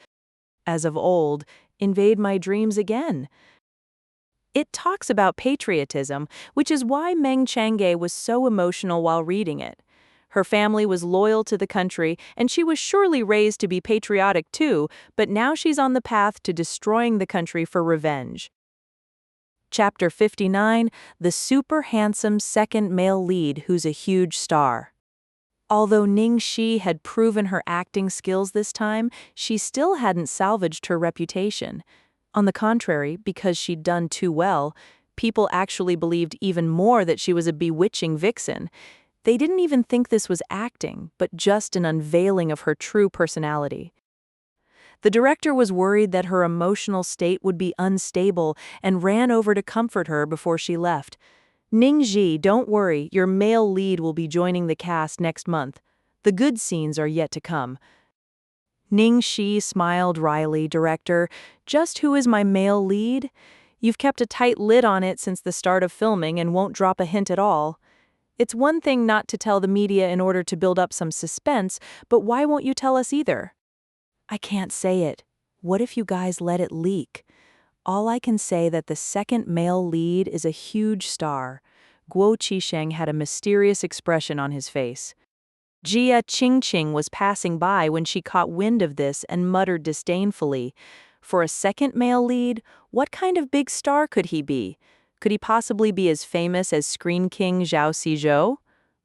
as of old, invade my dreams again. It talks about patriotism, which is why Meng Chang'e was so emotional while reading it. Her family was loyal to the country, and she was surely raised to be patriotic too, but now she's on the path to destroying the country for revenge. Chapter 59, The Super Handsome Second Male Lead Who's a Huge Star. Although Ning Xi had proven her acting skills this time, she still hadn't salvaged her reputation. On the contrary, because she'd done too well, people actually believed even more that she was a bewitching vixen. They didn't even think this was acting, but just an unveiling of her true personality. The director was worried that her emotional state would be unstable and ran over to comfort her before she left. Ning Xi, don't worry, your male lead will be joining the cast next month. The good scenes are yet to come. Ning Xi smiled wryly, director. Just who is my male lead? You've kept a tight lid on it since the start of filming and won't drop a hint at all. It's one thing not to tell the media in order to build up some suspense, but why won't you tell us either? I can't say it. What if you guys let it leak? All I can say that the second male lead is a huge star. Guo Qisheng had a mysterious expression on his face. Jia Qingqing was passing by when she caught wind of this and muttered disdainfully, "For a second male lead, what kind of big star could he be? Could he possibly be as famous as Screen King Zhao Xizhou?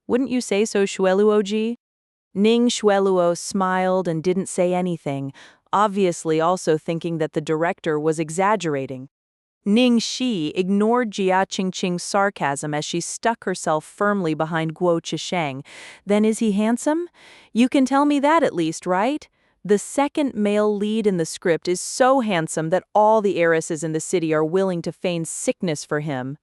Wouldn't you say so, Xueluo-ji?" Ning Xueluo smiled and didn't say anything, obviously also thinking that the director was exaggerating. Ning Xi ignored Jia Qingqing's sarcasm as she stuck herself firmly behind Guo Qisheng. Then is he handsome? You can tell me that at least, right? The second male lead in the script is so handsome that all the heiresses in the city are willing to feign sickness for him.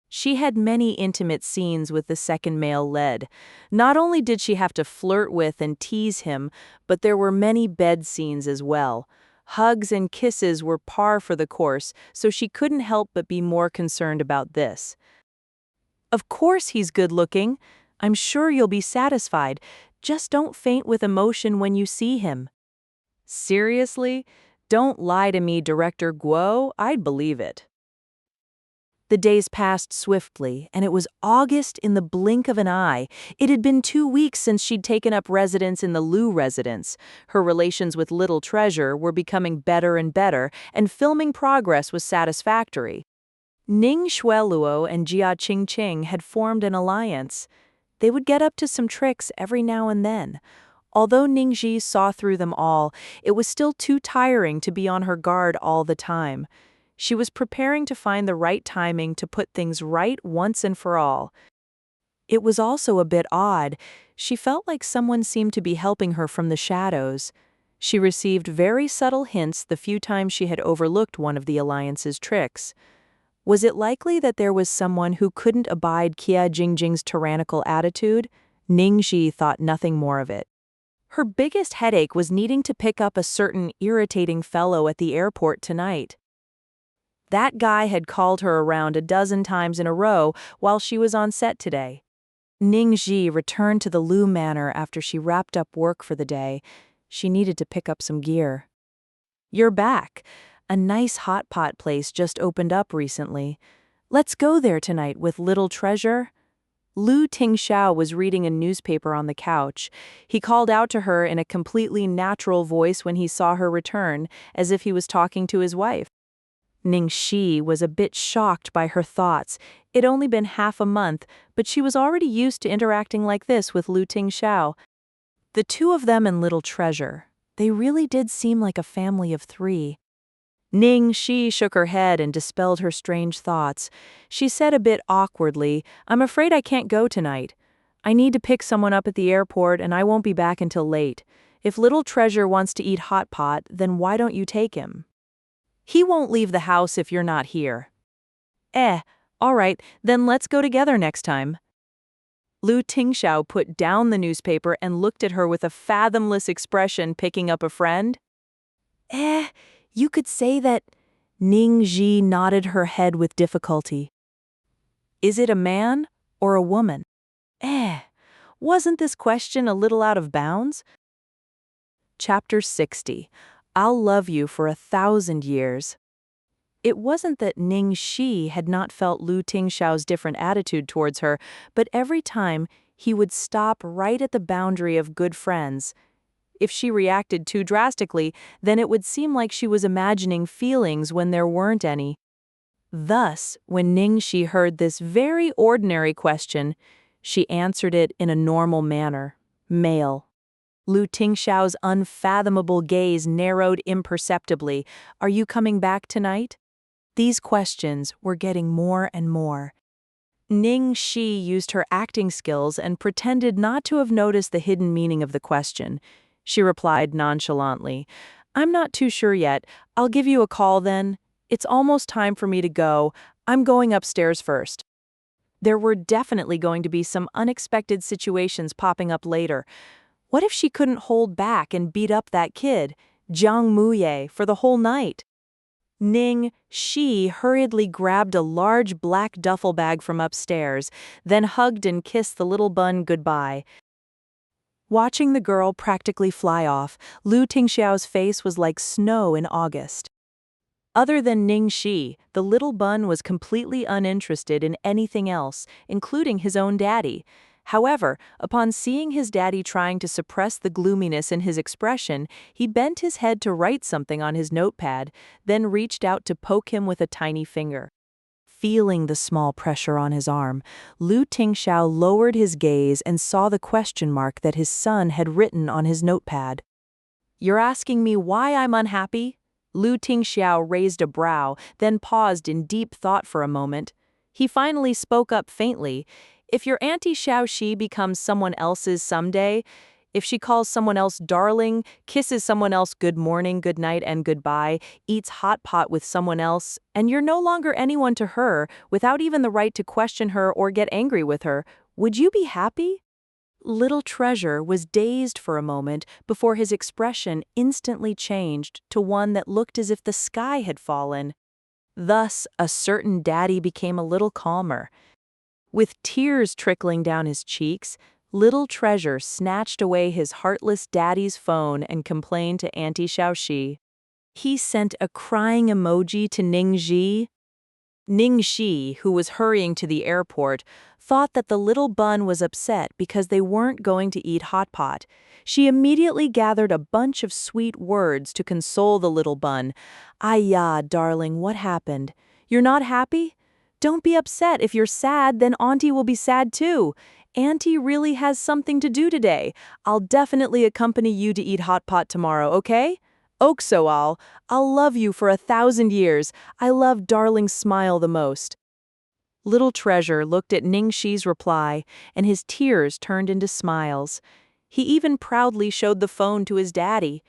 She had many intimate scenes with the second male lead. Not only did she have to flirt with and tease him, but there were many bed scenes as well. Hugs and kisses were par for the course, so she couldn't help but be more concerned about this. Of course he's good-looking. I'm sure you'll be satisfied. Just don't faint with emotion when you see him. Seriously? Don't lie to me, Director Guo. I'd believe it. The days passed swiftly, and it was August in the blink of an eye. It had been 2 weeks since she'd taken up residence in the Lu residence. Her relations with Little Treasure were becoming better and better, and filming progress was satisfactory. Ning Xueluo and Jia Qingqing had formed an alliance. They would get up to some tricks every now and then. Although Ning Xi saw through them all, it was still too tiring to be on her guard all the time. She was preparing to find the right timing to put things right once and for all. It was also a bit odd. She felt like someone seemed to be helping her from the shadows. She received very subtle hints the few times she had overlooked one of the alliance's tricks. Was it likely that there was someone who couldn't abide Kia Jingjing's tyrannical attitude? Ning Xi thought nothing more of it. Her biggest headache was needing to pick up a certain irritating fellow at the airport tonight. That guy had called her around a dozen times in a row while she was on set today. Ning Xi returned to the Lu Manor after she wrapped up work for the day. She needed to pick up some gear. "You're back. A nice hot pot place just opened up recently. Let's go there tonight with Little Treasure." Lu Tingxiao was reading a newspaper on the couch. He called out to her in a completely natural voice when he saw her return, as if he was talking to his wife. Ning Xi was a bit shocked by her thoughts. It'd only been half a month, but she was already used to interacting like this with Lu Tingxiao. The two of them and Little Treasure, they really did seem like a family of three. Ning Xi shook her head and dispelled her strange thoughts. She said a bit awkwardly, "I'm afraid I can't go tonight. I need to pick someone up at the airport and I won't be back until late. If Little Treasure wants to eat hot pot, then why don't you take him? He won't leave the house if you're not here." All right, then let's go together next time." Lu Tingxiao put down the newspaper and looked at her with a fathomless expression, picking up a friend. You could say that." Ning Xi nodded her head with difficulty. "Is it a man or a woman?" Wasn't this question a little out of bounds? Chapter 60. I'll love you for 1,000 years. It wasn't that Ning Xi had not felt Lu Tingxiao's different attitude towards her, but every time he would stop right at the boundary of good friends. If she reacted too drastically, then it would seem like she was imagining feelings when there weren't any. Thus, when Ning Xi heard this very ordinary question, she answered it in a normal manner: male. Lu Tingxiao's unfathomable gaze narrowed imperceptibly. "Are you coming back tonight?" These questions were getting more and more. Ning Xi used her acting skills and pretended not to have noticed the hidden meaning of the question. She replied nonchalantly, "I'm not too sure yet. I'll give you a call then. It's almost time for me to go. I'm going upstairs first." There were definitely going to be some unexpected situations popping up later. What if she couldn't hold back and beat up that kid, Jiang Muye, for the whole night? Ning Xi hurriedly grabbed a large black duffel bag from upstairs, then hugged and kissed the little bun goodbye. Watching the girl practically fly off, Lu Tingxiao's face was like snow in August. Other than Ning Xi, the little bun was completely uninterested in anything else, including his own daddy. However, upon seeing his daddy trying to suppress the gloominess in his expression, he bent his head to write something on his notepad, then reached out to poke him with a tiny finger. Feeling the small pressure on his arm, Lu Tingxiao lowered his gaze and saw the question mark that his son had written on his notepad. "You're asking me why I'm unhappy?" Lu Tingxiao raised a brow, then paused in deep thought for a moment. He finally spoke up faintly. "If your Auntie Xiaoxi becomes someone else's someday, if she calls someone else darling, kisses someone else good morning, good night, and goodbye, eats hot pot with someone else, and you're no longer anyone to her, without even the right to question her or get angry with her, would you be happy?" Little Treasure was dazed for a moment before his expression instantly changed to one that looked as if the sky had fallen. Thus, a certain daddy became a little calmer. With tears trickling down his cheeks, Little Treasure snatched away his heartless daddy's phone and complained to Auntie Xiaoxi. He sent a crying emoji to Ning Xi. Ning Xi, who was hurrying to the airport, thought that the little bun was upset because they weren't going to eat hot pot. She immediately gathered a bunch of sweet words to console the little bun. "Ya, darling, what happened? You're not happy? Don't be upset. If you're sad, then Auntie will be sad too. Auntie really has something to do today. I'll definitely accompany you to eat hot pot tomorrow, okay? Oksoal, I'll love you for 1,000 years. I love darling's smile the most." Little Treasure looked at Ning Xi's reply, and his tears turned into smiles. He even proudly showed the phone to his daddy.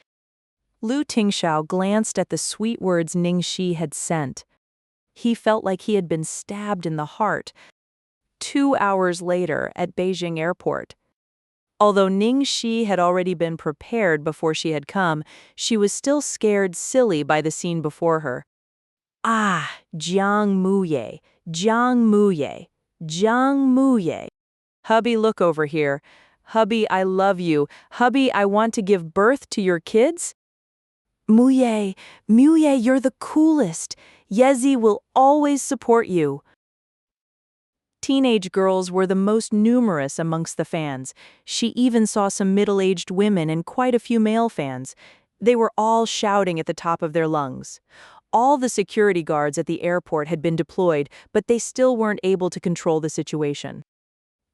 Lu Tingxiao glanced at the sweet words Ning Xi had sent. He felt like he had been stabbed in the heart. 2 hours later at Beijing Airport. Although Ning Xi had already been prepared before she had come, she was still scared silly by the scene before her. Jiang Muye, Jiang Muye, Jiang Muye. "Hubby, look over here. Hubby, I love you. Hubby, I want to give birth to your kids." "Muye, Muye, you're the coolest. Yezi will always support you." Teenage girls were the most numerous amongst the fans. She even saw some middle-aged women and quite a few male fans. They were all shouting at the top of their lungs. All the security guards at the airport had been deployed, but they still weren't able to control the situation.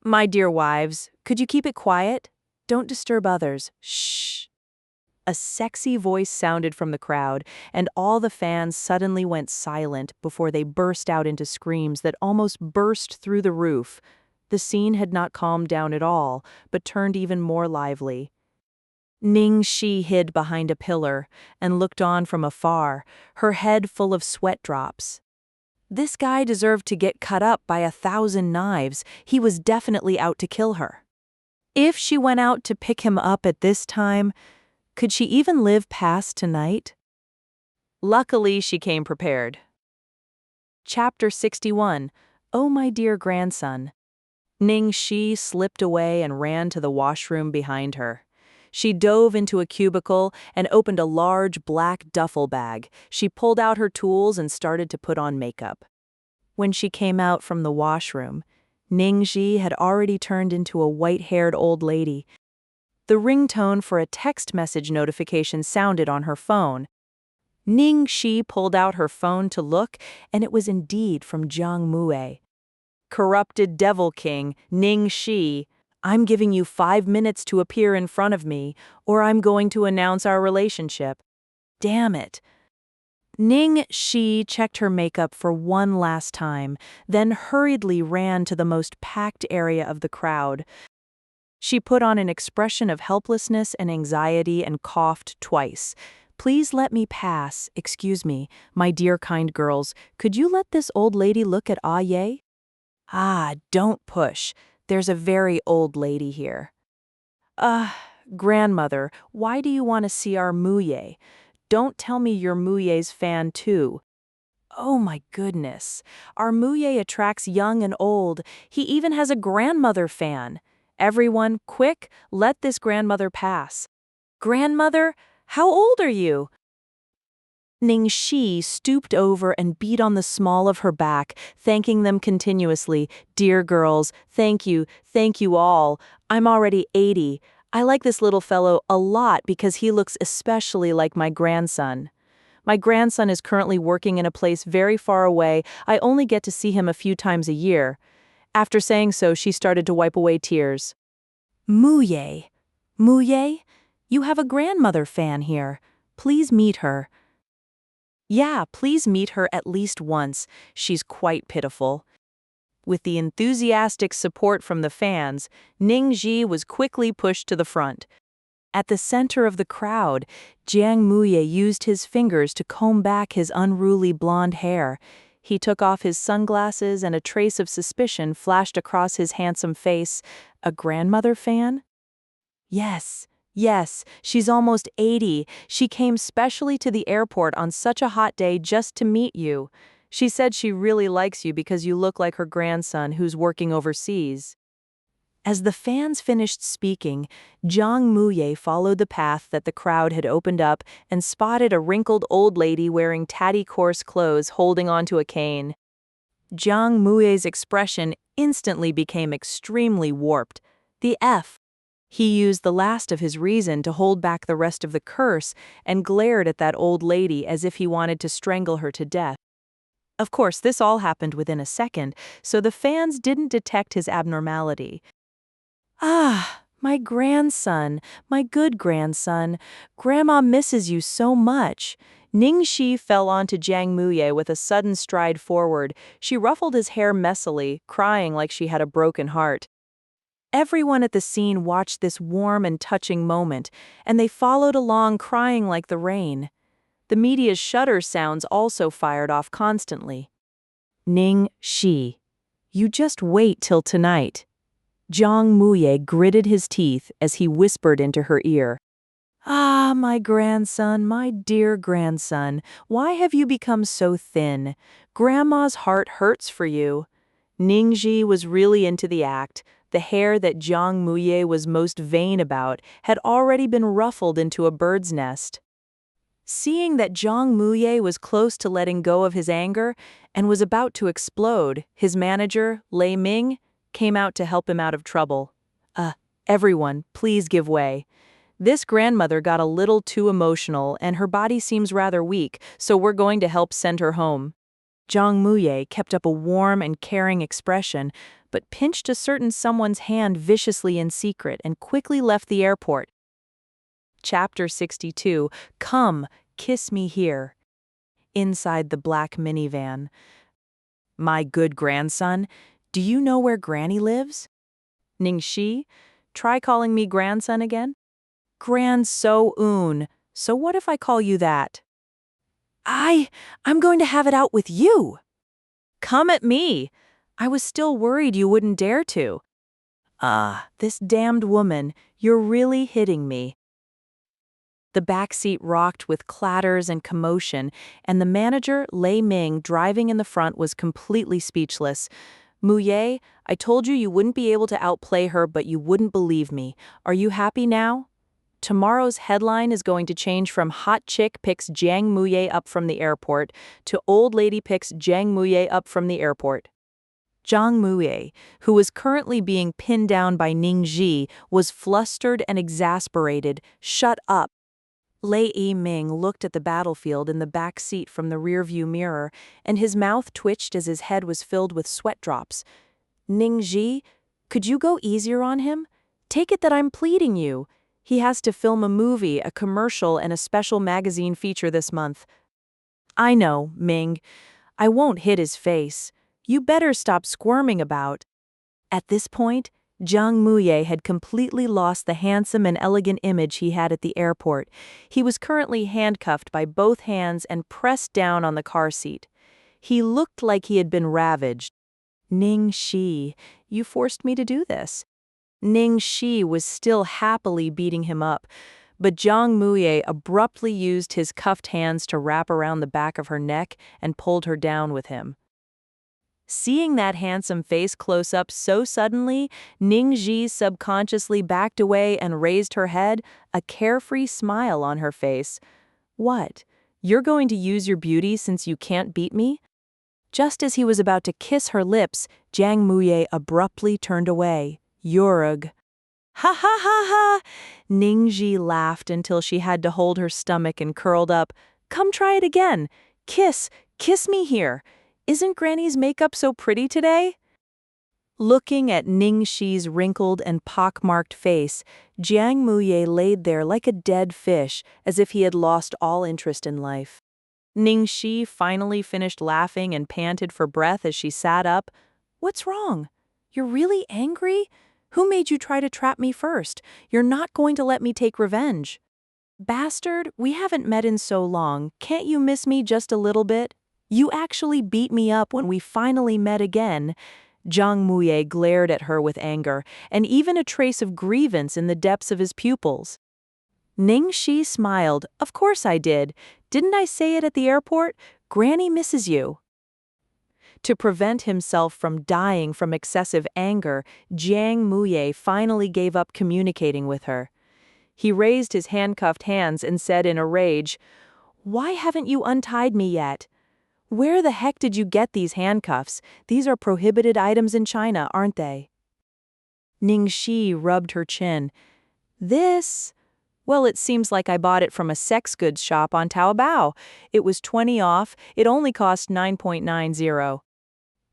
"My dear wives, could you keep it quiet? Don't disturb others. Shh." A sexy voice sounded from the crowd, and all the fans suddenly went silent before they burst out into screams that almost burst through the roof. The scene had not calmed down at all, but turned even more lively. Ning Xi hid behind a pillar and looked on from afar, her head full of sweat drops. This guy deserved to get cut up by 1,000 knives. He was definitely out to kill her. If she went out to pick him up at this time, could she even live past tonight? Luckily, she came prepared. Chapter 61. Oh, my dear grandson. Ning Xi slipped away and ran to the washroom behind her. She dove into a cubicle and opened a large black duffel bag. She pulled out her tools and started to put on makeup. When she came out from the washroom, Ning Xi had already turned into a white-haired old lady. The ringtone for a text message notification sounded on her phone. Ning Xi pulled out her phone to look, and it was indeed from Jiang Mue. "Corrupted Devil King, Ning Xi, I'm giving you 5 minutes to appear in front of me, or I'm going to announce our relationship." Damn it. Ning Xi checked her makeup for one last time, then hurriedly ran to the most packed area of the crowd. She put on an expression of helplessness and anxiety and coughed twice. "Please let me pass. Excuse me, my dear kind girls. Could you let this old lady look at Aye?" "Ah, don't push. There's a very old lady here." Grandmother, why do you want to see our Muye? Don't tell me you're Muye's fan too." "Oh my goodness. Our Muye attracts young and old. He even has a grandmother fan. Everyone, quick, let this grandmother pass." "Grandmother, how old are you?" Ning Xi stooped over and beat on the small of her back, thanking them continuously. "Dear girls, thank you all. I'm already 80. I like this little fellow a lot because he looks especially like my grandson. My grandson is currently working in a place very far away. I only get to see him a few times a year." After saying so, she started to wipe away tears. "Muye, you have a grandmother fan here. Please meet her." "Yeah, please meet her at least once. She's quite pitiful." With the enthusiastic support from the fans, Ning Xi was quickly pushed to the front. At the center of the crowd, Jiang Muye used his fingers to comb back his unruly blonde hair. He took off his sunglasses and a trace of suspicion flashed across his handsome face. "A grandmother fan?" Yes, she's almost 80. She came specially to the airport on such a hot day just to meet you. She said she really likes you because you look like her grandson who's working overseas." As the fans finished speaking, Jiang Muye followed the path that the crowd had opened up and spotted a wrinkled old lady wearing tatty coarse clothes holding onto a cane. Jiang Muye's expression instantly became extremely warped. The F. He used the last of his reason to hold back the rest of the curse and glared at that old lady as if he wanted to strangle her to death. Of course, this all happened within a second, so the fans didn't detect his abnormality. "Ah, my grandson, my good grandson. Grandma misses you so much." Ning Xi fell onto Jiang Muye with a sudden stride forward. She ruffled his hair messily, crying like she had a broken heart. Everyone at the scene watched this warm and touching moment, and they followed along crying like the rain. The media's shudder sounds also fired off constantly. "Ning Xi, you just wait till tonight." Jiang Muye gritted his teeth as he whispered into her ear. "Ah, my grandson, my dear grandson, why have you become so thin? Grandma's heart hurts for you." Ning Xi was really into the act. The hair that Jiang Muye was most vain about had already been ruffled into a bird's nest. Seeing that Jiang Muye was close to letting go of his anger and was about to explode, his manager, Lei Ming, came out to help him out of trouble. Everyone, please give way." This grandmother got a little too emotional and her body seems rather weak, so we're going to help send her home. Zhang Muye kept up a warm and caring expression, but pinched a certain someone's hand viciously in secret and quickly left the airport. Chapter 62. Come, kiss me here. Inside the black minivan. My good grandson, do you know where Granny lives? Ning Xi, try calling me grandson again. Grand-so-un, so what if I call you that? I'm going to have it out with you. Come at me. I was still worried you wouldn't dare to. This damned woman, you're really hitting me. The back seat rocked with clatters and commotion, and the manager, Lei Ming, driving in the front was completely speechless. Muye, I told you wouldn't be able to outplay her, but you wouldn't believe me. Are you happy now? Tomorrow's headline is going to change from Hot Chick Picks Jiang Muye Up from the Airport to Old Lady Picks Jiang Muye Up from the Airport. Zhang Muye, who was currently being pinned down by Ning Xi, was flustered and exasperated. Shut up. Lei Ming looked at the battlefield in the back seat from the rearview mirror, and his mouth twitched as his head was filled with sweat drops. Ning Xi, could you go easier on him? Take it that I'm pleading you. He has to film a movie, a commercial, and a special magazine feature this month. I know, Ming. I won't hit his face. You better stop squirming about. At this point, Zhang Muye had completely lost the handsome and elegant image he had at the airport. He was currently handcuffed by both hands and pressed down on the car seat. He looked like he had been ravaged. Ning Xi, you forced me to do this. Ning Xi was still happily beating him up, but Zhang Muye abruptly used his cuffed hands to wrap around the back of her neck and pulled her down with him. Seeing that handsome face close up so suddenly, Ning Xi subconsciously backed away and raised her head, a carefree smile on her face. What? You're going to use your beauty since you can't beat me? Just as he was about to kiss her lips, Zhang Muye abruptly turned away. Yurug. Ha ha ha ha! Ning Xi laughed until she had to hold her stomach and curled up. Come try it again. Kiss me here. Isn't Granny's makeup so pretty today? Looking at Ning Xi's wrinkled and pockmarked face, Zhang Muye laid there like a dead fish, as if he had lost all interest in life. Ning Xi finally finished laughing and panted for breath as she sat up. What's wrong? You're really angry? Who made you try to trap me first? You're not going to let me take revenge. Bastard, we haven't met in so long. Can't you miss me just a little bit? You actually beat me up when we finally met again. Zhang Muye glared at her with anger, and even a trace of grievance in the depths of his pupils. Ning Xi smiled. Of course I did. Didn't I say it at the airport? Granny misses you. To prevent himself from dying from excessive anger, Zhang Muye finally gave up communicating with her. He raised his handcuffed hands and said in a rage, Why haven't you untied me yet? Where the heck did you get these handcuffs? These are prohibited items in China, aren't they? Ning Xi rubbed her chin. Well, it seems like I bought it from a sex goods shop on Taobao. It was 20 off. It only cost 9.90.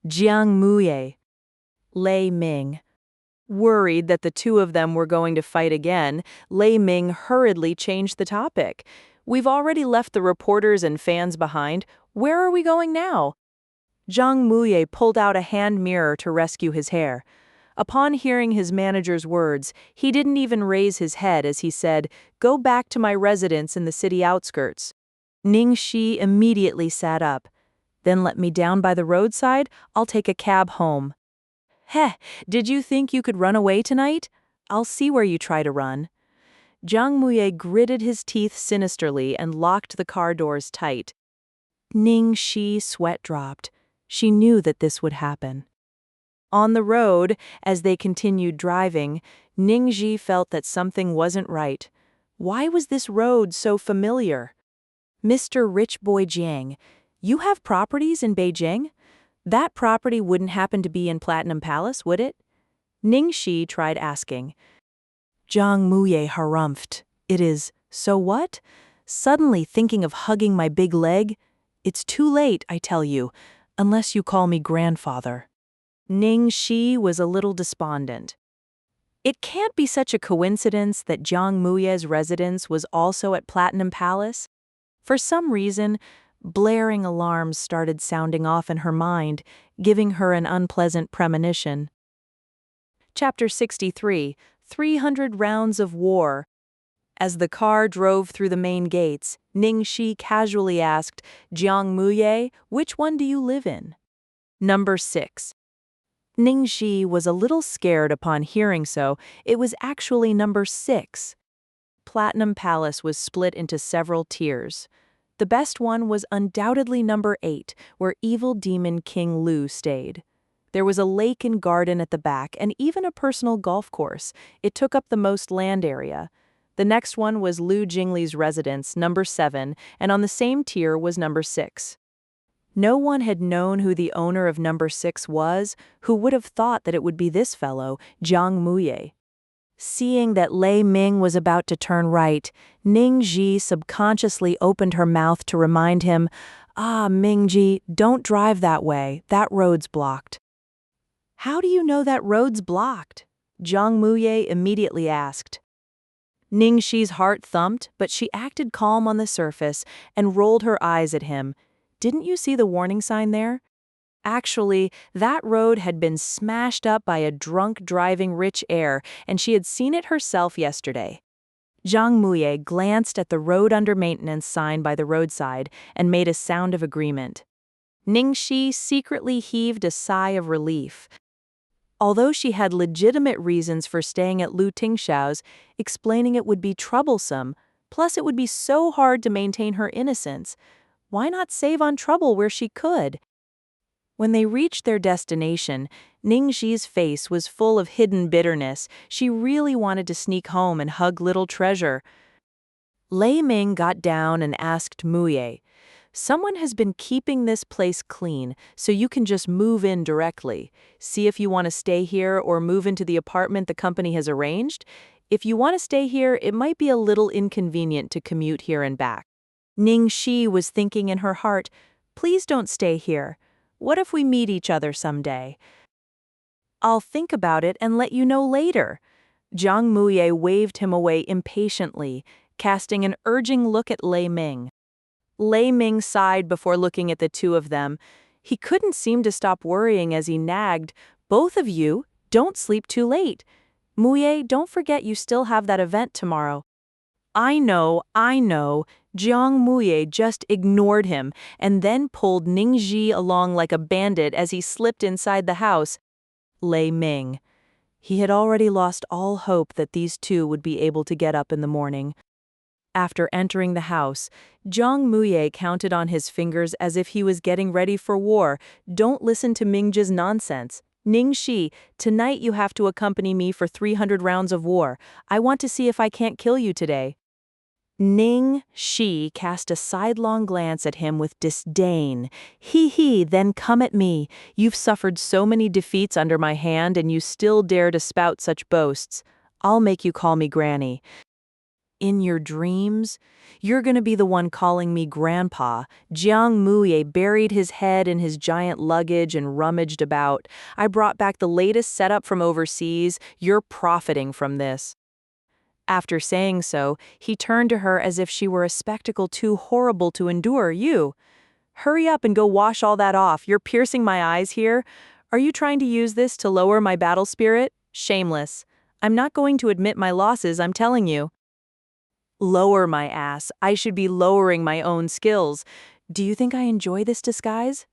Jiang Muye. Lei Ming. Worried that the two of them were going to fight again, Lei Ming hurriedly changed the topic. We've already left the reporters and fans behind. Where are we going now? Zhang Muye pulled out a hand mirror to rescue his hair. Upon hearing his manager's words, he didn't even raise his head as he said, Go back to my residence in the city outskirts. Ning Xi immediately sat up. Then let me down by the roadside, I'll take a cab home. Heh, did you think you could run away tonight? I'll see where you try to run. Zhang Muye gritted his teeth sinisterly and locked the car doors tight. Ning Xi sweat dropped. She knew that this would happen. On the road, as they continued driving, Ning Xi felt that something wasn't right. Why was this road so familiar? Mr. Rich Boy Jiang, you have properties in Beijing? That property wouldn't happen to be in Platinum Palace, would it? Ning Xi tried asking. Zhang Muye harumphed. It is, so what? Suddenly thinking of hugging my big leg? It's too late, I tell you, unless you call me grandfather. Ning Xi was a little despondent. It can't be such a coincidence that Jiang Muye's residence was also at Platinum Palace. For some reason, blaring alarms started sounding off in her mind, giving her an unpleasant premonition. Chapter 63, 300 Rounds of War. As the car drove through the main gates, Ning Xi casually asked, Jiang Muye, which one do you live in? Number 6. Ning Xi was a little scared upon hearing so. It was actually number 6. Platinum Palace was split into several tiers. The best one was undoubtedly number 8, where evil demon King Lu stayed. There was a lake and garden at the back and even a personal golf course. It took up the most land area. The next one was Lu Jingli's residence, number 7, and on the same tier was number 6. No one had known who the owner of number 6 was, who would have thought that it would be this fellow, Jiang Muye. Seeing that Lei Ming was about to turn right, Ning Xi subconsciously opened her mouth to remind him, Mingji, don't drive that way, that road's blocked. How do you know that road's blocked? Jiang Muye immediately asked. Ning Xi's heart thumped, but she acted calm on the surface and rolled her eyes at him. Didn't you see the warning sign there? Actually, that road had been smashed up by a drunk driving rich heir, and she had seen it herself yesterday. Jiang Muye glanced at the road under maintenance sign by the roadside and made a sound of agreement. Ning Xi secretly heaved a sigh of relief. Although she had legitimate reasons for staying at Lu Tingxiao's, explaining it would be troublesome, plus it would be so hard to maintain her innocence. Why not save on trouble where she could? When they reached their destination, Ning Xi's face was full of hidden bitterness. She really wanted to sneak home and hug little treasure. Lei Ming got down and asked Muye, someone has been keeping this place clean, so you can just move in directly. See if you want to stay here or move into the apartment the company has arranged. If you want to stay here, it might be a little inconvenient to commute here and back. Ning Xi was thinking in her heart, please don't stay here. What if we meet each other someday? I'll think about it and let you know later. Jiang Muye waved him away impatiently, casting an urging look at Lei Ming. Lei Ming sighed before looking at the two of them. He couldn't seem to stop worrying as he nagged, both of you, don't sleep too late. Muye, don't forget you still have that event tomorrow. I know. Jiang Muye just ignored him and then pulled Ning Xi along like a bandit as he slipped inside the house. Lei Ming. He had already lost all hope that these two would be able to get up in the morning. After entering the house, Jiang Muye counted on his fingers as if he was getting ready for war. Don't listen to Mingji's nonsense. Ning Xi, tonight you have to accompany me for 300 rounds of war. I want to see if I can't kill you today. Ning Xi cast a sidelong glance at him with disdain. He, then come at me. You've suffered so many defeats under my hand and you still dare to spout such boasts. I'll make you call me Granny. In your dreams? You're gonna be the one calling me Grandpa. Jiang Muye buried his head in his giant luggage and rummaged about. I brought back the latest setup from overseas. You're profiting from this. After saying so, he turned to her as if she were a spectacle too horrible to endure. You. Hurry up and go wash all that off. You're piercing my eyes here. Are you trying to use this to lower my battle spirit? Shameless. I'm not going to admit my losses, I'm telling you. Lower my ass. I should be lowering my own skills. Do you think I enjoy this disguise?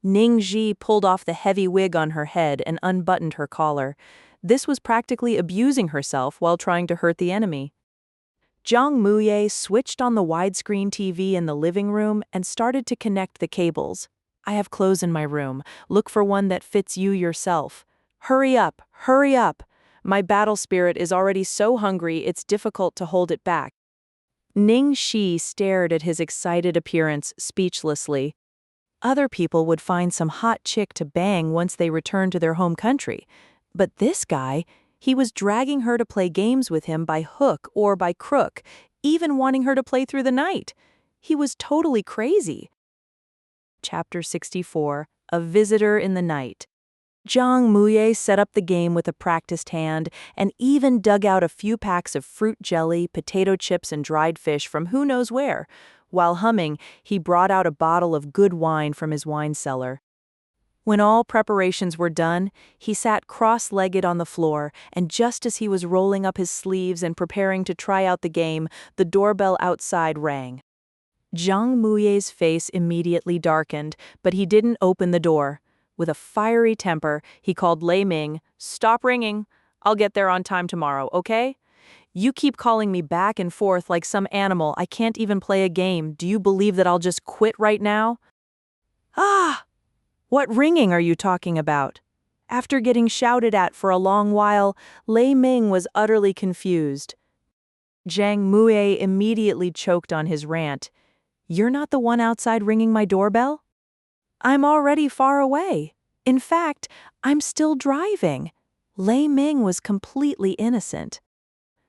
Ning Xi pulled off the heavy wig on her head and unbuttoned her collar. This was practically abusing herself while trying to hurt the enemy. Jiang Muye switched on the widescreen TV in the living room and started to connect the cables. I have clothes in my room. Look for one that fits you yourself. Hurry up, hurry up. My battle spirit is already so hungry it's difficult to hold it back. Ning Xi stared at his excited appearance speechlessly. Other people would find some hot chick to bang once they returned to their home country. But this guy, He was dragging her to play games with him by hook or by crook, even wanting her to play through the night. He was totally crazy. Chapter 64, A Visitor in the Night. Jang Muye set up the game with a practiced hand and even dug out a few packs of fruit jelly, potato chips, and dried fish from who knows where. While humming, he brought out a bottle of good wine from his wine cellar. When all preparations were done, he sat cross-legged on the floor, and just as he was rolling up his sleeves and preparing to try out the game, the doorbell outside rang. Jang Muye's face immediately darkened, but he didn't open the door. With a fiery temper, he called Lei Ming, "Stop ringing. I'll get there on time tomorrow, okay? You keep calling me back and forth like some animal. I can't even play a game. Do you believe that I'll just quit right now?" "Ah! What ringing are you talking about?" After getting shouted at for a long while, Lei Ming was utterly confused. Jang Muye immediately choked on his rant. "You're not the one outside ringing my doorbell? I'm already far away. In fact, I'm still driving." Lei Ming was completely innocent.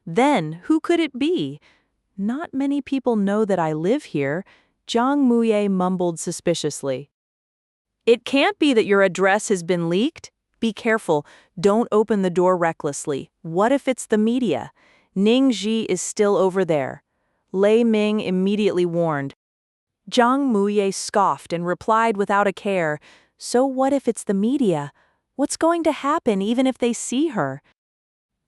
"Then, who could it be?" "Not many people know that I live here," Jang Muye mumbled suspiciously. "It can't be that your address has been leaked? Be careful, don't open the door recklessly. What if it's the media? Ning Xi is still over there," Lei Ming immediately warned. Jang Muye scoffed and replied without a care, "So what if it's the media? What's going to happen even if they see her?"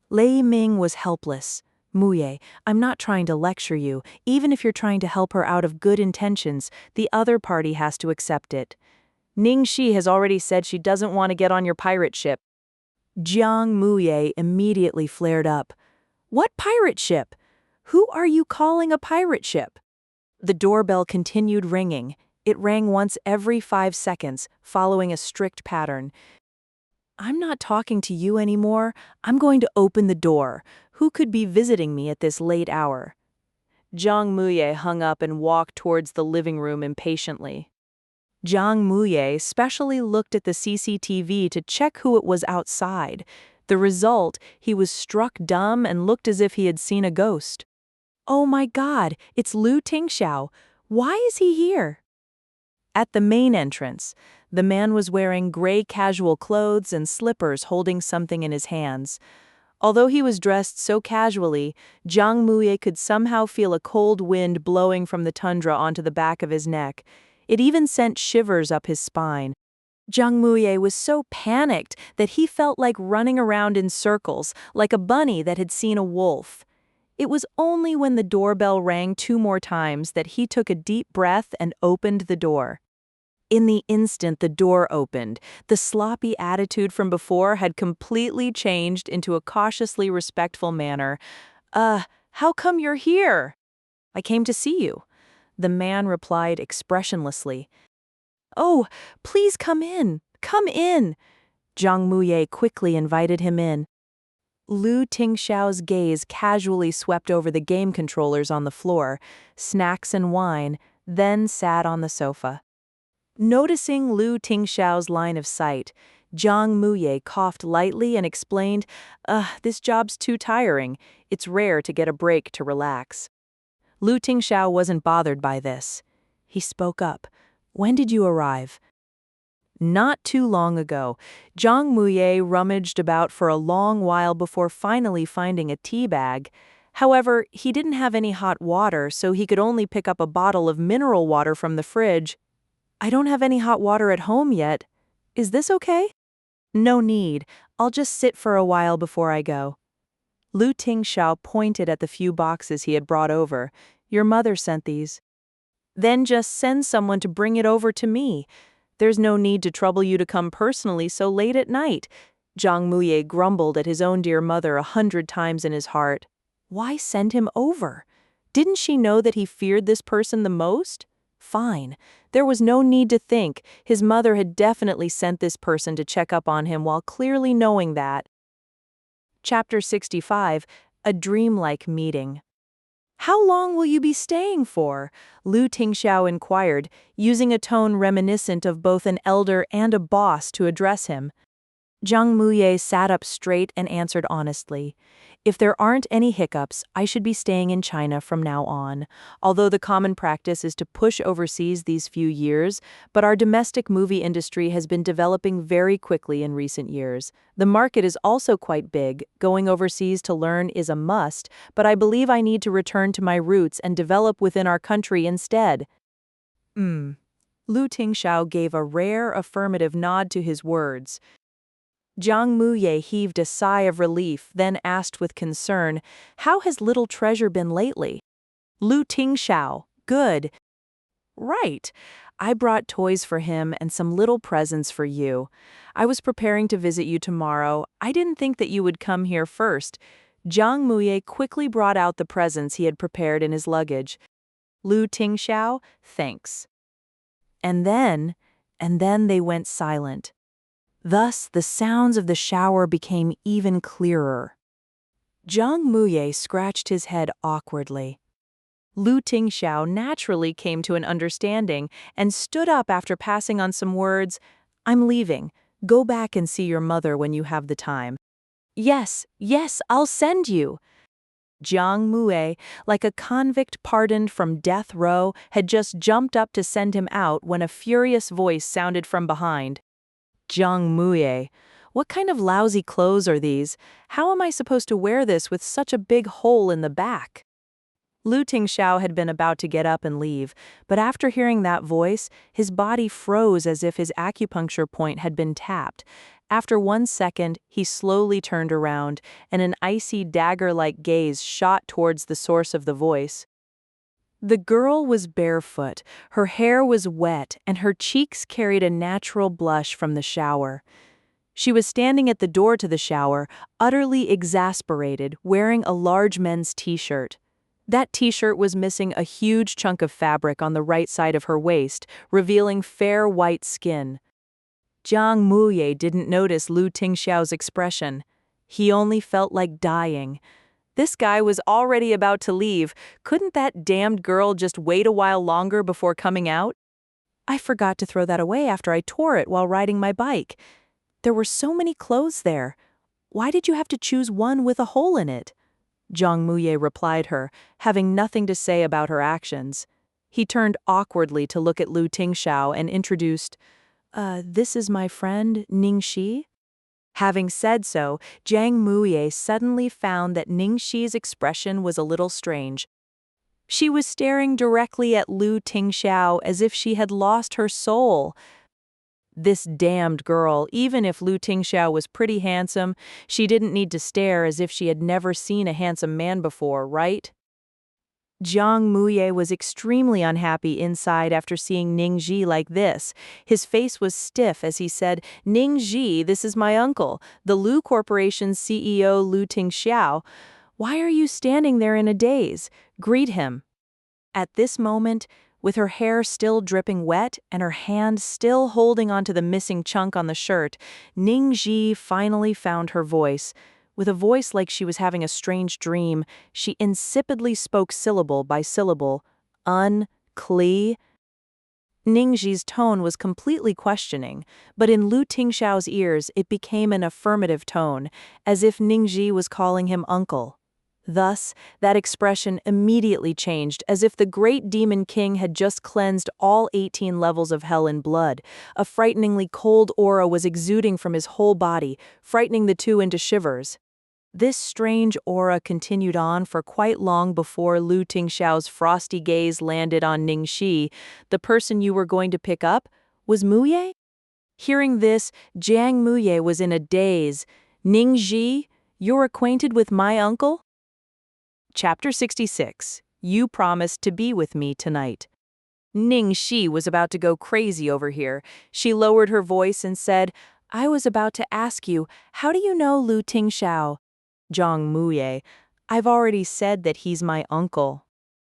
Lei Ming was helpless. "Muye, I'm not trying to lecture you. Even if you're trying to help her out of good intentions, the other party has to accept it. Ning Xi has already said she doesn't want to get on your pirate ship." Jang Muye immediately flared up. "What pirate ship? Who are you calling a pirate ship?" The doorbell continued ringing. It rang once every 5 seconds, following a strict pattern. "I'm not talking to you anymore. I'm going to open the door. Who could be visiting me at this late hour?" Jang Muye hung up and walked towards the living room impatiently. Jang Muye specially looked at the CCTV to check who it was outside. The result, he was struck dumb and looked as if he had seen a ghost. "Oh my God, it's Lu Tingxiao. Why is he here?" At the main entrance, the man was wearing gray casual clothes and slippers holding something in his hands. Although he was dressed so casually, Jang Muye could somehow feel a cold wind blowing from the tundra onto the back of his neck. It even sent shivers up his spine. Jang Muye was so panicked that he felt like running around in circles, like a bunny that had seen a wolf. It was only when the doorbell rang 2 more times that he took a deep breath and opened the door. In the instant the door opened, the sloppy attitude from before had completely changed into a cautiously respectful manner. How come you're here?" "I came to see you," the man replied expressionlessly. "Oh, please come in, come in." Jang Muye quickly invited him in. Lu Tingxiao's gaze casually swept over the game controllers on the floor, snacks and wine, then sat on the sofa. Noticing Lu Tingxiao's line of sight, Jang Muye coughed lightly and explained, "This job's too tiring. It's rare to get a break to relax." Lu Tingxiao wasn't bothered by this. He spoke up. "When did you arrive?" "Not too long ago." Jang Muye rummaged about for a long while before finally finding a tea bag. However, he didn't have any hot water, so he could only pick up a bottle of mineral water from the fridge. "I don't have any hot water at home yet. Is this okay?" "No need. I'll just sit for a while before I go." Lu Tingxiao pointed at the few boxes he had brought over. "Your mother sent these." "Then just send someone to bring it over to me. There's no need to trouble you to come personally so late at night." Jang Muye grumbled at his own dear mother 100 times in his heart. Why send him over? Didn't she know that he feared this person the most? Fine. There was no need to think. His mother had definitely sent this person to check up on him while clearly knowing that. Chapter 65, A Dreamlike Meeting. "How long will you be staying for?" Lu Tingxiao inquired, using a tone reminiscent of both an elder and a boss to address him. Zhang Muye sat up straight and answered honestly. If there aren't any hiccups, I should be staying in China from now on, although the common practice is to push overseas these few years, but our domestic movie industry has been developing very quickly in recent years. The market is also quite big. Going overseas to learn is a must, but I believe I need to return to my roots and develop within our country instead. Lu Tingxiao gave a rare affirmative nod to his words. Zhang Muye heaved a sigh of relief, then asked with concern, "How has little treasure been lately?" Lu Tingxiao, good. Right. I brought toys for him and some little presents for you. I was preparing to visit you tomorrow. I didn't think that you would come here first. Zhang Muye quickly brought out the presents he had prepared in his luggage. Lu Tingxiao, thanks. And then they went silent. Thus, the sounds of the shower became even clearer. Zhang Muye scratched his head awkwardly. Lu Tingxiao naturally came to an understanding and stood up after passing on some words. "I'm leaving. Go back and see your mother when you have the time." Yes, I'll send you." Zhang Muye, like a convict pardoned from death row, had just jumped up to send him out when a furious voice sounded from behind. Zhang Muye, what kind of lousy clothes are these? How am I supposed to wear this with such a big hole in the back? Lu Tingxiao had been about to get up and leave, but after hearing that voice, his body froze as if his acupuncture point had been tapped. After 1 second, he slowly turned around, and an icy dagger-like gaze shot towards the source of the voice. The girl was barefoot, her hair was wet, and her cheeks carried a natural blush from the shower. She was standing at the door to the shower, utterly exasperated, wearing a large men's t-shirt. That t-shirt was missing a huge chunk of fabric on the right side of her waist, revealing fair white skin. Zhang Muye didn't notice Lu Tingxiao's expression. He only felt like dying. This guy was already about to leave. Couldn't that damned girl just wait a while longer before coming out? I forgot to throw that away after I tore it while riding my bike. There were so many clothes there. Why did you have to choose one with a hole in it? Zhang Muye replied her, having nothing to say about her actions. He turned awkwardly to look at Lu Tingxiao and introduced, this is my friend, Ning Xi." Having said so, Zhang Muye suddenly found that Ning Xi's expression was a little strange. She was staring directly at Lu Tingxiao as if she had lost her soul. This damned girl, even if Lu Tingxiao was pretty handsome, she didn't need to stare as if she had never seen a handsome man before, right? Zhang Muye was extremely unhappy inside after seeing Ning Xi like this. His face was stiff as he said, "Ning Xi, this is my uncle, the Lu Corporation's CEO Lu Tingxiao. Why are you standing there in a daze? Greet him." At this moment, with her hair still dripping wet and her hand still holding onto the missing chunk on the shirt, Ning Xi finally found her voice. With a voice like she was having a strange dream, she insipidly spoke syllable by syllable, "Un-cli." Ning Xi's tone was completely questioning, but in Lu Tingxiao's ears it became an affirmative tone, as if Ning Xi was calling him uncle. Thus, that expression immediately changed, as if the great demon king had just cleansed all 18 levels of hell in blood. A frighteningly cold aura was exuding from his whole body, frightening the two into shivers. This strange aura continued on for quite long before Lu Tingxiao's frosty gaze landed on Ning Xi. "The person you were going to pick up was Muye?" Hearing this, Zhang Muye was in a daze. "Ning Xi, you're acquainted with my uncle?" Chapter 66. You promised to be with me tonight. Ning Xi was about to go crazy over here. She lowered her voice and said, "I was about to ask you, how do you know Lu Tingxiao?" Zhang Muye, "I've already said that he's my uncle."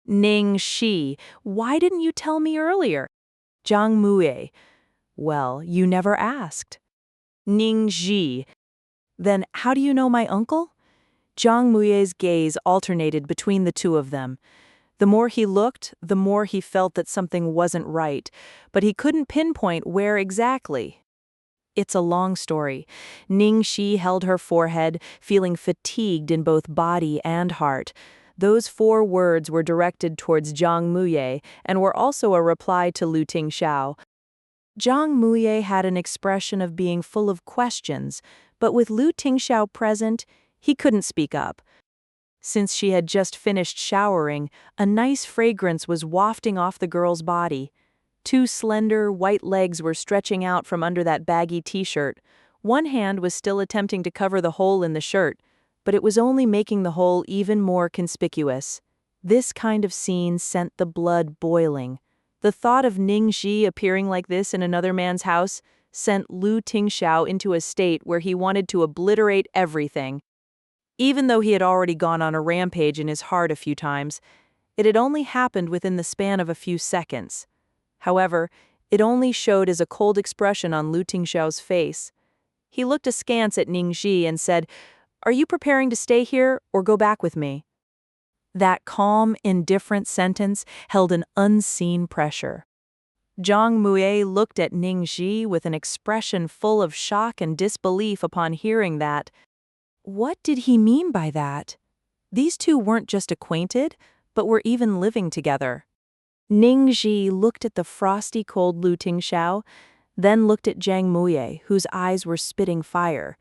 Ning Xi, "Why didn't you tell me earlier?" Zhang Muye, "Well, you never asked." Ning Xi, "Then how do you know my uncle?" Zhang Muye's gaze alternated between the two of them. The more he looked, the more he felt that something wasn't right, but he couldn't pinpoint where exactly. It's a long story. Ning Xi held her forehead, feeling fatigued in both body and heart. Those 4 words were directed towards Jiang Muye and were also a reply to Lu Tingxiao. Jiang Muye had an expression of being full of questions, but with Lu Tingxiao present, he couldn't speak up. Since she had just finished showering, a nice fragrance was wafting off the girl's body. 2 slender, white legs were stretching out from under that baggy t-shirt. One hand was still attempting to cover the hole in the shirt, but it was only making the hole even more conspicuous. This kind of scene sent the blood boiling. The thought of Ning Xi appearing like this in another man's house sent Lu Tingxiao into a state where he wanted to obliterate everything. Even though he had already gone on a rampage in his heart a few times, it had only happened within the span of a few seconds. However, it only showed as a cold expression on Lu Tingxiao's face. He looked askance at Ning Xi and said, "Are you preparing to stay here or go back with me?" That calm, indifferent sentence held an unseen pressure. Jiang Muye looked at Ning Xi with an expression full of shock and disbelief upon hearing that. What did he mean by that? These 2 weren't just acquainted, but were even living together. Ning Xi looked at the frosty cold Lu Tingxiao, then looked at Jiang Muye, whose eyes were spitting fire.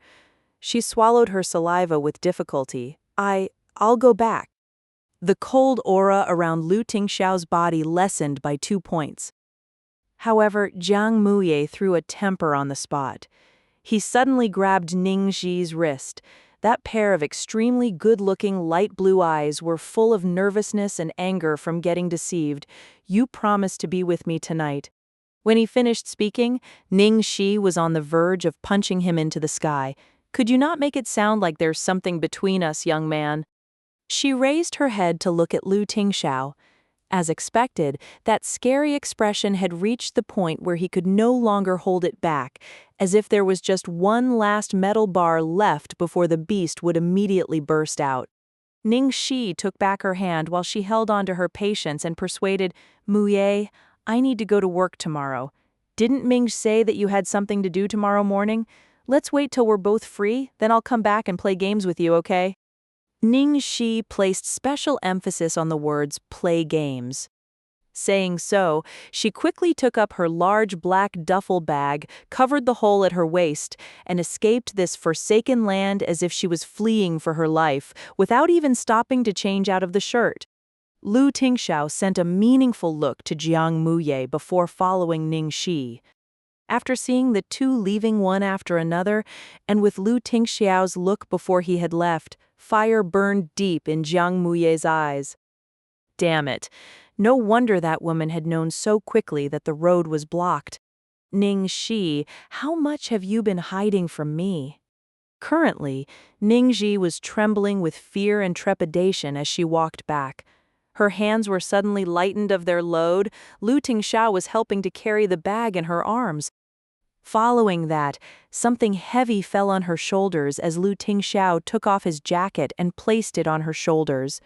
She swallowed her saliva with difficulty. I'll go back." The cold aura around Lu Tingxiao's body lessened by 2 points. However, Jiang Muye threw a temper on the spot. He suddenly grabbed Ning Xi's wrist. That pair of extremely good-looking light blue eyes were full of nervousness and anger from getting deceived. "You promised to be with me tonight." When he finished speaking, Ning Xi was on the verge of punching him into the sky. "Could you not make it sound like there's something between us, young man?" She raised her head to look at Lu Tingxiao. As expected, that scary expression had reached the point where he could no longer hold it back, as if there was just one last metal bar left before the beast would immediately burst out. Ning Xi took back her hand while she held on to her patience and persuaded, "Muye, I need to go to work tomorrow. Didn't Ming say that you had something to do tomorrow morning? Let's wait till we're both free, then I'll come back and play games with you, okay?" Ning Xi placed special emphasis on the words "play games." Saying so, she quickly took up her large black duffel bag, covered the hole at her waist, and escaped this forsaken land as if she was fleeing for her life, without even stopping to change out of the shirt. Lu Tingxiao sent a meaningful look to Jiang Muye before following Ning Xi. After seeing the 2 leaving one after another, and with Lu Tingxiao's look before he had left, fire burned deep in Jiang Muye's eyes. Damn it. No wonder that woman had known so quickly that the road was blocked. "Ning Xi, how much have you been hiding from me?" Currently, Ning Xi was trembling with fear and trepidation as she walked back. Her hands were suddenly lightened of their load. Lu Tingxiao was helping to carry the bag in her arms. Following that, something heavy fell on her shoulders as Lu Tingxiao took off his jacket and placed it on her shoulders.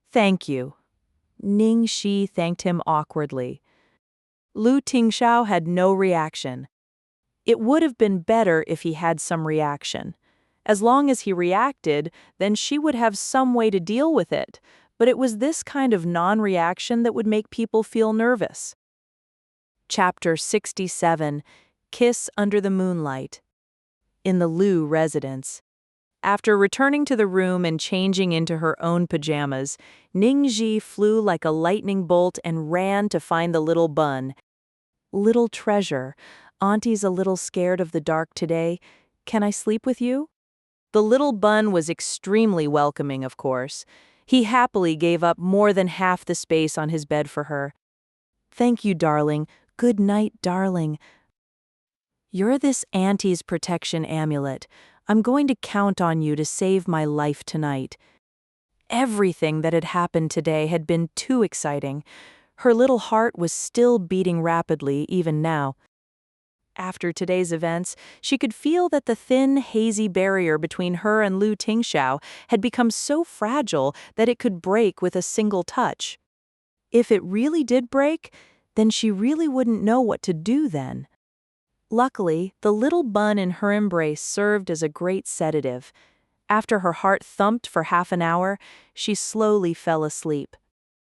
"Thank you." Ning Xi thanked him awkwardly. Lu Tingxiao had no reaction. It would have been better if he had some reaction. As long as he reacted, then she would have some way to deal with it, but it was this kind of non-reaction that would make people feel nervous. Chapter 67. Kiss Under the Moonlight. In the Lu residence. After returning to the room and changing into her own pajamas, Ning Xi flew like a lightning bolt and ran to find the little bun. "Little treasure, Auntie's a little scared of the dark today. Can I sleep with you?" The little bun was extremely welcoming, of course. He happily gave up more than half the space on his bed for her. "Thank you, darling. Good night, darling. You're this Auntie's protection amulet. I'm going to count on you to save my life tonight." Everything that had happened today had been too exciting. Her little heart was still beating rapidly even now. After today's events, she could feel that the thin, hazy barrier between her and Lu Tingxiao had become so fragile that it could break with a single touch. If it really did break, then she really wouldn't know what to do then. Luckily, the little bun in her embrace served as a great sedative. After her heart thumped for half an hour, she slowly fell asleep.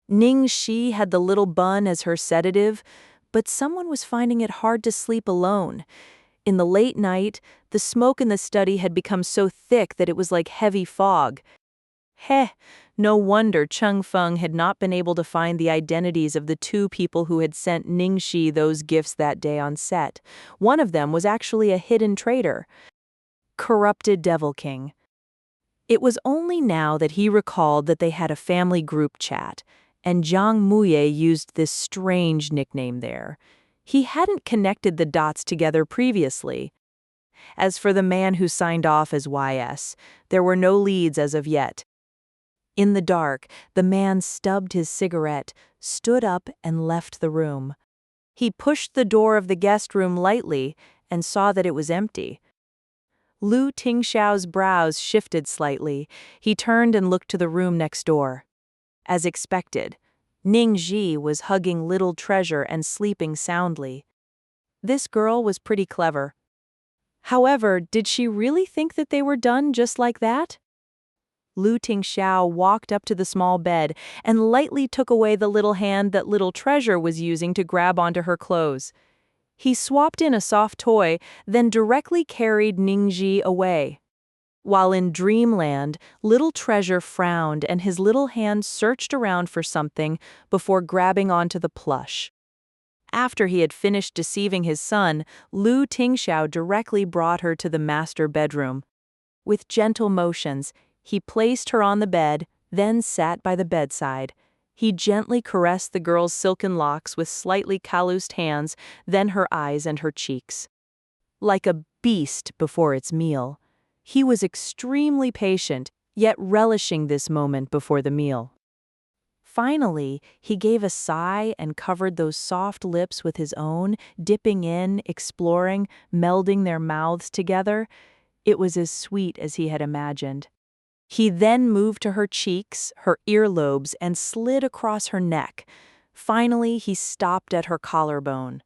Ning Xi had the little bun as her sedative, but someone was finding it hard to sleep alone. In the late night, the smoke in the study had become so thick that it was like heavy fog. No wonder Chung Feng had not been able to find the identities of the two people who had sent Ning Xi those gifts that day on set. One of them was actually a hidden traitor. Corrupted Devil King. It was only now that he recalled that they had a family group chat, and Zhang Muye used this strange nickname there. He hadn't connected the dots together previously. As for the man who signed off as YS, there were no leads as of yet. In the dark, the man stubbed his cigarette, stood up, and left the room. He pushed the door of the guest room lightly and saw that it was empty. Lu Tingxiao's brows shifted slightly. He turned and looked to the room next door. As expected, Ning Xi was hugging little Treasure and sleeping soundly. This girl was pretty clever. However, did she really think that they were done just like that? Lu Tingxiao walked up to the small bed and lightly took away the little hand that little Treasure was using to grab onto her clothes. He swapped in a soft toy, then directly carried Ning Xi away. While in dreamland, little Treasure frowned and his little hand searched around for something before grabbing onto the plush. After he had finished deceiving his son, Lu Tingxiao directly brought her to the master bedroom. With gentle motions, he placed her on the bed, then sat by the bedside. He gently caressed the girl's silken locks with slightly calloused hands, then her eyes and her cheeks. Like a beast before its meal, he was extremely patient, yet relishing this moment before the meal. Finally, he gave a sigh and covered those soft lips with his own, dipping in, exploring, melding their mouths together. It was as sweet as he had imagined. He then moved to her cheeks, her earlobes, and slid across her neck. Finally, he stopped at her collarbone.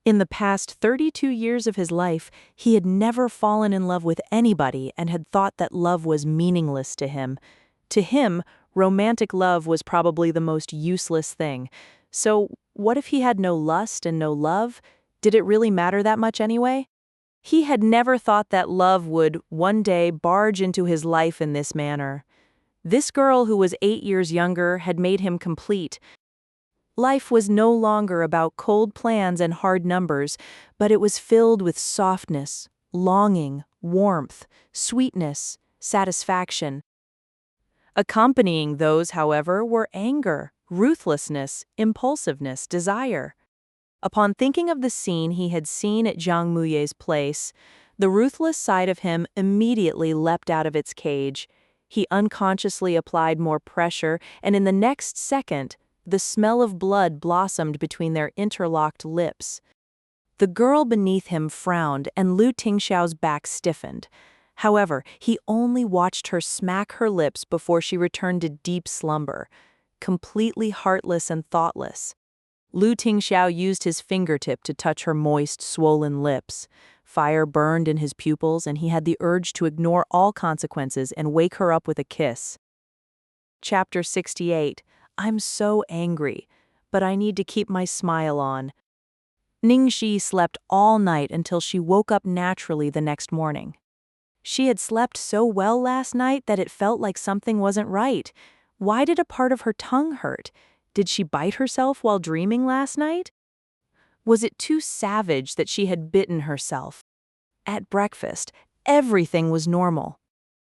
In the past 32 years of his life, he had never fallen in love with anybody and had thought that love was meaningless to him. To him, romantic love was probably the most useless thing. So, what if he had no lust and no love? Did it really matter that much anyway? He had never thought that love would, one day, barge into his life in this manner. This girl who was 8 years younger had made him complete. Life was no longer about cold plans and hard numbers, but it was filled with softness, longing, warmth, sweetness, satisfaction. Accompanying those, however, were anger, ruthlessness, impulsiveness, desire. Upon thinking of the scene he had seen at Zhang Muye's place, the ruthless side of him immediately leapt out of its cage. He unconsciously applied more pressure, and in the next second, the smell of blood blossomed between their interlocked lips. The girl beneath him frowned, and Lu Tingxiao's back stiffened. However, he only watched her smack her lips before she returned to deep slumber, completely heartless and thoughtless. Lu Tingxiao used his fingertip to touch her moist, swollen lips. Fire burned in his pupils, and he had the urge to ignore all consequences and wake her up with a kiss. Chapter 68. I'm so angry, but I need to keep my smile on. Ning Xi slept all night until she woke up naturally the next morning. She had slept so well last night that it felt like something wasn't right. Why did a part of her tongue hurt? Did she bite herself while dreaming last night? Was it too savage that she had bitten herself? At breakfast, everything was normal.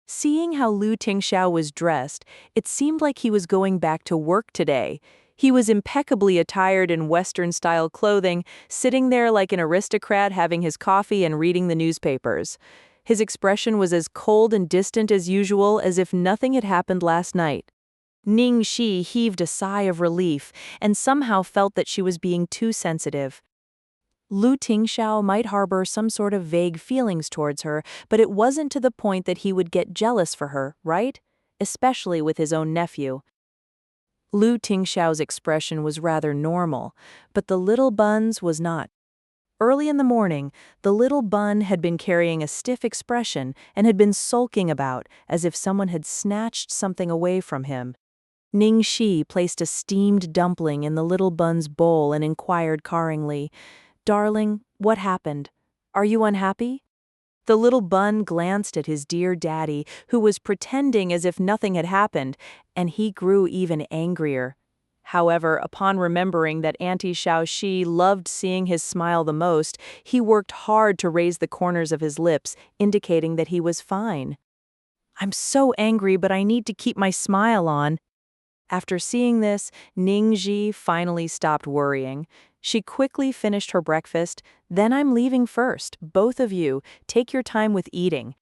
Seeing how Lu Tingxiao was dressed, it seemed like he was going back to work today. He was impeccably attired in Western-style clothing, sitting there like an aristocrat having his coffee and reading the newspapers. His expression was as cold and distant as usual, as if nothing had happened last night. Ning Xi heaved a sigh of relief and somehow felt that she was being too sensitive. Lu Tingxiao might harbor some sort of vague feelings towards her, but it wasn't to the point that he would get jealous for her, right? Especially with his own nephew. Lu Tingxiao's expression was rather normal, but the little bun's was not. Early in the morning, the little bun had been carrying a stiff expression and had been sulking about as if someone had snatched something away from him. Ning Xi placed a steamed dumpling in the little bun's bowl and inquired caringly, "Darling, what happened? Are you unhappy?" The little bun glanced at his dear daddy, who was pretending as if nothing had happened, and he grew even angrier. However, upon remembering that Auntie Xiaoxi loved seeing his smile the most, he worked hard to raise the corners of his lips, indicating that he was fine. "I'm so angry, but I need to keep my smile on." After seeing this, Ning Xi finally stopped worrying. She quickly finished her breakfast. "Then I'm leaving first. Both of you, take your time with eating."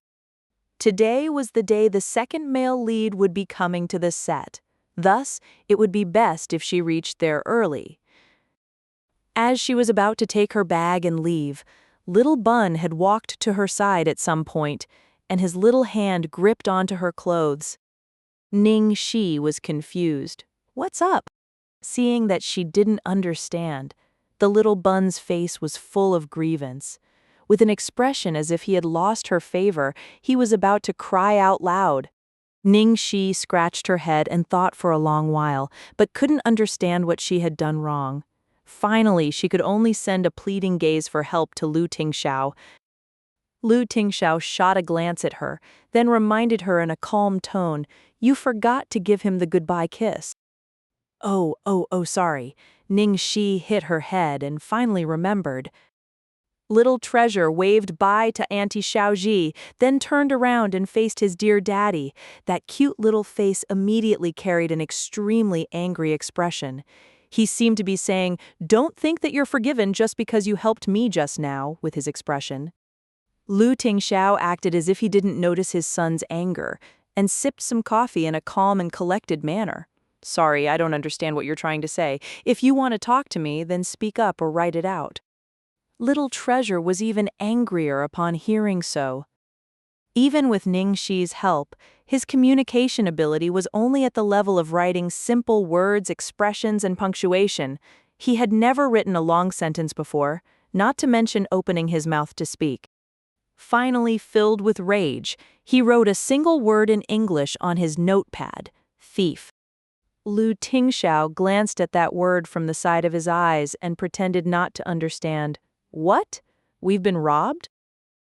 Today was the day the second male lead would be coming to the set. Thus, it would be best if she reached there early. As she was about to take her bag and leave, little Bun had walked to her side at some point, and his little hand gripped onto her clothes. Ning Xi was confused. "What's up?" Seeing that she didn't understand, the little Bun's face was full of grievance. With an expression as if he had lost her favor, he was about to cry out loud. Ning Xi scratched her head and thought for a long while, but couldn't understand what she had done wrong. Finally, she could only send a pleading gaze for help to Lu Tingxiao. Lu Tingxiao shot a glance at her, then reminded her in a calm tone, "You forgot to give him the goodbye kiss." Oh, sorry. Ning Xi hit her head and finally remembered. Little Treasure waved bye to Auntie Xiaoji, then turned around and faced his dear daddy. That cute little face immediately carried an extremely angry expression. He seemed to be saying, "Don't think that you're forgiven just because you helped me just now," with his expression. Lu Tingxiao acted as if he didn't notice his son's anger, and sipped some coffee in a calm and collected manner. "Sorry, I don't understand what you're trying to say. If you want to talk to me, then speak up or write it out." Little Treasure was even angrier upon hearing so. Even with Ning Xi's help, his communication ability was only at the level of writing simple words, expressions, and punctuation. He had never written a long sentence before, not to mention opening his mouth to speak. Finally, filled with rage, he wrote a single word in English on his notepad: thief. Lu Tingxiao glanced at that word from the side of his eyes and pretended not to understand. "What? We've been robbed?"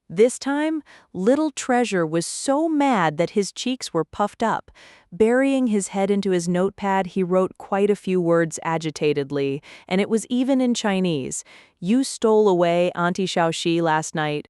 This time, Little Treasure was so mad that his cheeks were puffed up. Burying his head into his notepad, he wrote quite a few words agitatedly, and it was even in Chinese. "You stole away Auntie Xiaoxi last night."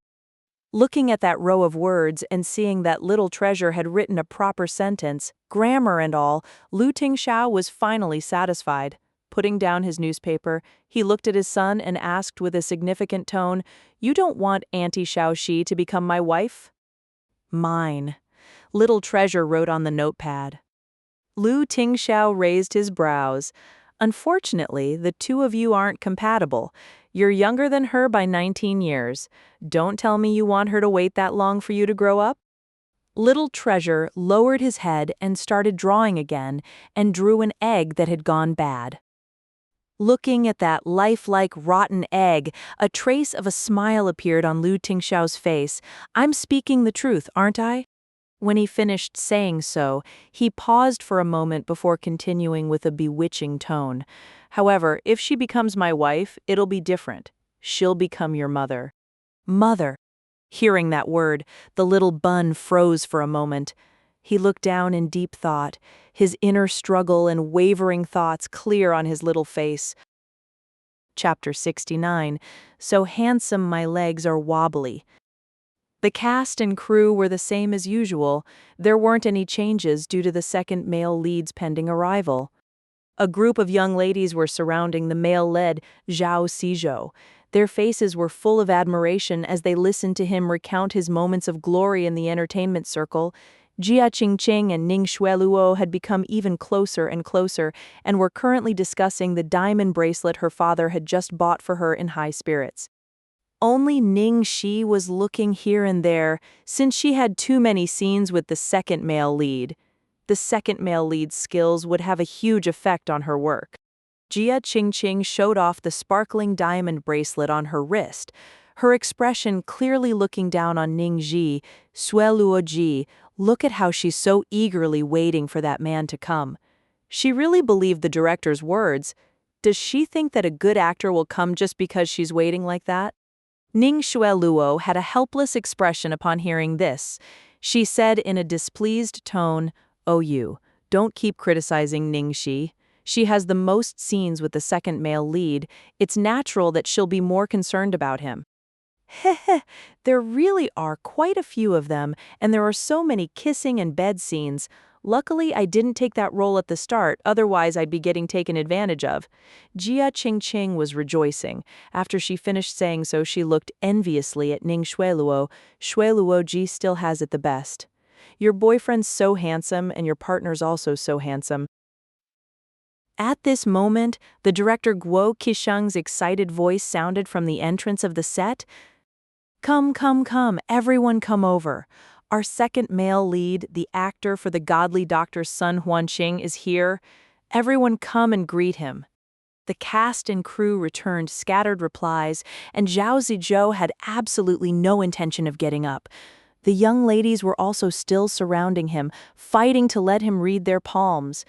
Looking at that row of words and seeing that Little Treasure had written a proper sentence, grammar and all, Lu Tingxiao was finally satisfied. Putting down his newspaper, he looked at his son and asked with a significant tone, "You don't want Auntie Xiaoxi to become my wife?" "Mine," Little Treasure wrote on the notepad. Lu Tingxiao raised his brows. "Unfortunately, the two of you aren't compatible. You're younger than her by 19 years. Don't tell me you want her to wait that long for you to grow up?" Little Treasure lowered his head and started drawing again, and drew an egg that had gone bad. Looking at that lifelike rotten egg, a trace of a smile appeared on Lu Tingxiao's face. "I'm speaking the truth, aren't I?" When he finished saying so, he paused for a moment before continuing with a bewitching tone. "However, if she becomes my wife, it'll be different. She'll become your mother." Mother. Hearing that word, the little bun froze for a moment. He looked down in deep thought, his inner struggle and wavering thoughts clear on his little face. Chapter 69. So handsome my legs are wobbly. The cast and crew were the same as usual. There weren't any changes due to the second male lead's pending arrival. A group of young ladies were surrounding the male-led Zhao Xizhou. Their faces were full of admiration as they listened to him recount his moments of glory in the entertainment circle. Jia Qingqing and Ning Xueluo had become even closer and closer and were currently discussing the diamond bracelet her father had just bought for her in high spirits. Only Ning Xi was looking here and there, since she had too many scenes with the second male lead. The second male lead's skills would have a huge effect on her work. Jia Qingqing showed off the sparkling diamond bracelet on her wrist, her expression clearly looking down on Ning Xi. Sueluo Ji, look at how she's so eagerly waiting for that man to come. She really believed the director's words. Does she think that a good actor will come just because she's waiting like that? Ning Xueluo had a helpless expression upon hearing this. She said in a displeased tone, "Oh you, don't keep criticizing Ning Xi. She has the most scenes with the second male lead. It's natural that she'll be more concerned about him." Heh, there really are quite a few of them, and there are so many kissing and bed scenes. Luckily, I didn't take that role at the start, otherwise I'd be getting taken advantage of. Jia Qingqing was rejoicing. After she finished saying so, she looked enviously at Ning Xueluo. Xueluo Ji still has it the best. Your boyfriend's so handsome, and your partner's also so handsome. At this moment, the director Guo Qisheng's excited voice sounded from the entrance of the set. Come, everyone come over. Our second male lead, the actor for the godly Dr. Sun Huanqing, is here. Everyone come and greet him. The cast and crew returned scattered replies, and Zhao Zijou had absolutely no intention of getting up. The young ladies were also still surrounding him, fighting to let him read their palms.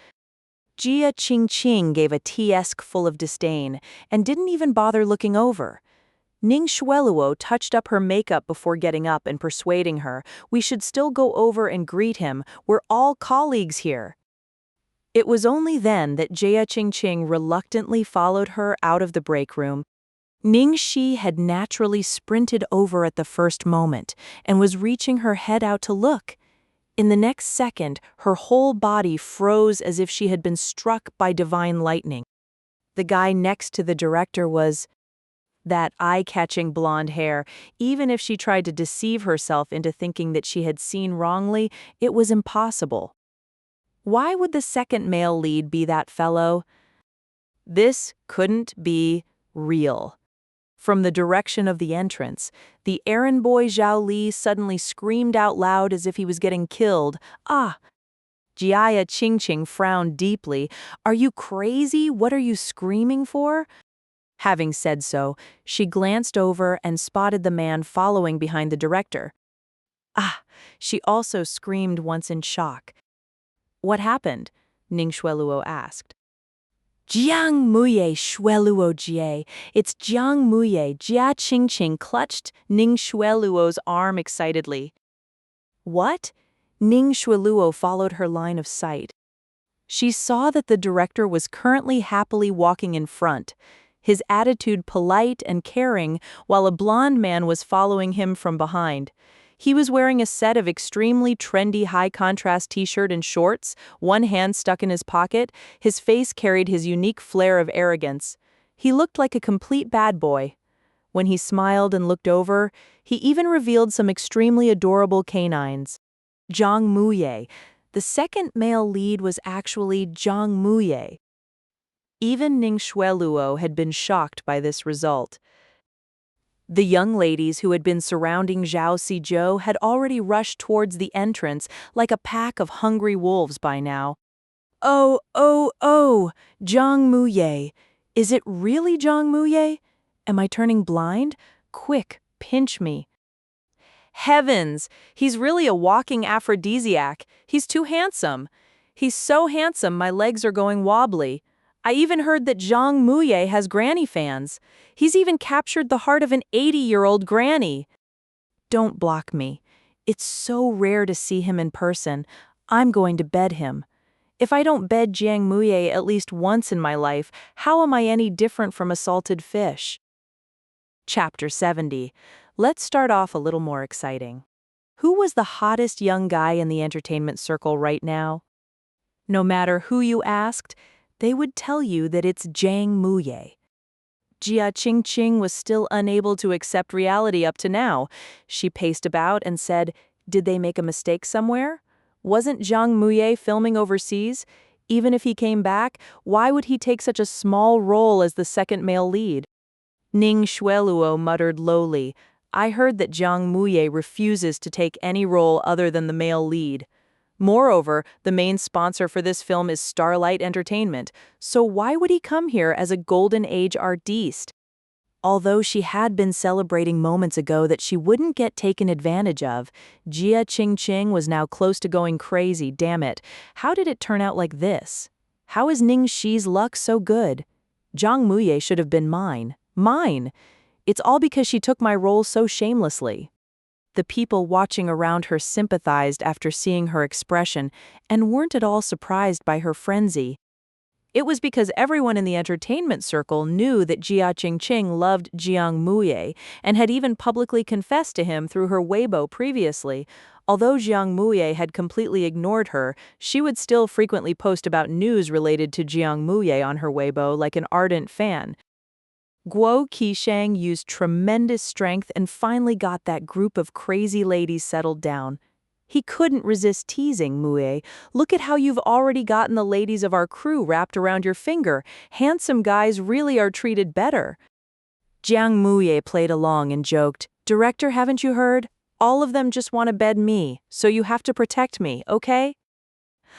Jia Qingqing gave a tea-esque full of disdain, and didn't even bother looking over. Ning Xueluo touched up her makeup before getting up and persuading her, "We should still go over and greet him. We're all colleagues here." It was only then that Jia Qingqing reluctantly followed her out of the break room. Ning Xi had naturally sprinted over at the first moment and was reaching her head out to look. In the next second, her whole body froze as if she had been struck by divine lightning. The guy next to the director was that eye-catching blonde hair. Even if she tried to deceive herself into thinking that she had seen wrongly, it was impossible. Why would the second male lead be that fellow? This couldn't be real. From the direction of the entrance, the errand boy Zhao Li suddenly screamed out loud as if he was getting killed. "Ah!" Jia Qingqing frowned deeply. "Are you crazy? What are you screaming for?" Having said so, she glanced over and spotted the man following behind the director. "Ah!" She also screamed once in shock. "What happened?" Ning Xueluo asked. "Jiang Muye Xueluo Jie. It's Jiang Muye." Jia Qingqing clutched Ning Xueluo's arm excitedly. "What?" Ning Xueluo followed her line of sight. She saw that the director was currently happily walking in front, his attitude polite and caring, while a blonde man was following him from behind. He was wearing a set of extremely trendy high-contrast t-shirt and shorts, one hand stuck in his pocket. His face carried his unique flair of arrogance. He looked like a complete bad boy. When he smiled and looked over, he even revealed some extremely adorable canines. Jiang Muye. The second male lead was actually Jiang Muye. Even Ning Xueluo had been shocked by this result. The young ladies who had been surrounding Zhao Zijou had already rushed towards the entrance like a pack of hungry wolves by now. Oh, Jiang Muye. Is it really Jiang Muye? Am I turning blind? Quick, pinch me. Heavens, he's really a walking aphrodisiac. He's too handsome. He's so handsome my legs are going wobbly. I even heard that Jiang Muye has granny fans. He's even captured the heart of an 80-year-old granny. Don't block me. It's so rare to see him in person. I'm going to bed him. If I don't bed Jiang Muye at least once in my life, how am I any different from a salted fish? Chapter 70. Let's start off a little more exciting. Who was the hottest young guy in the entertainment circle right now? No matter who you asked, they would tell you that it's Jiang Muye. Jia Qingqing was still unable to accept reality up to now. She paced about and said, "Did they make a mistake somewhere? Wasn't Jiang Muye filming overseas? Even if he came back, why would he take such a small role as the second male lead?" Ning Xueluo muttered lowly, "I heard that Jiang Muye refuses to take any role other than the male lead." Moreover, the main sponsor for this film is Starlight Entertainment, so why would he come here as a golden age artiste? Although she had been celebrating moments ago that she wouldn't get taken advantage of, Jia Qingqing was now close to going crazy, damn it. How did it turn out like this? How is Ning Xi's luck so good? Zhang Muye should have been mine. Mine! It's all because she took my role so shamelessly. The people watching around her sympathized after seeing her expression and weren't at all surprised by her frenzy. It was because everyone in the entertainment circle knew that Jia Qingqing loved Jiang Muye and had even publicly confessed to him through her Weibo previously. Although Jiang Muye had completely ignored her, she would still frequently post about news related to Jiang Muye on her Weibo like an ardent fan. Guo Qisheng used tremendous strength and finally got that group of crazy ladies settled down. He couldn't resist teasing Muye. Look at how you've already gotten the ladies of our crew wrapped around your finger. Handsome guys really are treated better. Jiang Muye played along and joked, "Director, haven't you heard? All of them just want to bed me, so you have to protect me, okay?"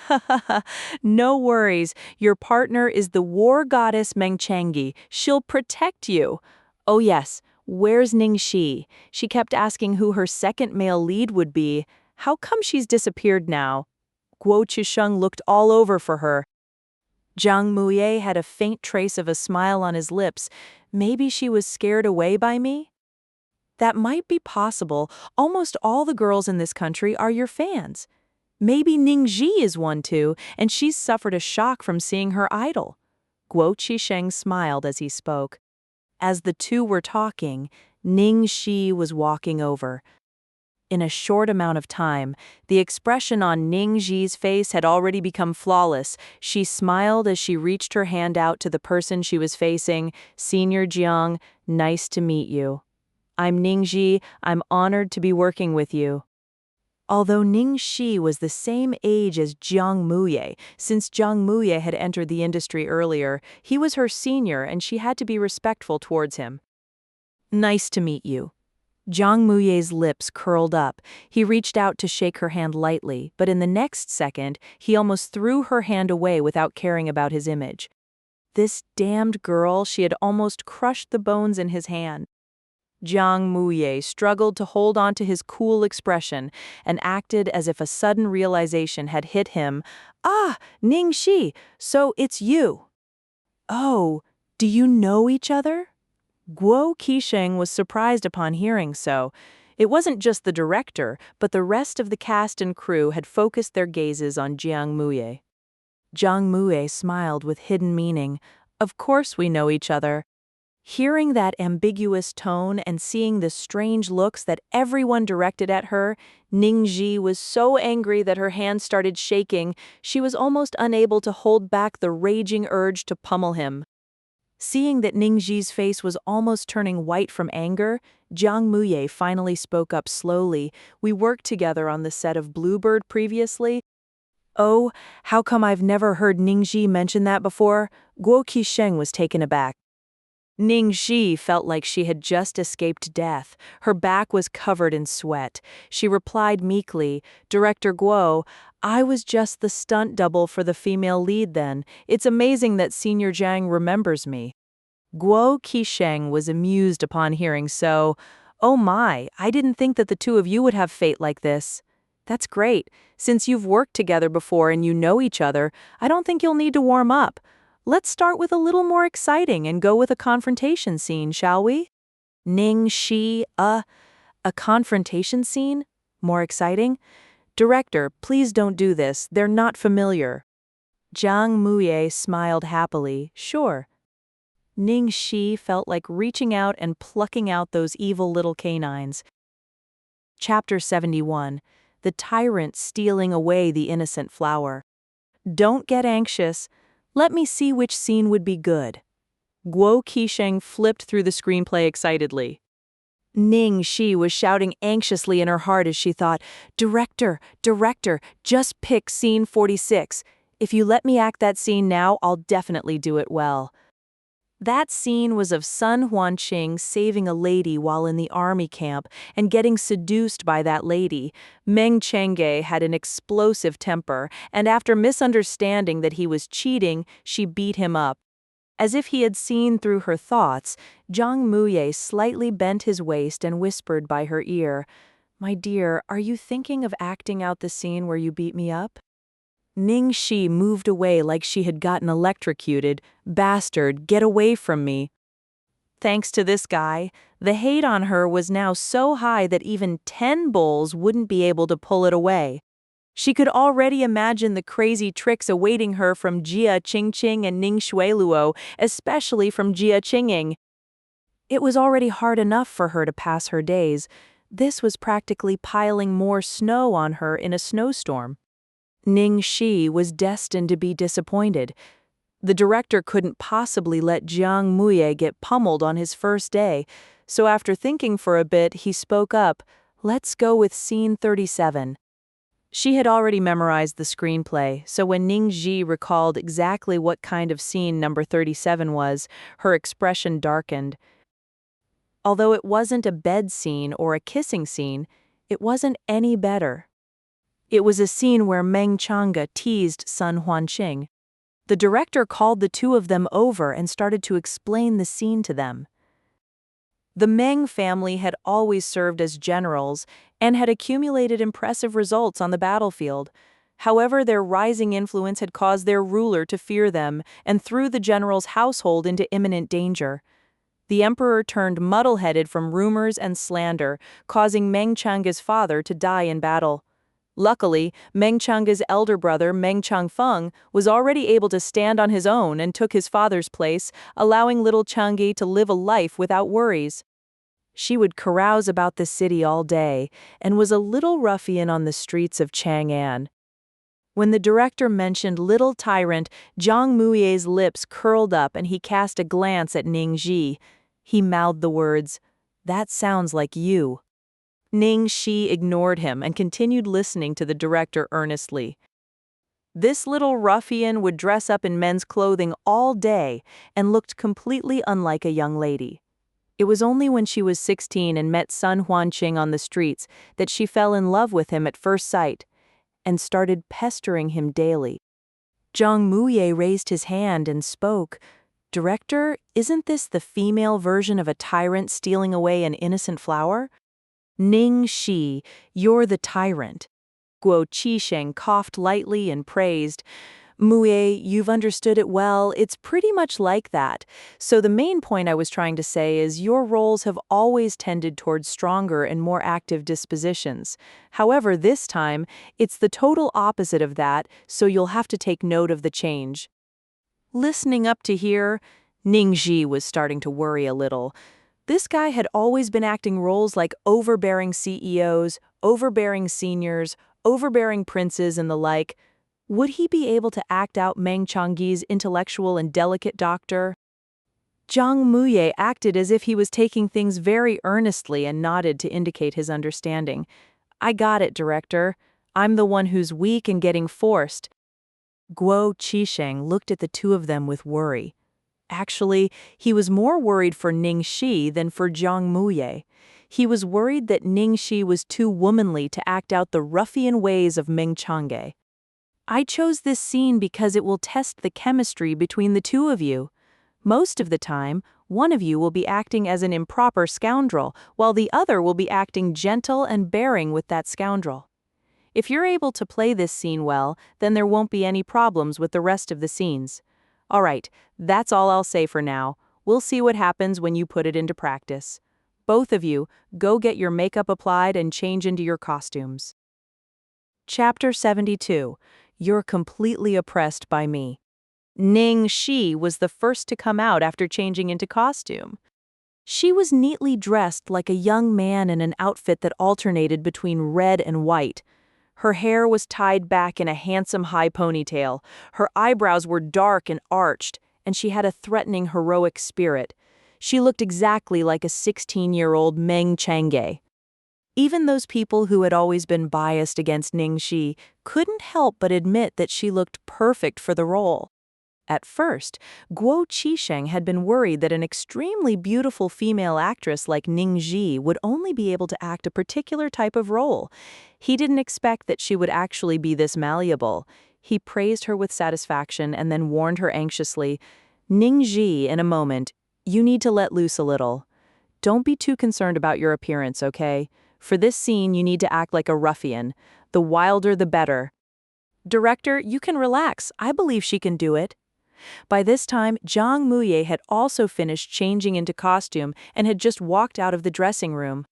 Ha ha ha, no worries. Your partner is the war goddess Mengchangi. She'll protect you. Oh yes, where's Ning Xi? She kept asking who her second male lead would be. How come she's disappeared now? Guo Qisheng looked all over for her. Zhang Muye had a faint trace of a smile on his lips. Maybe she was scared away by me? That might be possible. Almost all the girls in this country are your fans. Maybe Ning Xi is one too, and she's suffered a shock from seeing her idol. Guo Qisheng smiled as he spoke. As the two were talking, Ning Xi was walking over. In a short amount of time, the expression on Ning Xi's face had already become flawless. She smiled as she reached her hand out to the person she was facing. "Senior Jiang, nice to meet you. I'm Ning Xi. I'm honored to be working with you." Although Ning Xi was the same age as Jiang Muye, since Jiang Muye had entered the industry earlier, he was her senior and she had to be respectful towards him. "Nice to meet you." Jiang Muye's lips curled up. He reached out to shake her hand lightly, but in the next second, he almost threw her hand away without caring about his image. This damned girl, she had almost crushed the bones in his hand. Jiang Muye struggled to hold on to his cool expression and acted as if a sudden realization had hit him. "Ah, Ning Xi, so it's you." "Oh, do you know each other?" Guo Qisheng was surprised upon hearing so. It wasn't just the director, but the rest of the cast and crew had focused their gazes on Jiang Muye. Jiang Muye smiled with hidden meaning. "Of course we know each other." Hearing that ambiguous tone and seeing the strange looks that everyone directed at her, Ning Xi was so angry that her hands started shaking. She was almost unable to hold back the raging urge to pummel him. Seeing that Ning Xi's face was almost turning white from anger, Jiang Muye finally spoke up slowly. "We worked together on the set of Bluebird previously." "Oh, how come I've never heard Ning Xi mention that before?" Guo Qisheng was taken aback. Ning Xi felt like she had just escaped death. Her back was covered in sweat. She replied meekly, "Director Guo, I was just the stunt double for the female lead then. It's amazing that Senior Jiang remembers me." Guo Qisheng was amused upon hearing so. "Oh my, I didn't think that the two of you would have fate like this." "That's great. Since you've worked together before and you know each other, I don't think you'll need to warm up. Let's start with a little more exciting and go with a confrontation scene, shall we?" Ning Xi, a confrontation scene? More exciting? "Director, please don't do this. They're not familiar." Jiang Muye smiled happily. "Sure." Ning Xi felt like reaching out and plucking out those evil little canines. Chapter 71. The Tyrant Stealing Away the Innocent Flower. Don't get anxious. Let me see which scene would be good. Guo Qisheng flipped through the screenplay excitedly. Ning Xi was shouting anxiously in her heart as she thought, Director, just pick scene 46. If you let me act that scene now, I'll definitely do it well." That scene was of Sun Huanqing saving a lady while in the army camp and getting seduced by that lady. Meng Chang'e had an explosive temper, and after misunderstanding that he was cheating, she beat him up. As if he had seen through her thoughts, Zhang Muye slightly bent his waist and whispered by her ear, "My dear, are you thinking of acting out the scene where you beat me up?" Ning Xi moved away like she had gotten electrocuted. "Bastard, get away from me." Thanks to this guy, the hate on her was now so high that even 10 bulls wouldn't be able to pull it away. She could already imagine the crazy tricks awaiting her from Jia Qingqing and Ning Shuiluo, especially from Jia Qinging. It was already hard enough for her to pass her days. This was practically piling more snow on her in a snowstorm. Ning Xi was destined to be disappointed. The director couldn't possibly let Jiang Muye get pummeled on his first day, so after thinking for a bit, he spoke up, "Let's go with scene 37. She had already memorized the screenplay, so when Ning Xi recalled exactly what kind of scene number 37 was, her expression darkened. Although it wasn't a bed scene or a kissing scene, it wasn't any better. It was a scene where Meng Chang'e teased Sun Huanqing. The director called the two of them over and started to explain the scene to them. The Meng family had always served as generals and had accumulated impressive results on the battlefield. However, their rising influence had caused their ruler to fear them and threw the general's household into imminent danger. The emperor turned muddle-headed from rumors and slander, causing Meng Chang'e's father to die in battle. Luckily, Meng Chang'e's elder brother, Meng Changfeng, was already able to stand on his own and took his father's place, allowing little Chang'e to live a life without worries. She would carouse about the city all day and was a little ruffian on the streets of Chang'an. When the director mentioned little Tyrant, Zhang Muye's lips curled up and he cast a glance at Ning Xi. He mouthed the words, "That sounds like you." Ning Xi ignored him and continued listening to the director earnestly. This little ruffian would dress up in men's clothing all day and looked completely unlike a young lady. It was only when she was 16 and met Sun Huanqing on the streets that she fell in love with him at first sight and started pestering him daily. Zhang Muye raised his hand and spoke, "Director, isn't this the female version of a tyrant stealing away an innocent flower?" "Ning Xi, you're the tyrant." Guo Qisheng coughed lightly and praised, "Muye, you've understood it well. It's pretty much like that. So the main point I was trying to say is your roles have always tended towards stronger and more active dispositions. However, this time, it's the total opposite of that, so you'll have to take note of the change." Listening up to here, Ning Xi was starting to worry a little. This guy had always been acting roles like overbearing CEOs, overbearing seniors, overbearing princes, and the like. Would he be able to act out Meng Chang'e's intellectual and delicate doctor? Zhang Muye acted as if he was taking things very earnestly and nodded to indicate his understanding. "I got it, director. I'm the one who's weak and getting forced." Guo Qisheng looked at the two of them with worry. Actually, he was more worried for Ning Xi than for Zhang Muye. He was worried that Ning Xi was too womanly to act out the ruffian ways of Meng Chang'e. "I chose this scene because it will test the chemistry between the two of you. Most of the time, one of you will be acting as an improper scoundrel, while the other will be acting gentle and bearing with that scoundrel. If you're able to play this scene well, then there won't be any problems with the rest of the scenes. All right, that's all I'll say for now. We'll see what happens when you put it into practice. Both of you, go get your makeup applied and change into your costumes." Chapter 72. You're completely oppressed by me. Ning Xi was the first to come out after changing into costume. She was neatly dressed like a young man in an outfit that alternated between red and white. Her hair was tied back in a handsome high ponytail, her eyebrows were dark and arched, and she had a threatening heroic spirit. She looked exactly like a 16-year-old Meng Chang'e. Even those people who had always been biased against Ning Xi couldn't help but admit that she looked perfect for the role. At first, Guo Qisheng had been worried that an extremely beautiful female actress like Ning Xi would only be able to act a particular type of role. He didn't expect that she would actually be this malleable. He praised her with satisfaction and then warned her anxiously, "Ning Xi, in a moment, you need to let loose a little. Don't be too concerned about your appearance, okay? For this scene, you need to act like a ruffian. The wilder, the better. Director, you can relax. I believe she can do it." By this time, Jiang Muye had also finished changing into costume and had just walked out of the dressing room.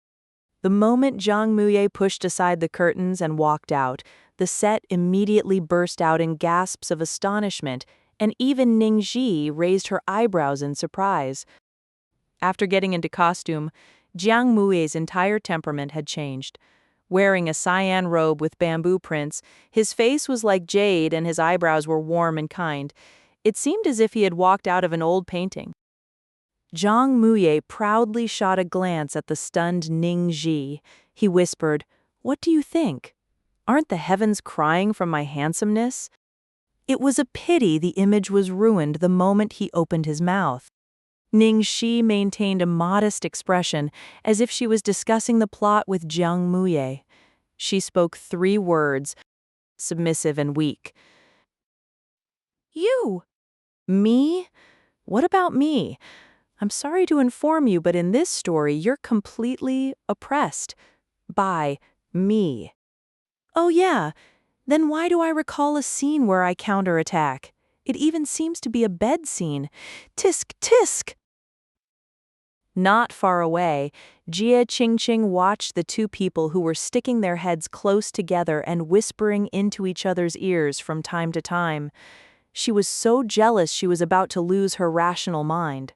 The moment Jiang Muye pushed aside the curtains and walked out, the set immediately burst out in gasps of astonishment, and even Ning Xi raised her eyebrows in surprise. After getting into costume, Jiang Muye's entire temperament had changed. Wearing a cyan robe with bamboo prints, his face was like jade and his eyebrows were warm and kind. It seemed as if he had walked out of an old painting. Jiang Muye proudly shot a glance at the stunned Ning Xi. He whispered, "What do you think? Aren't the heavens crying from my handsomeness?" It was a pity the image was ruined the moment he opened his mouth. Ning Xi maintained a modest expression, as if she was discussing the plot with Jiang Muye. She spoke 3 words, submissive and weak. "You." "Me? What about me? I'm sorry to inform you, but in this story, you're completely oppressed by me." "Oh yeah, then why do I recall a scene where I counterattack? It even seems to be a bed scene. Tisk, tisk!" Not far away, Jia Qingqing watched the 2 people who were sticking their heads close together and whispering into each other's ears from time to time. She was so jealous she was about to lose her rational mind.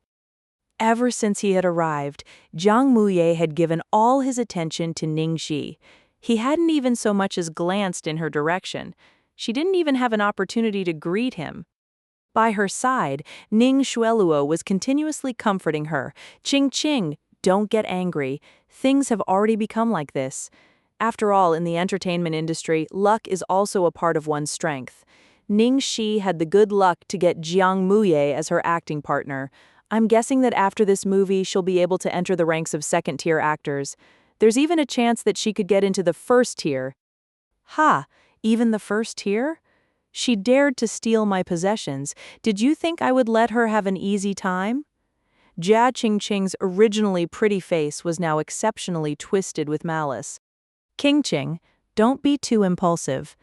Ever since he had arrived, Jiang Muye had given all his attention to Ning Xi. He hadn't even so much as glanced in her direction. She didn't even have an opportunity to greet him. By her side, Ning Xueluo was continuously comforting her. "Qing, don't get angry. Things have already become like this. After all, in the entertainment industry, luck is also a part of one's strength. Ning Xi had the good luck to get Jiang Muye as her acting partner. I'm guessing that after this movie, she'll be able to enter the ranks of second-tier actors. There's even a chance that she could get into the first tier." "Ha, even the first tier? She dared to steal my possessions. Did you think I would let her have an easy time?" Jia Qingqing's originally pretty face was now exceptionally twisted with malice. "Qingqing, don't be too impulsive.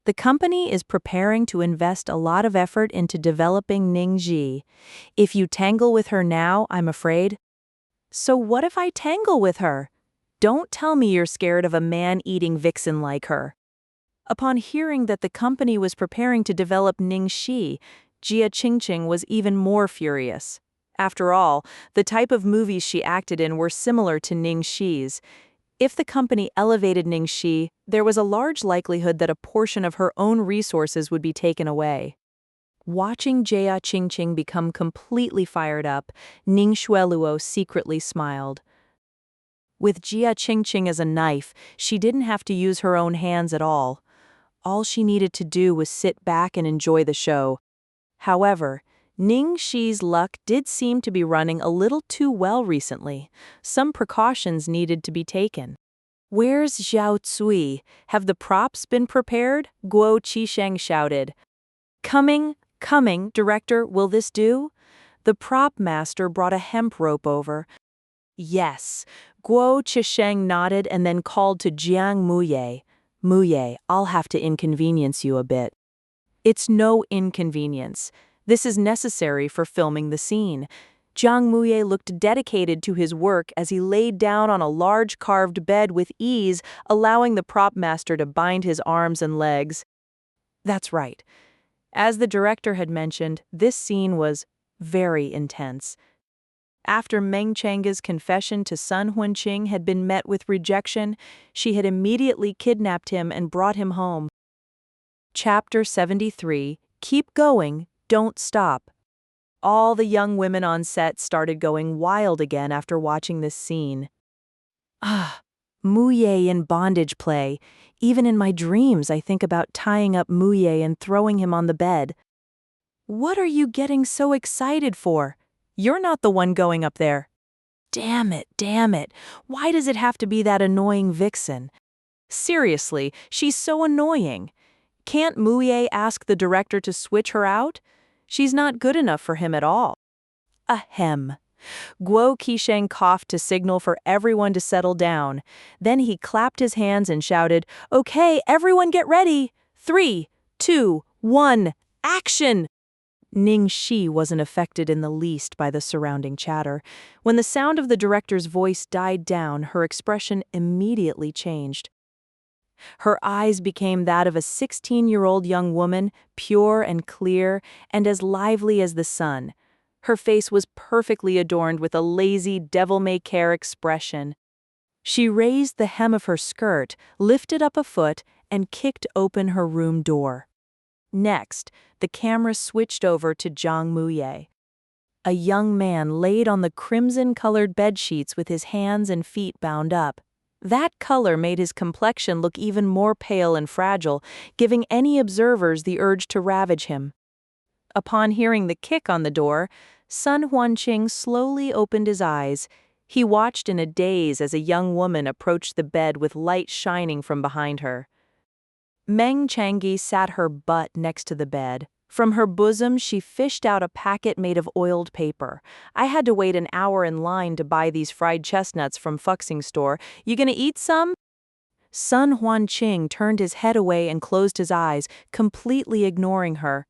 The company is preparing to invest a lot of effort into developing Ning Xi. If you tangle with her now, I'm afraid." "So what if I tangle with her? Don't tell me you're scared of a man-eating vixen like her." Upon hearing that the company was preparing to develop Ning Xi, Jia Qingqing was even more furious. After all, the type of movies she acted in were similar to Ning Xi's. If the company elevated Ning Xi, there was a large likelihood that a portion of her own resources would be taken away. Watching Jia Qingqing become completely fired up, Ning Xueluo secretly smiled. With Jia Qingqing as a knife, she didn't have to use her own hands at all. All she needed to do was sit back and enjoy the show. However, Ning Xi's luck did seem to be running a little too well recently. Some precautions needed to be taken. "Where's Zhao Cui? Have the props been prepared?" Guo Qisheng shouted. Coming, director, will this do?" The prop master brought a hemp rope over. "Yes." Guo Qisheng nodded and then called to Jiang Muye. "Muye, I'll have to inconvenience you a bit." "It's no inconvenience. This is necessary for filming the scene." Jiang Muye looked dedicated to his work as he laid down on a large carved bed with ease, allowing the prop master to bind his arms and legs. That's right. As the director had mentioned, this scene was very intense. After Meng Chang's confession to Sun Huanqing had been met with rejection, she had immediately kidnapped him and brought him home. Chapter 73, Keep Going, Don't Stop. All the young women on set started going wild again after watching this scene. Muye in bondage play. Even in my dreams I think about tying up Muye and throwing him on the bed. What are you getting so excited for? You're not the one going up there. Damn it, damn it. Why does it have to be that annoying vixen? Seriously, she's so annoying. Can't Muye ask the director to switch her out? She's not good enough for him at all. Ahem. Guo Qisheng coughed to signal for everyone to settle down. Then he clapped his hands and shouted, "Okay, everyone get ready! 3, 2, 1, action!" Ning Xi wasn't affected in the least by the surrounding chatter. When the sound of the director's voice died down, her expression immediately changed. Her eyes became that of a 16-year-old young woman, pure and clear, and as lively as the sun. Her face was perfectly adorned with a lazy, devil-may-care expression. She raised the hem of her skirt, lifted up a foot, and kicked open her room door. Next, the camera switched over to Zhang Muye. A young man laid on the crimson-colored bedsheets with his hands and feet bound up. That color made his complexion look even more pale and fragile, giving any observers the urge to ravage him. Upon hearing the kick on the door, Sun Huanqing slowly opened his eyes. He watched in a daze as a young woman approached the bed with light shining from behind her. Meng Changyi sat her butt next to the bed. From her bosom, she fished out a packet made of oiled paper. "I had to wait an hour in line to buy these fried chestnuts from Fauvism store. You gonna eat some?" Sun Huanqing turned his head away and closed his eyes, completely ignoring her.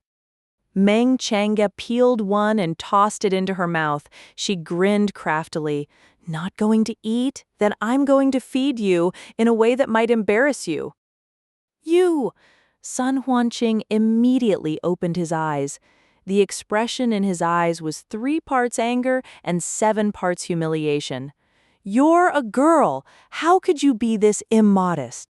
Meng Changyi peeled one and tossed it into her mouth. She grinned craftily. "Not going to eat? Then I'm going to feed you in a way that might embarrass you." "You!" Sun Huanqing immediately opened his eyes. The expression in his eyes was 3 parts anger and 7 parts humiliation. "You're a girl! How could you be this immodest?"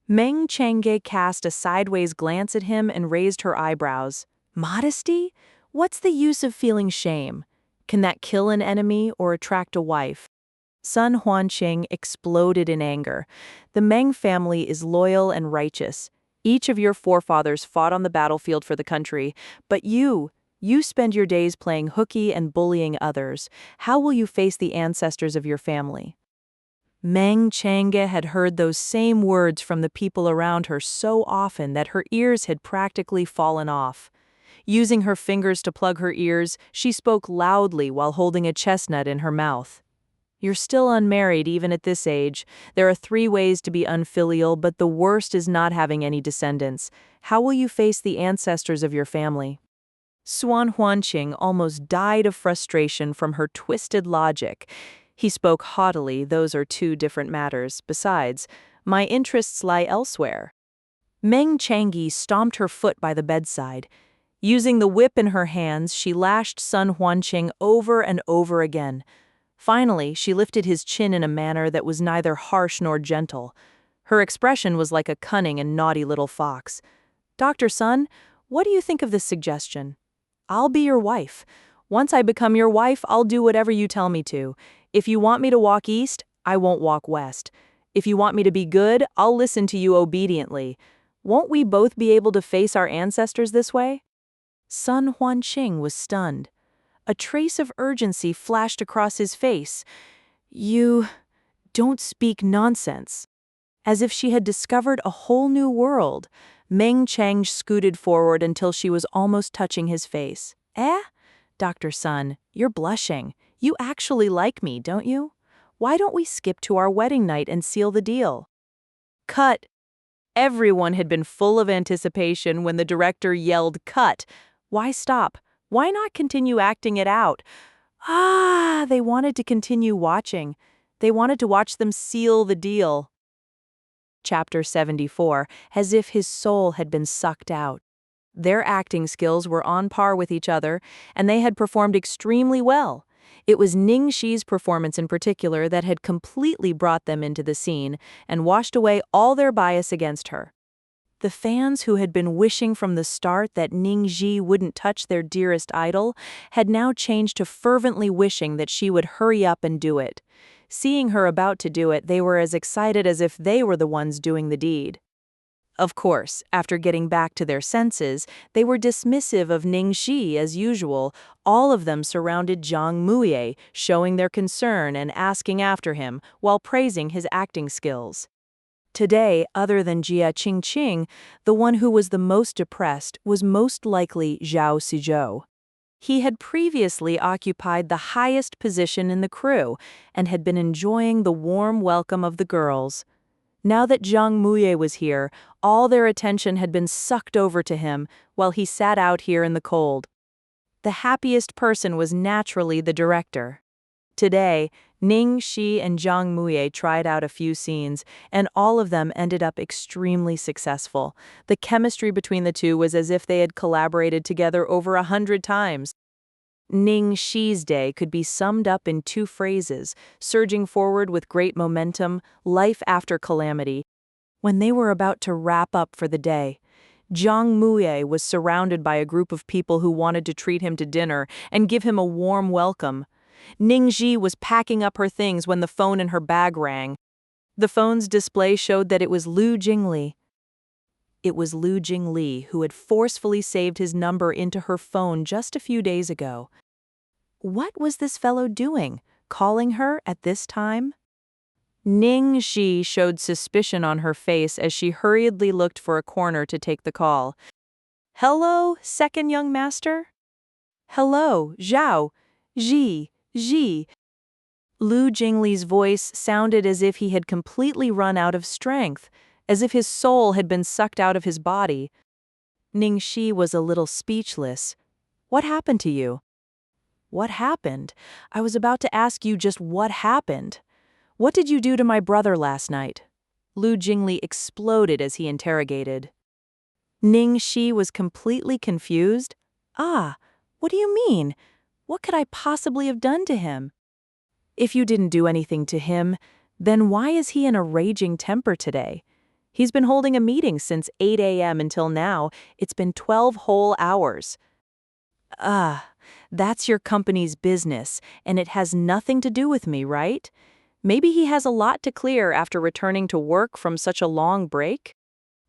Meng Changyi cast a sideways glance at him and raised her eyebrows. "Modesty? What's the use of feeling shame? Can that kill an enemy or attract a wife?" Sun Huanqing exploded in anger. "The Meng family is loyal and righteous. Each of your forefathers fought on the battlefield for the country, but you spend your days playing hooky and bullying others. How will you face the ancestors of your family?" Meng Changyi had heard those same words from the people around her so often that her ears had practically fallen off. Using her fingers to plug her ears, she spoke loudly while holding a chestnut in her mouth. "You're still unmarried even at this age. There are 3 ways to be unfilial, but the worst is not having any descendants. How will you face the ancestors of your family?" Sun Huanqing almost died of frustration from her twisted logic. He spoke haughtily, "Those are 2 different matters. Besides, my interests lie elsewhere." Meng Changyi stomped her foot by the bedside. Using the whip in her hands, she lashed Sun Huanqing over and over again. Finally, she lifted his chin in a manner that was neither harsh nor gentle. Her expression was like a cunning and naughty little fox. "Dr. Sun, what do you think of this suggestion? I'll be your wife. Once I become your wife, I'll do whatever you tell me to. If you want me to walk east, I won't walk west. If you want me to be good, I'll listen to you obediently. Won't we both be able to face our ancestors this way?" Sun Huanqing was stunned. A trace of urgency flashed across his face. "You don't speak nonsense." As if she had discovered a whole new world, Meng Changyi scooted forward until she was almost touching his face. Dr. Sun, you're blushing. You actually like me, don't you? Why don't we skip to our wedding night and seal the deal?" Cut. Everyone had been full of anticipation when the director yelled, "Cut!" Why stop? Why not continue acting it out? They wanted to continue watching. They wanted to watch them seal the deal. Chapter 74, as if his soul had been sucked out. Their acting skills were on par with each other, and they had performed extremely well. It was Ning Xi's performance in particular that had completely brought them into the scene and washed away all their bias against her. The fans who had been wishing from the start that Ning Xi wouldn't touch their dearest idol had now changed to fervently wishing that she would hurry up and do it. Seeing her about to do it, they were as excited as if they were the ones doing the deed. Of course, after getting back to their senses, they were dismissive of Ning Xi as usual. All of them surrounded Zhang Muye, showing their concern and asking after him, while praising his acting skills. Today, other than Jia Qingqing, the one who was the most depressed was most likely Zhao Sizhou. He had previously occupied the highest position in the crew and had been enjoying the warm welcome of the girls. Now that Zhang Muye was here, all their attention had been sucked over to him while he sat out here in the cold. The happiest person was naturally the director. Today, Ning Xi and Zhang Muye tried out a few scenes, and all of them ended up extremely successful. The chemistry between the two was as if they had collaborated together over 100 times. Ning Xi's day could be summed up in 2 phrases: surging forward with great momentum, life after calamity. When they were about to wrap up for the day, Zhang Muye was surrounded by a group of people who wanted to treat him to dinner and give him a warm welcome. Ning Xi was packing up her things when the phone in her bag rang. The phone's display showed that it was Lu Jingli. It was Lu Jingli who had forcefully saved his number into her phone just a few days ago. What was this fellow doing, calling her at this time? Ning Xi showed suspicion on her face as she hurriedly looked for a corner to take the call. "Hello, second young master?" "Hello, Zhao. Ji. Lu Jingli's voice sounded as if he had completely run out of strength, as if his soul had been sucked out of his body. Ning Xi was a little speechless. "What happened to you?" "What happened? I was about to ask you just what happened. What did you do to my brother last night?" Lu Jingli exploded as he interrogated. Ning Xi was completely confused. "Ah, what do you mean? What could I possibly have done to him?" "If you didn't do anything to him, then why is he in a raging temper today? He's been holding a meeting since 8 a.m. until now. It's been 12 whole hours." "Ah, that's your company's business, and it has nothing to do with me, right? Maybe he has a lot to clear after returning to work from such a long break?"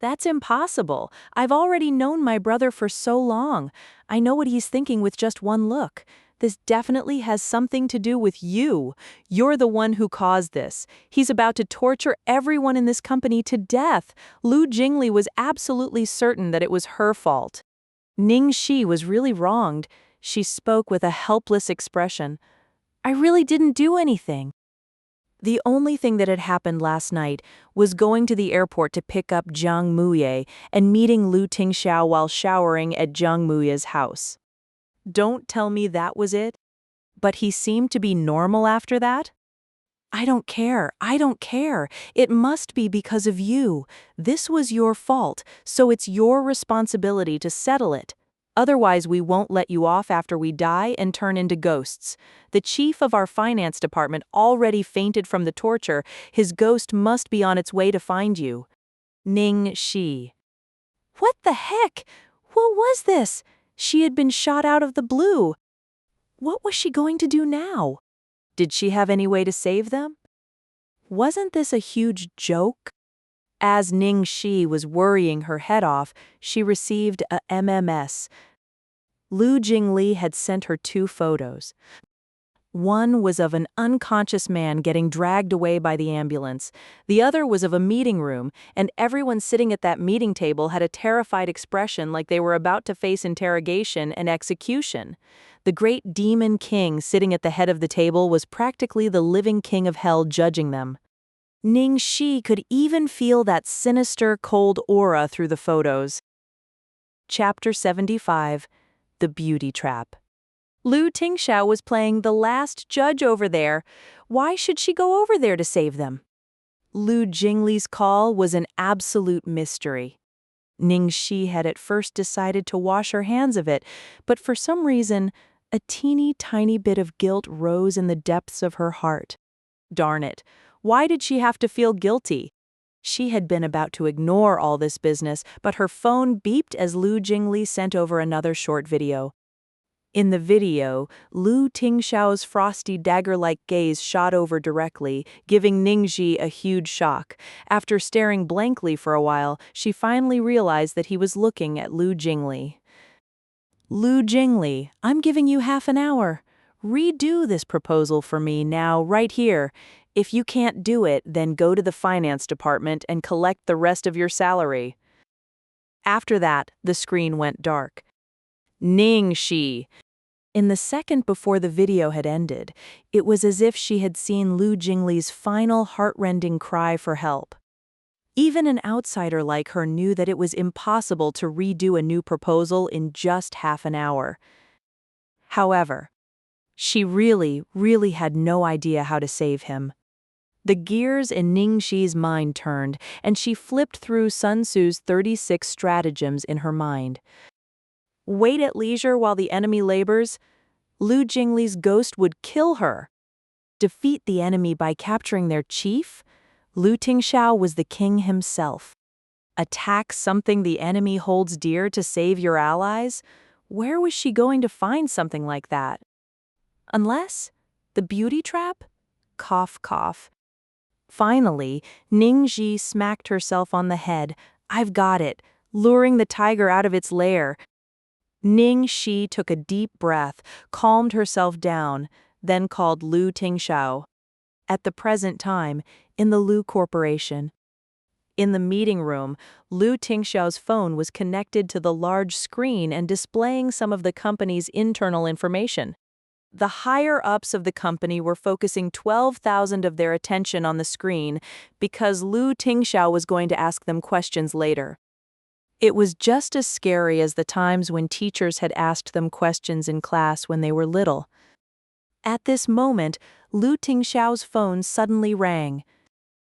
"That's impossible. I've already known my brother for so long. I know what he's thinking with just one look. This definitely has something to do with you. You're the one who caused this. He's about to torture everyone in this company to death." Lu Jingli was absolutely certain that it was her fault. Ning Xi was really wronged. She spoke with a helpless expression. "I really didn't do anything." The only thing that had happened last night was going to the airport to pick up Zhang Muye and meeting Lu Tingxiao while showering at Zhang Muye's house. Don't tell me that was it? But he seemed to be normal after that? I don't care. It must be because of you. This was your fault, so it's your responsibility to settle it. Otherwise, we won't let you off after we die and turn into ghosts. The chief of our finance department already fainted from the torture. His ghost must be on its way to find you. Ning Xi. What the heck? What was this? She had been shot out of the blue. What was she going to do now? Did she have any way to save them? Wasn't this a huge joke? As Ning Xi was worrying her head off, she received a MMS. Lu Jingli had sent her 2 photos. One was of an unconscious man getting dragged away by the ambulance. The other was of a meeting room, and everyone sitting at that meeting table had a terrified expression like they were about to face interrogation and execution. The great demon king sitting at the head of the table was practically the living king of hell judging them. Ning Xi could even feel that sinister, cold aura through the photos. Chapter 75. The Beauty Trap. Lu Tingxiao was playing the last judge over there. Why should she go over there to save them? Lu Jingli's call was an absolute mystery. Ning Xi had at first decided to wash her hands of it, but for some reason, a teeny tiny bit of guilt rose in the depths of her heart. Darn it. Why did she have to feel guilty? She had been about to ignore all this business, but her phone beeped as Lu Jingli sent over another short video. In the video, Lu Tingxiao's frosty dagger-like gaze shot over directly, giving Ning Xi a huge shock. After staring blankly for a while, she finally realized that he was looking at Lu Jingli. Lu Jingli, I'm giving you half an hour. Redo this proposal for me now, right here. If you can't do it, then go to the finance department and collect the rest of your salary. After that, the screen went dark. Ning Xi. In the second before the video had ended, it was as if she had seen Lu Jingli's final heartrending cry for help. Even an outsider like her knew that it was impossible to redo a new proposal in just half an hour. However, she really had no idea how to save him. The gears in Ning Xi's mind turned, and she flipped through Sun Tzu's 36 stratagems in her mind. Wait at leisure while the enemy labors? Lu Jingli's ghost would kill her. Defeat the enemy by capturing their chief? Lu Tingxiao was the king himself. Attack something the enemy holds dear to save your allies? Where was she going to find something like that? Unless the beauty trap? Cough, cough. Finally, Ning Xi smacked herself on the head. I've got it, luring the tiger out of its lair. Ning Xi took a deep breath, calmed herself down, then called Lu Tingxiao. At the present time, in the Lu Corporation. In the meeting room, Lu Tingxiao's phone was connected to the large screen and displaying some of the company's internal information. The higher-ups of the company were focusing 12,000 of their attention on the screen because Lu Tingxiao was going to ask them questions later. It was just as scary as the times when teachers had asked them questions in class when they were little. At this moment, Lu Tingxiao's phone suddenly rang.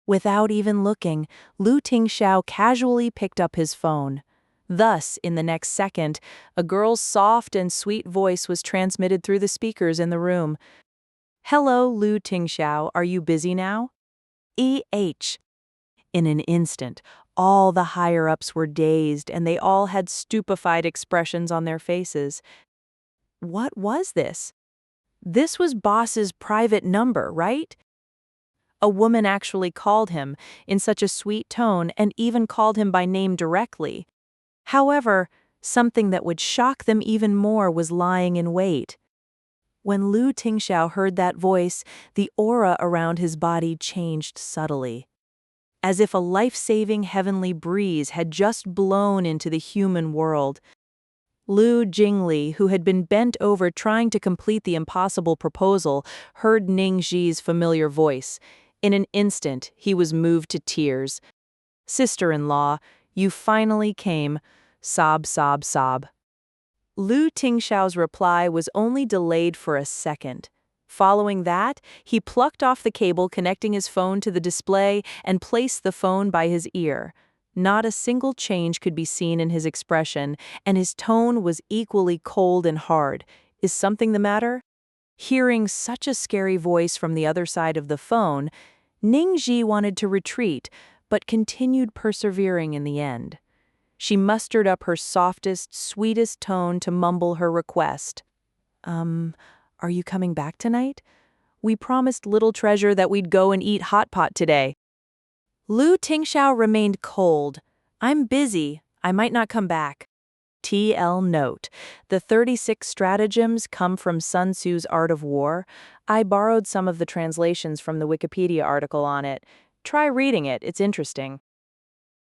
Without even looking, Lu Tingxiao casually picked up his phone. Thus, in the next second, a girl's soft and sweet voice was transmitted through the speakers in the room. Hello, Lu Tingxiao, are you busy now? E.H. In an instant, all the higher-ups were dazed and they all had stupefied expressions on their faces. What was this? This was boss's private number, right? A woman actually called him in such a sweet tone and even called him by name directly. However, something that would shock them even more was lying in wait. When Lu Tingxiao heard that voice, the aura around his body changed subtly. As if a life-saving heavenly breeze had just blown into the human world. Lu Jingli, who had been bent over trying to complete the impossible proposal, heard Ning Xi's familiar voice. In an instant, he was moved to tears. Sister-in-law, you finally came. Sob, sob, sob. Lu Tingxiao's reply was only delayed for a second. Following that, he plucked off the cable connecting his phone to the display and placed the phone by his ear. Not a single change could be seen in his expression, and his tone was equally cold and hard. Is something the matter? Hearing such a scary voice from the other side of the phone, Ning Xi wanted to retreat, but continued persevering in the end. She mustered up her softest, sweetest tone to mumble her request. Are you coming back tonight? We promised Little Treasure that we'd go and eat hot pot today. Lu Tingxiao remained cold. I'm busy. I might not come back. TL note. The 36 stratagems come from Sun Tzu's Art of War. I borrowed some of the translations from the Wikipedia article on it. Try reading it, it's interesting.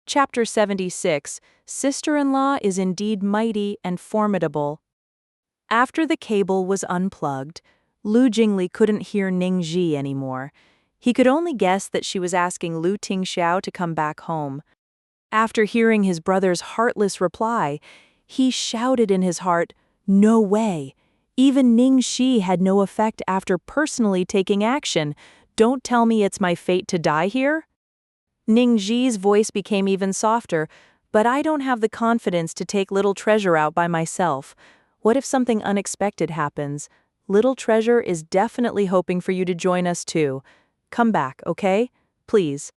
Chapter 76. Sister-in-law is indeed mighty and formidable. After the cable was unplugged, Lu Jingli couldn't hear Ning Xi anymore. He could only guess that she was asking Lu Tingxiao to come back home. After hearing his brother's heartless reply, he shouted in his heart, "No way! Even Ning Xi had no effect after personally taking action. Don't tell me it's my fate to die here?" Ning Xi's voice became even softer, "But I don't have the confidence to take Little Treasure out by myself. What if something unexpected happens? Little Treasure is definitely hoping for you to join us too. Come back, okay? Please."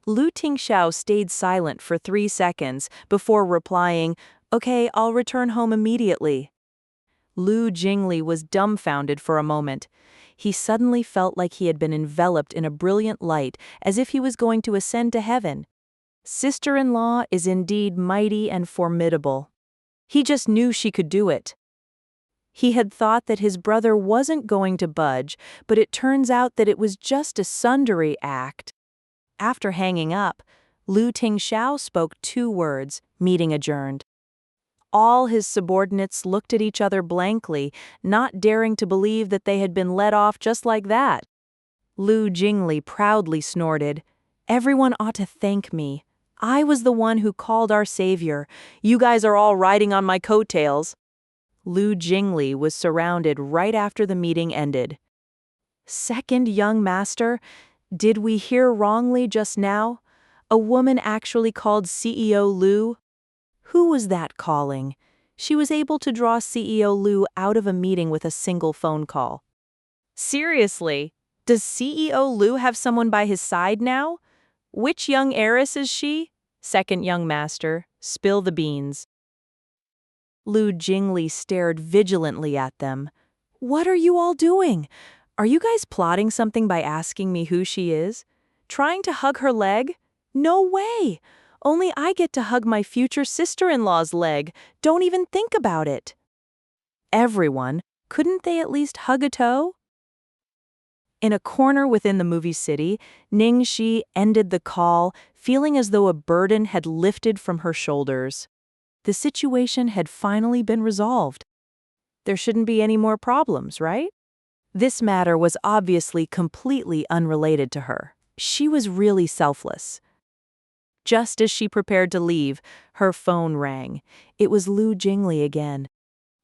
Lu Tingxiao stayed silent for 3 seconds before replying, "Okay, I'll return home immediately." Lu Jingli was dumbfounded for a moment. He suddenly felt like he had been enveloped in a brilliant light, as if he was going to ascend to heaven. Sister-in-law is indeed mighty and formidable. He just knew she could do it. He had thought that his brother wasn't going to budge, but it turns out that it was just a sundry act. After hanging up, Lu Tingxiao spoke 2 words, meeting adjourned. All his subordinates looked at each other blankly, not daring to believe that they had been let off just like that. Lu Jingli proudly snorted, "Everyone ought to thank me. I was the one who called our savior. You guys are all riding on my coattails." Lu Jingli was surrounded right after the meeting ended. "Second young master, did we hear wrongly just now? A woman actually called CEO Lu? Who was that calling?" She was able to draw CEO Lu out of a meeting with a single phone call. "Seriously, does CEO Lu have someone by his side now? Which young heiress is she?" Second young master, spill the beans. Lu Jingli stared vigilantly at them. "What are you all doing? Are you guys plotting something by asking me who she is? Trying to hug her leg? No way! Only I get to hug my future sister-in-law's leg. Don't even think about it." Everyone, couldn't they at least hug a toe? In a corner within the movie city, Ning Xi ended the call, feeling as though a burden had lifted from her shoulders. The situation had finally been resolved. There shouldn't be any more problems, right? This matter was obviously completely unrelated to her. She was really selfless. Just as she prepared to leave, her phone rang. It was Lu Jingli again.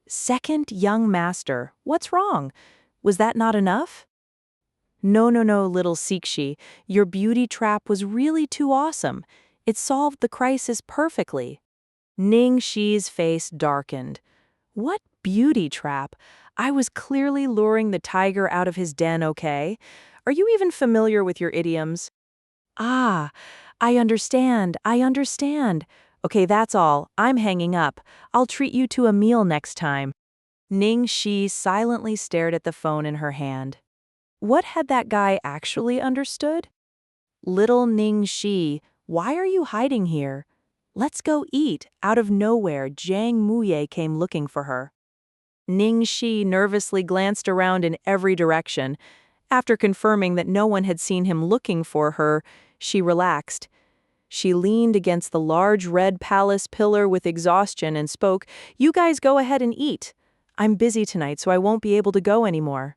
"Second young master, what's wrong? Was that not enough?" No, little Sikshi, your beauty trap was really too awesome. It solved the crisis perfectly." Ning Xi's face darkened. "What beauty trap? I was clearly luring the tiger out of his den, okay? Are you even familiar with your idioms?" "Ah, I understand. Okay, that's all. I'm hanging up. I'll treat you to a meal next time." Ning Xi silently stared at the phone in her hand. What had that guy actually understood? "Little Ning Xi, why are you hiding here? Let's go eat." Out of nowhere, Jiang Muye came looking for her. Ning Xi nervously glanced around in every direction. After confirming that no one had seen him looking for her, she relaxed. She leaned against the large red palace pillar with exhaustion and spoke, "You guys go ahead and eat. I'm busy tonight, so I won't be able to go anymore."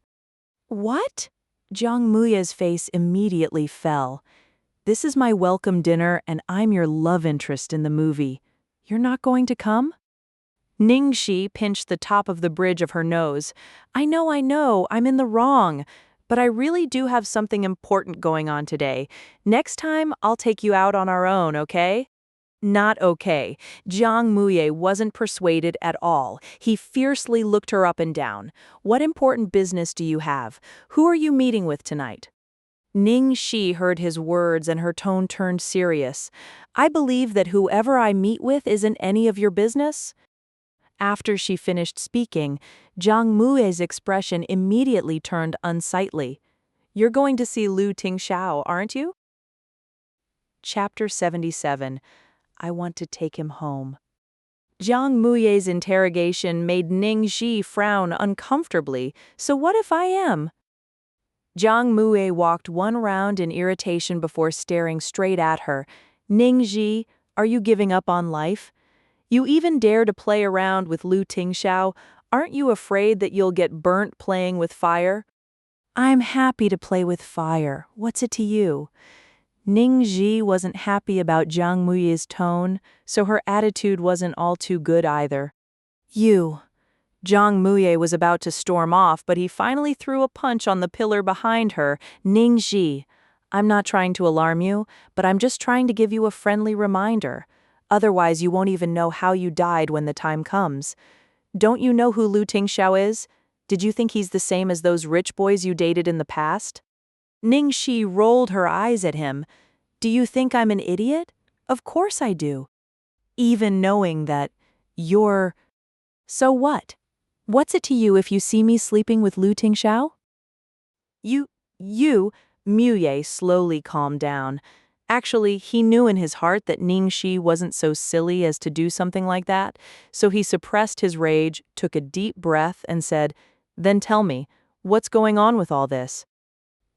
"What?" Jiang Muye's face immediately fell. "This is my welcome dinner, and I'm your love interest in the movie. You're not going to come?" Ning Xi pinched the top of the bridge of her nose. I know, I'm in the wrong. But I really do have something important going on today. Next time, I'll take you out on our own, okay?" Not okay. Jiang Muye wasn't persuaded at all. He fiercely looked her up and down. "What important business do you have? Who are you meeting with tonight?" Ning Xi heard his words and her tone turned serious. "I believe that whoever I meet with isn't any of your business." After she finished speaking, Jiang Mue's expression immediately turned unsightly. "You're going to see Lu Tingxiao, aren't you?" Chapter 77. I want to take him home. Jiang Muye's interrogation made Ning Xi frown uncomfortably. "So what if I am?" Jiang Muye walked one round in irritation before staring straight at her. "Ning Xi, are you giving up on life? You even dare to play around with Lu Tingxiao? Aren't you afraid that you'll get burnt playing with fire?" "I'm happy to play with fire. What's it to you?" Ning Xi wasn't happy about Jiang Muye's tone, so her attitude wasn't all too good either. "You." Jiang Muye was about to storm off, but he finally threw a punch on the pillar behind her. "Ning Xi, I'm not trying to alarm you, but I'm just trying to give you a friendly reminder. Otherwise, you won't even know how you died when the time comes. Don't you know who Lu Tingxiao is? Did you think he's the same as those rich boys you dated in the past?" Ning Xi rolled her eyes at him. "Do you think I'm an idiot? Of course I do. Even knowing that you're..." "So what? What's it to you if you see me sleeping with Lu Tingxiao? You, Muye slowly calmed down. Actually, he knew in his heart that Ning Xi wasn't so silly as to do something like that, so he suppressed his rage, took a deep breath, and said, "Then tell me, what's going on with all this?"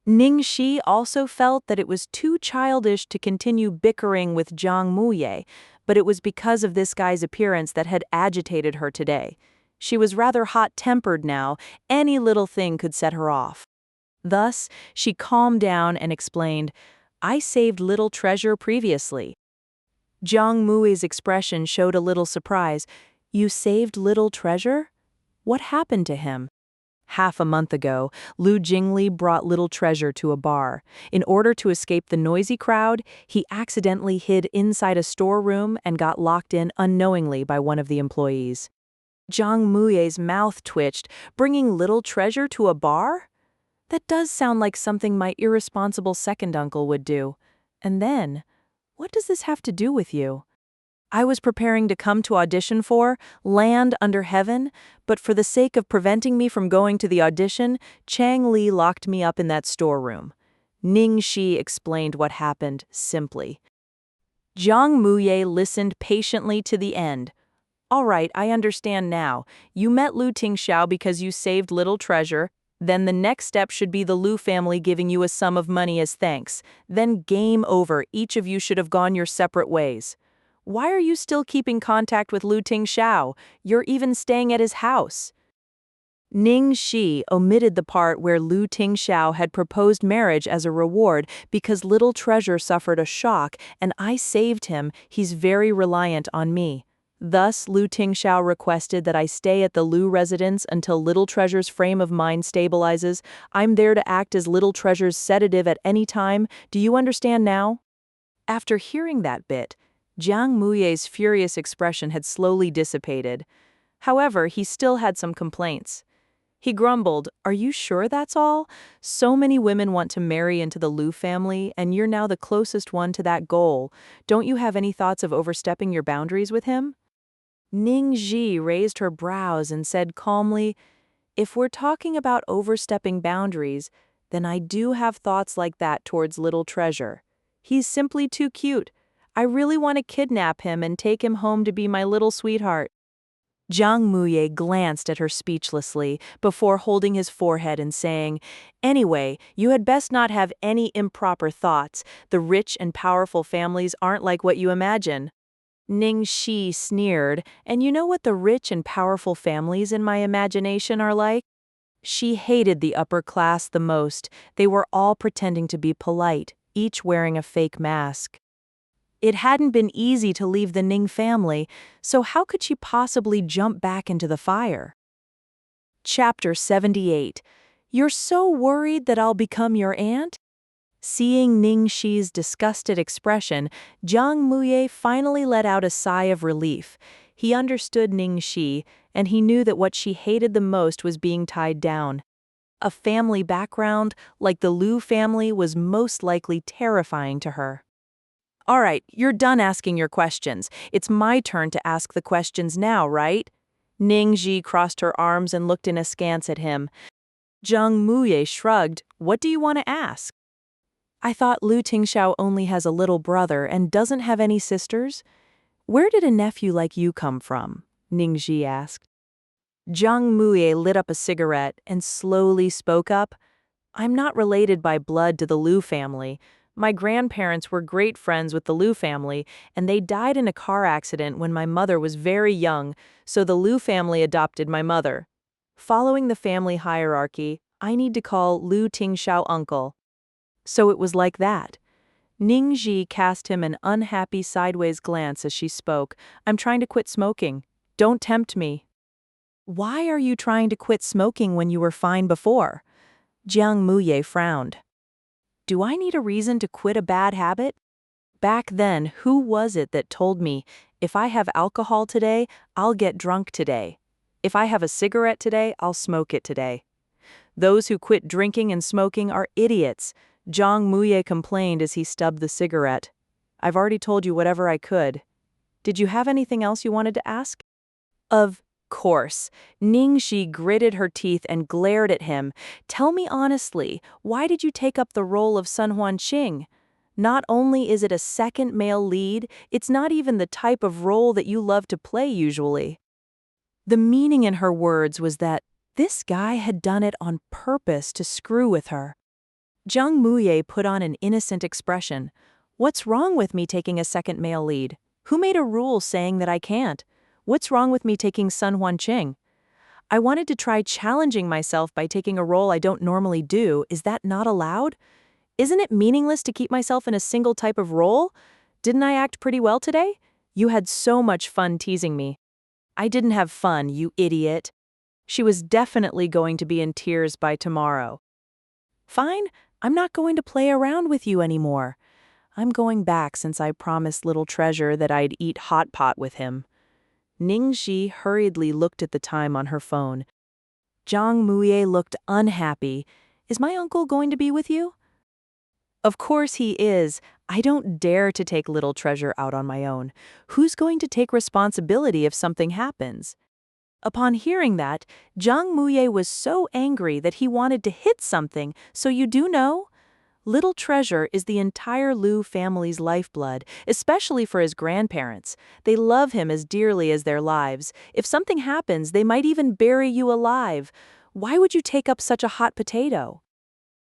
Ning Xi also felt that it was too childish to continue bickering with Jiang Muye, but it was because of this guy's appearance that had agitated her today. She was rather hot-tempered now, any little thing could set her off. Thus, she calmed down and explained, "I saved little treasure previously." Jiang Mui's expression showed a little surprise. "You saved little treasure? What happened to him?" Half a month ago, Lu Jingli brought little treasure to a bar. In order to escape the noisy crowd, he accidentally hid inside a storeroom and got locked in unknowingly by one of the employees. Jiang Mui's mouth twitched. Bringing little treasure to a bar? That does sound like something my irresponsible second uncle would do. And then, what does this have to do with you? I was preparing to come to audition for Land Under Heaven, but for the sake of preventing me from going to the audition, Chang Li locked me up in that storeroom. Ning Xi explained what happened simply. Jiang Muye listened patiently to the end. "All right, I understand now. You met Lu Tingxiao because you saved little treasure. Then the next step should be the Lu family giving you a sum of money as thanks. Then game over, each of you should have gone your separate ways. Why are you still keeping contact with Lu Tingxiao? You're even staying at his house." Ning Xi omitted the part where Lu Tingxiao had proposed marriage as a reward because little treasure suffered a shock and I saved him. He's very reliant on me. Thus, Lu Tingxiao requested that I stay at the Lu residence until Little Treasure's frame of mind stabilizes. I'm there to act as Little Treasure's sedative at any time. Do you understand now? After hearing that bit, Jiang Muye's furious expression had slowly dissipated. However, he still had some complaints. He grumbled, "Are you sure that's all? So many women want to marry into the Lu family, and you're now the closest one to that goal. Don't you have any thoughts of overstepping your boundaries with him?" Ning Xi raised her brows and said calmly, "If we're talking about overstepping boundaries, then I do have thoughts like that towards Little Treasure. He's simply too cute. I really want to kidnap him and take him home to be my little sweetheart." Jiang Muye glanced at her speechlessly before holding his forehead and saying, "Anyway, you had best not have any improper thoughts. The rich and powerful families aren't like what you imagine." Ning Xi sneered, "And you know what the rich and powerful families in my imagination are like?" She hated the upper class the most. They were all pretending to be polite, each wearing a fake mask. It hadn't been easy to leave the Ning family, so how could she possibly jump back into the fire? Chapter 78. You're so worried that I'll become your aunt? Seeing Ning Xi's disgusted expression, Jiang Muye finally let out a sigh of relief. He understood Ning Xi, and he knew that what she hated the most was being tied down. A family background, like the Lu family, was most likely terrifying to her. "All right, you're done asking your questions. It's my turn to ask the questions now, right?" Ning Xi crossed her arms and looked in askance at him. Jiang Muye shrugged. "What do you want to ask?" "I thought Lu Tingxiao only has a little brother and doesn't have any sisters. Where did a nephew like you come from?" Ning Xi asked. Jiang Muye lit up a cigarette and slowly spoke up. "I'm not related by blood to the Lu family. My grandparents were great friends with the Lu family, and they died in a car accident when my mother was very young, so the Lu family adopted my mother. Following the family hierarchy, I need to call Lu Tingxiao uncle." So it was like that. Ning Xi cast him an unhappy sideways glance as she spoke. "I'm trying to quit smoking. Don't tempt me." "Why are you trying to quit smoking when you were fine before?" Jiang Muye frowned. "Do I need a reason to quit a bad habit? Back then, who was it that told me, if I have alcohol today, I'll get drunk today? If I have a cigarette today, I'll smoke it today. Those who quit drinking and smoking are idiots." Jiang Muye complained as he stubbed the cigarette. "I've already told you whatever I could. Did you have anything else you wanted to ask?" course. Ning Xi gritted her teeth and glared at him. Tell me honestly, why did you take up the role of Sun Huanqing? Not only is it a second male lead, it's not even the type of role that you love to play usually. The meaning in her words was that this guy had done it on purpose to screw with her. Zhang Muye put on an innocent expression. What's wrong with me taking a second male lead? Who made a rule saying that I can't? What's wrong with me taking Sun Huanqing? I wanted to try challenging myself by taking a role I don't normally do. Is that not allowed? Isn't it meaningless to keep myself in a single type of role? Didn't I act pretty well today? You had so much fun teasing me. I didn't have fun, you idiot. She was definitely going to be in tears by tomorrow. Fine, I'm not going to play around with you anymore. I'm going back since I promised Little Treasure that I'd eat hot pot with him. Ning Xi hurriedly looked at the time on her phone. Zhang Muye looked unhappy. Is my uncle going to be with you? Of course he is. I don't dare to take Little Treasure out on my own. Who's going to take responsibility if something happens? Upon hearing that, Zhang Muye was so angry that he wanted to hit something, so you do know? Little Treasure is the entire Liu family's lifeblood, especially for his grandparents. They love him as dearly as their lives. If something happens, they might even bury you alive. Why would you take up such a hot potato?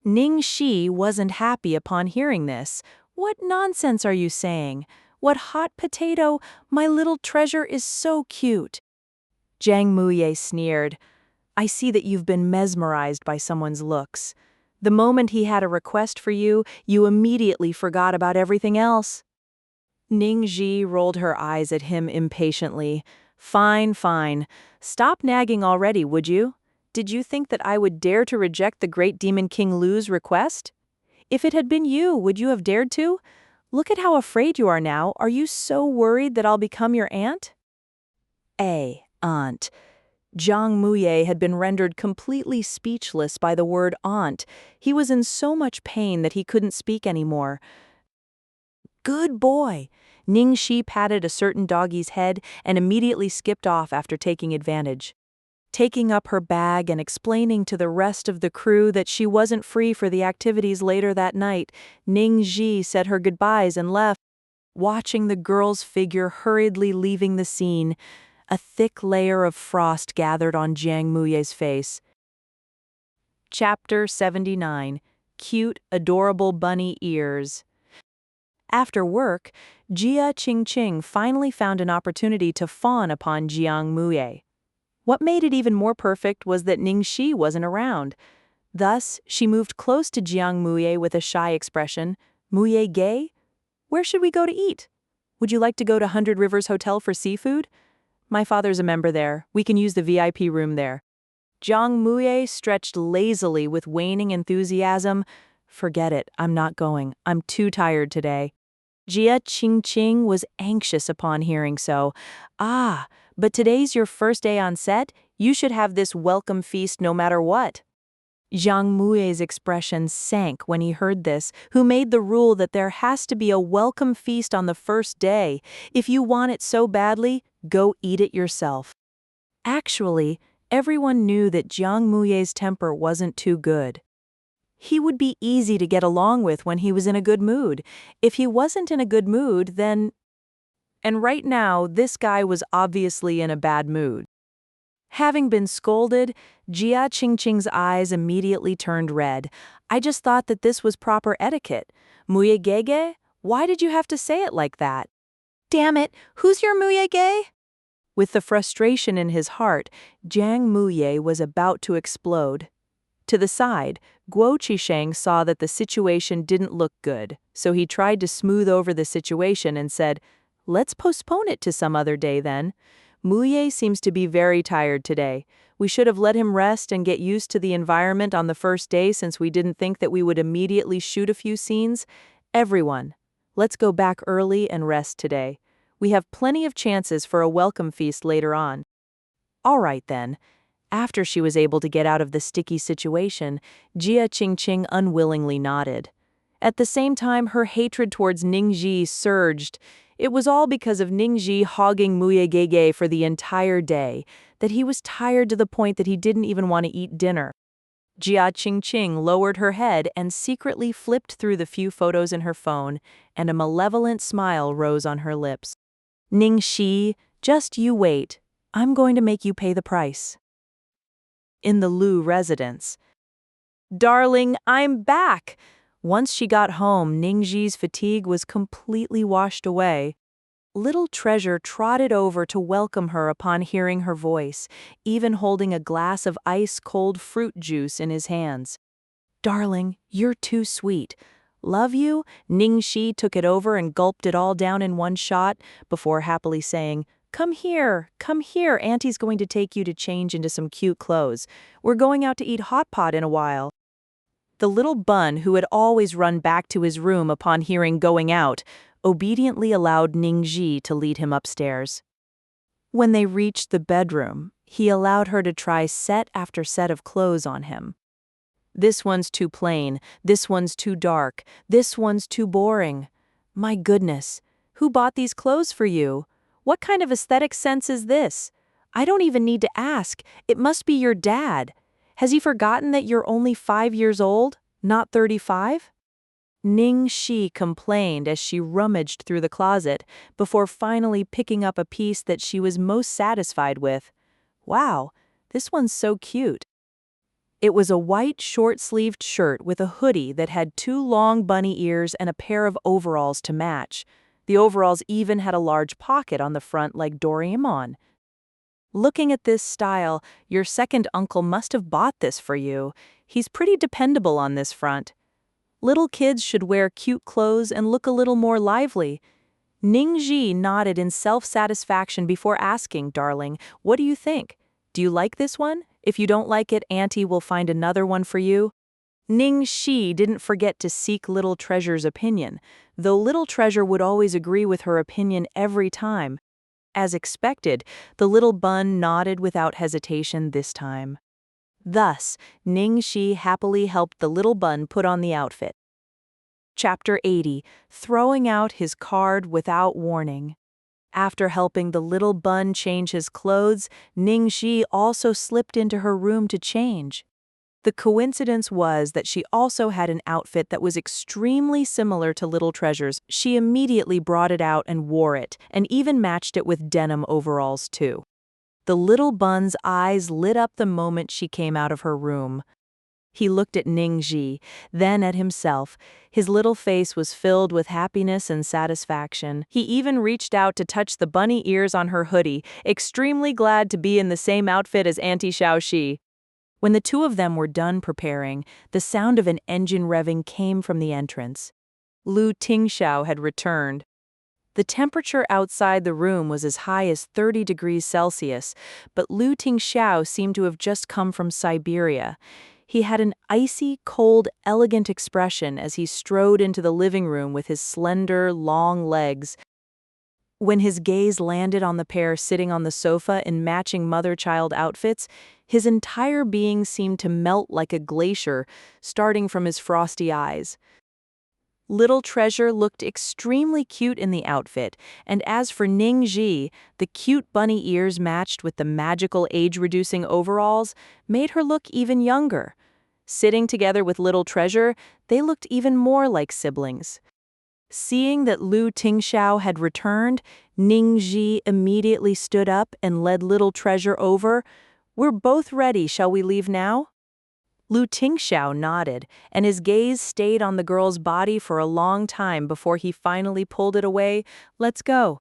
Ning Xi wasn't happy upon hearing this. What nonsense are you saying? What hot potato? My Little Treasure is so cute. Zhang Muye sneered. I see that you've been mesmerized by someone's looks. The moment he had a request for you, you immediately forgot about everything else. Ning Xi rolled her eyes at him impatiently. Fine, fine. Stop nagging already, would you? Did you think that I would dare to reject the great Demon King Lu's request? If it had been you, would you have dared to? Look at how afraid you are now. Are you so worried that I'll become your aunt? Aunt. Zhang Muye had been rendered completely speechless by the word aunt. He was in so much pain that he couldn't speak anymore. Good boy. Ning Xi patted a certain doggie's head and immediately skipped off after taking advantage. Taking up her bag and explaining to the rest of the crew that she wasn't free for the activities later that night, Ning Xi said her goodbyes and left. Watching the girl's figure hurriedly leaving the scene, a thick layer of frost gathered on Zhang Muye's face. Chapter 79. Cute, Adorable Bunny Ears. After work, Jia Qingqing finally found an opportunity to fawn upon Zhang Muye. What made it even more perfect was that Ning Xi wasn't around. Thus, she moved close to Zhang Muye with a shy expression. Muye gay? Where should we go to eat? Would you like to go to 100 Rivers Hotel for seafood? My father's a member there. We can use the VIP room there. Zhang Muye stretched lazily with waning enthusiasm. Forget it, I'm not going. I'm too tired today. Jia Qingqing was anxious upon hearing so. But today's your first day on set? You should have this welcome feast no matter what. Zhang Muye's expression sank when he heard this, who made the rule that there has to be a welcome feast on the first day. If you want it so badly, go eat it yourself. Actually, everyone knew that Zhang Muye's temper wasn't too good. He would be easy to get along with when he was in a good mood. If he wasn't in a good mood, then... And right now, this guy was obviously in a bad mood. Having been scolded, Jia Qingqing's eyes immediately turned red. I just thought that this was proper etiquette. Muye gege? Why did you have to say it like that? Damn it, who's your Muye ge? With the frustration in his heart, Zhang Muye was about to explode. To the side, Guo Qisheng saw that the situation didn't look good, so he tried to smooth over the situation and said, let's postpone it to some other day then. Muye seems to be very tired today. We should have let him rest and get used to the environment on the first day since we didn't think that we would immediately shoot a few scenes. Everyone, let's go back early and rest today. We have plenty of chances for a welcome feast later on. All right then. After she was able to get out of the sticky situation, Jia Qingqing unwillingly nodded. At the same time, her hatred towards Ning Xi surged. It was all because of Ning Xi hogging Muye Gege for the entire day. that he was tired to the point that he didn't even want to eat dinner. Jia Qingqing lowered her head and secretly flipped through the few photos in her phone, and a malevolent smile rose on her lips. Ning Xi, just you wait. I'm going to make you pay the price. In the Lu residence. Darling, I'm back! Once she got home, Ning Xi's fatigue was completely washed away. Little Treasure trotted over to welcome her upon hearing her voice, even holding a glass of ice-cold fruit juice in his hands. Darling, you're too sweet. Love you? Ning Xi took it over and gulped it all down in one shot, before happily saying, come here, Auntie's going to take you to change into some cute clothes. We're going out to eat hot pot in a while. The little bun, who had always run back to his room upon hearing going out, obediently allowed Ning Xi to lead him upstairs. When they reached the bedroom, he allowed her to try set after set of clothes on him. This one's too plain, this one's too dark, this one's too boring. My goodness, who bought these clothes for you? What kind of aesthetic sense is this? I don't even need to ask, it must be your dad. Has he forgotten that you're only 5 years old, not 35? Ning Xi complained as she rummaged through the closet, before finally picking up a piece that she was most satisfied with. Wow, this one's so cute. It was a white short-sleeved shirt with a hoodie that had 2 long bunny ears and a pair of overalls to match. The overalls even had a large pocket on the front like Doraemon. Looking at this style, your second uncle must have bought this for you. He's pretty dependable on this front. Little kids should wear cute clothes and look a little more lively. Ning Xi nodded in self-satisfaction before asking, darling, what do you think? Do you like this one? If you don't like it, Auntie will find another one for you. Ning Xi didn't forget to seek Little Treasure's opinion, though Little Treasure would always agree with her opinion every time. As expected, the little bun nodded without hesitation this time. Thus, Ning Xi happily helped the little bun put on the outfit. Chapter 80, Throwing Out His Card Without Warning. After helping the little bun change his clothes, Ning Xi also slipped into her room to change. The coincidence was that she also had an outfit that was extremely similar to Little Treasure's. She immediately brought it out and wore it, and even matched it with denim overalls too. The little bun's eyes lit up the moment she came out of her room. He looked at Ning Xi, then at himself. His little face was filled with happiness and satisfaction. He even reached out to touch the bunny ears on her hoodie, extremely glad to be in the same outfit as Auntie Xiaoxi. When the two of them were done preparing, the sound of an engine revving came from the entrance. Lu Tingxiao had returned. The temperature outside the room was as high as 30 degrees Celsius, but Lu Tingxiao seemed to have just come from Siberia. He had an icy, cold, elegant expression as he strode into the living room with his slender, long legs. When his gaze landed on the pair sitting on the sofa in matching mother-child outfits, his entire being seemed to melt like a glacier, starting from his frosty eyes. Little Treasure looked extremely cute in the outfit, and as for Ning Xi, the cute bunny ears matched with the magical age-reducing overalls made her look even younger. Sitting together with Little Treasure, they looked even more like siblings. Seeing that Lu Tingxiao had returned, Ning Xi immediately stood up and led Little Treasure over. We're both ready, shall we leave now? Lu Tingxiao nodded, and his gaze stayed on the girl's body for a long time before he finally pulled it away. Let's go.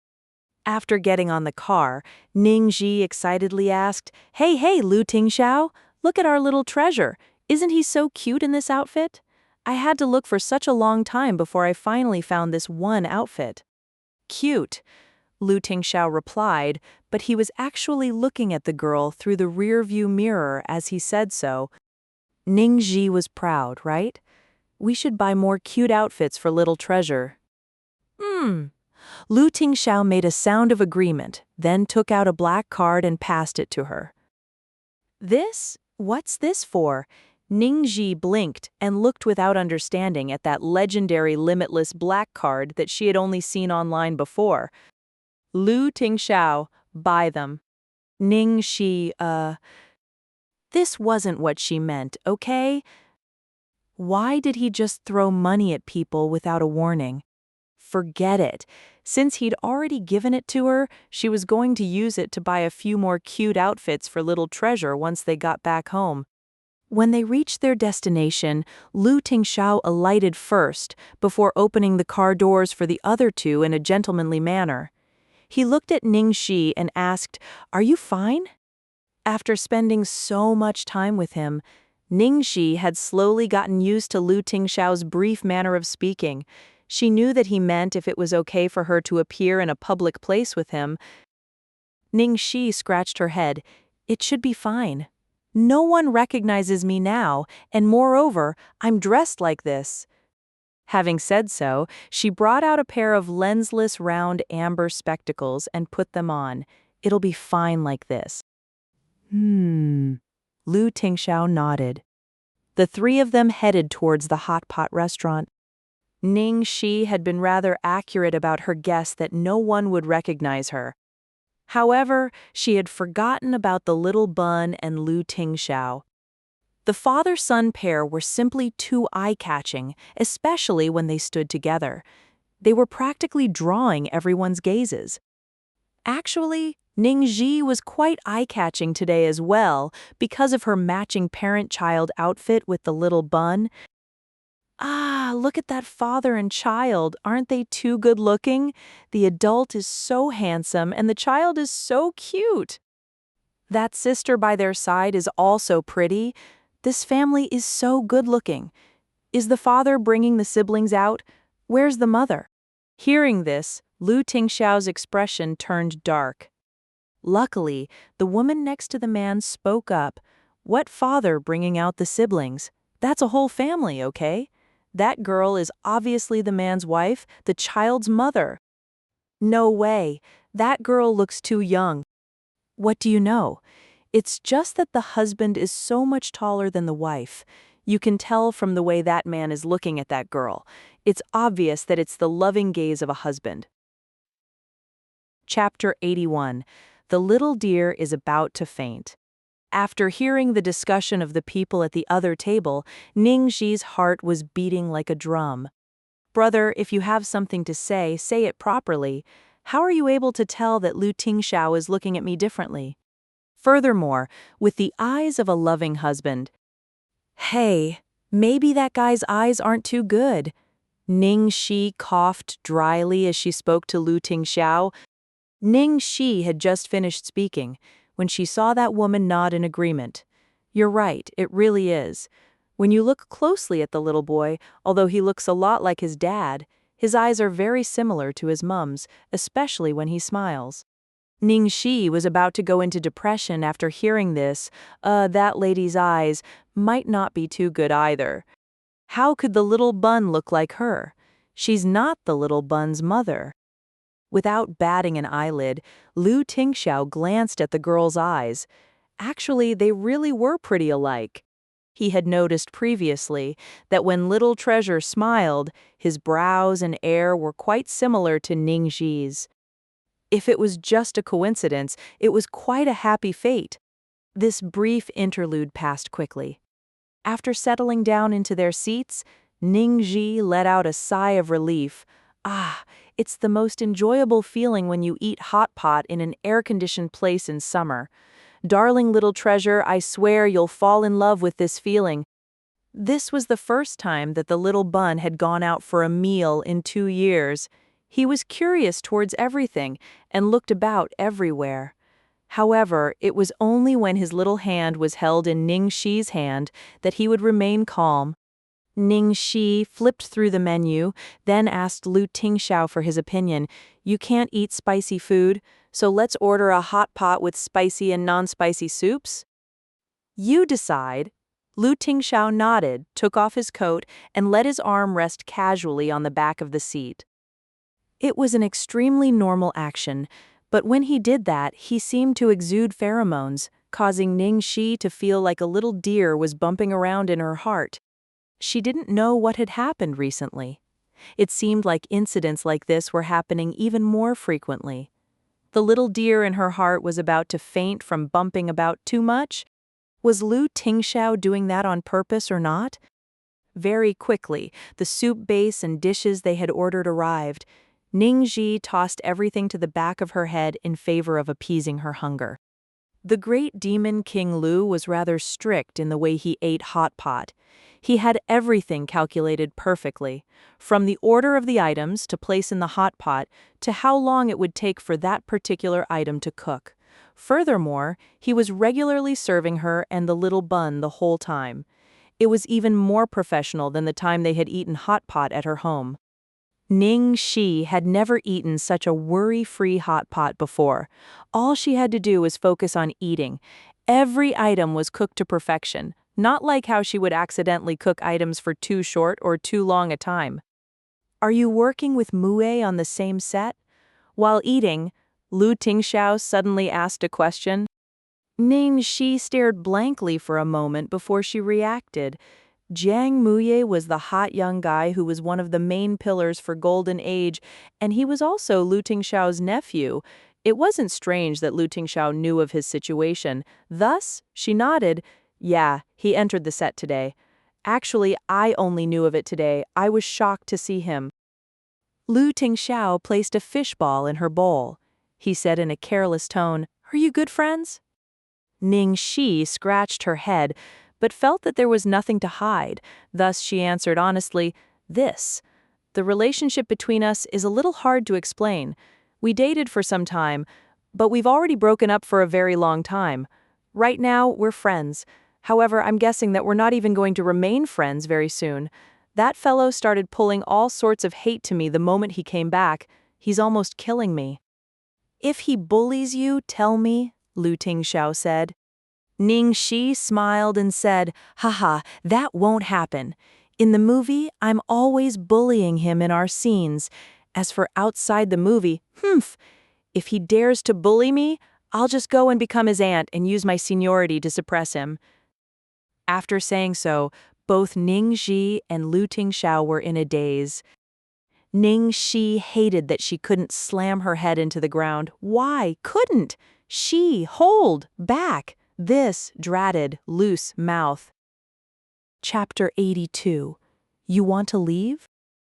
After getting on the car, Ning Xi excitedly asked, Hey, Lu Tingxiao, look at our Little Treasure. Isn't he so cute in this outfit? I had to look for such a long time before I finally found this one outfit. Cute, Lu Tingxiao replied, but he was actually looking at the girl through the rear-view mirror as he said so. Ning Xi was proud, right? We should buy more cute outfits for Little Treasure. Lu Tingxiao made a sound of agreement, then took out a black card and passed it to her. This? What's this for? Ning Xi blinked and looked without understanding at that legendary limitless black card that she had only seen online before. Lu Tingxiao, buy them. Ning Xi, this wasn't what she meant, okay? Why did he just throw money at people without a warning? Forget it. Since he'd already given it to her, she was going to use it to buy a few more cute outfits for little Treasure once they got back home. When they reached their destination, Lu Tingxiao alighted first, before opening the car doors for the other two in a gentlemanly manner. He looked at Ning Xi and asked, "Are you fine?" After spending so much time with him, Ning Xi had slowly gotten used to Lu Tingxiao's brief manner of speaking. She knew that he meant if it was okay for her to appear in a public place with him. Ning Xi scratched her head. "It should be fine. No one recognizes me now, and moreover, I'm dressed like this." Having said so, she brought out a pair of lensless round amber spectacles and put them on. "It'll be fine like this." Lu Tingxiao nodded. The three of them headed towards the hot pot restaurant. Ning Xi had been rather accurate about her guess that no one would recognize her. However, she had forgotten about the little bun and Lu Tingxiao. The father-son pair were simply too eye-catching, especially when they stood together. They were practically drawing everyone's gazes. Actually, Ning Xi was quite eye-catching today as well because of her matching parent-child outfit with the little bun. Ah, look at that father and child. Aren't they too good-looking? The adult is so handsome and the child is so cute. That sister by their side is also pretty. This family is so good-looking. Is the father bringing the siblings out? Where's the mother? Hearing this, Lu Tingxiao's expression turned dark. Luckily, the woman next to the man spoke up. "What father bringing out the siblings? That's a whole family, okay? That girl is obviously the man's wife, the child's mother." "No way. That girl looks too young." "What do you know? It's just that the husband is so much taller than the wife. You can tell from the way that man is looking at that girl. It's obvious that it's the loving gaze of a husband." Chapter 81. The little deer is about to faint. After hearing the discussion of the people at the other table, Ning Xi's heart was beating like a drum. "Brother, if you have something to say it properly. How are you able to tell that Lu Tingxiao is looking at me differently? Furthermore, with the eyes of a loving husband." "Hey, maybe that guy's eyes aren't too good." Ning Xi coughed dryly as she spoke to Lu Tingxiao. Ning Xi had just finished speaking when she saw that woman nod in agreement. "You're right, it really is. When you look closely at the little boy, although he looks a lot like his dad, his eyes are very similar to his mum's, especially when he smiles." Ning Xi was about to go into depression after hearing this. That lady's eyes might not be too good either. How could the little bun look like her? She's not the little bun's mother. Without batting an eyelid, Lu Tingxiao glanced at the girl's eyes. Actually, they really were pretty alike. He had noticed previously that when little Treasure smiled, his brows and air were quite similar to Ning Xi's. If it was just a coincidence, it was quite a happy fate. This brief interlude passed quickly. After settling down into their seats, Ning Xi let out a sigh of relief. Ah, it's the most enjoyable feeling when you eat hot pot in an air-conditioned place in summer. Darling little Treasure, I swear you'll fall in love with this feeling. This was the first time that the little bun had gone out for a meal in 2 years. He was curious towards everything and looked about everywhere. However, it was only when his little hand was held in Ning Xi's hand that he would remain calm. Ning Xi flipped through the menu, then asked Lu Tingxiao for his opinion. "You can't eat spicy food, so let's order a hot pot with spicy and non-spicy soups?" "You decide." Lu Tingxiao nodded, took off his coat, and let his arm rest casually on the back of the seat. It was an extremely normal action, but when he did that, he seemed to exude pheromones, causing Ning Xi to feel like a little deer was bumping around in her heart. She didn't know what had happened recently. It seemed like incidents like this were happening even more frequently. The little deer in her heart was about to faint from bumping about too much. Was Lu Tingxiao doing that on purpose or not? Very quickly, the soup base and dishes they had ordered arrived. Ning Xi tossed everything to the back of her head in favor of appeasing her hunger. The great demon King Lu was rather strict in the way he ate hot pot. He had everything calculated perfectly, from the order of the items to place in the hot pot to how long it would take for that particular item to cook. Furthermore, he was regularly serving her and the little bun the whole time. It was even more professional than the time they had eaten hot pot at her home. Ning Xi had never eaten such a worry-free hot pot before. All she had to do was focus on eating. Every item was cooked to perfection, not like how she would accidentally cook items for too short or too long a time. "Are you working with Mue on the same set?" While eating, Lu Tingxiao suddenly asked a question. Ning Xi stared blankly for a moment before she reacted. Jiang Muye was the hot young guy who was one of the main pillars for Golden Age, and he was also Lu Tingxiao's nephew. It wasn't strange that Lu Tingxiao knew of his situation. Thus, she nodded. "Yeah, he entered the set today. Actually, I only knew of it today. I was shocked to see him." Lu Tingxiao placed a fishball in her bowl. He said in a careless tone, "Are you good friends?" Ning Xi scratched her head, but felt that there was nothing to hide. Thus she answered honestly, "This. The relationship between us is a little hard to explain. We dated for some time, but we've already broken up for a very long time. Right now, we're friends. However, I'm guessing that we're not even going to remain friends very soon. That fellow started pulling all sorts of hate to me the moment he came back. He's almost killing me." "If he bullies you, tell me," Lu Tingxiao said. Ning Xi smiled and said, "Haha, that won't happen. In the movie, I'm always bullying him in our scenes. As for outside the movie, if he dares to bully me, I'll just go and become his aunt and use my seniority to suppress him." After saying so, both Ning Xi and Lu Tingxiao were in a daze. Ning Xi hated that she couldn't slam her head into the ground. Why couldn't she hold back this dratted, loose mouth? Chapter 82. You want to leave?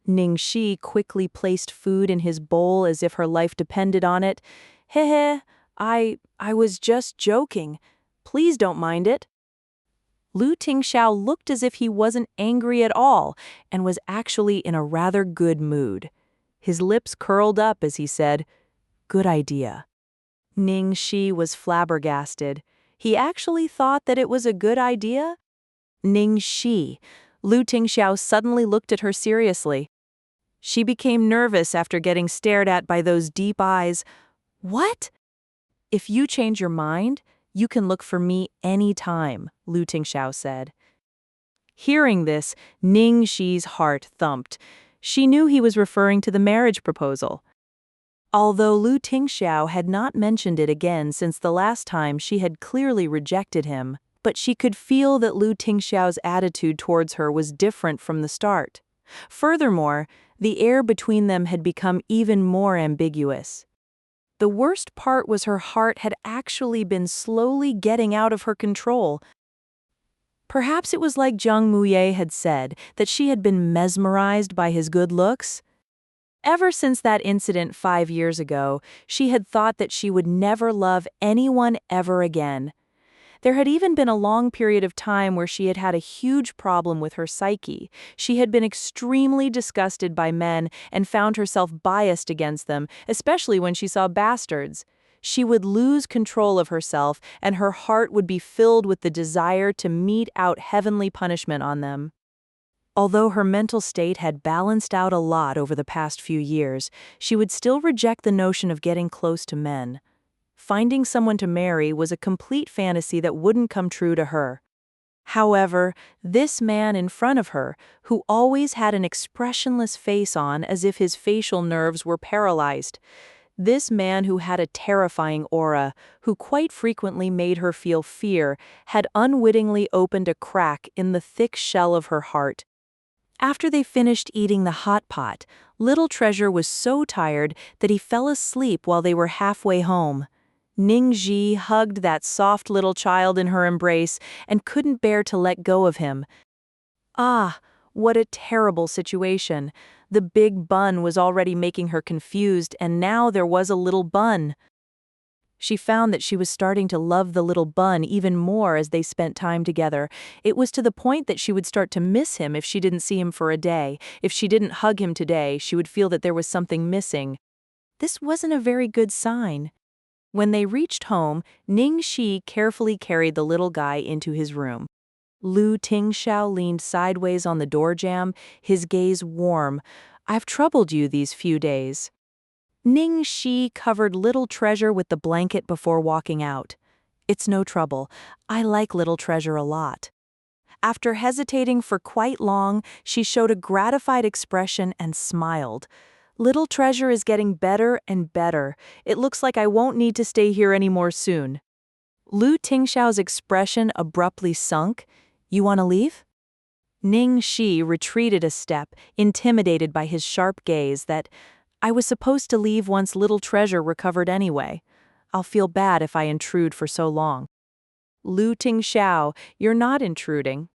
Ning Xi quickly placed food in his bowl as if her life depended on it. Heh, I was just joking. Please don't mind it." Lu Tingxiao looked as if he wasn't angry at all and was actually in a rather good mood. His lips curled up as he said, "Good idea." Ning Xi was flabbergasted. He actually thought that it was a good idea? Ning Xi. Lu Tingxiao suddenly looked at her seriously. She became nervous after getting stared at by those deep eyes. "What?" "If you change your mind, you can look for me any time," Lu Tingxiao said. Hearing this, Ning Xi's heart thumped. She knew he was referring to the marriage proposal. Although Lu Tingxiao had not mentioned it again since the last time she had clearly rejected him, but she could feel that Lu Tingxiao's attitude towards her was different from the start. Furthermore, the air between them had become even more ambiguous. The worst part was her heart had actually been slowly getting out of her control. Perhaps it was like Jiang Muye had said, that she had been mesmerized by his good looks. Ever since that incident 5 years ago, she had thought that she would never love anyone ever again. There had even been a long period of time where she had had a huge problem with her psyche. She had been extremely disgusted by men and found herself biased against them, especially when she saw bastards. She would lose control of herself, and her heart would be filled with the desire to mete out heavenly punishment on them. Although her mental state had balanced out a lot over the past few years, she would still reject the notion of getting close to men. Finding someone to marry was a complete fantasy that wouldn't come true to her. However, this man in front of her, who always had an expressionless face on as if his facial nerves were paralyzed, this man who had a terrifying aura, who quite frequently made her feel fear, had unwittingly opened a crack in the thick shell of her heart. After they finished eating the hot pot, Little Treasure was so tired that he fell asleep while they were halfway home. Ning Xi hugged that soft little child in her embrace and couldn't bear to let go of him. Ah, what a terrible situation. The big bun was already making her confused, and now there was a little bun. She found that she was starting to love the little bun even more as they spent time together. It was to the point that she would start to miss him if she didn't see him for a day. If she didn't hug him today, she would feel that there was something missing. This wasn't a very good sign. When they reached home, Ning Xi carefully carried the little guy into his room. Lu Tingxiao leaned sideways on the door jamb, his gaze warm. "I've troubled you these few days." Ning Xi covered Little Treasure with the blanket before walking out. "It's no trouble. I like Little Treasure a lot." After hesitating for quite long, she showed a gratified expression and smiled. "Little Treasure is getting better and better. It looks like I won't need to stay here anymore soon." Lu Tingxiao's expression abruptly sunk. "You want to leave?" Ning Xi retreated a step, intimidated by his sharp gaze that, "I was supposed to leave once Little Treasure recovered anyway. I'll feel bad if I intrude for so long." "Lu Tingxiao, you're not intruding."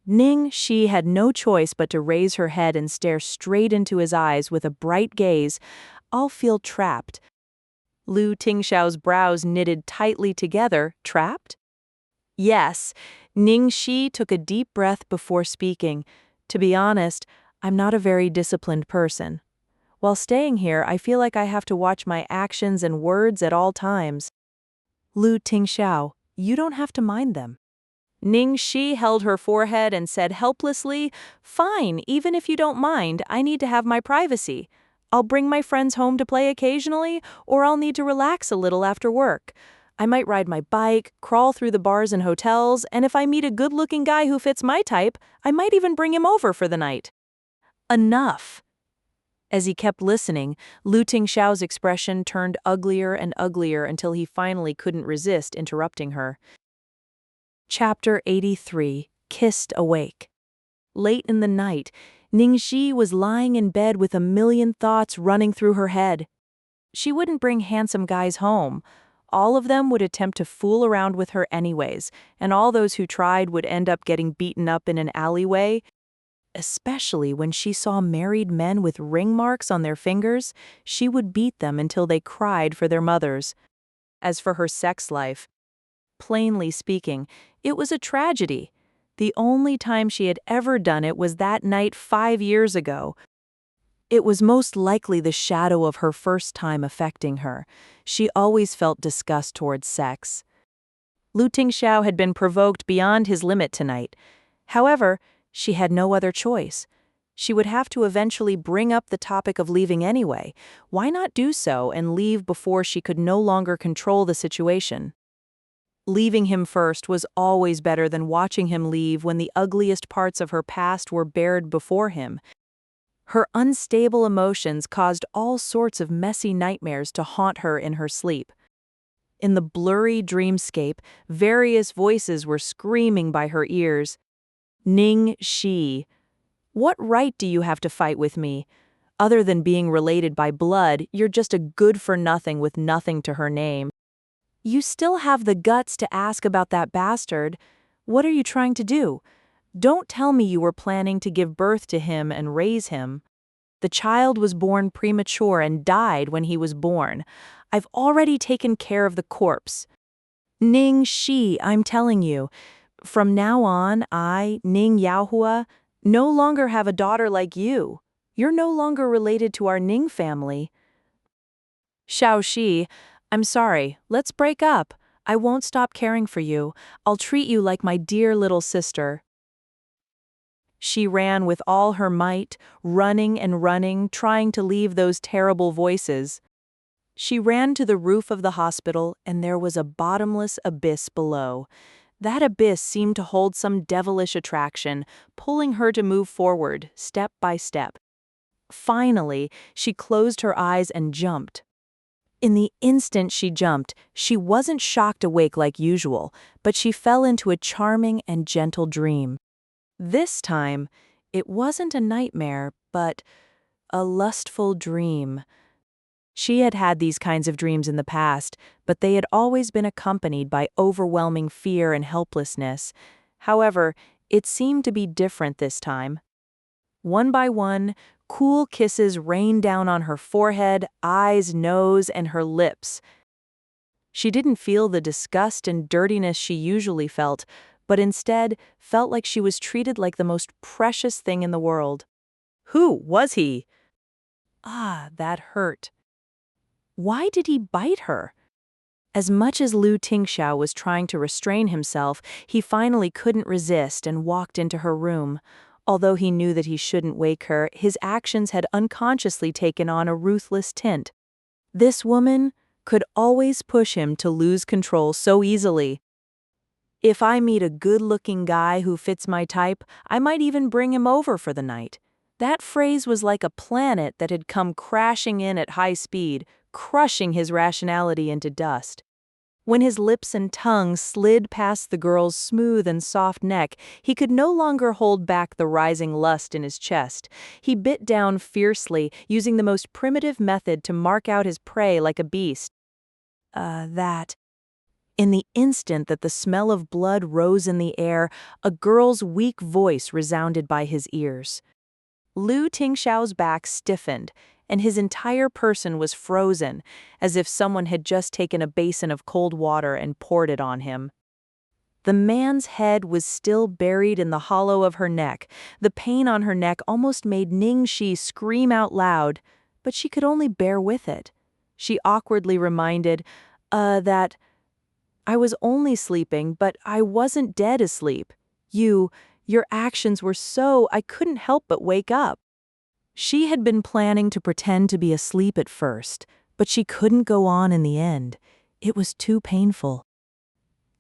Ning Xi had no choice but to raise her head and stare straight into his eyes with a bright gaze. "I'll feel trapped." Lu Tingxiao's brows knitted tightly together. "Trapped?" "Yes." Ning Xi took a deep breath before speaking. "To be honest, I'm not a very disciplined person. While staying here, I feel like I have to watch my actions and words at all times." "Lu Tingxiao, you don't have to mind them." Ning Xi held her forehead and said helplessly, "Fine, even if you don't mind, I need to have my privacy. I'll bring my friends home to play occasionally, or I'll need to relax a little after work. I might ride my bike, crawl through the bars and hotels, and if I meet a good-looking guy who fits my type, I might even bring him over for the night." "Enough." As he kept listening, Lu Tingxiao's expression turned uglier and uglier until he finally couldn't resist interrupting her. Chapter 83, Kissed Awake. Late in the night, Ning Xi was lying in bed with a million thoughts running through her head. She wouldn't bring handsome guys home. All of them would attempt to fool around with her anyways, and all those who tried would end up getting beaten up in an alleyway. Especially when she saw married men with ring marks on their fingers, she would beat them until they cried for their mothers. As for her sex life, plainly speaking, it was a tragedy. The only time she had ever done it was that night 5 years ago. It was most likely the shadow of her first time affecting her. She always felt disgust towards sex. Lu Tingxiao had been provoked beyond his limit tonight. However, she had no other choice. She would have to eventually bring up the topic of leaving anyway. Why not do so and leave before she could no longer control the situation? Leaving him first was always better than watching him leave when the ugliest parts of her past were bared before him. Her unstable emotions caused all sorts of messy nightmares to haunt her in her sleep. In the blurry dreamscape, various voices were screaming by her ears. "Ning Xi, what right do you have to fight with me? Other than being related by blood, you're just a good-for-nothing with nothing to her name. You still have the guts to ask about that bastard. What are you trying to do? Don't tell me you were planning to give birth to him and raise him. The child was born premature and died when he was born. I've already taken care of the corpse. Ning Xi, I'm telling you, from now on, I, Ning Yaohua, no longer have a daughter like you. You're no longer related to our Ning family." "Xiaoxi, I'm sorry, let's break up. I won't stop caring for you. I'll treat you like my dear little sister." She ran with all her might, running and running, trying to leave those terrible voices. She ran to the roof of the hospital, and there was a bottomless abyss below. That abyss seemed to hold some devilish attraction, pulling her to move forward, step by step. Finally, she closed her eyes and jumped. In the instant she jumped, she wasn't shocked awake like usual, but she fell into a charming and gentle dream. This time, It wasn't a nightmare, but a lustful dream. She had had these kinds of dreams in the past, but they had always been accompanied by overwhelming fear and helplessness. However, it seemed to be different this time. One by one, cool kisses rained down on her forehead, eyes, nose, and her lips. She didn't feel the disgust and dirtiness she usually felt, but instead felt like she was treated like the most precious thing in the world. Who was he? Ah, that hurt. Why did he bite her? As much as Lu Tingxiao was trying to restrain himself, he finally couldn't resist and walked into her room. Although he knew that he shouldn't wake her, his actions had unconsciously taken on a ruthless tint. This woman could always push him to lose control so easily. If I meet a good-looking guy who fits my type, I might even bring him over for the night. That phrase was like a planet that had come crashing in at high speed, crushing his rationality into dust. When his lips and tongue slid past the girl's smooth and soft neck, he could no longer hold back the rising lust in his chest. He bit down fiercely, using the most primitive method to mark out his prey like a beast. In the instant that the smell of blood rose in the air, a girl's weak voice resounded by his ears. Lu Tingxiao's back stiffened, and his entire person was frozen, as if someone had just taken a basin of cold water and poured it on him. The man's head was still buried in the hollow of her neck. The pain on her neck almost made Ning Xi scream out loud, but she could only bear with it. She awkwardly reminded, that I was only sleeping, but I wasn't dead asleep. Your actions were so I couldn't help but wake up. She had been planning to pretend to be asleep at first, but she couldn't go on in the end. It was too painful.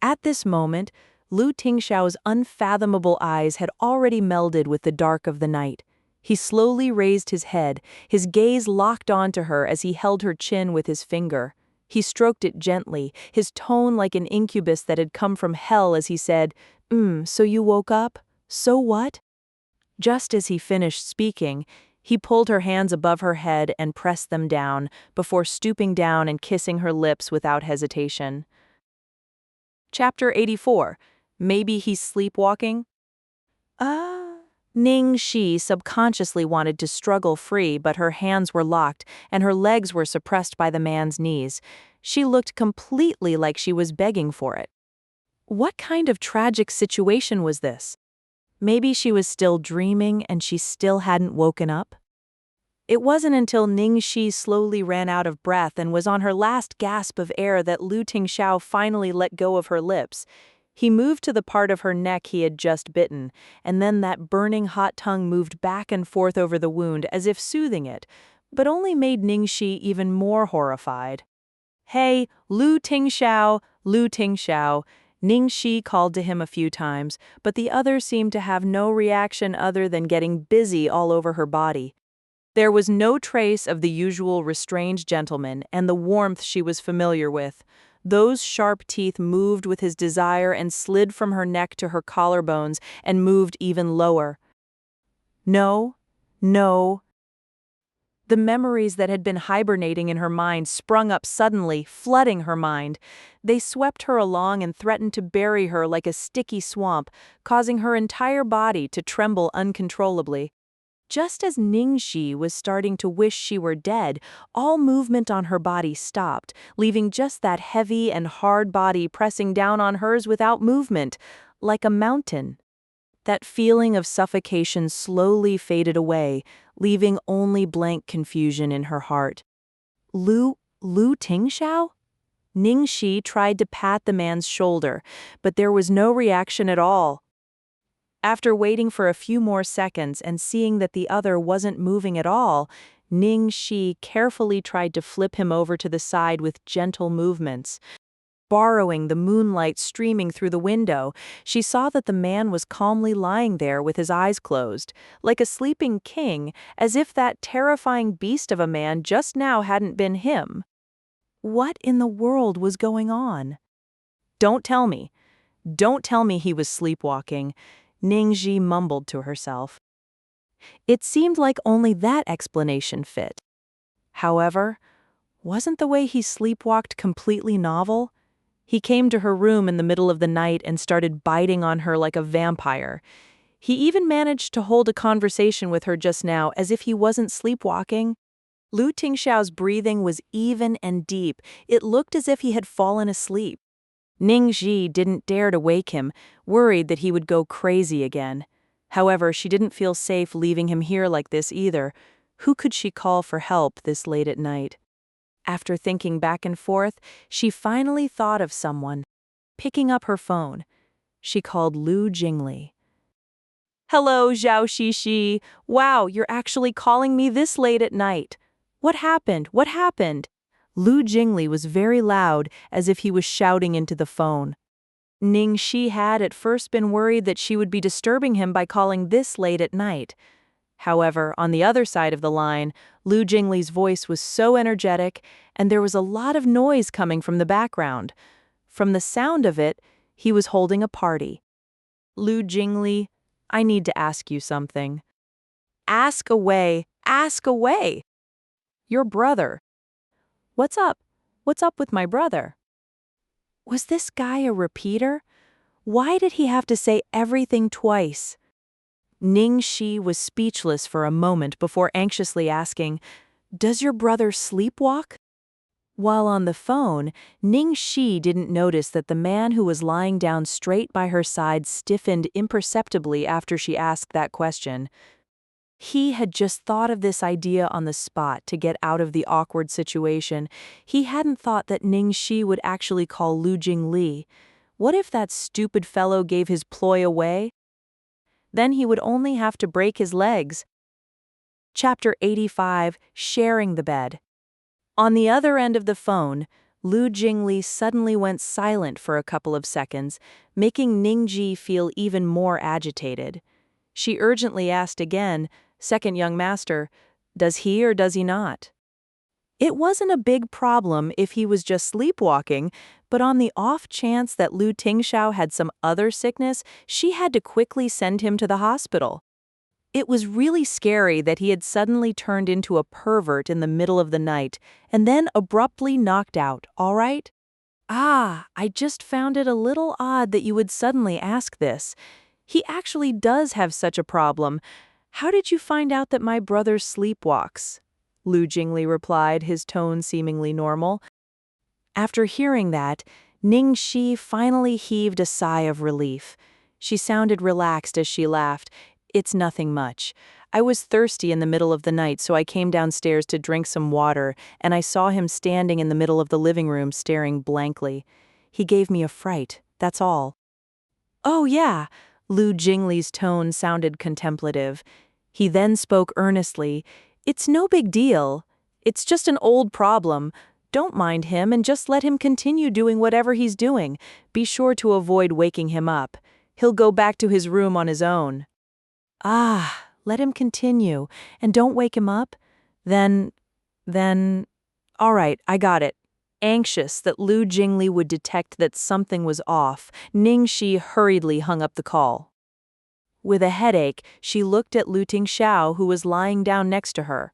At this moment, Lu Tingxiao's unfathomable eyes had already melded with the dark of the night. He slowly raised his head, his gaze locked onto her as he held her chin with his finger. He stroked it gently, his tone like an incubus that had come from hell as he said, so you woke up? So what?" Just as he finished speaking, he pulled her hands above her head and pressed them down, before stooping down and kissing her lips without hesitation. Chapter 84. Maybe he's sleepwalking? Ning Xi subconsciously wanted to struggle free, but her hands were locked and her legs were suppressed by the man's knees. She looked completely like she was begging for it. What kind of tragic situation was this? Maybe she was still dreaming and she still hadn't woken up? It wasn't until Ning Xi slowly ran out of breath and was on her last gasp of air that Lu Tingxiao finally let go of her lips. He moved to the part of her neck he had just bitten, and then that burning hot tongue moved back and forth over the wound as if soothing it, but only made Ning Xi even more horrified. "Hey, Lu Tingxiao, Lu Tingxiao." Ning Xi called to him a few times, but the other seemed to have no reaction other than getting busy all over her body. There was no trace of the usual restrained gentleman and the warmth she was familiar with. Those sharp teeth moved with his desire and slid from her neck to her collarbones and moved even lower. No, no. The memories that had been hibernating in her mind sprung up suddenly, flooding her mind. They swept her along and threatened to bury her like a sticky swamp, causing her entire body to tremble uncontrollably. Just as Ning Xi was starting to wish she were dead, all movement on her body stopped, leaving just that heavy and hard body pressing down on hers without movement, like a mountain. That feeling of suffocation slowly faded away, leaving only blank confusion in her heart. Lu Tingxiao? Ning Xi tried to pat the man's shoulder, but there was no reaction at all. After waiting for a few more seconds and seeing that the other wasn't moving at all, Ning Xi carefully tried to flip him over to the side with gentle movements. Borrowing the moonlight streaming through the window, she saw that the man was calmly lying there with his eyes closed, like a sleeping king, as if that terrifying beast of a man just now hadn't been him. What in the world was going on? Don't tell me he was sleepwalking," Ning Xi mumbled to herself. It seemed like only that explanation fit. However, wasn't the way he sleepwalked completely novel? He came to her room in the middle of the night and started biting on her like a vampire. He even managed to hold a conversation with her just now as if he wasn't sleepwalking. Lu Tingxiao's breathing was even and deep. It looked as if he had fallen asleep. Ning Xi didn't dare to wake him, worried that he would go crazy again. However, she didn't feel safe leaving him here like this either. Who could she call for help this late at night? After thinking back and forth, she finally thought of someone. Picking up her phone, she called Lu Jingli. "Hello, Zhao Shishi. Wow, you're actually calling me this late at night. What happened? What happened?" Lu Jingli was very loud, as if he was shouting into the phone. Ning Xi had at first been worried that she would be disturbing him by calling this late at night. However, on the other side of the line, Lu Jingli's voice was so energetic, and there was a lot of noise coming from the background. From the sound of it, he was holding a party. "Lu Jingli, I need to ask you something." "Ask away, ask away." "Your brother." "What's up? What's up with my brother?" Was this guy a repeater? Why did he have to say everything twice? Ning Xi was speechless for a moment before anxiously asking, "Does your brother sleepwalk?" While on the phone, Ning Xi didn't notice that the man who was lying down straight by her side stiffened imperceptibly after she asked that question. He had just thought of this idea on the spot to get out of the awkward situation. He hadn't thought that Ning Xi would actually call Lu Jingli. What if that stupid fellow gave his ploy away? Then he would only have to break his legs. Chapter 85, Sharing the Bed. On the other end of the phone, Lu Jingli suddenly went silent for a couple of seconds, making Ning Xi feel even more agitated. She urgently asked again, "Second young master, does he or does he not?" It wasn't a big problem if he was just sleepwalking, but on the off chance that Lu Tingxiao had some other sickness, she had to quickly send him to the hospital. It was really scary that he had suddenly turned into a pervert in the middle of the night and then abruptly knocked out, all right? I just found it a little odd that you would suddenly ask this. He actually does have such a problem. How did you find out that my brother sleepwalks? Lu Jingli replied, his tone seemingly normal. After hearing that, Ning Xi finally heaved a sigh of relief. She sounded relaxed as she laughed. "It's nothing much. I was thirsty in the middle of the night, so I came downstairs to drink some water, and I saw him standing in the middle of the living room staring blankly. He gave me a fright, that's all." "Oh yeah," Lu Jingli's tone sounded contemplative. He then spoke earnestly. "It's no big deal. It's just an old problem. Don't mind him and just let him continue doing whatever he's doing. Be sure to avoid waking him up. He'll go back to his room on his own." Let him continue, and don't wake him up? Then, all right, I got it. Anxious that Lu Jingli would detect that something was off, Ning Xi hurriedly hung up the call. With a headache, she looked at Lu Tingxiao, who was lying down next to her.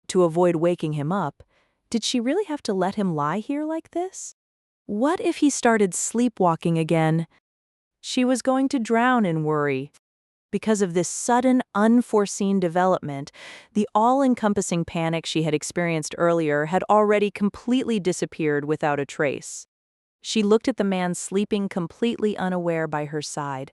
To avoid waking him up, did she really have to let him lie here like this? What if he started sleepwalking again? She was going to drown in worry. Because of this sudden, unforeseen development, the all-encompassing panic she had experienced earlier had already completely disappeared without a trace. She looked at the man sleeping completely unaware by her side.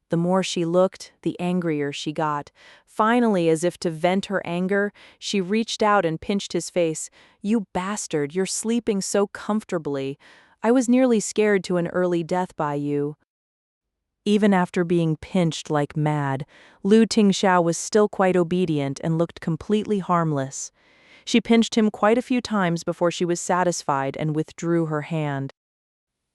The more she looked, the angrier she got. Finally, as if to vent her anger, she reached out and pinched his face. "You bastard, you're sleeping so comfortably. I was nearly scared to an early death by you." Even after being pinched like mad, Lu Tingxiao was still quite obedient and looked completely harmless. She pinched him quite a few times before she was satisfied and withdrew her hand.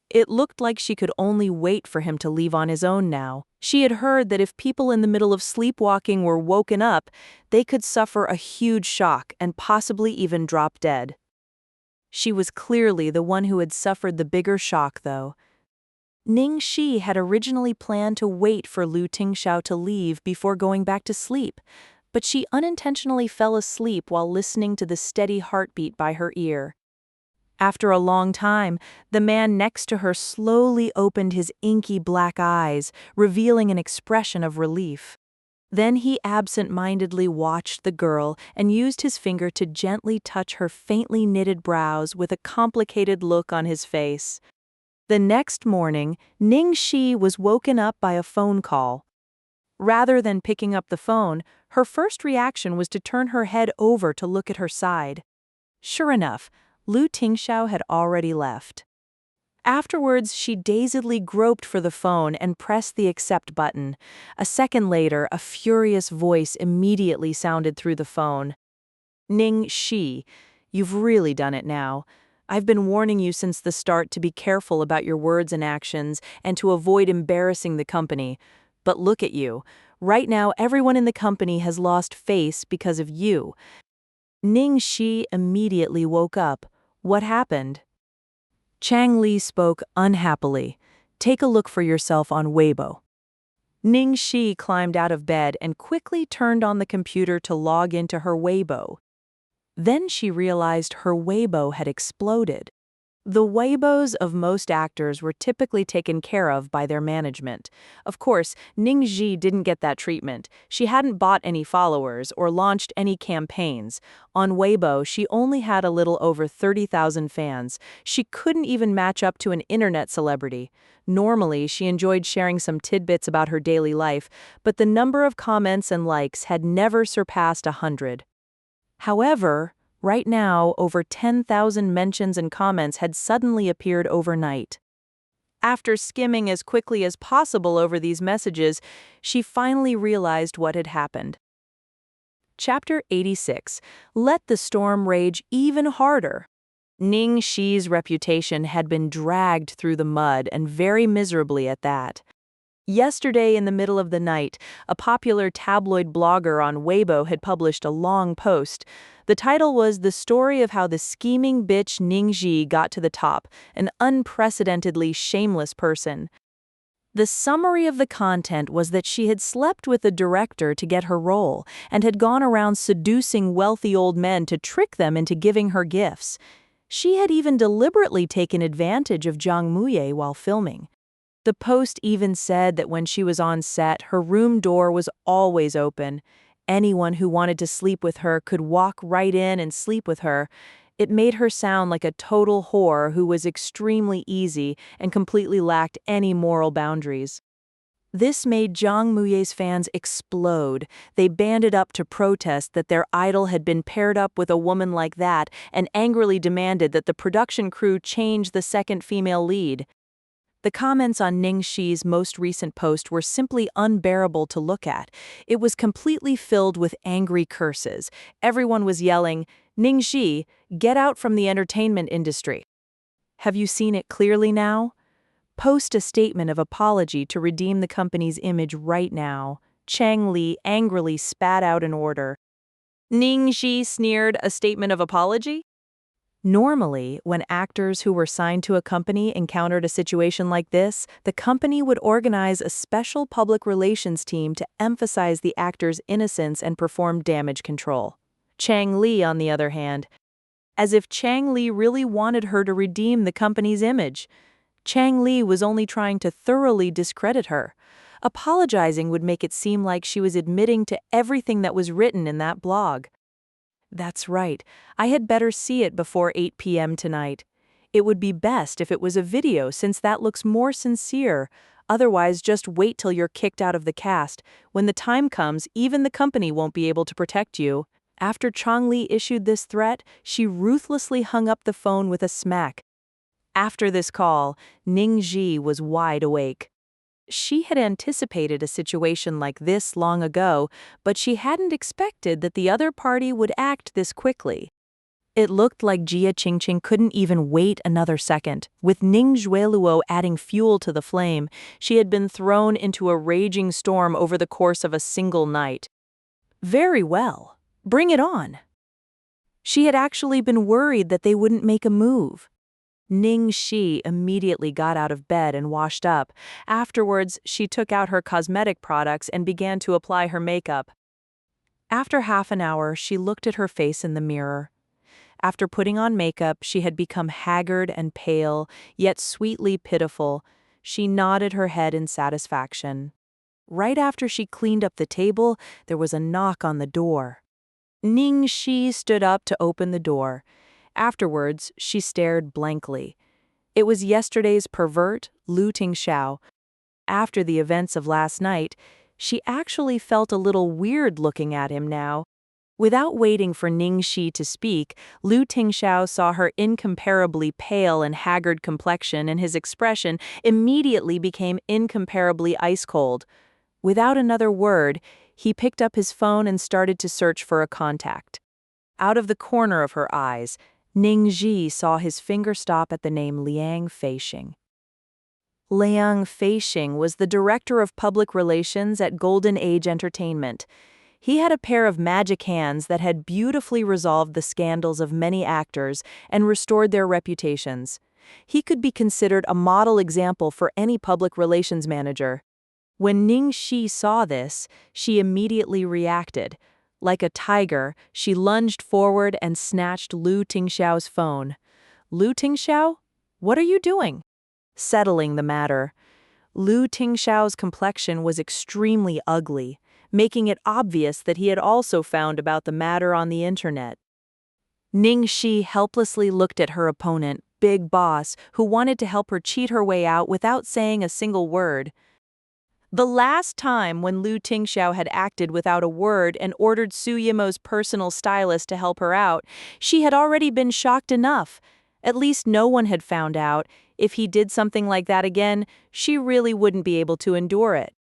It looked like she could only wait for him to leave on his own now. She had heard that if people in the middle of sleepwalking were woken up, they could suffer a huge shock and possibly even drop dead. She was clearly the one who had suffered the bigger shock, though. Ning Xi had originally planned to wait for Lu Tingxiao to leave before going back to sleep, but she unintentionally fell asleep while listening to the steady heartbeat by her ear. After a long time, the man next to her slowly opened his inky black eyes, revealing an expression of relief. Then he absent-mindedly watched the girl and used his finger to gently touch her faintly knitted brows with a complicated look on his face. The next morning, Ning Xi was woken up by a phone call. Rather than picking up the phone, her first reaction was to turn her head over to look at her side. Sure enough, Lu Tingxiao had already left. Afterwards, she dazedly groped for the phone and pressed the accept button. A second later, a furious voice immediately sounded through the phone. Ning Xi, you've really done it now. I've been warning you since the start to be careful about your words and actions and to avoid embarrassing the company. But look at you. Right now, everyone in the company has lost face because of you. Ning Xi immediately woke up. What happened? Chang Li spoke unhappily. Take a look for yourself on Weibo. Ning Xi climbed out of bed and quickly turned on the computer to log into her Weibo. Then she realized her Weibo had exploded. The Weibos of most actors were typically taken care of by their management. Of course, Ning Xi didn't get that treatment. She hadn't bought any followers or launched any campaigns. On Weibo, she only had a little over 30,000 fans. She couldn't even match up to an internet celebrity. Normally, she enjoyed sharing some tidbits about her daily life, but the number of comments and likes had never surpassed 100. However, right now, over 10,000 mentions and comments had suddenly appeared overnight. After skimming as quickly as possible over these messages, she finally realized what had happened. Chapter 86. Let the storm rage even harder. Ning Xi's reputation had been dragged through the mud, and very miserably at that. Yesterday, in the middle of the night, a popular tabloid blogger on Weibo had published a long post. The title was "The Story of How the Scheming Bitch Ning Xi Got to the Top, an Unprecedentedly Shameless Person." The summary of the content was that she had slept with a director to get her role and had gone around seducing wealthy old men to trick them into giving her gifts. She had even deliberately taken advantage of Zhang Muye while filming. The post even said that when she was on set, her room door was always open. Anyone who wanted to sleep with her could walk right in and sleep with her. It made her sound like a total whore who was extremely easy and completely lacked any moral boundaries. This made Zhang Muye's fans explode. They banded up to protest that their idol had been paired up with a woman like that and angrily demanded that the production crew change the second female lead. The comments on Ning Xi's most recent post were simply unbearable to look at. It was completely filled with angry curses. Everyone was yelling, "Ning Xi, get out from the entertainment industry." Have you seen it clearly now? Post a statement of apology to redeem the company's image right now. Chang Li angrily spat out an order. Ning Xi sneered, "A statement of apology?" Normally, when actors who were signed to a company encountered a situation like this, the company would organize a special public relations team to emphasize the actor's innocence and perform damage control. Chang Li, on the other hand, as if Chang Li really wanted her to redeem the company's image. Chang Li was only trying to thoroughly discredit her. Apologizing would make it seem like she was admitting to everything that was written in that blog. That's right. I had better see it before 8 p.m. tonight. It would be best if it was a video since that looks more sincere. Otherwise, just wait till you're kicked out of the cast. When the time comes, even the company won't be able to protect you. After Chang Li issued this threat, she ruthlessly hung up the phone with a smack. After this call, Ning Xi was wide awake. She had anticipated a situation like this long ago, but she hadn't expected that the other party would act this quickly. It looked like Jia Qingqing couldn't even wait another second. With Ning Xueluo adding fuel to the flame, she had been thrown into a raging storm over the course of a single night. Very well. Bring it on. She had actually been worried that they wouldn't make a move. Ning Xi immediately got out of bed and washed up. Afterwards, she took out her cosmetic products and began to apply her makeup. After half an hour, she looked at her face in the mirror. After putting on makeup, she had become haggard and pale, yet sweetly pitiful. She nodded her head in satisfaction. Right after she cleaned up the table, there was a knock on the door. Ning Xi stood up to open the door. Afterwards, she stared blankly. It was yesterday's pervert, Lu Tingxiao. After the events of last night, she actually felt a little weird looking at him now. Without waiting for Ning Xi to speak, Lu Tingxiao saw her incomparably pale and haggard complexion, and his expression immediately became incomparably ice-cold. Without another word, he picked up his phone and started to search for a contact. Out of the corner of her eyes, Ning Xi saw his finger stop at the name Liang Feixing. Liang Feixing was the director of public relations at Golden Age Entertainment. He had a pair of magic hands that had beautifully resolved the scandals of many actors and restored their reputations. He could be considered a model example for any public relations manager. When Ning Xi saw this, she immediately reacted. Like a tiger, she lunged forward and snatched Lu Tingxiao's phone. "Lu Tingxiao? What are you doing?" Settling the matter. Lu Tingxiao's complexion was extremely ugly, making it obvious that he had also found about the matter on the internet. Ning Xi helplessly looked at her opponent, Big Boss, who wanted to help her cheat her way out without saying a single word. The last time when Lu Tingxiao had acted without a word and ordered Su Yimo's personal stylist to help her out, she had already been shocked enough. At least no one had found out. If he did something like that again, she really wouldn't be able to endure it.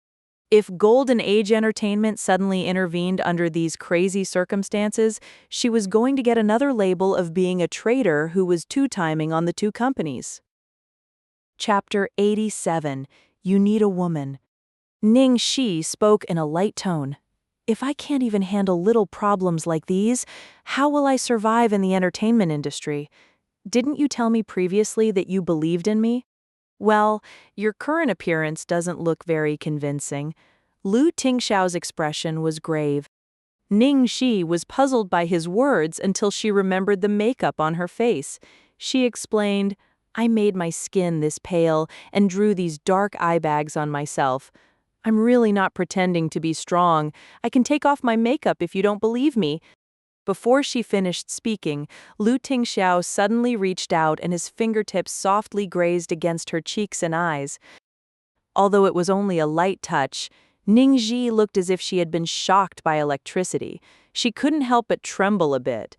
If Golden Age Entertainment suddenly intervened under these crazy circumstances, she was going to get another label of being a traitor who was two-timing on the two companies. Chapter 87. You Need a Woman. Ning Xi spoke in a light tone. "If I can't even handle little problems like these, how will I survive in the entertainment industry? Didn't you tell me previously that you believed in me? Well, your current appearance doesn't look very convincing." Lu Tingxiao's expression was grave. Ning Xi was puzzled by his words until she remembered the makeup on her face. She explained, "I made my skin this pale and drew these dark eye bags on myself. I'm really not pretending to be strong. I can take off my makeup if you don't believe me." Before she finished speaking, Lu Tingxiao suddenly reached out and his fingertips softly grazed against her cheeks and eyes. Although it was only a light touch, Ning Xi looked as if she had been shocked by electricity. She couldn't help but tremble a bit.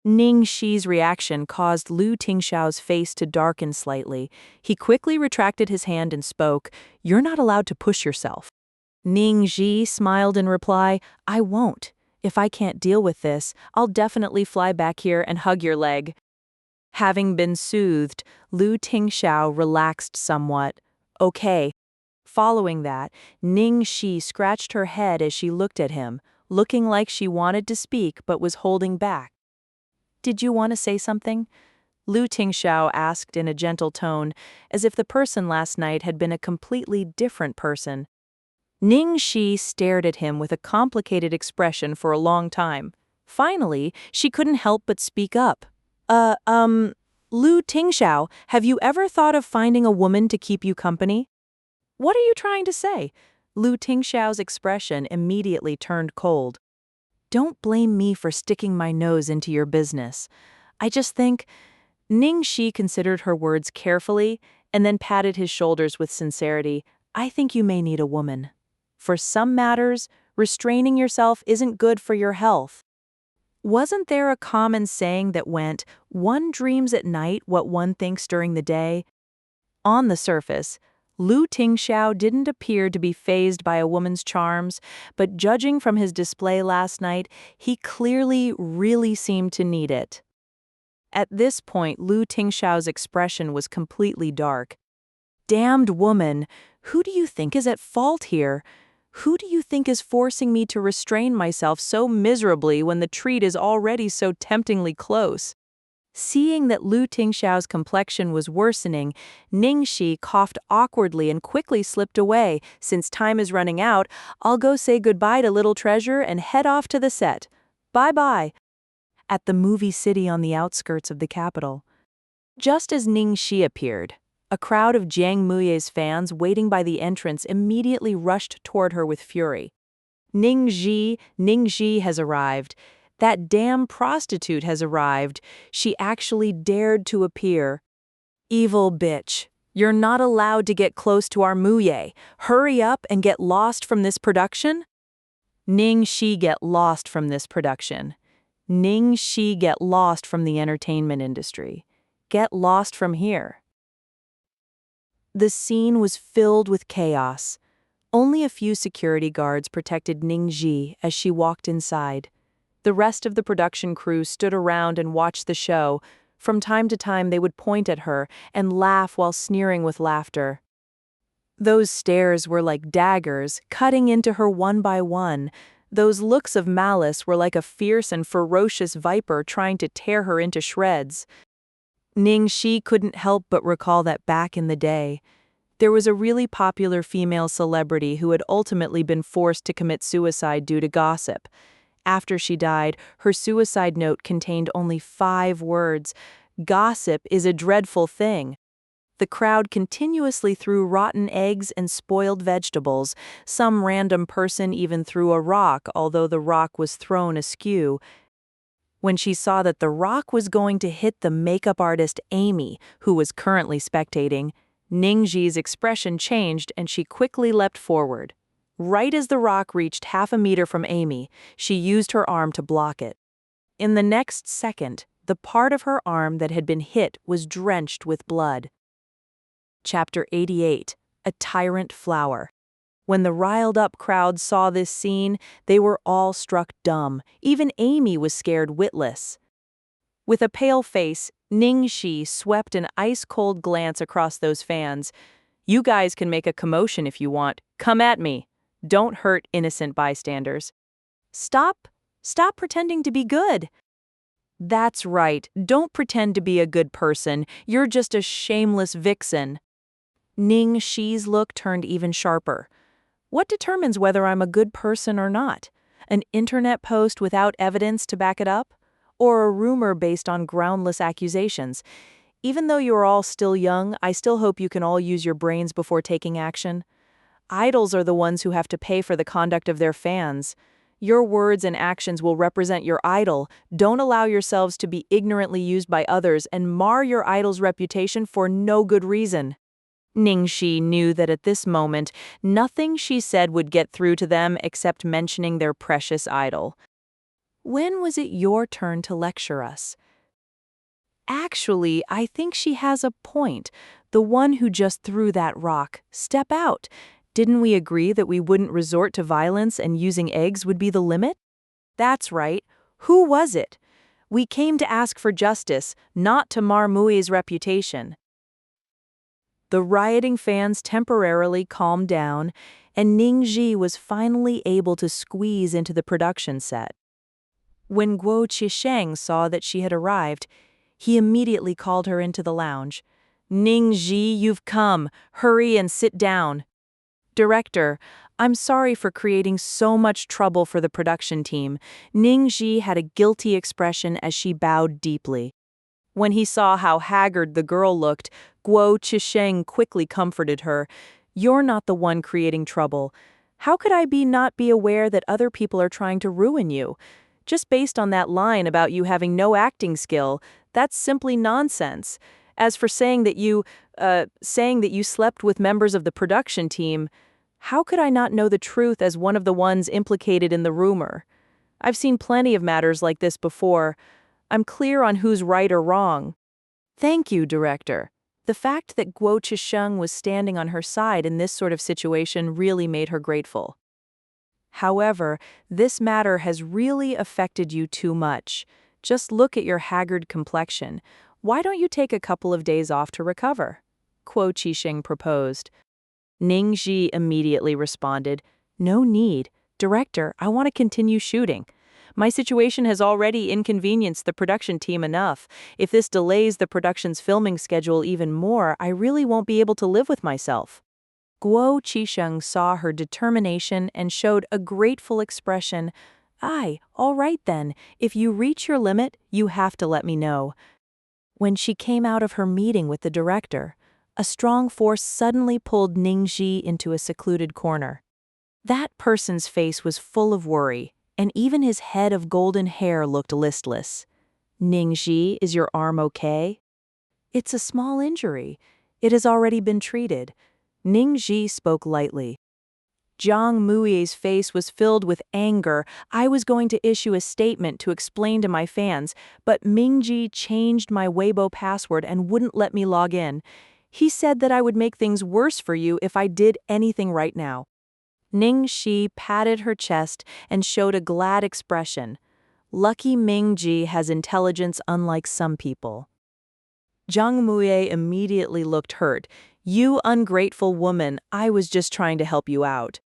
Ning Xi's reaction caused Lu Tingxiao's face to darken slightly. He quickly retracted his hand and spoke, "You're not allowed to push yourself." Ning Xi smiled in reply, "I won't. If I can't deal with this, I'll definitely fly back here and hug your leg." Having been soothed, Lu Tingxiao relaxed somewhat. "Okay." Following that, Ning Xi scratched her head as she looked at him, looking like she wanted to speak but was holding back. "Did you want to say something?" Lu Tingxiao asked in a gentle tone, as if the person last night had been a completely different person. Ning Xi stared at him with a complicated expression for a long time. Finally, she couldn't help but speak up. Lu Tingxiao, have you ever thought of finding a woman to keep you company?" "What are you trying to say?" Lu Tingxiao's expression immediately turned cold. "Don't blame me for sticking my nose into your business. I just think—" Ning Xi considered her words carefully and then patted his shoulders with sincerity. "I think you may need a woman. For some matters, restraining yourself isn't good for your health. Wasn't there a common saying that went, 'One dreams at night what one thinks during the day'?" On the surface, Lu Tingxiao didn't appear to be fazed by a woman's charms, but judging from his display last night, he clearly really seemed to need it. At this point, Lu Tingxiao's expression was completely dark. "Damned woman, who do you think is at fault here? Who do you think is forcing me to restrain myself so miserably when the treat is already so temptingly close?" Seeing that Lu Tingxiao's complexion was worsening, Ning Xi coughed awkwardly and quickly slipped away. Since time is running out, I'll go say goodbye to little treasure and head off to the set. Bye-bye. At the movie city on the outskirts of the capital. Just as Ning Xi appeared, a crowd of Jiang Muye's fans waiting by the entrance immediately rushed toward her with fury. Ning Xi has arrived. That damn prostitute has arrived. She actually dared to appear. Evil bitch. You're not allowed to get close to our Muye. Hurry up and get lost from this production. Ning Xi get lost from this production. Ning Xi get lost from the entertainment industry. Get lost from here. The scene was filled with chaos. Only a few security guards protected Ning Xi as she walked inside. The rest of the production crew stood around and watched the show. From time to time, they would point at her and laugh while sneering with laughter. Those stares were like daggers, cutting into her one by one. Those looks of malice were like a fierce and ferocious viper trying to tear her into shreds. Ning Xi couldn't help but recall that back in the day, there was a really popular female celebrity who had ultimately been forced to commit suicide due to gossip. After she died, her suicide note contained only 5 words: "Gossip is a dreadful thing." The crowd continuously threw rotten eggs and spoiled vegetables. Some random person even threw a rock, although the rock was thrown askew. When she saw that the rock was going to hit the makeup artist Amy, who was currently spectating, Ning Xi's expression changed and she quickly leapt forward. Right as the rock reached 1/2 meter from Amy, she used her arm to block it. In the next second, the part of her arm that had been hit was drenched with blood. Chapter 88. A Tyrant Flower. When the riled-up crowd saw this scene, they were all struck dumb. Even Amy was scared witless. With a pale face, Ning Xi swept an ice-cold glance across those fans. "You guys can make a commotion if you want. Come at me. Don't hurt innocent bystanders. Stop pretending to be good." "That's right, don't pretend to be a good person. You're just a shameless vixen." Ning Xi's look turned even sharper. What determines whether I'm a good person or not? An internet post without evidence to back it up? Or a rumor based on groundless accusations? Even though you're all still young, I still hope you can all use your brains before taking action. Idols are the ones who have to pay for the conduct of their fans. Your words and actions will represent your idol. Don't allow yourselves to be ignorantly used by others and mar your idol's reputation for no good reason. Ning Xi knew that at this moment, nothing she said would get through to them except mentioning their precious idol. When was it your turn to lecture us? Actually, I think she has a point. The one who just threw that rock. Step out. Didn't we agree that we wouldn't resort to violence and using eggs would be the limit? That's right. Who was it? We came to ask for justice, not to mar Mui's reputation. The rioting fans temporarily calmed down, and Ning Xi was finally able to squeeze into the production set. When Guo Qisheng saw that she had arrived, he immediately called her into the lounge. "Ning Xi, you've come. Hurry and sit down." "Director, I'm sorry for creating so much trouble for the production team." Ning Xi had a guilty expression as she bowed deeply. When he saw how haggard the girl looked, Guo Qisheng quickly comforted her. "You're not the one creating trouble. How could I not be aware that other people are trying to ruin you? Just based on that line about you having no acting skill, that's simply nonsense. As for saying that you slept with members of the production team, how could I not know the truth as one of the ones implicated in the rumor? I've seen plenty of matters like this before. I'm clear on who's right or wrong." "Thank you, Director." The fact that Guo Qisheng was standing on her side in this sort of situation really made her grateful. "However, this matter has really affected you too much. Just look at your haggard complexion. Why don't you take a couple of days off to recover?" Guo Qisheng proposed. Ning Xi immediately responded, "No need. Director, I want to continue shooting. My situation has already inconvenienced the production team enough. If this delays the production's filming schedule even more, I really won't be able to live with myself." Guo Qisheng saw her determination and showed a grateful expression. "Aye, all right then. If you reach your limit, you have to let me know." When she came out of her meeting with the director, a strong force suddenly pulled Ning Xi into a secluded corner. That person's face was full of worry, and even his head of golden hair looked listless. "Ning Xi, is your arm okay?" "It's a small injury. It has already been treated." Ning Xi spoke lightly. Jiang Muye's face was filled with anger. I was going to issue a statement to explain to my fans, but Mingji changed my Weibo password and wouldn't let me log in. He said that I would make things worse for you if I did anything right now. Ning Xi patted her chest and showed a glad expression. Lucky Mingji has intelligence unlike some people. Jiang Muye immediately looked hurt. "You ungrateful woman, I was just trying to help you out."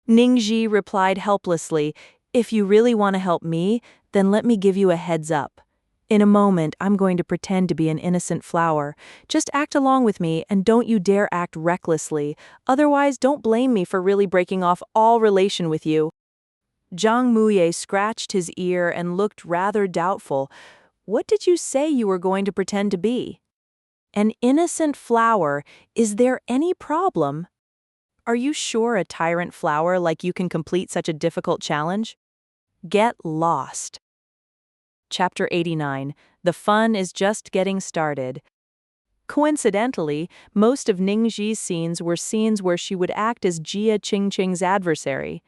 Ning Xi replied helplessly, "If you really want to help me, then let me give you a heads up. In a moment, I'm going to pretend to be an innocent flower. Just act along with me and don't you dare act recklessly. Otherwise, don't blame me for really breaking off all relation with you." Jiang Muye scratched his ear and looked rather doubtful. "What did you say you were going to pretend to be?" "An innocent flower. Is there any problem?" "Are you sure a tyrant flower like you can complete such a difficult challenge?" Get lost. Chapter 89. The fun is just getting started. Coincidentally, most of Ning Xi's scenes were scenes where she would act as Jia Qingqing's adversary.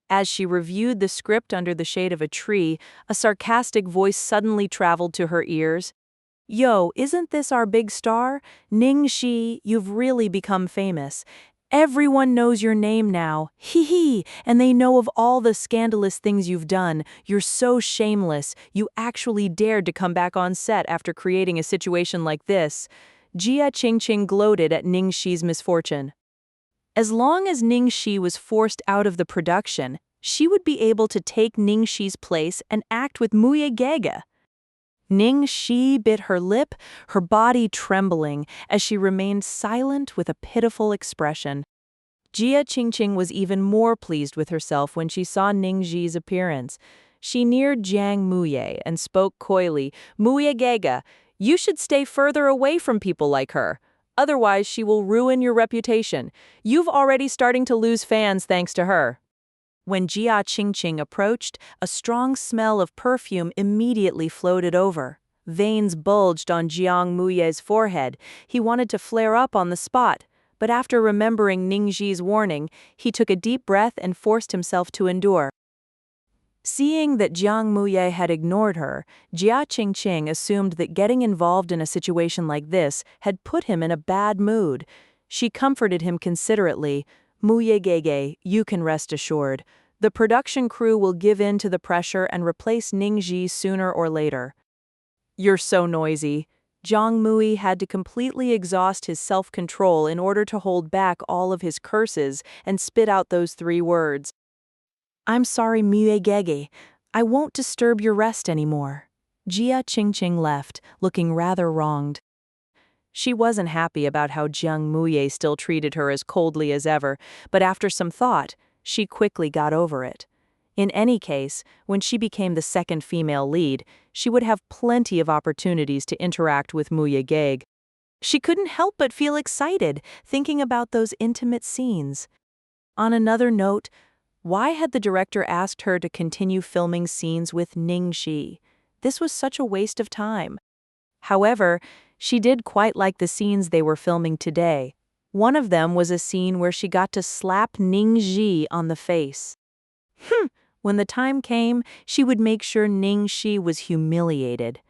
As she reviewed the script under the shade of a tree, a sarcastic voice suddenly traveled to her ears. "Yo, isn't this our big star? Ning Xi, you've really become famous. Everyone knows your name now, hee hee, and they know of all the scandalous things you've done. You're so shameless, you actually dared to come back on set after creating a situation like this." Jia Qingqing gloated at Ning Xi's misfortune. As long as Ning Xi was forced out of the production, she would be able to take Ning Xi's place and act with Muye Gege. Ning Xi bit her lip, her body trembling, as she remained silent with a pitiful expression. Jia Qingqing was even more pleased with herself when she saw Ning Xi's appearance. She neared Jiang Muye and spoke coyly, "Muye Gege, you should stay further away from people like her. Otherwise, she will ruin your reputation. You've already starting to lose fans thanks to her." When Jia Qingqing approached, a strong smell of perfume immediately floated over. Veins bulged on Jiang Muye's forehead. He wanted to flare up on the spot, but after remembering Ning Xi's warning, he took a deep breath and forced himself to endure. Seeing that Jiang Muye had ignored her, Jia Qingqing assumed that getting involved in a situation like this had put him in a bad mood. She comforted him considerately. "Muye Gege, you can rest assured. The production crew will give in to the pressure and replace Ning Xi sooner or later." "You're so noisy." Jiang Muye had to completely exhaust his self-control in order to hold back all of his curses and spit out those 3 words. "I'm sorry, Muye Gege. I won't disturb your rest anymore." Jia Qingqing left, looking rather wronged. She wasn't happy about how Jiang Muye still treated her as coldly as ever, but after some thought, she quickly got over it. In any case, when she became the second female lead, she would have plenty of opportunities to interact with Muye Gege. She couldn't help but feel excited thinking about those intimate scenes. On another note, why had the director asked her to continue filming scenes with Ning Xi? This was such a waste of time. However, she did quite like the scenes they were filming today. One of them was a scene where she got to slap Ning Xi on the face. When the time came, she would make sure Ning Xi was humiliated.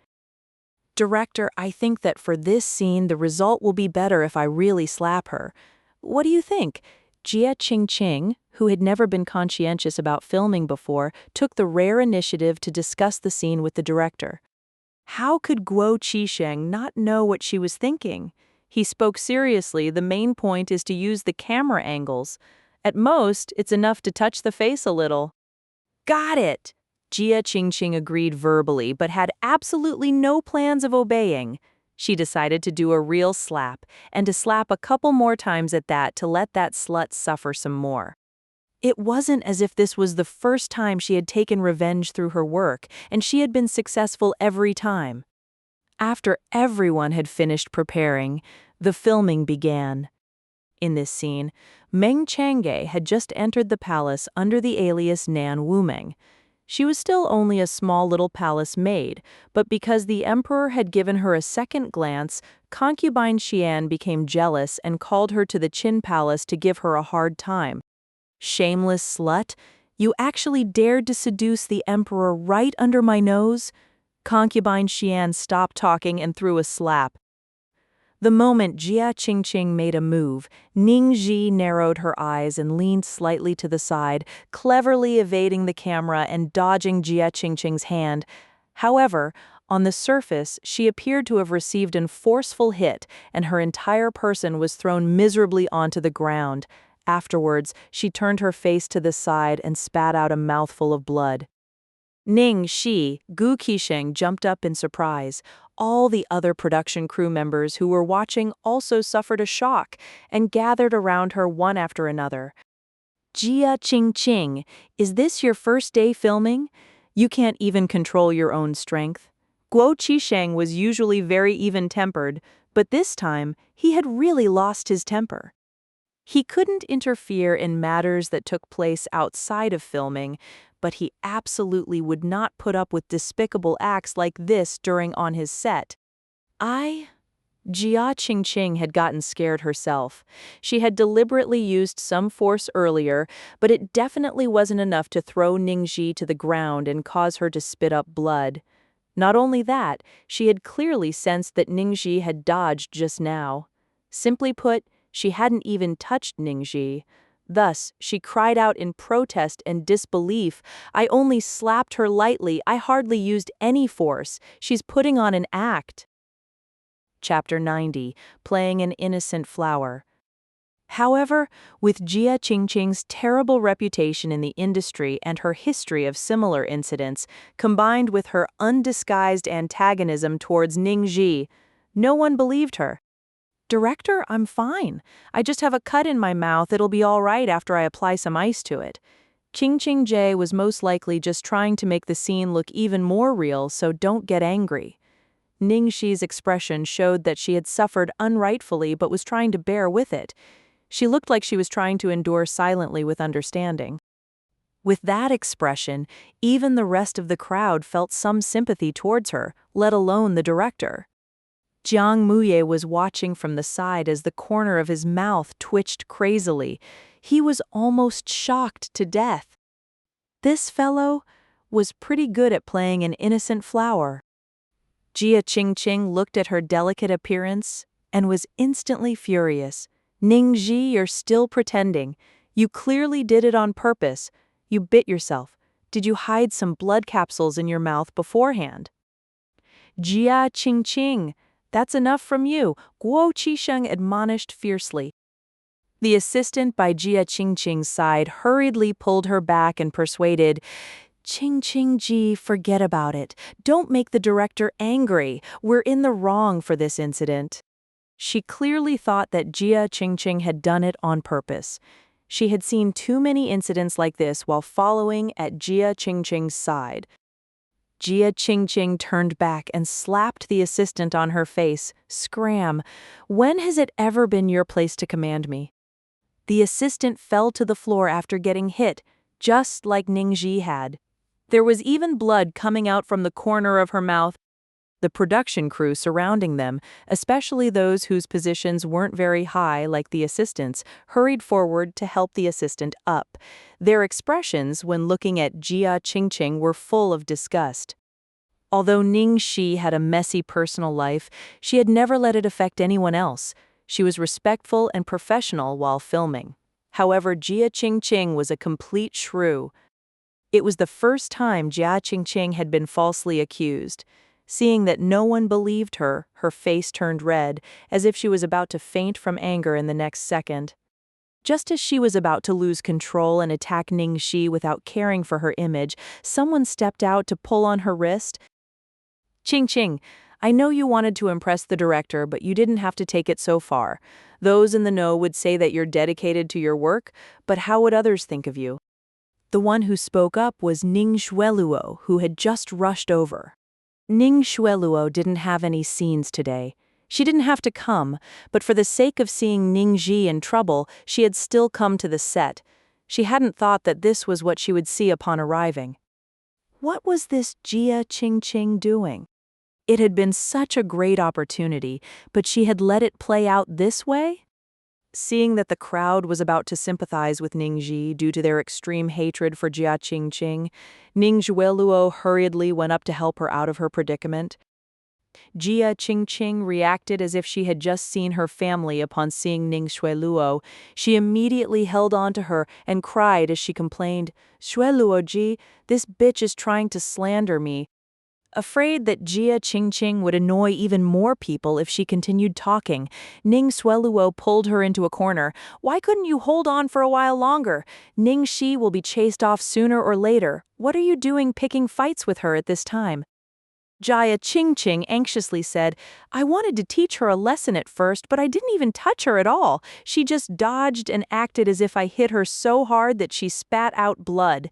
"Director, I think that for this scene the result will be better if I really slap her. What do you think?" Jia Qingqing, who had never been conscientious about filming before, took the rare initiative to discuss the scene with the director. How could Guo Qisheng not know what she was thinking? He spoke seriously. "The main point is to use the camera angles. At most, it's enough to touch the face a little." "Got it!" Jia Qingqing agreed verbally but had absolutely no plans of obeying. She decided to do a real slap, and to slap a couple more times at that to let that slut suffer some more. It wasn't as if this was the first time she had taken revenge through her work, and she had been successful every time. After everyone had finished preparing, the filming began. In this scene, Meng Chang'e had just entered the palace under the alias Nan Wumeng. She was still only a small little palace maid, but because the emperor had given her a second glance, concubine Xian became jealous and called her to the Qin palace to give her a hard time. "Shameless slut, you actually dared to seduce the emperor right under my nose?" Concubine Xian stopped talking and threw a slap. The moment Jia Qingqing made a move, Ning Xi narrowed her eyes and leaned slightly to the side, cleverly evading the camera and dodging Jia Qingqing's hand. However, on the surface, she appeared to have received a forceful hit, and her entire person was thrown miserably onto the ground. Afterwards, she turned her face to the side and spat out a mouthful of blood. Ning Xi, Gu Qisheng jumped up in surprise. All the other production crew members who were watching also suffered a shock and gathered around her one after another. "Jia Qingqing, is this your first day filming? You can't even control your own strength." Guo Qisheng was usually very even-tempered, but this time he had really lost his temper. He couldn't interfere in matters that took place outside of filming, but he absolutely would not put up with despicable acts like this during on his set. Jia Qingqing had gotten scared herself. She had deliberately used some force earlier, but it definitely wasn't enough to throw Ning Xi to the ground and cause her to spit up blood. Not only that, she had clearly sensed that Ning Xi had dodged just now. Simply put, she hadn't even touched Ning Xi. Thus, she cried out in protest and disbelief, "I only slapped her lightly, I hardly used any force. She's putting on an act." Chapter 90, Playing an Innocent Flower. However, with Jia Qingqing's terrible reputation in the industry and her history of similar incidents, combined with her undisguised antagonism towards Ning Xi, no one believed her. "Director, I'm fine. I just have a cut in my mouth. It'll be all right after I apply some ice to it." Qingqing Jie was most likely just trying to make the scene look even more real, so don't get angry. Ning Xi's expression showed that she had suffered unrightfully but was trying to bear with it. She looked like she was trying to endure silently with understanding. With that expression, even the rest of the crowd felt some sympathy towards her, let alone the director. Jiang Muye was watching from the side as the corner of his mouth twitched crazily. He was almost shocked to death. This fellow was pretty good at playing an innocent flower. Jia Qingqing looked at her delicate appearance and was instantly furious. "Ning Xi, you're still pretending. You clearly did it on purpose. You bit yourself. Did you hide some blood capsules in your mouth beforehand?" "Jia Qingqing, that's enough from you," Guo Qisheng admonished fiercely. The assistant by Jia Qingqing's side hurriedly pulled her back and persuaded, "Qingqing Ji, forget about it. Don't make the director angry. We're in the wrong for this incident." She clearly thought that Jia Qingqing had done it on purpose. She had seen too many incidents like this while following at Jia Qingqing's side. Jia Qingqing turned back and slapped the assistant on her face. "Scram! When has it ever been your place to command me?" The assistant fell to the floor after getting hit, just like Ning Xi had. There was even blood coming out from the corner of her mouth. The production crew surrounding them, especially those whose positions weren't very high like the assistants, hurried forward to help the assistant up. Their expressions when looking at Jia Qingqing were full of disgust. Although Ning Xi had a messy personal life, she had never let it affect anyone else. She was respectful and professional while filming. However, Jia Qingqing was a complete shrew. It was the first time Jia Qingqing had been falsely accused. Seeing that no one believed her, her face turned red, as if she was about to faint from anger in the next second. Just as she was about to lose control and attack Ning Xi without caring for her image, someone stepped out to pull on her wrist. Ching, I know you wanted to impress the director, but you didn't have to take it so far. Those in the know would say that you're dedicated to your work, but how would others think of you? The one who spoke up was Ning Xueluo, who had just rushed over. Ning Xueluo didn't have any scenes today. She didn't have to come, but for the sake of seeing Ning Xi in trouble, she had still come to the set. She hadn't thought that this was what she would see upon arriving. What was this Jia Qingqing doing? It had been such a great opportunity, but she had let it play out this way? Seeing that the crowd was about to sympathize with Ning Xi due to their extreme hatred for Jia Qingqing, Ning Xueluo hurriedly went up to help her out of her predicament. Jia Qingqing reacted as if she had just seen her family upon seeing Ning Xueluo. She immediately held on to her and cried as she complained, "Xueluo Ji, this bitch is trying to slander me." Afraid that Jia Qingqing would annoy even more people if she continued talking, Ning Xueluo pulled her into a corner. "Why couldn't you hold on for a while longer? Ning Xi will be chased off sooner or later. What are you doing picking fights with her at this time?" Jia Qingqing anxiously said, "I wanted to teach her a lesson at first, but I didn't even touch her at all. She just dodged and acted as if I hit her so hard that she spat out blood."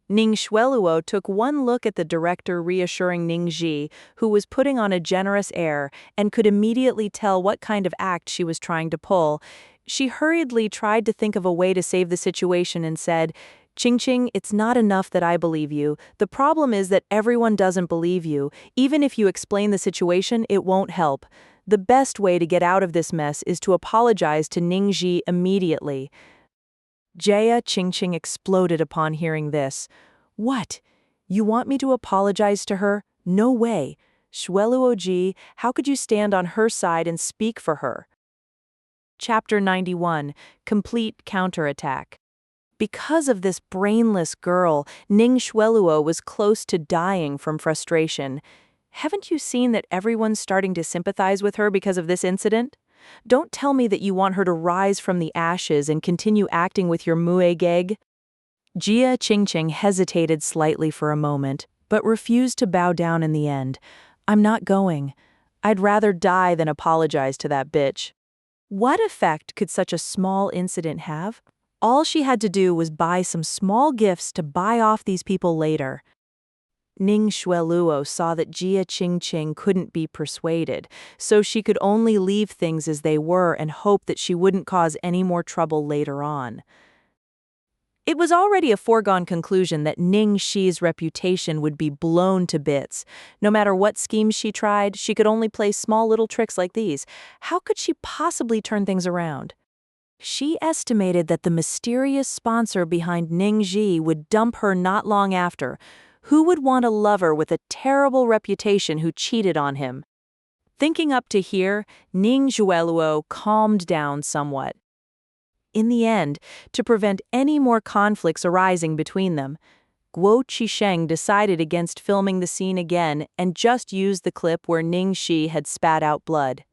Ning Xueluo took one look at the director reassuring Ning Xi, who was putting on a generous air, and could immediately tell what kind of act she was trying to pull. She hurriedly tried to think of a way to save the situation and said, "Qingqing, it's not enough that I believe you. The problem is that everyone doesn't believe you. Even if you explain the situation, it won't help. The best way to get out of this mess is to apologize to Ning Xi immediately." Jia Qingqing exploded upon hearing this. "What? You want me to apologize to her? No way. Xueluo Ji, how could you stand on her side and speak for her?" Chapter 91, Complete Counterattack. Because of this brainless girl, Ning Xueluo was close to dying from frustration. Haven't you seen that everyone's starting to sympathize with her because of this incident? Don't tell me that you want her to rise from the ashes and continue acting with your muay geg. Jia Qingqing hesitated slightly for a moment, but refused to bow down in the end. "I'm not going. I'd rather die than apologize to that bitch." What effect could such a small incident have? All she had to do was buy some small gifts to buy off these people later. Ning Xueluo saw that Jia Qingqing couldn't be persuaded, so she could only leave things as they were and hope that she wouldn't cause any more trouble later on. It was already a foregone conclusion that Ning Xi's reputation would be blown to bits. No matter what schemes she tried, she could only play small little tricks like these. How could she possibly turn things around? She estimated that the mysterious sponsor behind Ning Xi would dump her not long after. Who would want a lover with a terrible reputation who cheated on him? Thinking up to here, Ning Xueluo calmed down somewhat. In the end, to prevent any more conflicts arising between them, Guo Qisheng decided against filming the scene again and just used the clip where Ning Xi had spat out blood.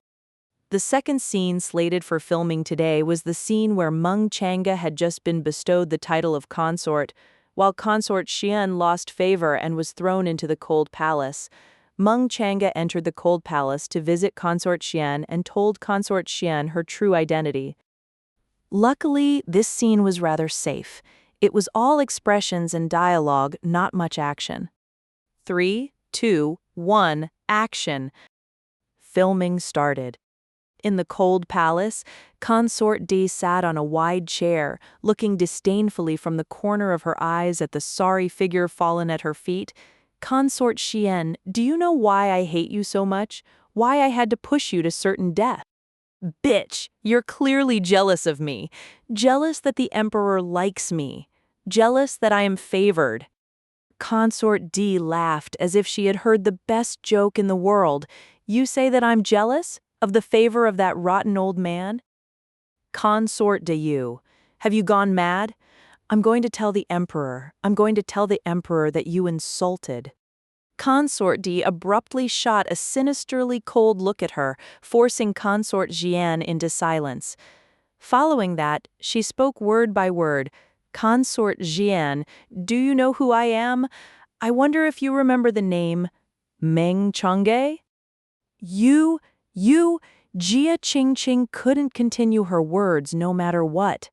The second scene slated for filming today was the scene where Meng Changa had just been bestowed the title of consort, while Consort Xian lost favor and was thrown into the Cold Palace. Meng Changa entered the Cold Palace to visit Consort Xian and told Consort Xian her true identity. Luckily, this scene was rather safe. It was all expressions and dialogue, not much action. 3, 2, 1, action. Filming started. In the Cold Palace, Consort D sat on a wide chair, looking disdainfully from the corner of her eyes at the sorry figure fallen at her feet. "Consort Xian, do you know why I hate you so much? Why I had to push you to certain death?" "Bitch, you're clearly jealous of me. Jealous that the Emperor likes me. Jealous that I am favored." Consort D laughed as if she had heard the best joke in the world. "You say that I'm jealous? Of the favor of that rotten old man?" "Consort de you. Have you gone mad? I'm going to tell the Emperor. I'm going to tell the Emperor that you insulted." Consort D abruptly shot a sinisterly cold look at her, forcing Consort Jian into silence. Following that, she spoke word by word. Consort Jian, do you know who I am? I wonder if you remember the name Meng Changge? You, Jia Qingqing couldn't continue her words no matter what.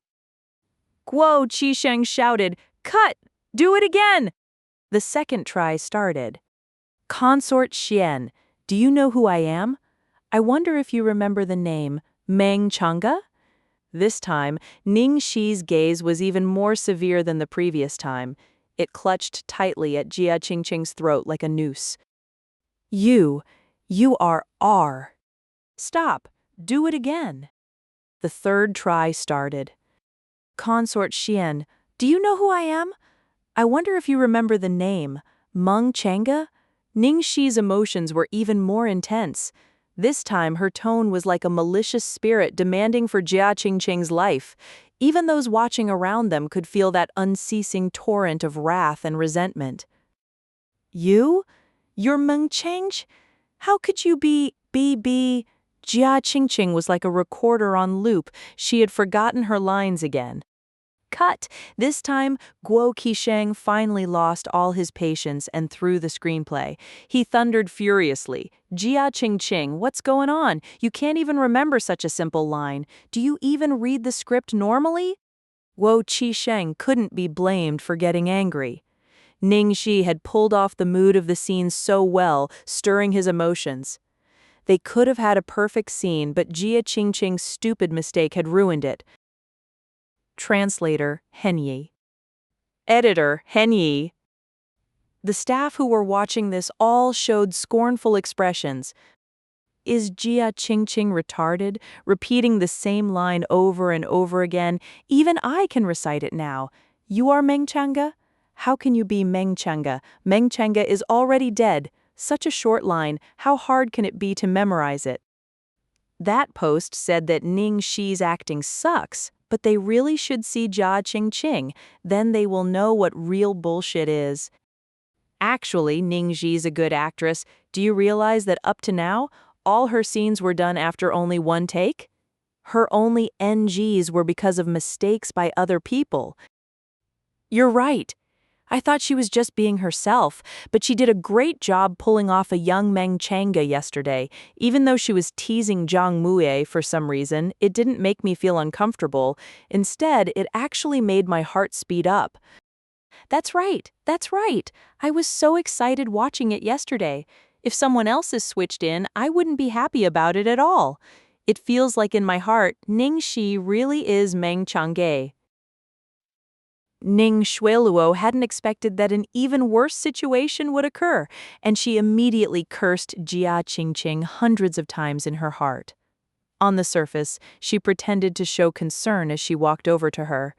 Guo Qisheng shouted, "Cut! Do it again!" The second try started. Consort Xian, do you know who I am? I wonder if you remember the name Meng Changge? This time, Ning Xi's gaze was even more severe than the previous time. It clutched tightly at Jia Qingqing's throat like a noose. You are R. Stop. Do it again. The third try started. Consort Xian, do you know who I am? I wonder if you remember the name Meng Changge? Ning Xi's emotions were even more intense. This time, her tone was like a malicious spirit demanding for Jia Qingqing's life. Even those watching around them could feel that unceasing torrent of wrath and resentment. You're Meng Changge? How could you be? Jia Qingqing was like a recorder on loop. She had forgotten her lines again. Cut! This time, Guo Qisheng finally lost all his patience and threw the screenplay. He thundered furiously. Jia Qingqing, what's going on? You can't even remember such a simple line. Do you even read the script normally? Guo Qisheng couldn't be blamed for getting angry. Ning Xi had pulled off the mood of the scene so well, stirring his emotions. They could have had a perfect scene, but Jia Qingqing's stupid mistake had ruined it. Translator, Henyi. Editor, Henyi. The staff who were watching this all showed scornful expressions. Is Jia Qingqing retarded, repeating the same line over and over again? Even I can recite it now. You are Meng Changge? How can you be Meng Changge? Meng Changge is already dead. Such a short line, how hard can it be to memorize it? That post said that Ning Xi's acting sucks, but they really should see Jia Qingqing, then they will know what real bullshit is. Actually, Ning Xi's a good actress. Do you realize that up to now, all her scenes were done after only one take? Her only NGs were because of mistakes by other people. You're right. I thought she was just being herself, but she did a great job pulling off a young Meng Changge yesterday. Even though she was teasing Zhang Muye for some reason, it didn't make me feel uncomfortable. Instead, it actually made my heart speed up. That's right. I was so excited watching it yesterday. If someone else is switched in, I wouldn't be happy about it at all. It feels like in my heart, Ning Xi really is Meng Changge. Ning Xueluo hadn't expected that an even worse situation would occur, and she immediately cursed Jia Qingqing hundreds of times in her heart. On the surface, she pretended to show concern as she walked over to her.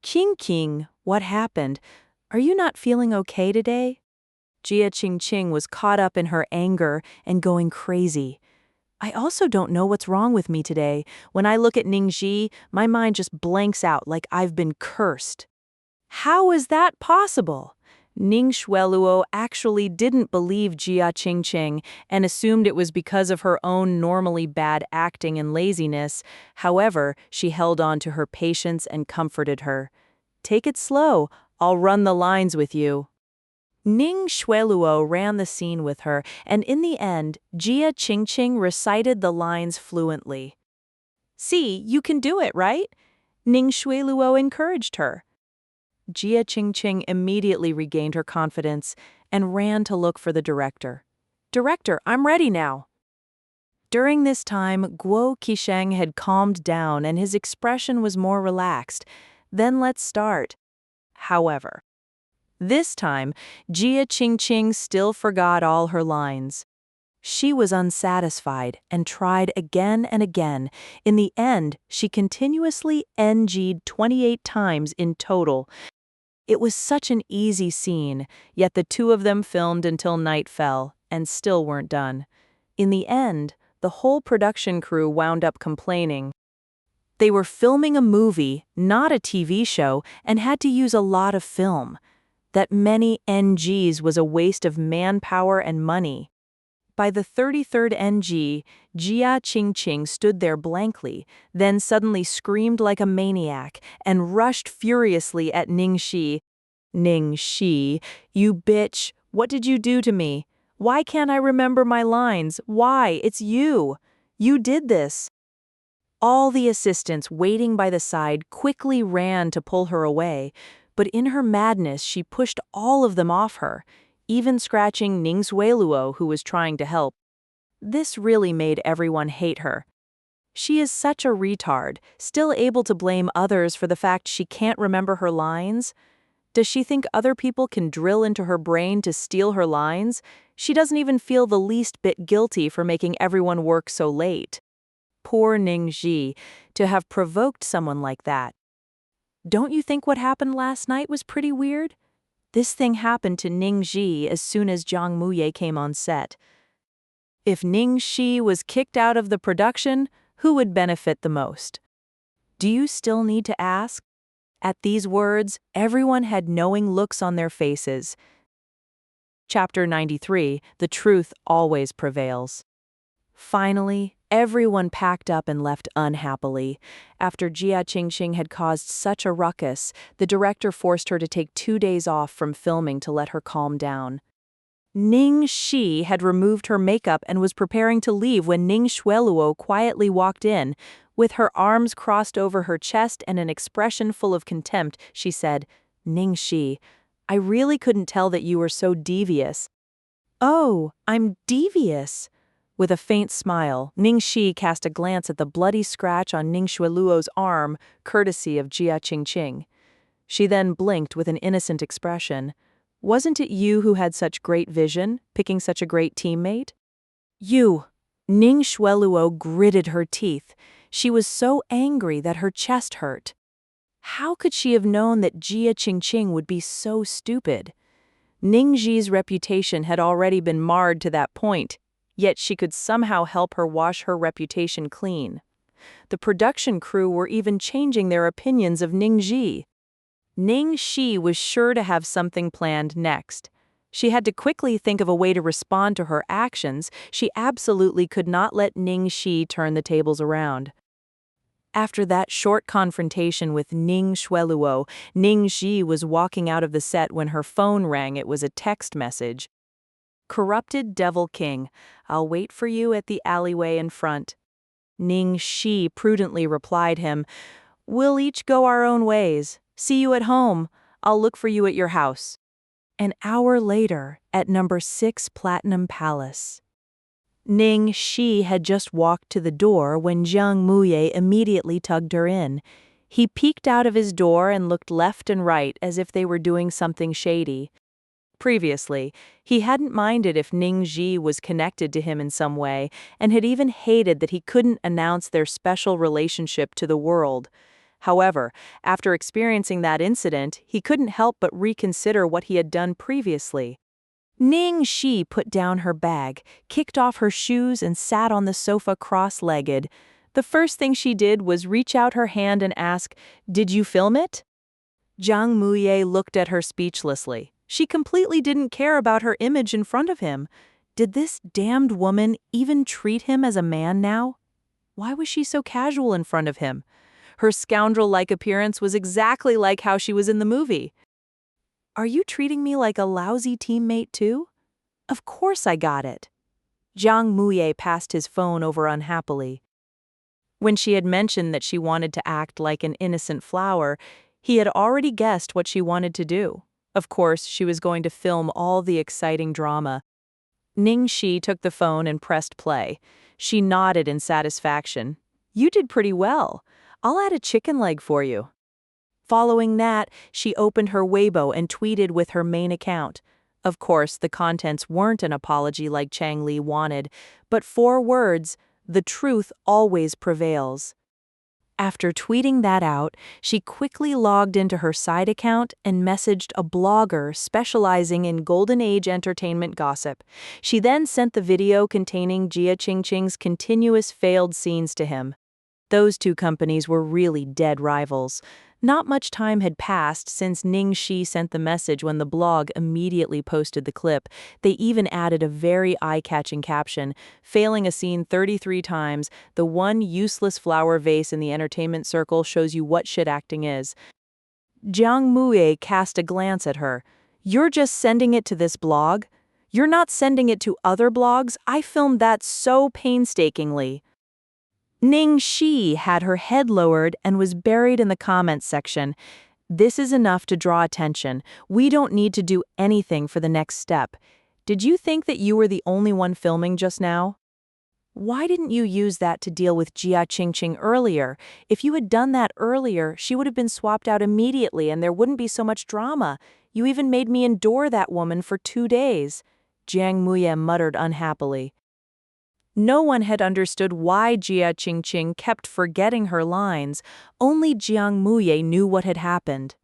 Qingqing, what happened? Are you not feeling okay today? Jia Qingqing was caught up in her anger and going crazy. I also don't know what's wrong with me today. When I look at Ning Xi, my mind just blanks out like I've been cursed. How is that possible? Ning Xueluo actually didn't believe Jia Qingqing and assumed it was because of her own normally bad acting and laziness. However, she held on to her patience and comforted her. Take it slow. I'll run the lines with you. Ning Xueluo ran the scene with her, and in the end, Jia Qingqing recited the lines fluently. See, you can do it, right? Ning Xueluo encouraged her. Jia Qingqing immediately regained her confidence and ran to look for the director. Director, I'm ready now. During this time, Guo Qisheng had calmed down and his expression was more relaxed. Then let's start. However, this time, Jia Qingqing still forgot all her lines. She was unsatisfied and tried again and again. In the end, she continuously NG'd 28 times in total. It was such an easy scene, yet the two of them filmed until night fell and still weren't done. In the end, the whole production crew wound up complaining. They were filming a movie, not a TV show, and had to use a lot of film. That many NGs was a waste of manpower and money. By the 33rd NG, Jia Qingqing stood there blankly, then suddenly screamed like a maniac and rushed furiously at Ning Xi. Ning Xi, you bitch, what did you do to me? Why can't I remember my lines? Why? It's you. You did this. All the assistants waiting by the side quickly ran to pull her away, but in her madness she pushed all of them off her, even scratching Ning Xi, who was trying to help. This really made everyone hate her. She is such a retard, still able to blame others for the fact she can't remember her lines. Does she think other people can drill into her brain to steal her lines? She doesn't even feel the least bit guilty for making everyone work so late. Poor Ning Xi, to have provoked someone like that. Don't you think what happened last night was pretty weird? This thing happened to Ning Xi as soon as Jiang Muye came on set. If Ning Xi was kicked out of the production, who would benefit the most? Do you still need to ask? At these words, everyone had knowing looks on their faces. Chapter 93, The Truth Always Prevails. Finally, everyone packed up and left unhappily. After Jia Qingqing had caused such a ruckus, the director forced her to take 2 days off from filming to let her calm down. Ning Xi had removed her makeup and was preparing to leave when Ning Xi quietly walked in. With her arms crossed over her chest and an expression full of contempt, she said, "Ning Xi, I really couldn't tell that you were so devious." "Oh, I'm devious." With a faint smile, Ning Xi cast a glance at the bloody scratch on Ning Xueluo's arm, courtesy of Jia Qingqing. She then blinked with an innocent expression. "Wasn't it you who had such great vision, picking such a great teammate?" "You!" Ning Xueluo gritted her teeth. She was so angry that her chest hurt. How could she have known that Jia Qingqing would be so stupid? Ning Xi's reputation had already been marred to that point, yet she could somehow help her wash her reputation clean. The production crew were even changing their opinions of Ning Xi. Ning Xi was sure to have something planned next. She had to quickly think of a way to respond to her actions. She absolutely could not let Ning Xi turn the tables around. After that short confrontation with Ning Xueluo, Ning Xi was walking out of the set when her phone rang. It was a text message. "Corrupted Devil King, I'll wait for you at the alleyway in front." Ning Xi prudently replied him, "We'll each go our own ways. See you at home. I'll look for you at your house." An hour later, at number 6 Platinum Palace. Ning Xi had just walked to the door when Jiang Muye immediately tugged her in. He peeked out of his door and looked left and right as if they were doing something shady. Previously, he hadn't minded if Ning Xi was connected to him in some way, and had even hated that he couldn't announce their special relationship to the world. However, after experiencing that incident, he couldn't help but reconsider what he had done previously. Ning Xi put down her bag, kicked off her shoes, and sat on the sofa cross-legged. The first thing she did was reach out her hand and ask, "Did you film it?" Jiang Muye looked at her speechlessly. She completely didn't care about her image in front of him. Did this damned woman even treat him as a man now? Why was she so casual in front of him? Her scoundrel-like appearance was exactly like how she was in the movie. "Are you treating me like a lousy teammate too?" "Of course I got it." Jiang Muye passed his phone over unhappily. When she had mentioned that she wanted to act like an innocent flower, he had already guessed what she wanted to do. Of course, she was going to film all the exciting drama. Ning Xi took the phone and pressed play. She nodded in satisfaction. "You did pretty well. I'll add a chicken leg for you." Following that, she opened her Weibo and tweeted with her main account. Of course, the contents weren't an apology like Chang Li wanted, but 4 words, "The truth always prevails." After tweeting that out, she quickly logged into her side account and messaged a blogger specializing in Golden Age entertainment gossip. She then sent the video containing Jia Qingqing's continuous failed scenes to him. Those 2 companies were really dead rivals. Not much time had passed since Ning Xi sent the message when the blog immediately posted the clip. They even added a very eye-catching caption, failing a scene 33 times. The one useless flower vase in the entertainment circle shows you what shit acting is. Jiang Muye cast a glance at her. You're just sending it to this blog? You're not sending it to other blogs? I filmed that so painstakingly. Ning Xi had her head lowered and was buried in the comments section. This is enough to draw attention. We don't need to do anything for the next step. Did you think that you were the only one filming just now? Why didn't you use that to deal with Jia Qingqing earlier? If you had done that earlier, she would have been swapped out immediately and there wouldn't be so much drama. You even made me endure that woman for 2 days. Jiang Muye muttered unhappily. No one had understood why Jia Qingqing kept forgetting her lines. Only Jiang Muye knew what had happened.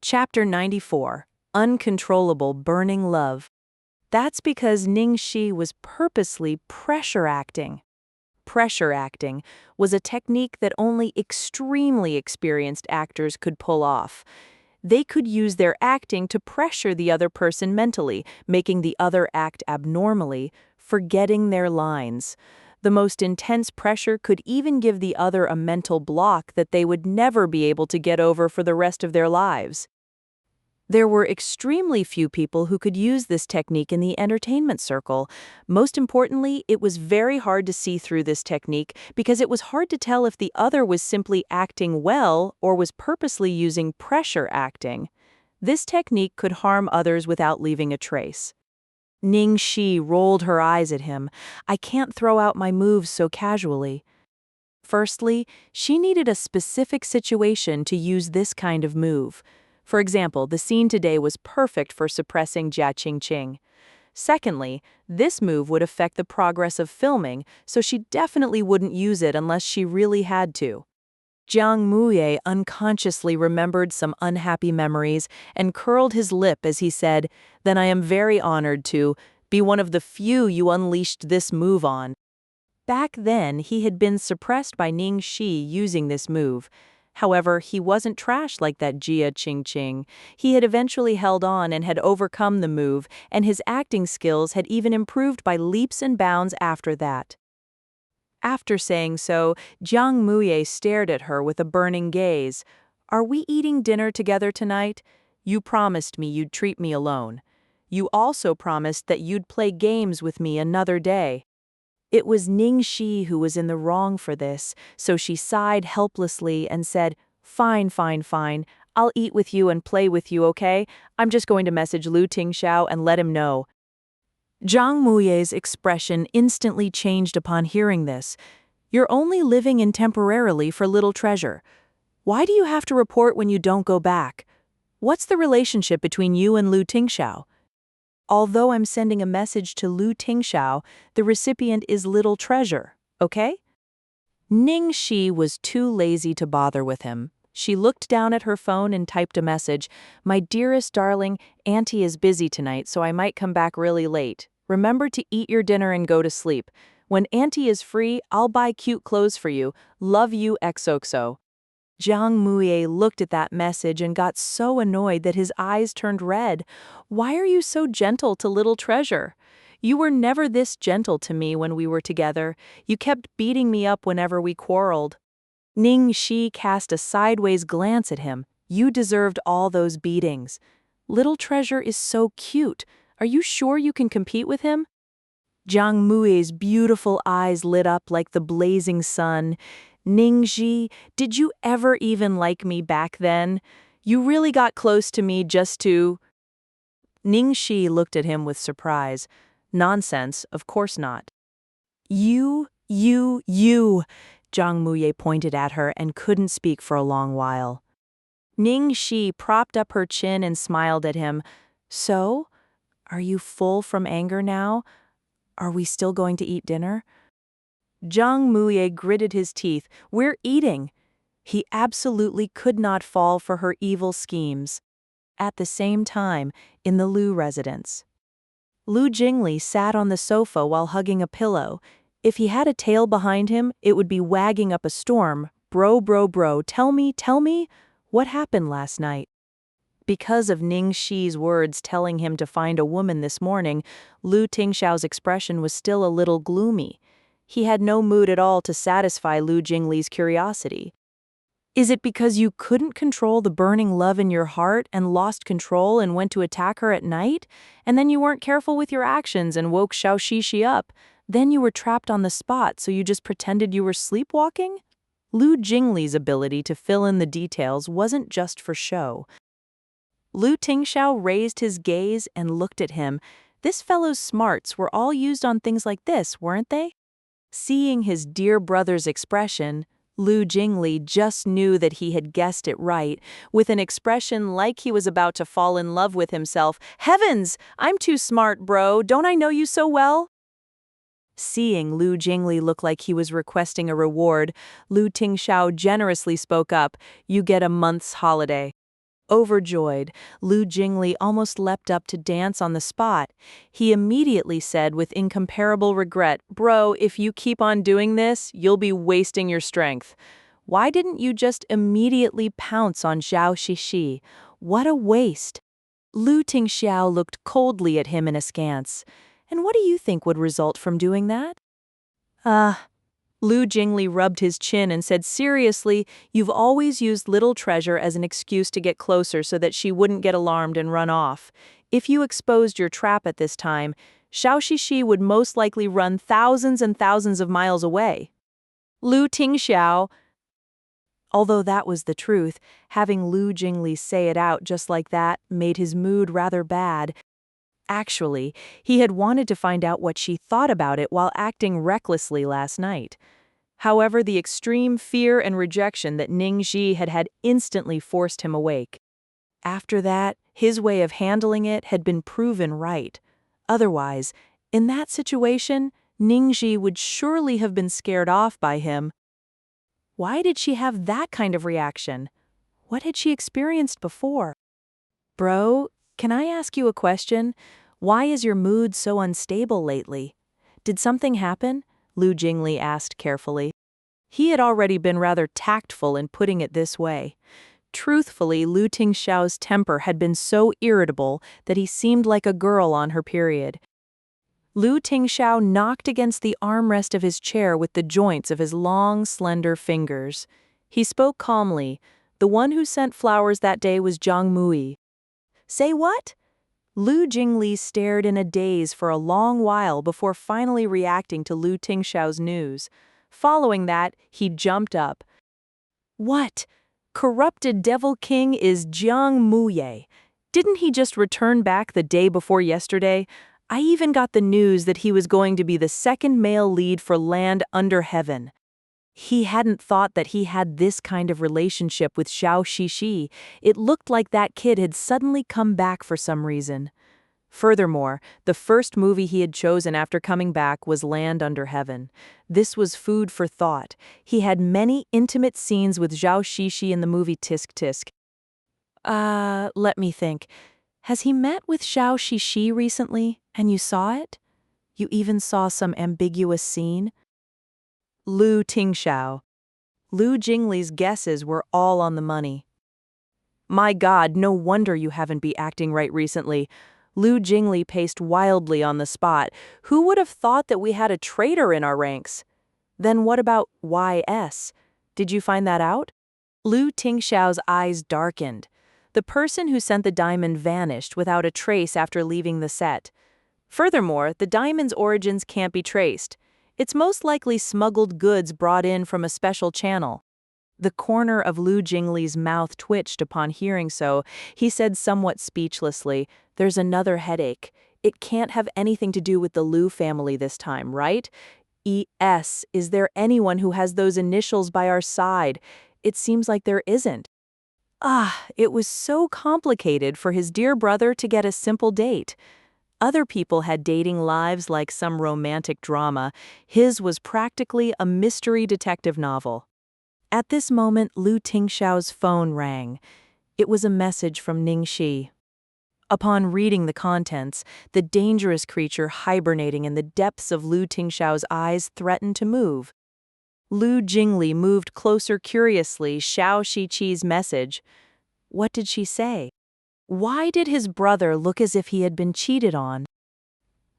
Chapter 94. Uncontrollable Burning Love. That's because Ning Xi was purposely pressure acting. Pressure acting was a technique that only extremely experienced actors could pull off. They could use their acting to pressure the other person mentally, making the other act abnormally, forgetting their lines. The most intense pressure could even give the other a mental block that they would never be able to get over for the rest of their lives. There were extremely few people who could use this technique in the entertainment circle. Most importantly, it was very hard to see through this technique because it was hard to tell if the other was simply acting well or was purposely using pressure acting. This technique could harm others without leaving a trace. Ning Xi rolled her eyes at him. I can't throw out my moves so casually. Firstly, she needed a specific situation to use this kind of move. For example, the scene today was perfect for suppressing Jia Qingqing. Secondly, this move would affect the progress of filming, so she definitely wouldn't use it unless she really had to. Jiang Muye unconsciously remembered some unhappy memories and curled his lip as he said, "Then I am very honored to be one of the few you unleashed this move on." Back then, he had been suppressed by Ning Xi using this move. However, he wasn't trashed like that Jia Qingqing. He had eventually held on and had overcome the move, and his acting skills had even improved by leaps and bounds after that. After saying so, Jiang Muye stared at her with a burning gaze. Are we eating dinner together tonight? You promised me you'd treat me alone. You also promised that you'd play games with me another day. It was Ning Xi who was in the wrong for this, so she sighed helplessly and said, Fine, fine, fine. I'll eat with you and play with you, okay? I'm just going to message Lu Tingxiao and let him know. Jiang Muye's expression instantly changed upon hearing this. You're only living in temporarily for little treasure. Why do you have to report when you don't go back? What's the relationship between you and Lu Tingxiao? Although I'm sending a message to Lu Tingxiao, the recipient is little treasure, okay? Ning Xi was too lazy to bother with him. She looked down at her phone and typed a message. My dearest darling, Auntie is busy tonight, so I might come back really late. Remember to eat your dinner and go to sleep. When Auntie is free, I'll buy cute clothes for you. Love you, XOXO. Jiang Muye looked at that message and got so annoyed that his eyes turned red. Why are you so gentle to little treasure? You were never this gentle to me when we were together. You kept beating me up whenever we quarreled. Ning Xi cast a sideways glance at him. You deserved all those beatings. Little treasure is so cute. Are you sure you can compete with him? Jiang Muye's beautiful eyes lit up like the blazing sun. Ning Xi, did you ever even like me back then? You really got close to me just to... Ning Xi looked at him with surprise. Nonsense, of course not. You. Jiang Muye pointed at her and couldn't speak for a long while. Ning Xi propped up her chin and smiled at him. So? Are you full from anger now? Are we still going to eat dinner? Jiang Muye gritted his teeth. We're eating. He absolutely could not fall for her evil schemes. At the same time, in the Lu residence, Lu Jingli sat on the sofa while hugging a pillow. If he had a tail behind him, it would be wagging up a storm, Bro, tell me, what happened last night? Because of Ning Xi's words telling him to find a woman this morning, Lu Tingxiao's expression was still a little gloomy. He had no mood at all to satisfy Lu Jingli's curiosity. Is it because you couldn't control the burning love in your heart and lost control and went to attack her at night? And then you weren't careful with your actions and woke Xiao Shishi up? Then you were trapped on the spot, so you just pretended you were sleepwalking? Lu Jingli's ability to fill in the details wasn't just for show. Lu Tingxiao raised his gaze and looked at him. This fellow's smarts were all used on things like this, weren't they? Seeing his dear brother's expression, Lu Jingli just knew that he had guessed it right, with an expression like he was about to fall in love with himself. Heavens! I'm too smart, bro. Don't I know you so well? Seeing Lu Jingli look like he was requesting a reward, Lu Tingxiao generously spoke up. You get a month's holiday. Overjoyed, Lu Jingli almost leapt up to dance on the spot. He immediately said with incomparable regret, Bro, if you keep on doing this, you'll be wasting your strength. Why didn't you just immediately pounce on Xiao Shishi? What a waste. Lu Tingxiao looked coldly at him in askance. And what do you think would result from doing that? Lu Jingli rubbed his chin and said, Seriously, you've always used Little Treasure as an excuse to get closer so that she wouldn't get alarmed and run off. If you exposed your trap at this time, Xiao Shishi would most likely run thousands and thousands of miles away. Lu Tingxiao. Although that was the truth, having Lu Jingli say it out just like that made his mood rather bad. Actually, he had wanted to find out what she thought about it while acting recklessly last night. However, the extreme fear and rejection that Ning Xi had instantly forced him awake. After that, his way of handling it had been proven right. Otherwise, in that situation, Ning Xi would surely have been scared off by him. Why did she have that kind of reaction? What had she experienced before? Bro, can I ask you a question? Why is your mood so unstable lately? Did something happen? Lu Jingli asked carefully. He had already been rather tactful in putting it this way. Truthfully, Lu Tingxiao's temper had been so irritable that he seemed like a girl on her period. Lu Tingxiao knocked against the armrest of his chair with the joints of his long, slender fingers. He spoke calmly. The one who sent flowers that day was Zhang Mui. Say what? Lu Jingli stared in a daze for a long while before finally reacting to Lu Tingxiao's news. Following that, he jumped up. What? Corrupted Devil King is Jiang Muye. Didn't he just return back the day before yesterday? I even got the news that he was going to be the second male lead for Land Under Heaven. He hadn't thought that he had this kind of relationship with Xiao Shishi. It looked like that kid had suddenly come back for some reason. Furthermore, the first movie he had chosen after coming back was Land Under Heaven. This was food for thought. He had many intimate scenes with Xiao Shishi in the movie Tisk Tisk. Let me think. Has he met with Xiao Shishi recently, and you saw it? You even saw some ambiguous scene? Lu Tingxiao. Lu Jingli's guesses were all on the money. My God, no wonder you haven't been acting right recently. Lu Jingli paced wildly on the spot. Who would have thought that we had a traitor in our ranks? Then what about YS? Did you find that out? Lu Tingxiao's eyes darkened. The person who sent the diamond vanished without a trace after leaving the set. Furthermore, the diamond's origins can't be traced. It's most likely smuggled goods brought in from a special channel. The corner of Lu Jingli's mouth twitched upon hearing so. He said somewhat speechlessly, There's another headache. It can't have anything to do with the Lu family this time, right? ES, is there anyone who has those initials by our side? It seems like there isn't. It was so complicated for his dear brother to get a simple date. Other people had dating lives like some romantic drama. His was practically a mystery detective novel. At this moment, Lu Tingxiao's phone rang. It was a message from Ning Xi. Upon reading the contents, the dangerous creature hibernating in the depths of Lu Tingxiao's eyes threatened to move. Lu Jingli moved closer curiously, Xiao Shiqi's message. What did she say? Why did his brother look as if he had been cheated on?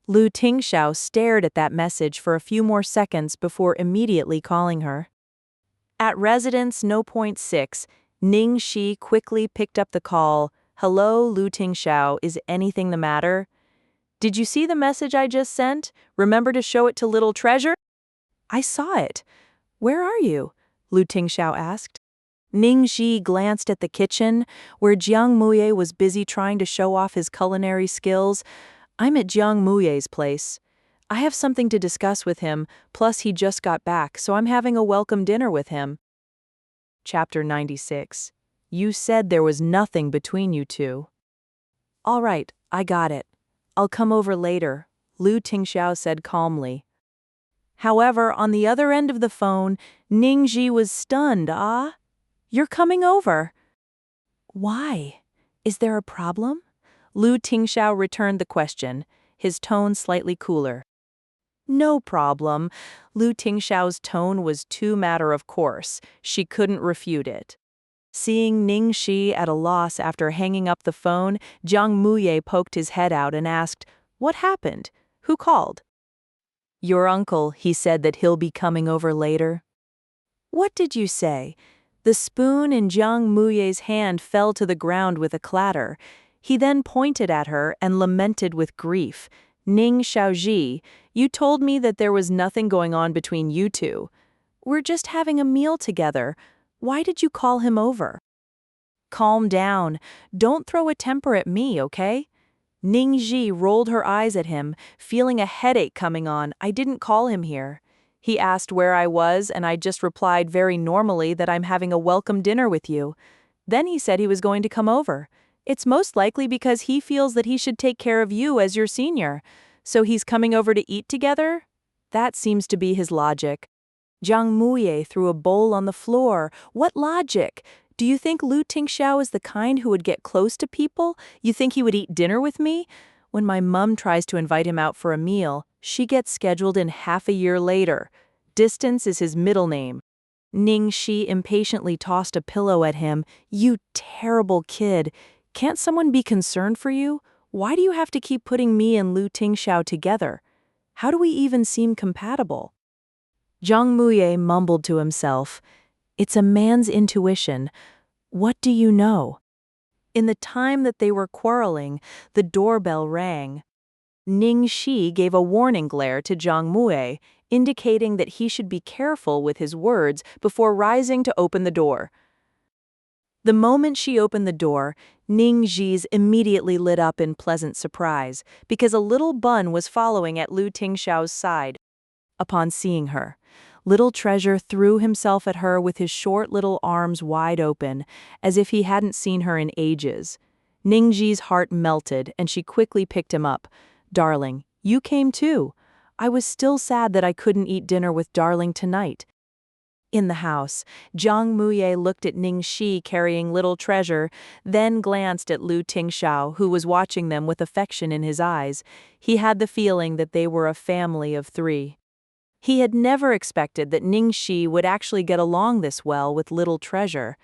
Lu Tingxiao stared at that message for a few more seconds before immediately calling her. At residence No. 6, Ning Xi quickly picked up the call. Hello, Lu Tingxiao, is anything the matter? Did you see the message I just sent? Remember to show it to Little Treasure? I saw it. Where are you? Lu Tingxiao asked. Ning Xi glanced at the kitchen, where Jiang Muye was busy trying to show off his culinary skills. I'm at Jiang Muye's place. I have something to discuss with him, plus he just got back, so I'm having a welcome dinner with him. Chapter 96. You said there was nothing between you two. All right, I got it. I'll come over later, Lu Tingxiao said calmly. However, on the other end of the phone, Ning Xi was stunned. You're coming over. Why? Is there a problem? Lu Tingxiao returned the question, his tone slightly cooler. No problem. Lu Tingxiao's tone was too matter of course. She couldn't refute it. Seeing Ning Xi at a loss after hanging up the phone, Jiang Muye poked his head out and asked, What happened? Who called? Your uncle, he said that he'll be coming over later. What did you say? The spoon in Jiang Muye's hand fell to the ground with a clatter. He then pointed at her and lamented with grief. Ning Xiaoji, you told me that there was nothing going on between you two. We're just having a meal together. Why did you call him over? Calm down. Don't throw a temper at me, okay? Ning Xi rolled her eyes at him, feeling a headache coming on. I didn't call him here. He asked where I was, and I just replied very normally that I'm having a welcome dinner with you. Then he said he was going to come over. It's most likely because he feels that he should take care of you as your senior. So he's coming over to eat together? That seems to be his logic. Jiang Muye threw a bowl on the floor. What logic? Do you think Lu Tingxiao is the kind who would get close to people? You think he would eat dinner with me? When my mum tries to invite him out for a meal, she gets scheduled in half a year later. Distance is his middle name. Ning Xi impatiently tossed a pillow at him. You terrible kid. Can't someone be concerned for you? Why do you have to keep putting me and Lu Tingxiao together? How do we even seem compatible? Jiang Muye mumbled to himself. It's a man's intuition. What do you know? In the time that they were quarreling, the doorbell rang. Ning Xi gave a warning glare to Jiang Muye, indicating that he should be careful with his words before rising to open the door. The moment she opened the door, Ning Xi's immediately lit up in pleasant surprise, because a little bun was following at Lu Tingxiao's side. Upon seeing her, Little Treasure threw himself at her with his short little arms wide open, as if he hadn't seen her in ages. Ning Xi's heart melted, and she quickly picked him up. Darling, you came too. I was still sad that I couldn't eat dinner with Darling tonight. In the house, Jiang Muye looked at Ning Xi carrying Little Treasure, then glanced at Lu Tingxiao, who was watching them with affection in his eyes. He had the feeling that they were a family of three. He had never expected that Ning Xi would actually get along this well with Little Treasure.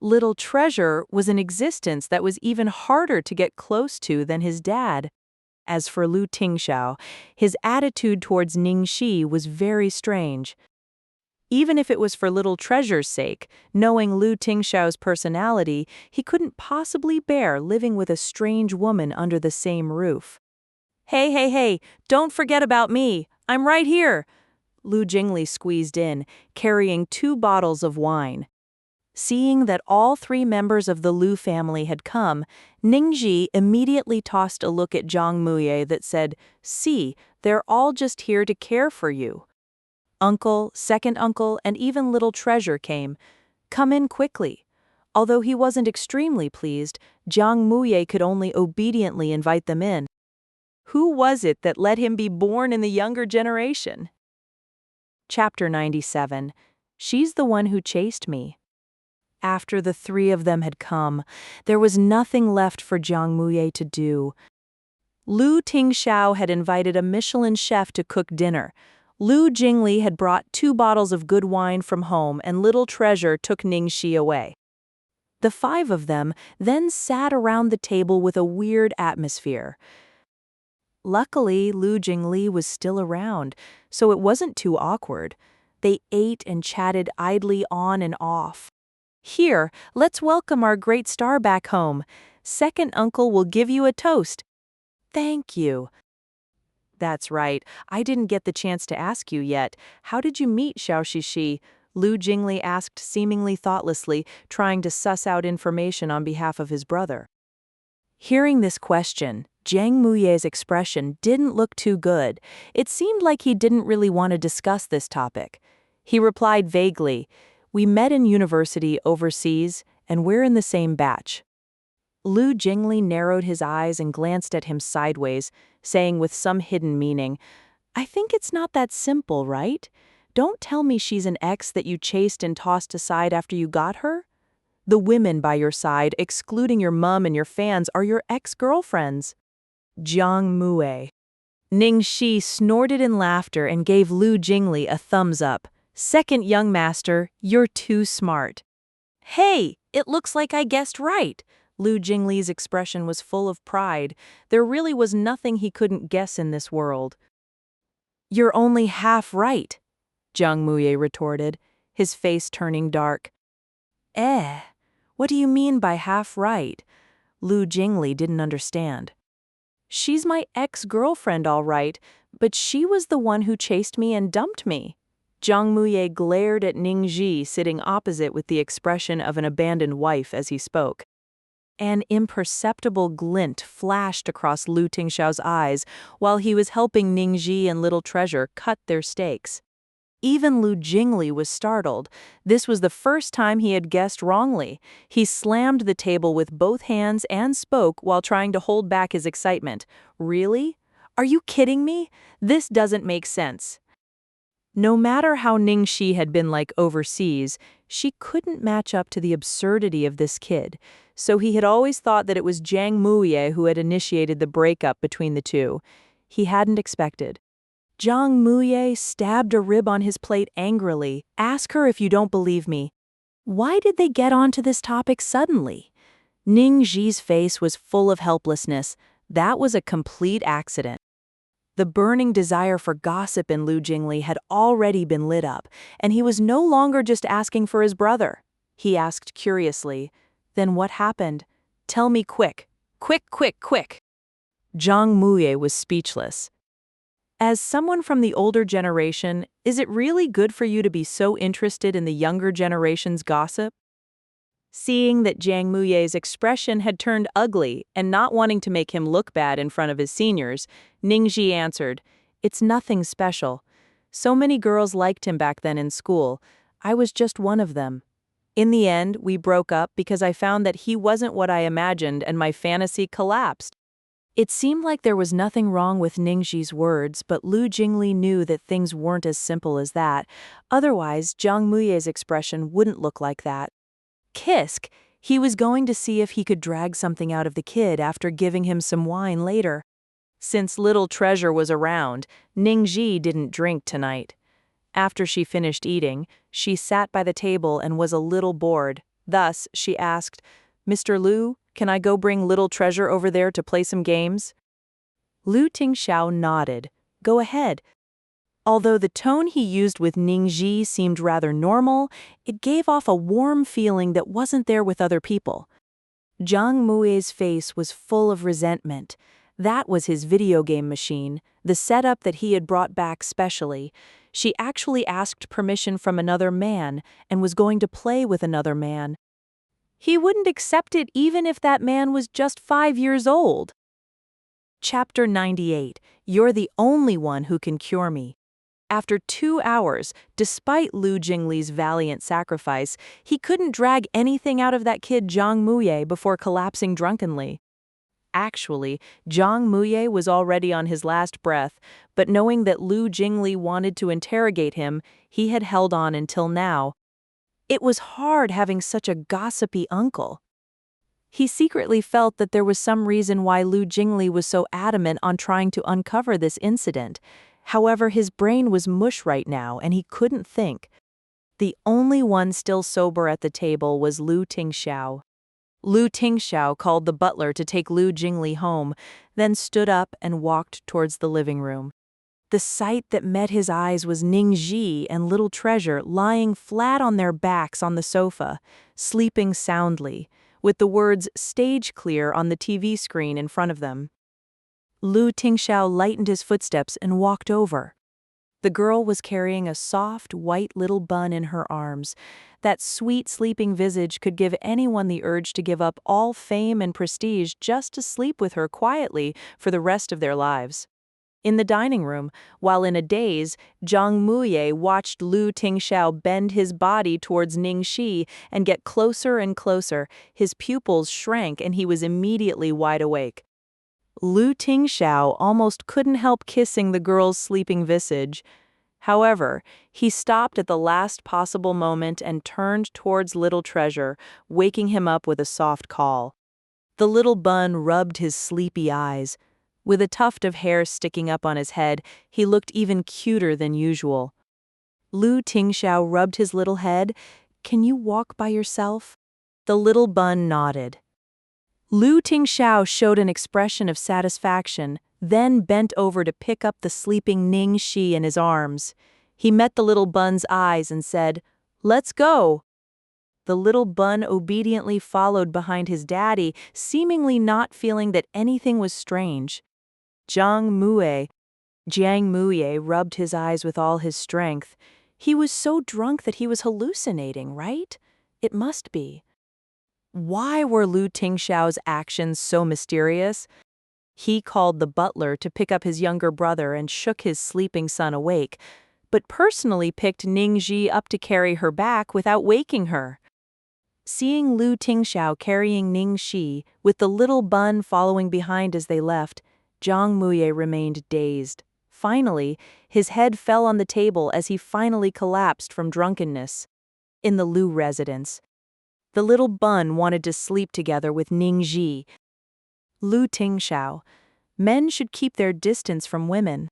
Little Treasure was an existence that was even harder to get close to than his dad. As for Lu Tingxiao, his attitude towards Ning Xi was very strange. Even if it was for Little Treasure's sake, knowing Lu Tingxiao's personality, he couldn't possibly bear living with a strange woman under the same roof. Hey, don't forget about me. I'm right here. Lu Jingli squeezed in, carrying 2 bottles of wine. Seeing that all 3 members of the Lu family had come, Ning Xi immediately tossed a look at Jiang Muye that said, See, they're all just here to care for you. Uncle, second uncle, and even Little Treasure came. Come in quickly. Although he wasn't extremely pleased, Jiang Muye could only obediently invite them in. Who was it that let him be born in the younger generation? Chapter 97. She's the one who chased me. After the 3 of them had come, there was nothing left for Jiang Muye to do. Lu Tingxiao had invited a Michelin chef to cook dinner. Lu Jingli had brought 2 bottles of good wine from home, and Little Treasure took Ning Xi away. The 5 of them then sat around the table with a weird atmosphere. Luckily, Lu Jingli was still around, so it wasn't too awkward. They ate and chatted idly on and off. "Here, let's welcome our great star back home. Second uncle will give you a toast." "Thank you." "That's right, I didn't get the chance to ask you yet. How did you meet Xiao Shishi?" Lu Jingli asked seemingly thoughtlessly, trying to suss out information on behalf of his brother. Hearing this question, Jiang Muye's expression didn't look too good. It seemed like he didn't really want to discuss this topic. He replied vaguely, "We met in university overseas, and we're in the same batch." Lu Jingli narrowed his eyes and glanced at him sideways, saying with some hidden meaning, "I think it's not that simple, right? Don't tell me she's an ex that you chased and tossed aside after you got her? The women by your side, excluding your mum and your fans, are your ex-girlfriends." Jiang Muye. Ning Xi snorted in laughter and gave Lu Jingli a thumbs up. "Second young master, you're too smart." "Hey, it looks like I guessed right." Lu Jingli's expression was full of pride. There really was nothing he couldn't guess in this world. "You're only half right," Jiang Muye retorted, his face turning dark. What do you mean by half right?" Lu Jingli didn't understand. "She's my ex-girlfriend, all right, but she was the one who chased me and dumped me." Jiang Muye glared at Ning Xi sitting opposite with the expression of an abandoned wife as he spoke. An imperceptible glint flashed across Lu Tingxiao's eyes while he was helping Ning Xi and Little Treasure cut their steaks. Even Lu Jingli was startled. This was the first time he had guessed wrongly. He slammed the table with both hands and spoke while trying to hold back his excitement. "Really? Are you kidding me? This doesn't make sense." No matter how Ning Xi had been like overseas, she couldn't match up to the absurdity of this kid, so he had always thought that it was Jiang Muye who had initiated the breakup between the two. He hadn't expected. Jiang Muye stabbed a rib on his plate angrily. "Ask her if you don't believe me." Why did they get onto this topic suddenly? Ning Xi's face was full of helplessness. That was a complete accident. The burning desire for gossip in Lu Jingli had already been lit up, and he was no longer just asking for his brother. He asked curiously, "Then what happened? Tell me quick. Quick, quick, quick." Jiang Muye was speechless. As someone from the older generation, is it really good for you to be so interested in the younger generation's gossip? Seeing that Jiang Muye's expression had turned ugly and not wanting to make him look bad in front of his seniors, Ning Xi answered, "It's nothing special. So many girls liked him back then in school. I was just one of them. In the end, we broke up because I found that he wasn't what I imagined and my fantasy collapsed." It seemed like there was nothing wrong with Ning Xi's words, but Lu Jingli knew that things weren't as simple as that. Otherwise, Jiang Muye's expression wouldn't look like that. Kisk, he was going to see if he could drag something out of the kid after giving him some wine later. Since Little Treasure was around, Ning Xi didn't drink tonight. After she finished eating, she sat by the table and was a little bored. Thus, she asked, "Mr. Lu, can I go bring Little Treasure over there to play some games?" Lu Tingxiao nodded. "Go ahead." Although the tone he used with Ning Xi seemed rather normal, it gave off a warm feeling that wasn't there with other people. Jiang Muye's face was full of resentment. That was his video game machine, the setup that he had brought back specially. She actually asked permission from another man and was going to play with another man. He wouldn't accept it even if that man was just 5 years old. Chapter 98. You're the only one who can cure me. After 2 hours, despite Lu Jingli's valiant sacrifice, he couldn't drag anything out of that kid Jiang Muye before collapsing drunkenly. Actually, Jiang Muye was already on his last breath, but knowing that Lu Jingli wanted to interrogate him, he had held on until now. It was hard having such a gossipy uncle. He secretly felt that there was some reason why Lu Jingli was so adamant on trying to uncover this incident. However, his brain was mush right now and he couldn't think. The only one still sober at the table was Lu Tingxiao. Lu Tingxiao called the butler to take Lu Jingli home, then stood up and walked towards the living room. The sight that met his eyes was Ning Xi and Little Treasure lying flat on their backs on the sofa, sleeping soundly, with the words "stage clear" on the TV screen in front of them. Lu Tingxiao lightened his footsteps and walked over. The girl was carrying a soft, white little bun in her arms. That sweet, sleeping visage could give anyone the urge to give up all fame and prestige just to sleep with her quietly for the rest of their lives. In the dining room, while in a daze, Zhang Muye watched Lu Tingxiao bend his body towards Ning Xi and get closer and closer. His pupils shrank and he was immediately wide awake. Lu Tingxiao almost couldn't help kissing the girl's sleeping visage. However, he stopped at the last possible moment and turned towards Little Treasure, waking him up with a soft call. The little bun rubbed his sleepy eyes. With a tuft of hair sticking up on his head, he looked even cuter than usual. Lu Tingxiao rubbed his little head. "Can you walk by yourself?" The little bun nodded. Lu Tingxiao showed an expression of satisfaction, then bent over to pick up the sleeping Ning Xi in his arms. He met the little bun's eyes and said, "Let's go." The little bun obediently followed behind his daddy, seemingly not feeling that anything was strange. Jiang Muye rubbed his eyes with all his strength. He was so drunk that he was hallucinating, right? It must be. Why were Lu Tingxiao's actions so mysterious? He called the butler to pick up his younger brother and shook his sleeping son awake, but personally picked Ning Xi up to carry her back without waking her. Seeing Lu Tingxiao carrying Ning Xi, with the little bun following behind as they left, Zhang Muye remained dazed. Finally, his head fell on the table as he finally collapsed from drunkenness. In the Lu residence, the little bun wanted to sleep together with Ning Xi. Lu Tingxiao, men should keep their distance from women.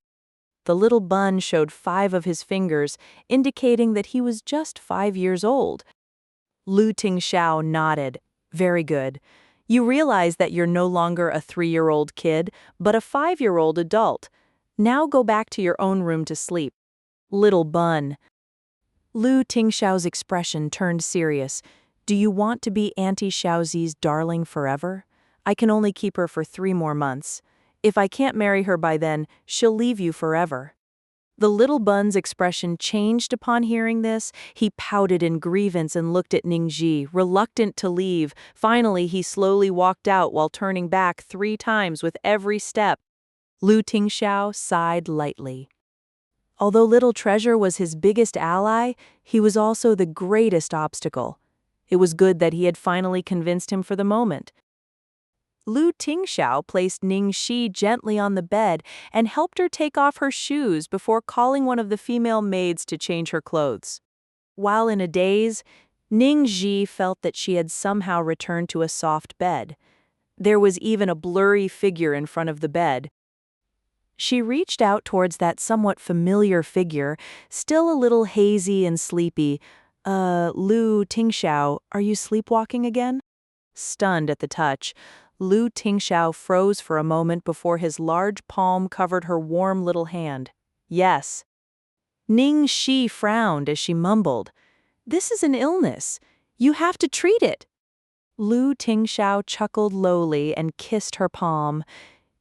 The little bun showed 5 of his fingers, indicating that he was just 5 years old. Lu Tingxiao nodded. "Very good. You realize that you're no longer a 3-year-old kid, but a 5-year-old adult. Now go back to your own room to sleep." Little bun. Lu Tingxiao's expression turned serious. "Do you want to be Auntie Xiaozi's darling forever? I can only keep her for 3 more months. If I can't marry her by then, she'll leave you forever." The little bun's expression changed upon hearing this. He pouted in grievance and looked at Ning Xi, reluctant to leave. Finally, he slowly walked out while turning back 3 times with every step. Lu Tingxiao sighed lightly. Although Little Treasure was his biggest ally, he was also the greatest obstacle. It was good that he had finally convinced him for the moment. Lu Tingxiao placed Ning Xi gently on the bed and helped her take off her shoes before calling one of the female maids to change her clothes. While in a daze, Ning Xi felt that she had somehow returned to a soft bed. There was even a blurry figure in front of the bed. She reached out towards that somewhat familiar figure, still a little hazy and sleepy. Lu Tingxiao, are you sleepwalking again?" Stunned at the touch, Lu Tingxiao froze for a moment before his large palm covered her warm little hand. "Yes." Ning Xi frowned as she mumbled, "This is an illness. You have to treat it." Lu Tingxiao chuckled lowly and kissed her palm.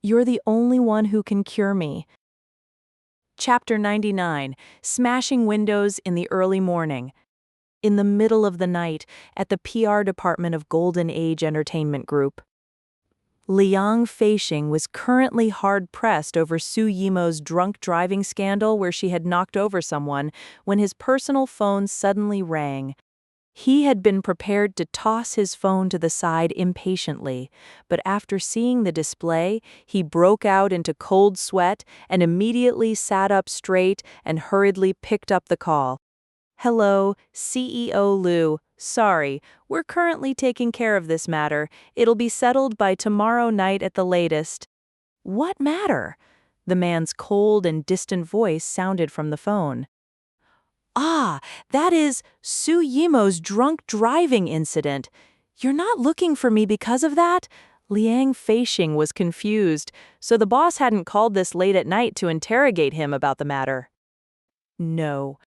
"You're the only one who can cure me." Chapter 99, Smashing Windows in the Early Morning. In the middle of the night, at the PR department of Golden Age Entertainment Group, Liang Feixing was currently hard-pressed over Su Yimo's drunk driving scandal where she had knocked over someone when his personal phone suddenly rang. He had been prepared to toss his phone to the side impatiently, but after seeing the display, he broke out into cold sweat and immediately sat up straight and hurriedly picked up the call. "Hello, CEO Lu. Sorry, we're currently taking care of this matter. It'll be settled by tomorrow night at the latest." "What matter?" The man's cold and distant voice sounded from the phone. Ah, that is Su Yimo's drunk driving incident. You're not looking for me because of that? Liang Feixing was confused, so the boss hadn't called this late at night to interrogate him about the matter. No.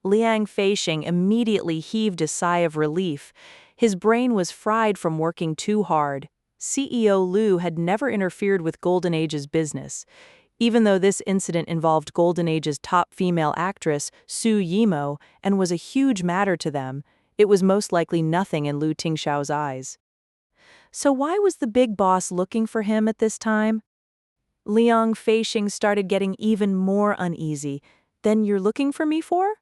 Liang Feixing immediately heaved a sigh of relief. His brain was fried from working too hard. CEO Liu had never interfered with Golden Age's business. Even though this incident involved Golden Age's top female actress, Su Yimo, and was a huge matter to them, it was most likely nothing in Lu Tingxiao's eyes. So why was the big boss looking for him at this time? Liang Feixing started getting even more uneasy. Then you're looking for me for?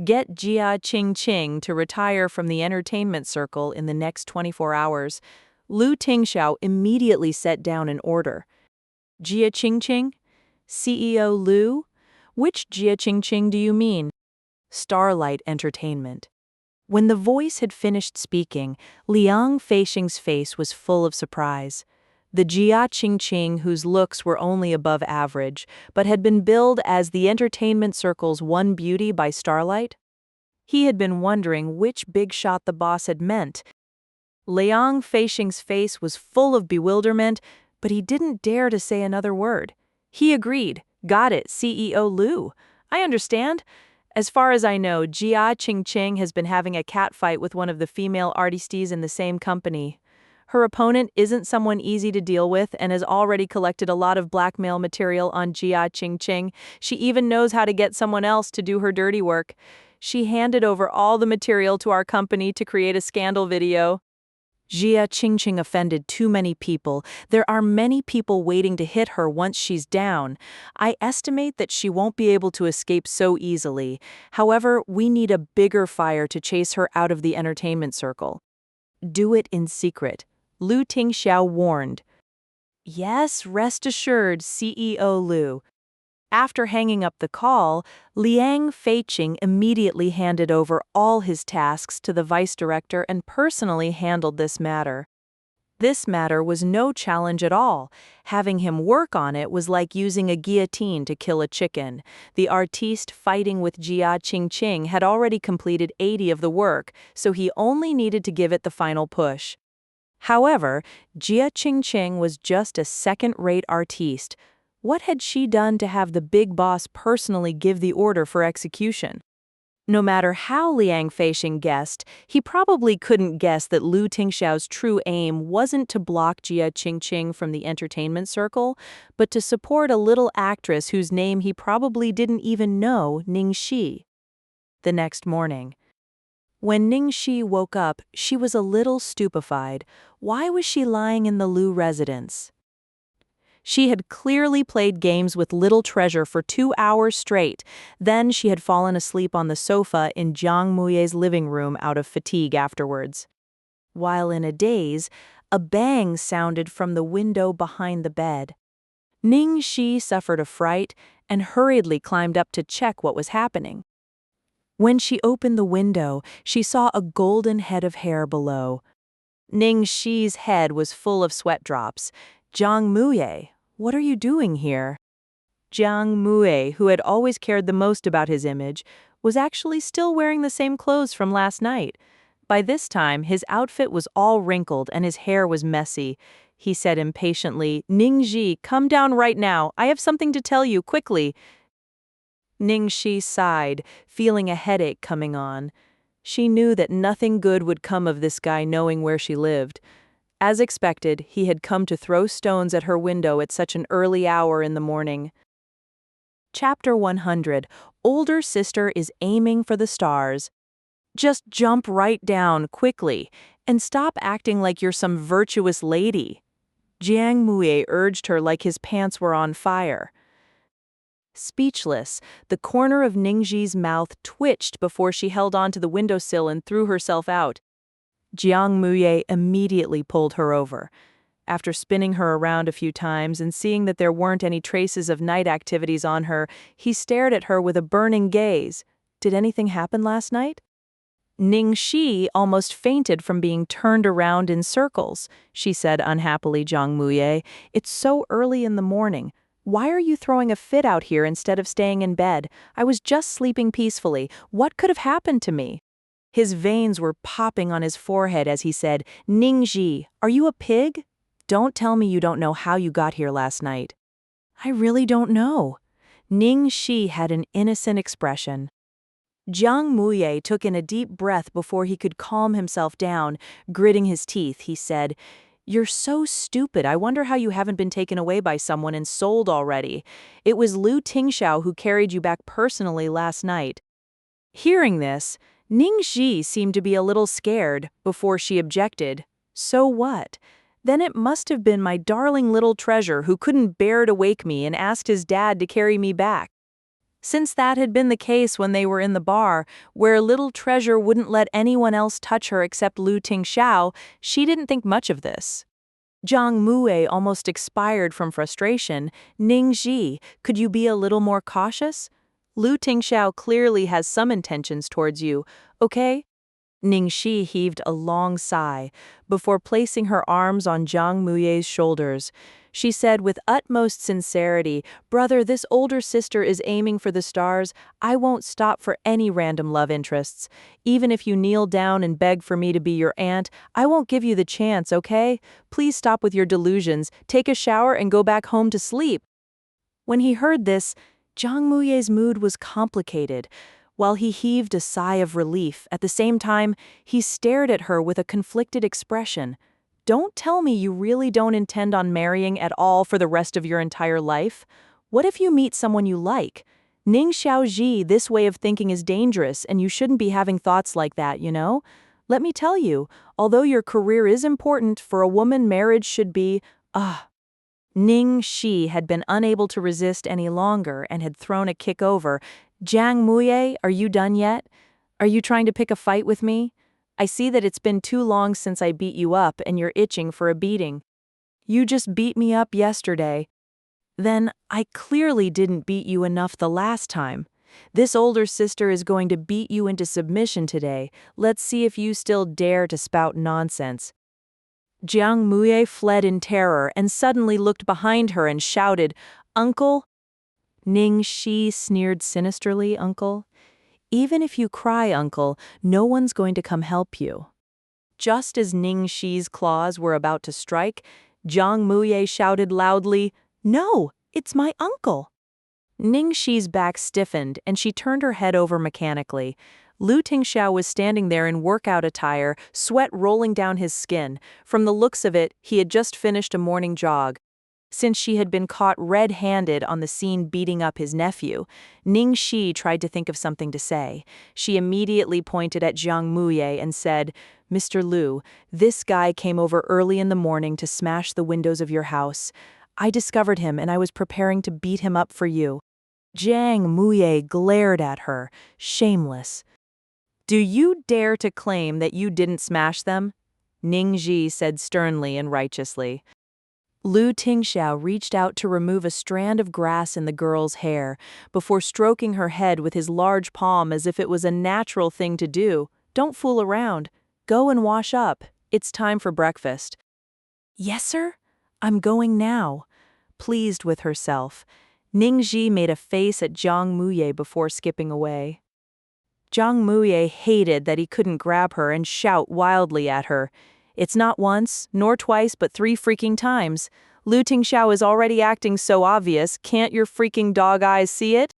Get Jia Qingqing to retire from the entertainment circle in the next 24 hours. Lu Tingxiao immediately set down an order. Jia Qingqing? CEO Liu? Which Jia Qingqing do you mean? Starlight Entertainment. When the voice had finished speaking, Liang Feixing's face was full of surprise. The Jia Qingqing, whose looks were only above average, but had been billed as the entertainment circle's one beauty by Starlight? He had been wondering which big shot the boss had meant. Liang Feixing's face was full of bewilderment, but he didn't dare to say another word. He agreed. Got it, CEO Liu. I understand. As far as I know, Jia Qingqing has been having a catfight with one of the female artistes in the same company. Her opponent isn't someone easy to deal with and has already collected a lot of blackmail material on Jia Qingqing. She even knows how to get someone else to do her dirty work. She handed over all the material to our company to create a scandal video. Jia Qingqing offended too many people. There are many people waiting to hit her once she's down. I estimate that she won't be able to escape so easily. However, we need a bigger fire to chase her out of the entertainment circle. Do it in secret, Lu Tingxiao warned. Yes, rest assured, CEO Liu. After hanging up the call, Liang Feixing immediately handed over all his tasks to the vice director and personally handled this matter. This matter was no challenge at all. Having him work on it was like using a guillotine to kill a chicken. The artiste fighting with Jia Qingqing had already completed 80 of the work, so he only needed to give it the final push. However, Jia Qingqing was just a second-rate artiste. What had she done to have the big boss personally give the order for execution? No matter how Liang Feixing guessed, he probably couldn't guess that Lu Tingxiao's true aim wasn't to block Jia Qingqing from the entertainment circle, but to support a little actress whose name he probably didn't even know, Ning Xi. The next morning. When Ning Xi woke up, she was a little stupefied. Why was she lying in the Lu residence? She had clearly played games with Little Treasure for 2 hours straight. Then she had fallen asleep on the sofa in Jiang Muye's living room out of fatigue afterwards. While in a daze, a bang sounded from the window behind the bed. Ning Xi suffered a fright and hurriedly climbed up to check what was happening. When she opened the window, she saw a golden head of hair below. Ning Xi's head was full of sweat drops. Jiang Muye, what are you doing here? Jiang Muye, who had always cared the most about his image, was actually still wearing the same clothes from last night. By this time, his outfit was all wrinkled and his hair was messy. He said impatiently, Ning Xi, come down right now. I have something to tell you, quickly. Ning Xi sighed, feeling a headache coming on. She knew that nothing good would come of this guy knowing where she lived. As expected, he had come to throw stones at her window at such an early hour in the morning. Chapter 100. Older sister is aiming for the stars. Just jump right down, quickly, and stop acting like you're some virtuous lady. Jiang Muye urged her like his pants were on fire. Speechless, the corner of Ning Xi's mouth twitched before she held onto the windowsill and threw herself out. Jiang Muye immediately pulled her over. After spinning her around a few times and seeing that there weren't any traces of night activities on her, he stared at her with a burning gaze. Did anything happen last night? Ning Xi almost fainted from being turned around in circles. She said unhappily, Jiang Muye, it's so early in the morning. Why are you throwing a fit out here instead of staying in bed? I was just sleeping peacefully. What could have happened to me? His veins were popping on his forehead as he said, Ning Xi, are you a pig? Don't tell me you don't know how you got here last night. I really don't know. Ning Xi had an innocent expression. Jiang Muye took in a deep breath before he could calm himself down. Gritting his teeth, he said, You're so stupid. I wonder how you haven't been taken away by someone and sold already. It was Lu Tingxiao who carried you back personally last night. Hearing this, Ning Xi seemed to be a little scared before she objected. So what? Then it must have been my darling little treasure who couldn't bear to wake me and asked his dad to carry me back. Since that had been the case when they were in the bar, where little treasure wouldn't let anyone else touch her except Lu Tingxiao, she didn't think much of this. Jiang Muye almost expired from frustration. Ning Xi, could you be a little more cautious? Lu Tingxiao clearly has some intentions towards you, okay? Ning Xi heaved a long sigh before placing her arms on Jiang Muye's shoulders. She said with utmost sincerity, Brother, this older sister is aiming for the stars. I won't stop for any random love interests. Even if you kneel down and beg for me to be your aunt, I won't give you the chance, okay? Please stop with your delusions, take a shower and go back home to sleep. When he heard this, Jiang Muye's mood was complicated. While he heaved a sigh of relief, at the same time, he stared at her with a conflicted expression. Don't tell me you really don't intend on marrying at all for the rest of your entire life. What if you meet someone you like? Ning Xiaoji, this way of thinking is dangerous and you shouldn't be having thoughts like that, you know? Let me tell you, although your career is important, for a woman marriage should be, Ning Xi had been unable to resist any longer and had thrown a kick over. Jiang Muye, are you done yet? Are you trying to pick a fight with me? I see that it's been too long since I beat you up and you're itching for a beating. You just beat me up yesterday. Then I clearly didn't beat you enough the last time. This older sister is going to beat you into submission today. Let's see if you still dare to spout nonsense. Jiang Muye fled in terror and suddenly looked behind her and shouted, Uncle? Ning Xi sneered sinisterly, Uncle. Even if you cry, Uncle, no one's going to come help you. Just as Ning Xi's claws were about to strike, Jiang Muye shouted loudly, No, it's my uncle. Ning Xi's back stiffened and she turned her head over mechanically. Lu Tingxiao was standing there in workout attire, sweat rolling down his skin. From the looks of it, he had just finished a morning jog. Since she had been caught red-handed on the scene beating up his nephew, Ning Xi tried to think of something to say. She immediately pointed at Jiang Muye and said, Mr. Lu, this guy came over early in the morning to smash the windows of your house. I discovered him and I was preparing to beat him up for you. Jiang Muye glared at her, shameless. Do you dare to claim that you didn't smash them? Ning Xi said sternly and righteously. Lu Tingxiao reached out to remove a strand of grass in the girl's hair, before stroking her head with his large palm as if it was a natural thing to do. Don't fool around. Go and wash up. It's time for breakfast. Yes, sir? I'm going now. Pleased with herself, Ning Xi made a face at Jiang Muye before skipping away. Jiang Muye hated that he couldn't grab her and shout wildly at her. It's not once, nor twice, but 3 freaking times. Lu Tingxiao is already acting so obvious, can't your freaking dog eyes see it?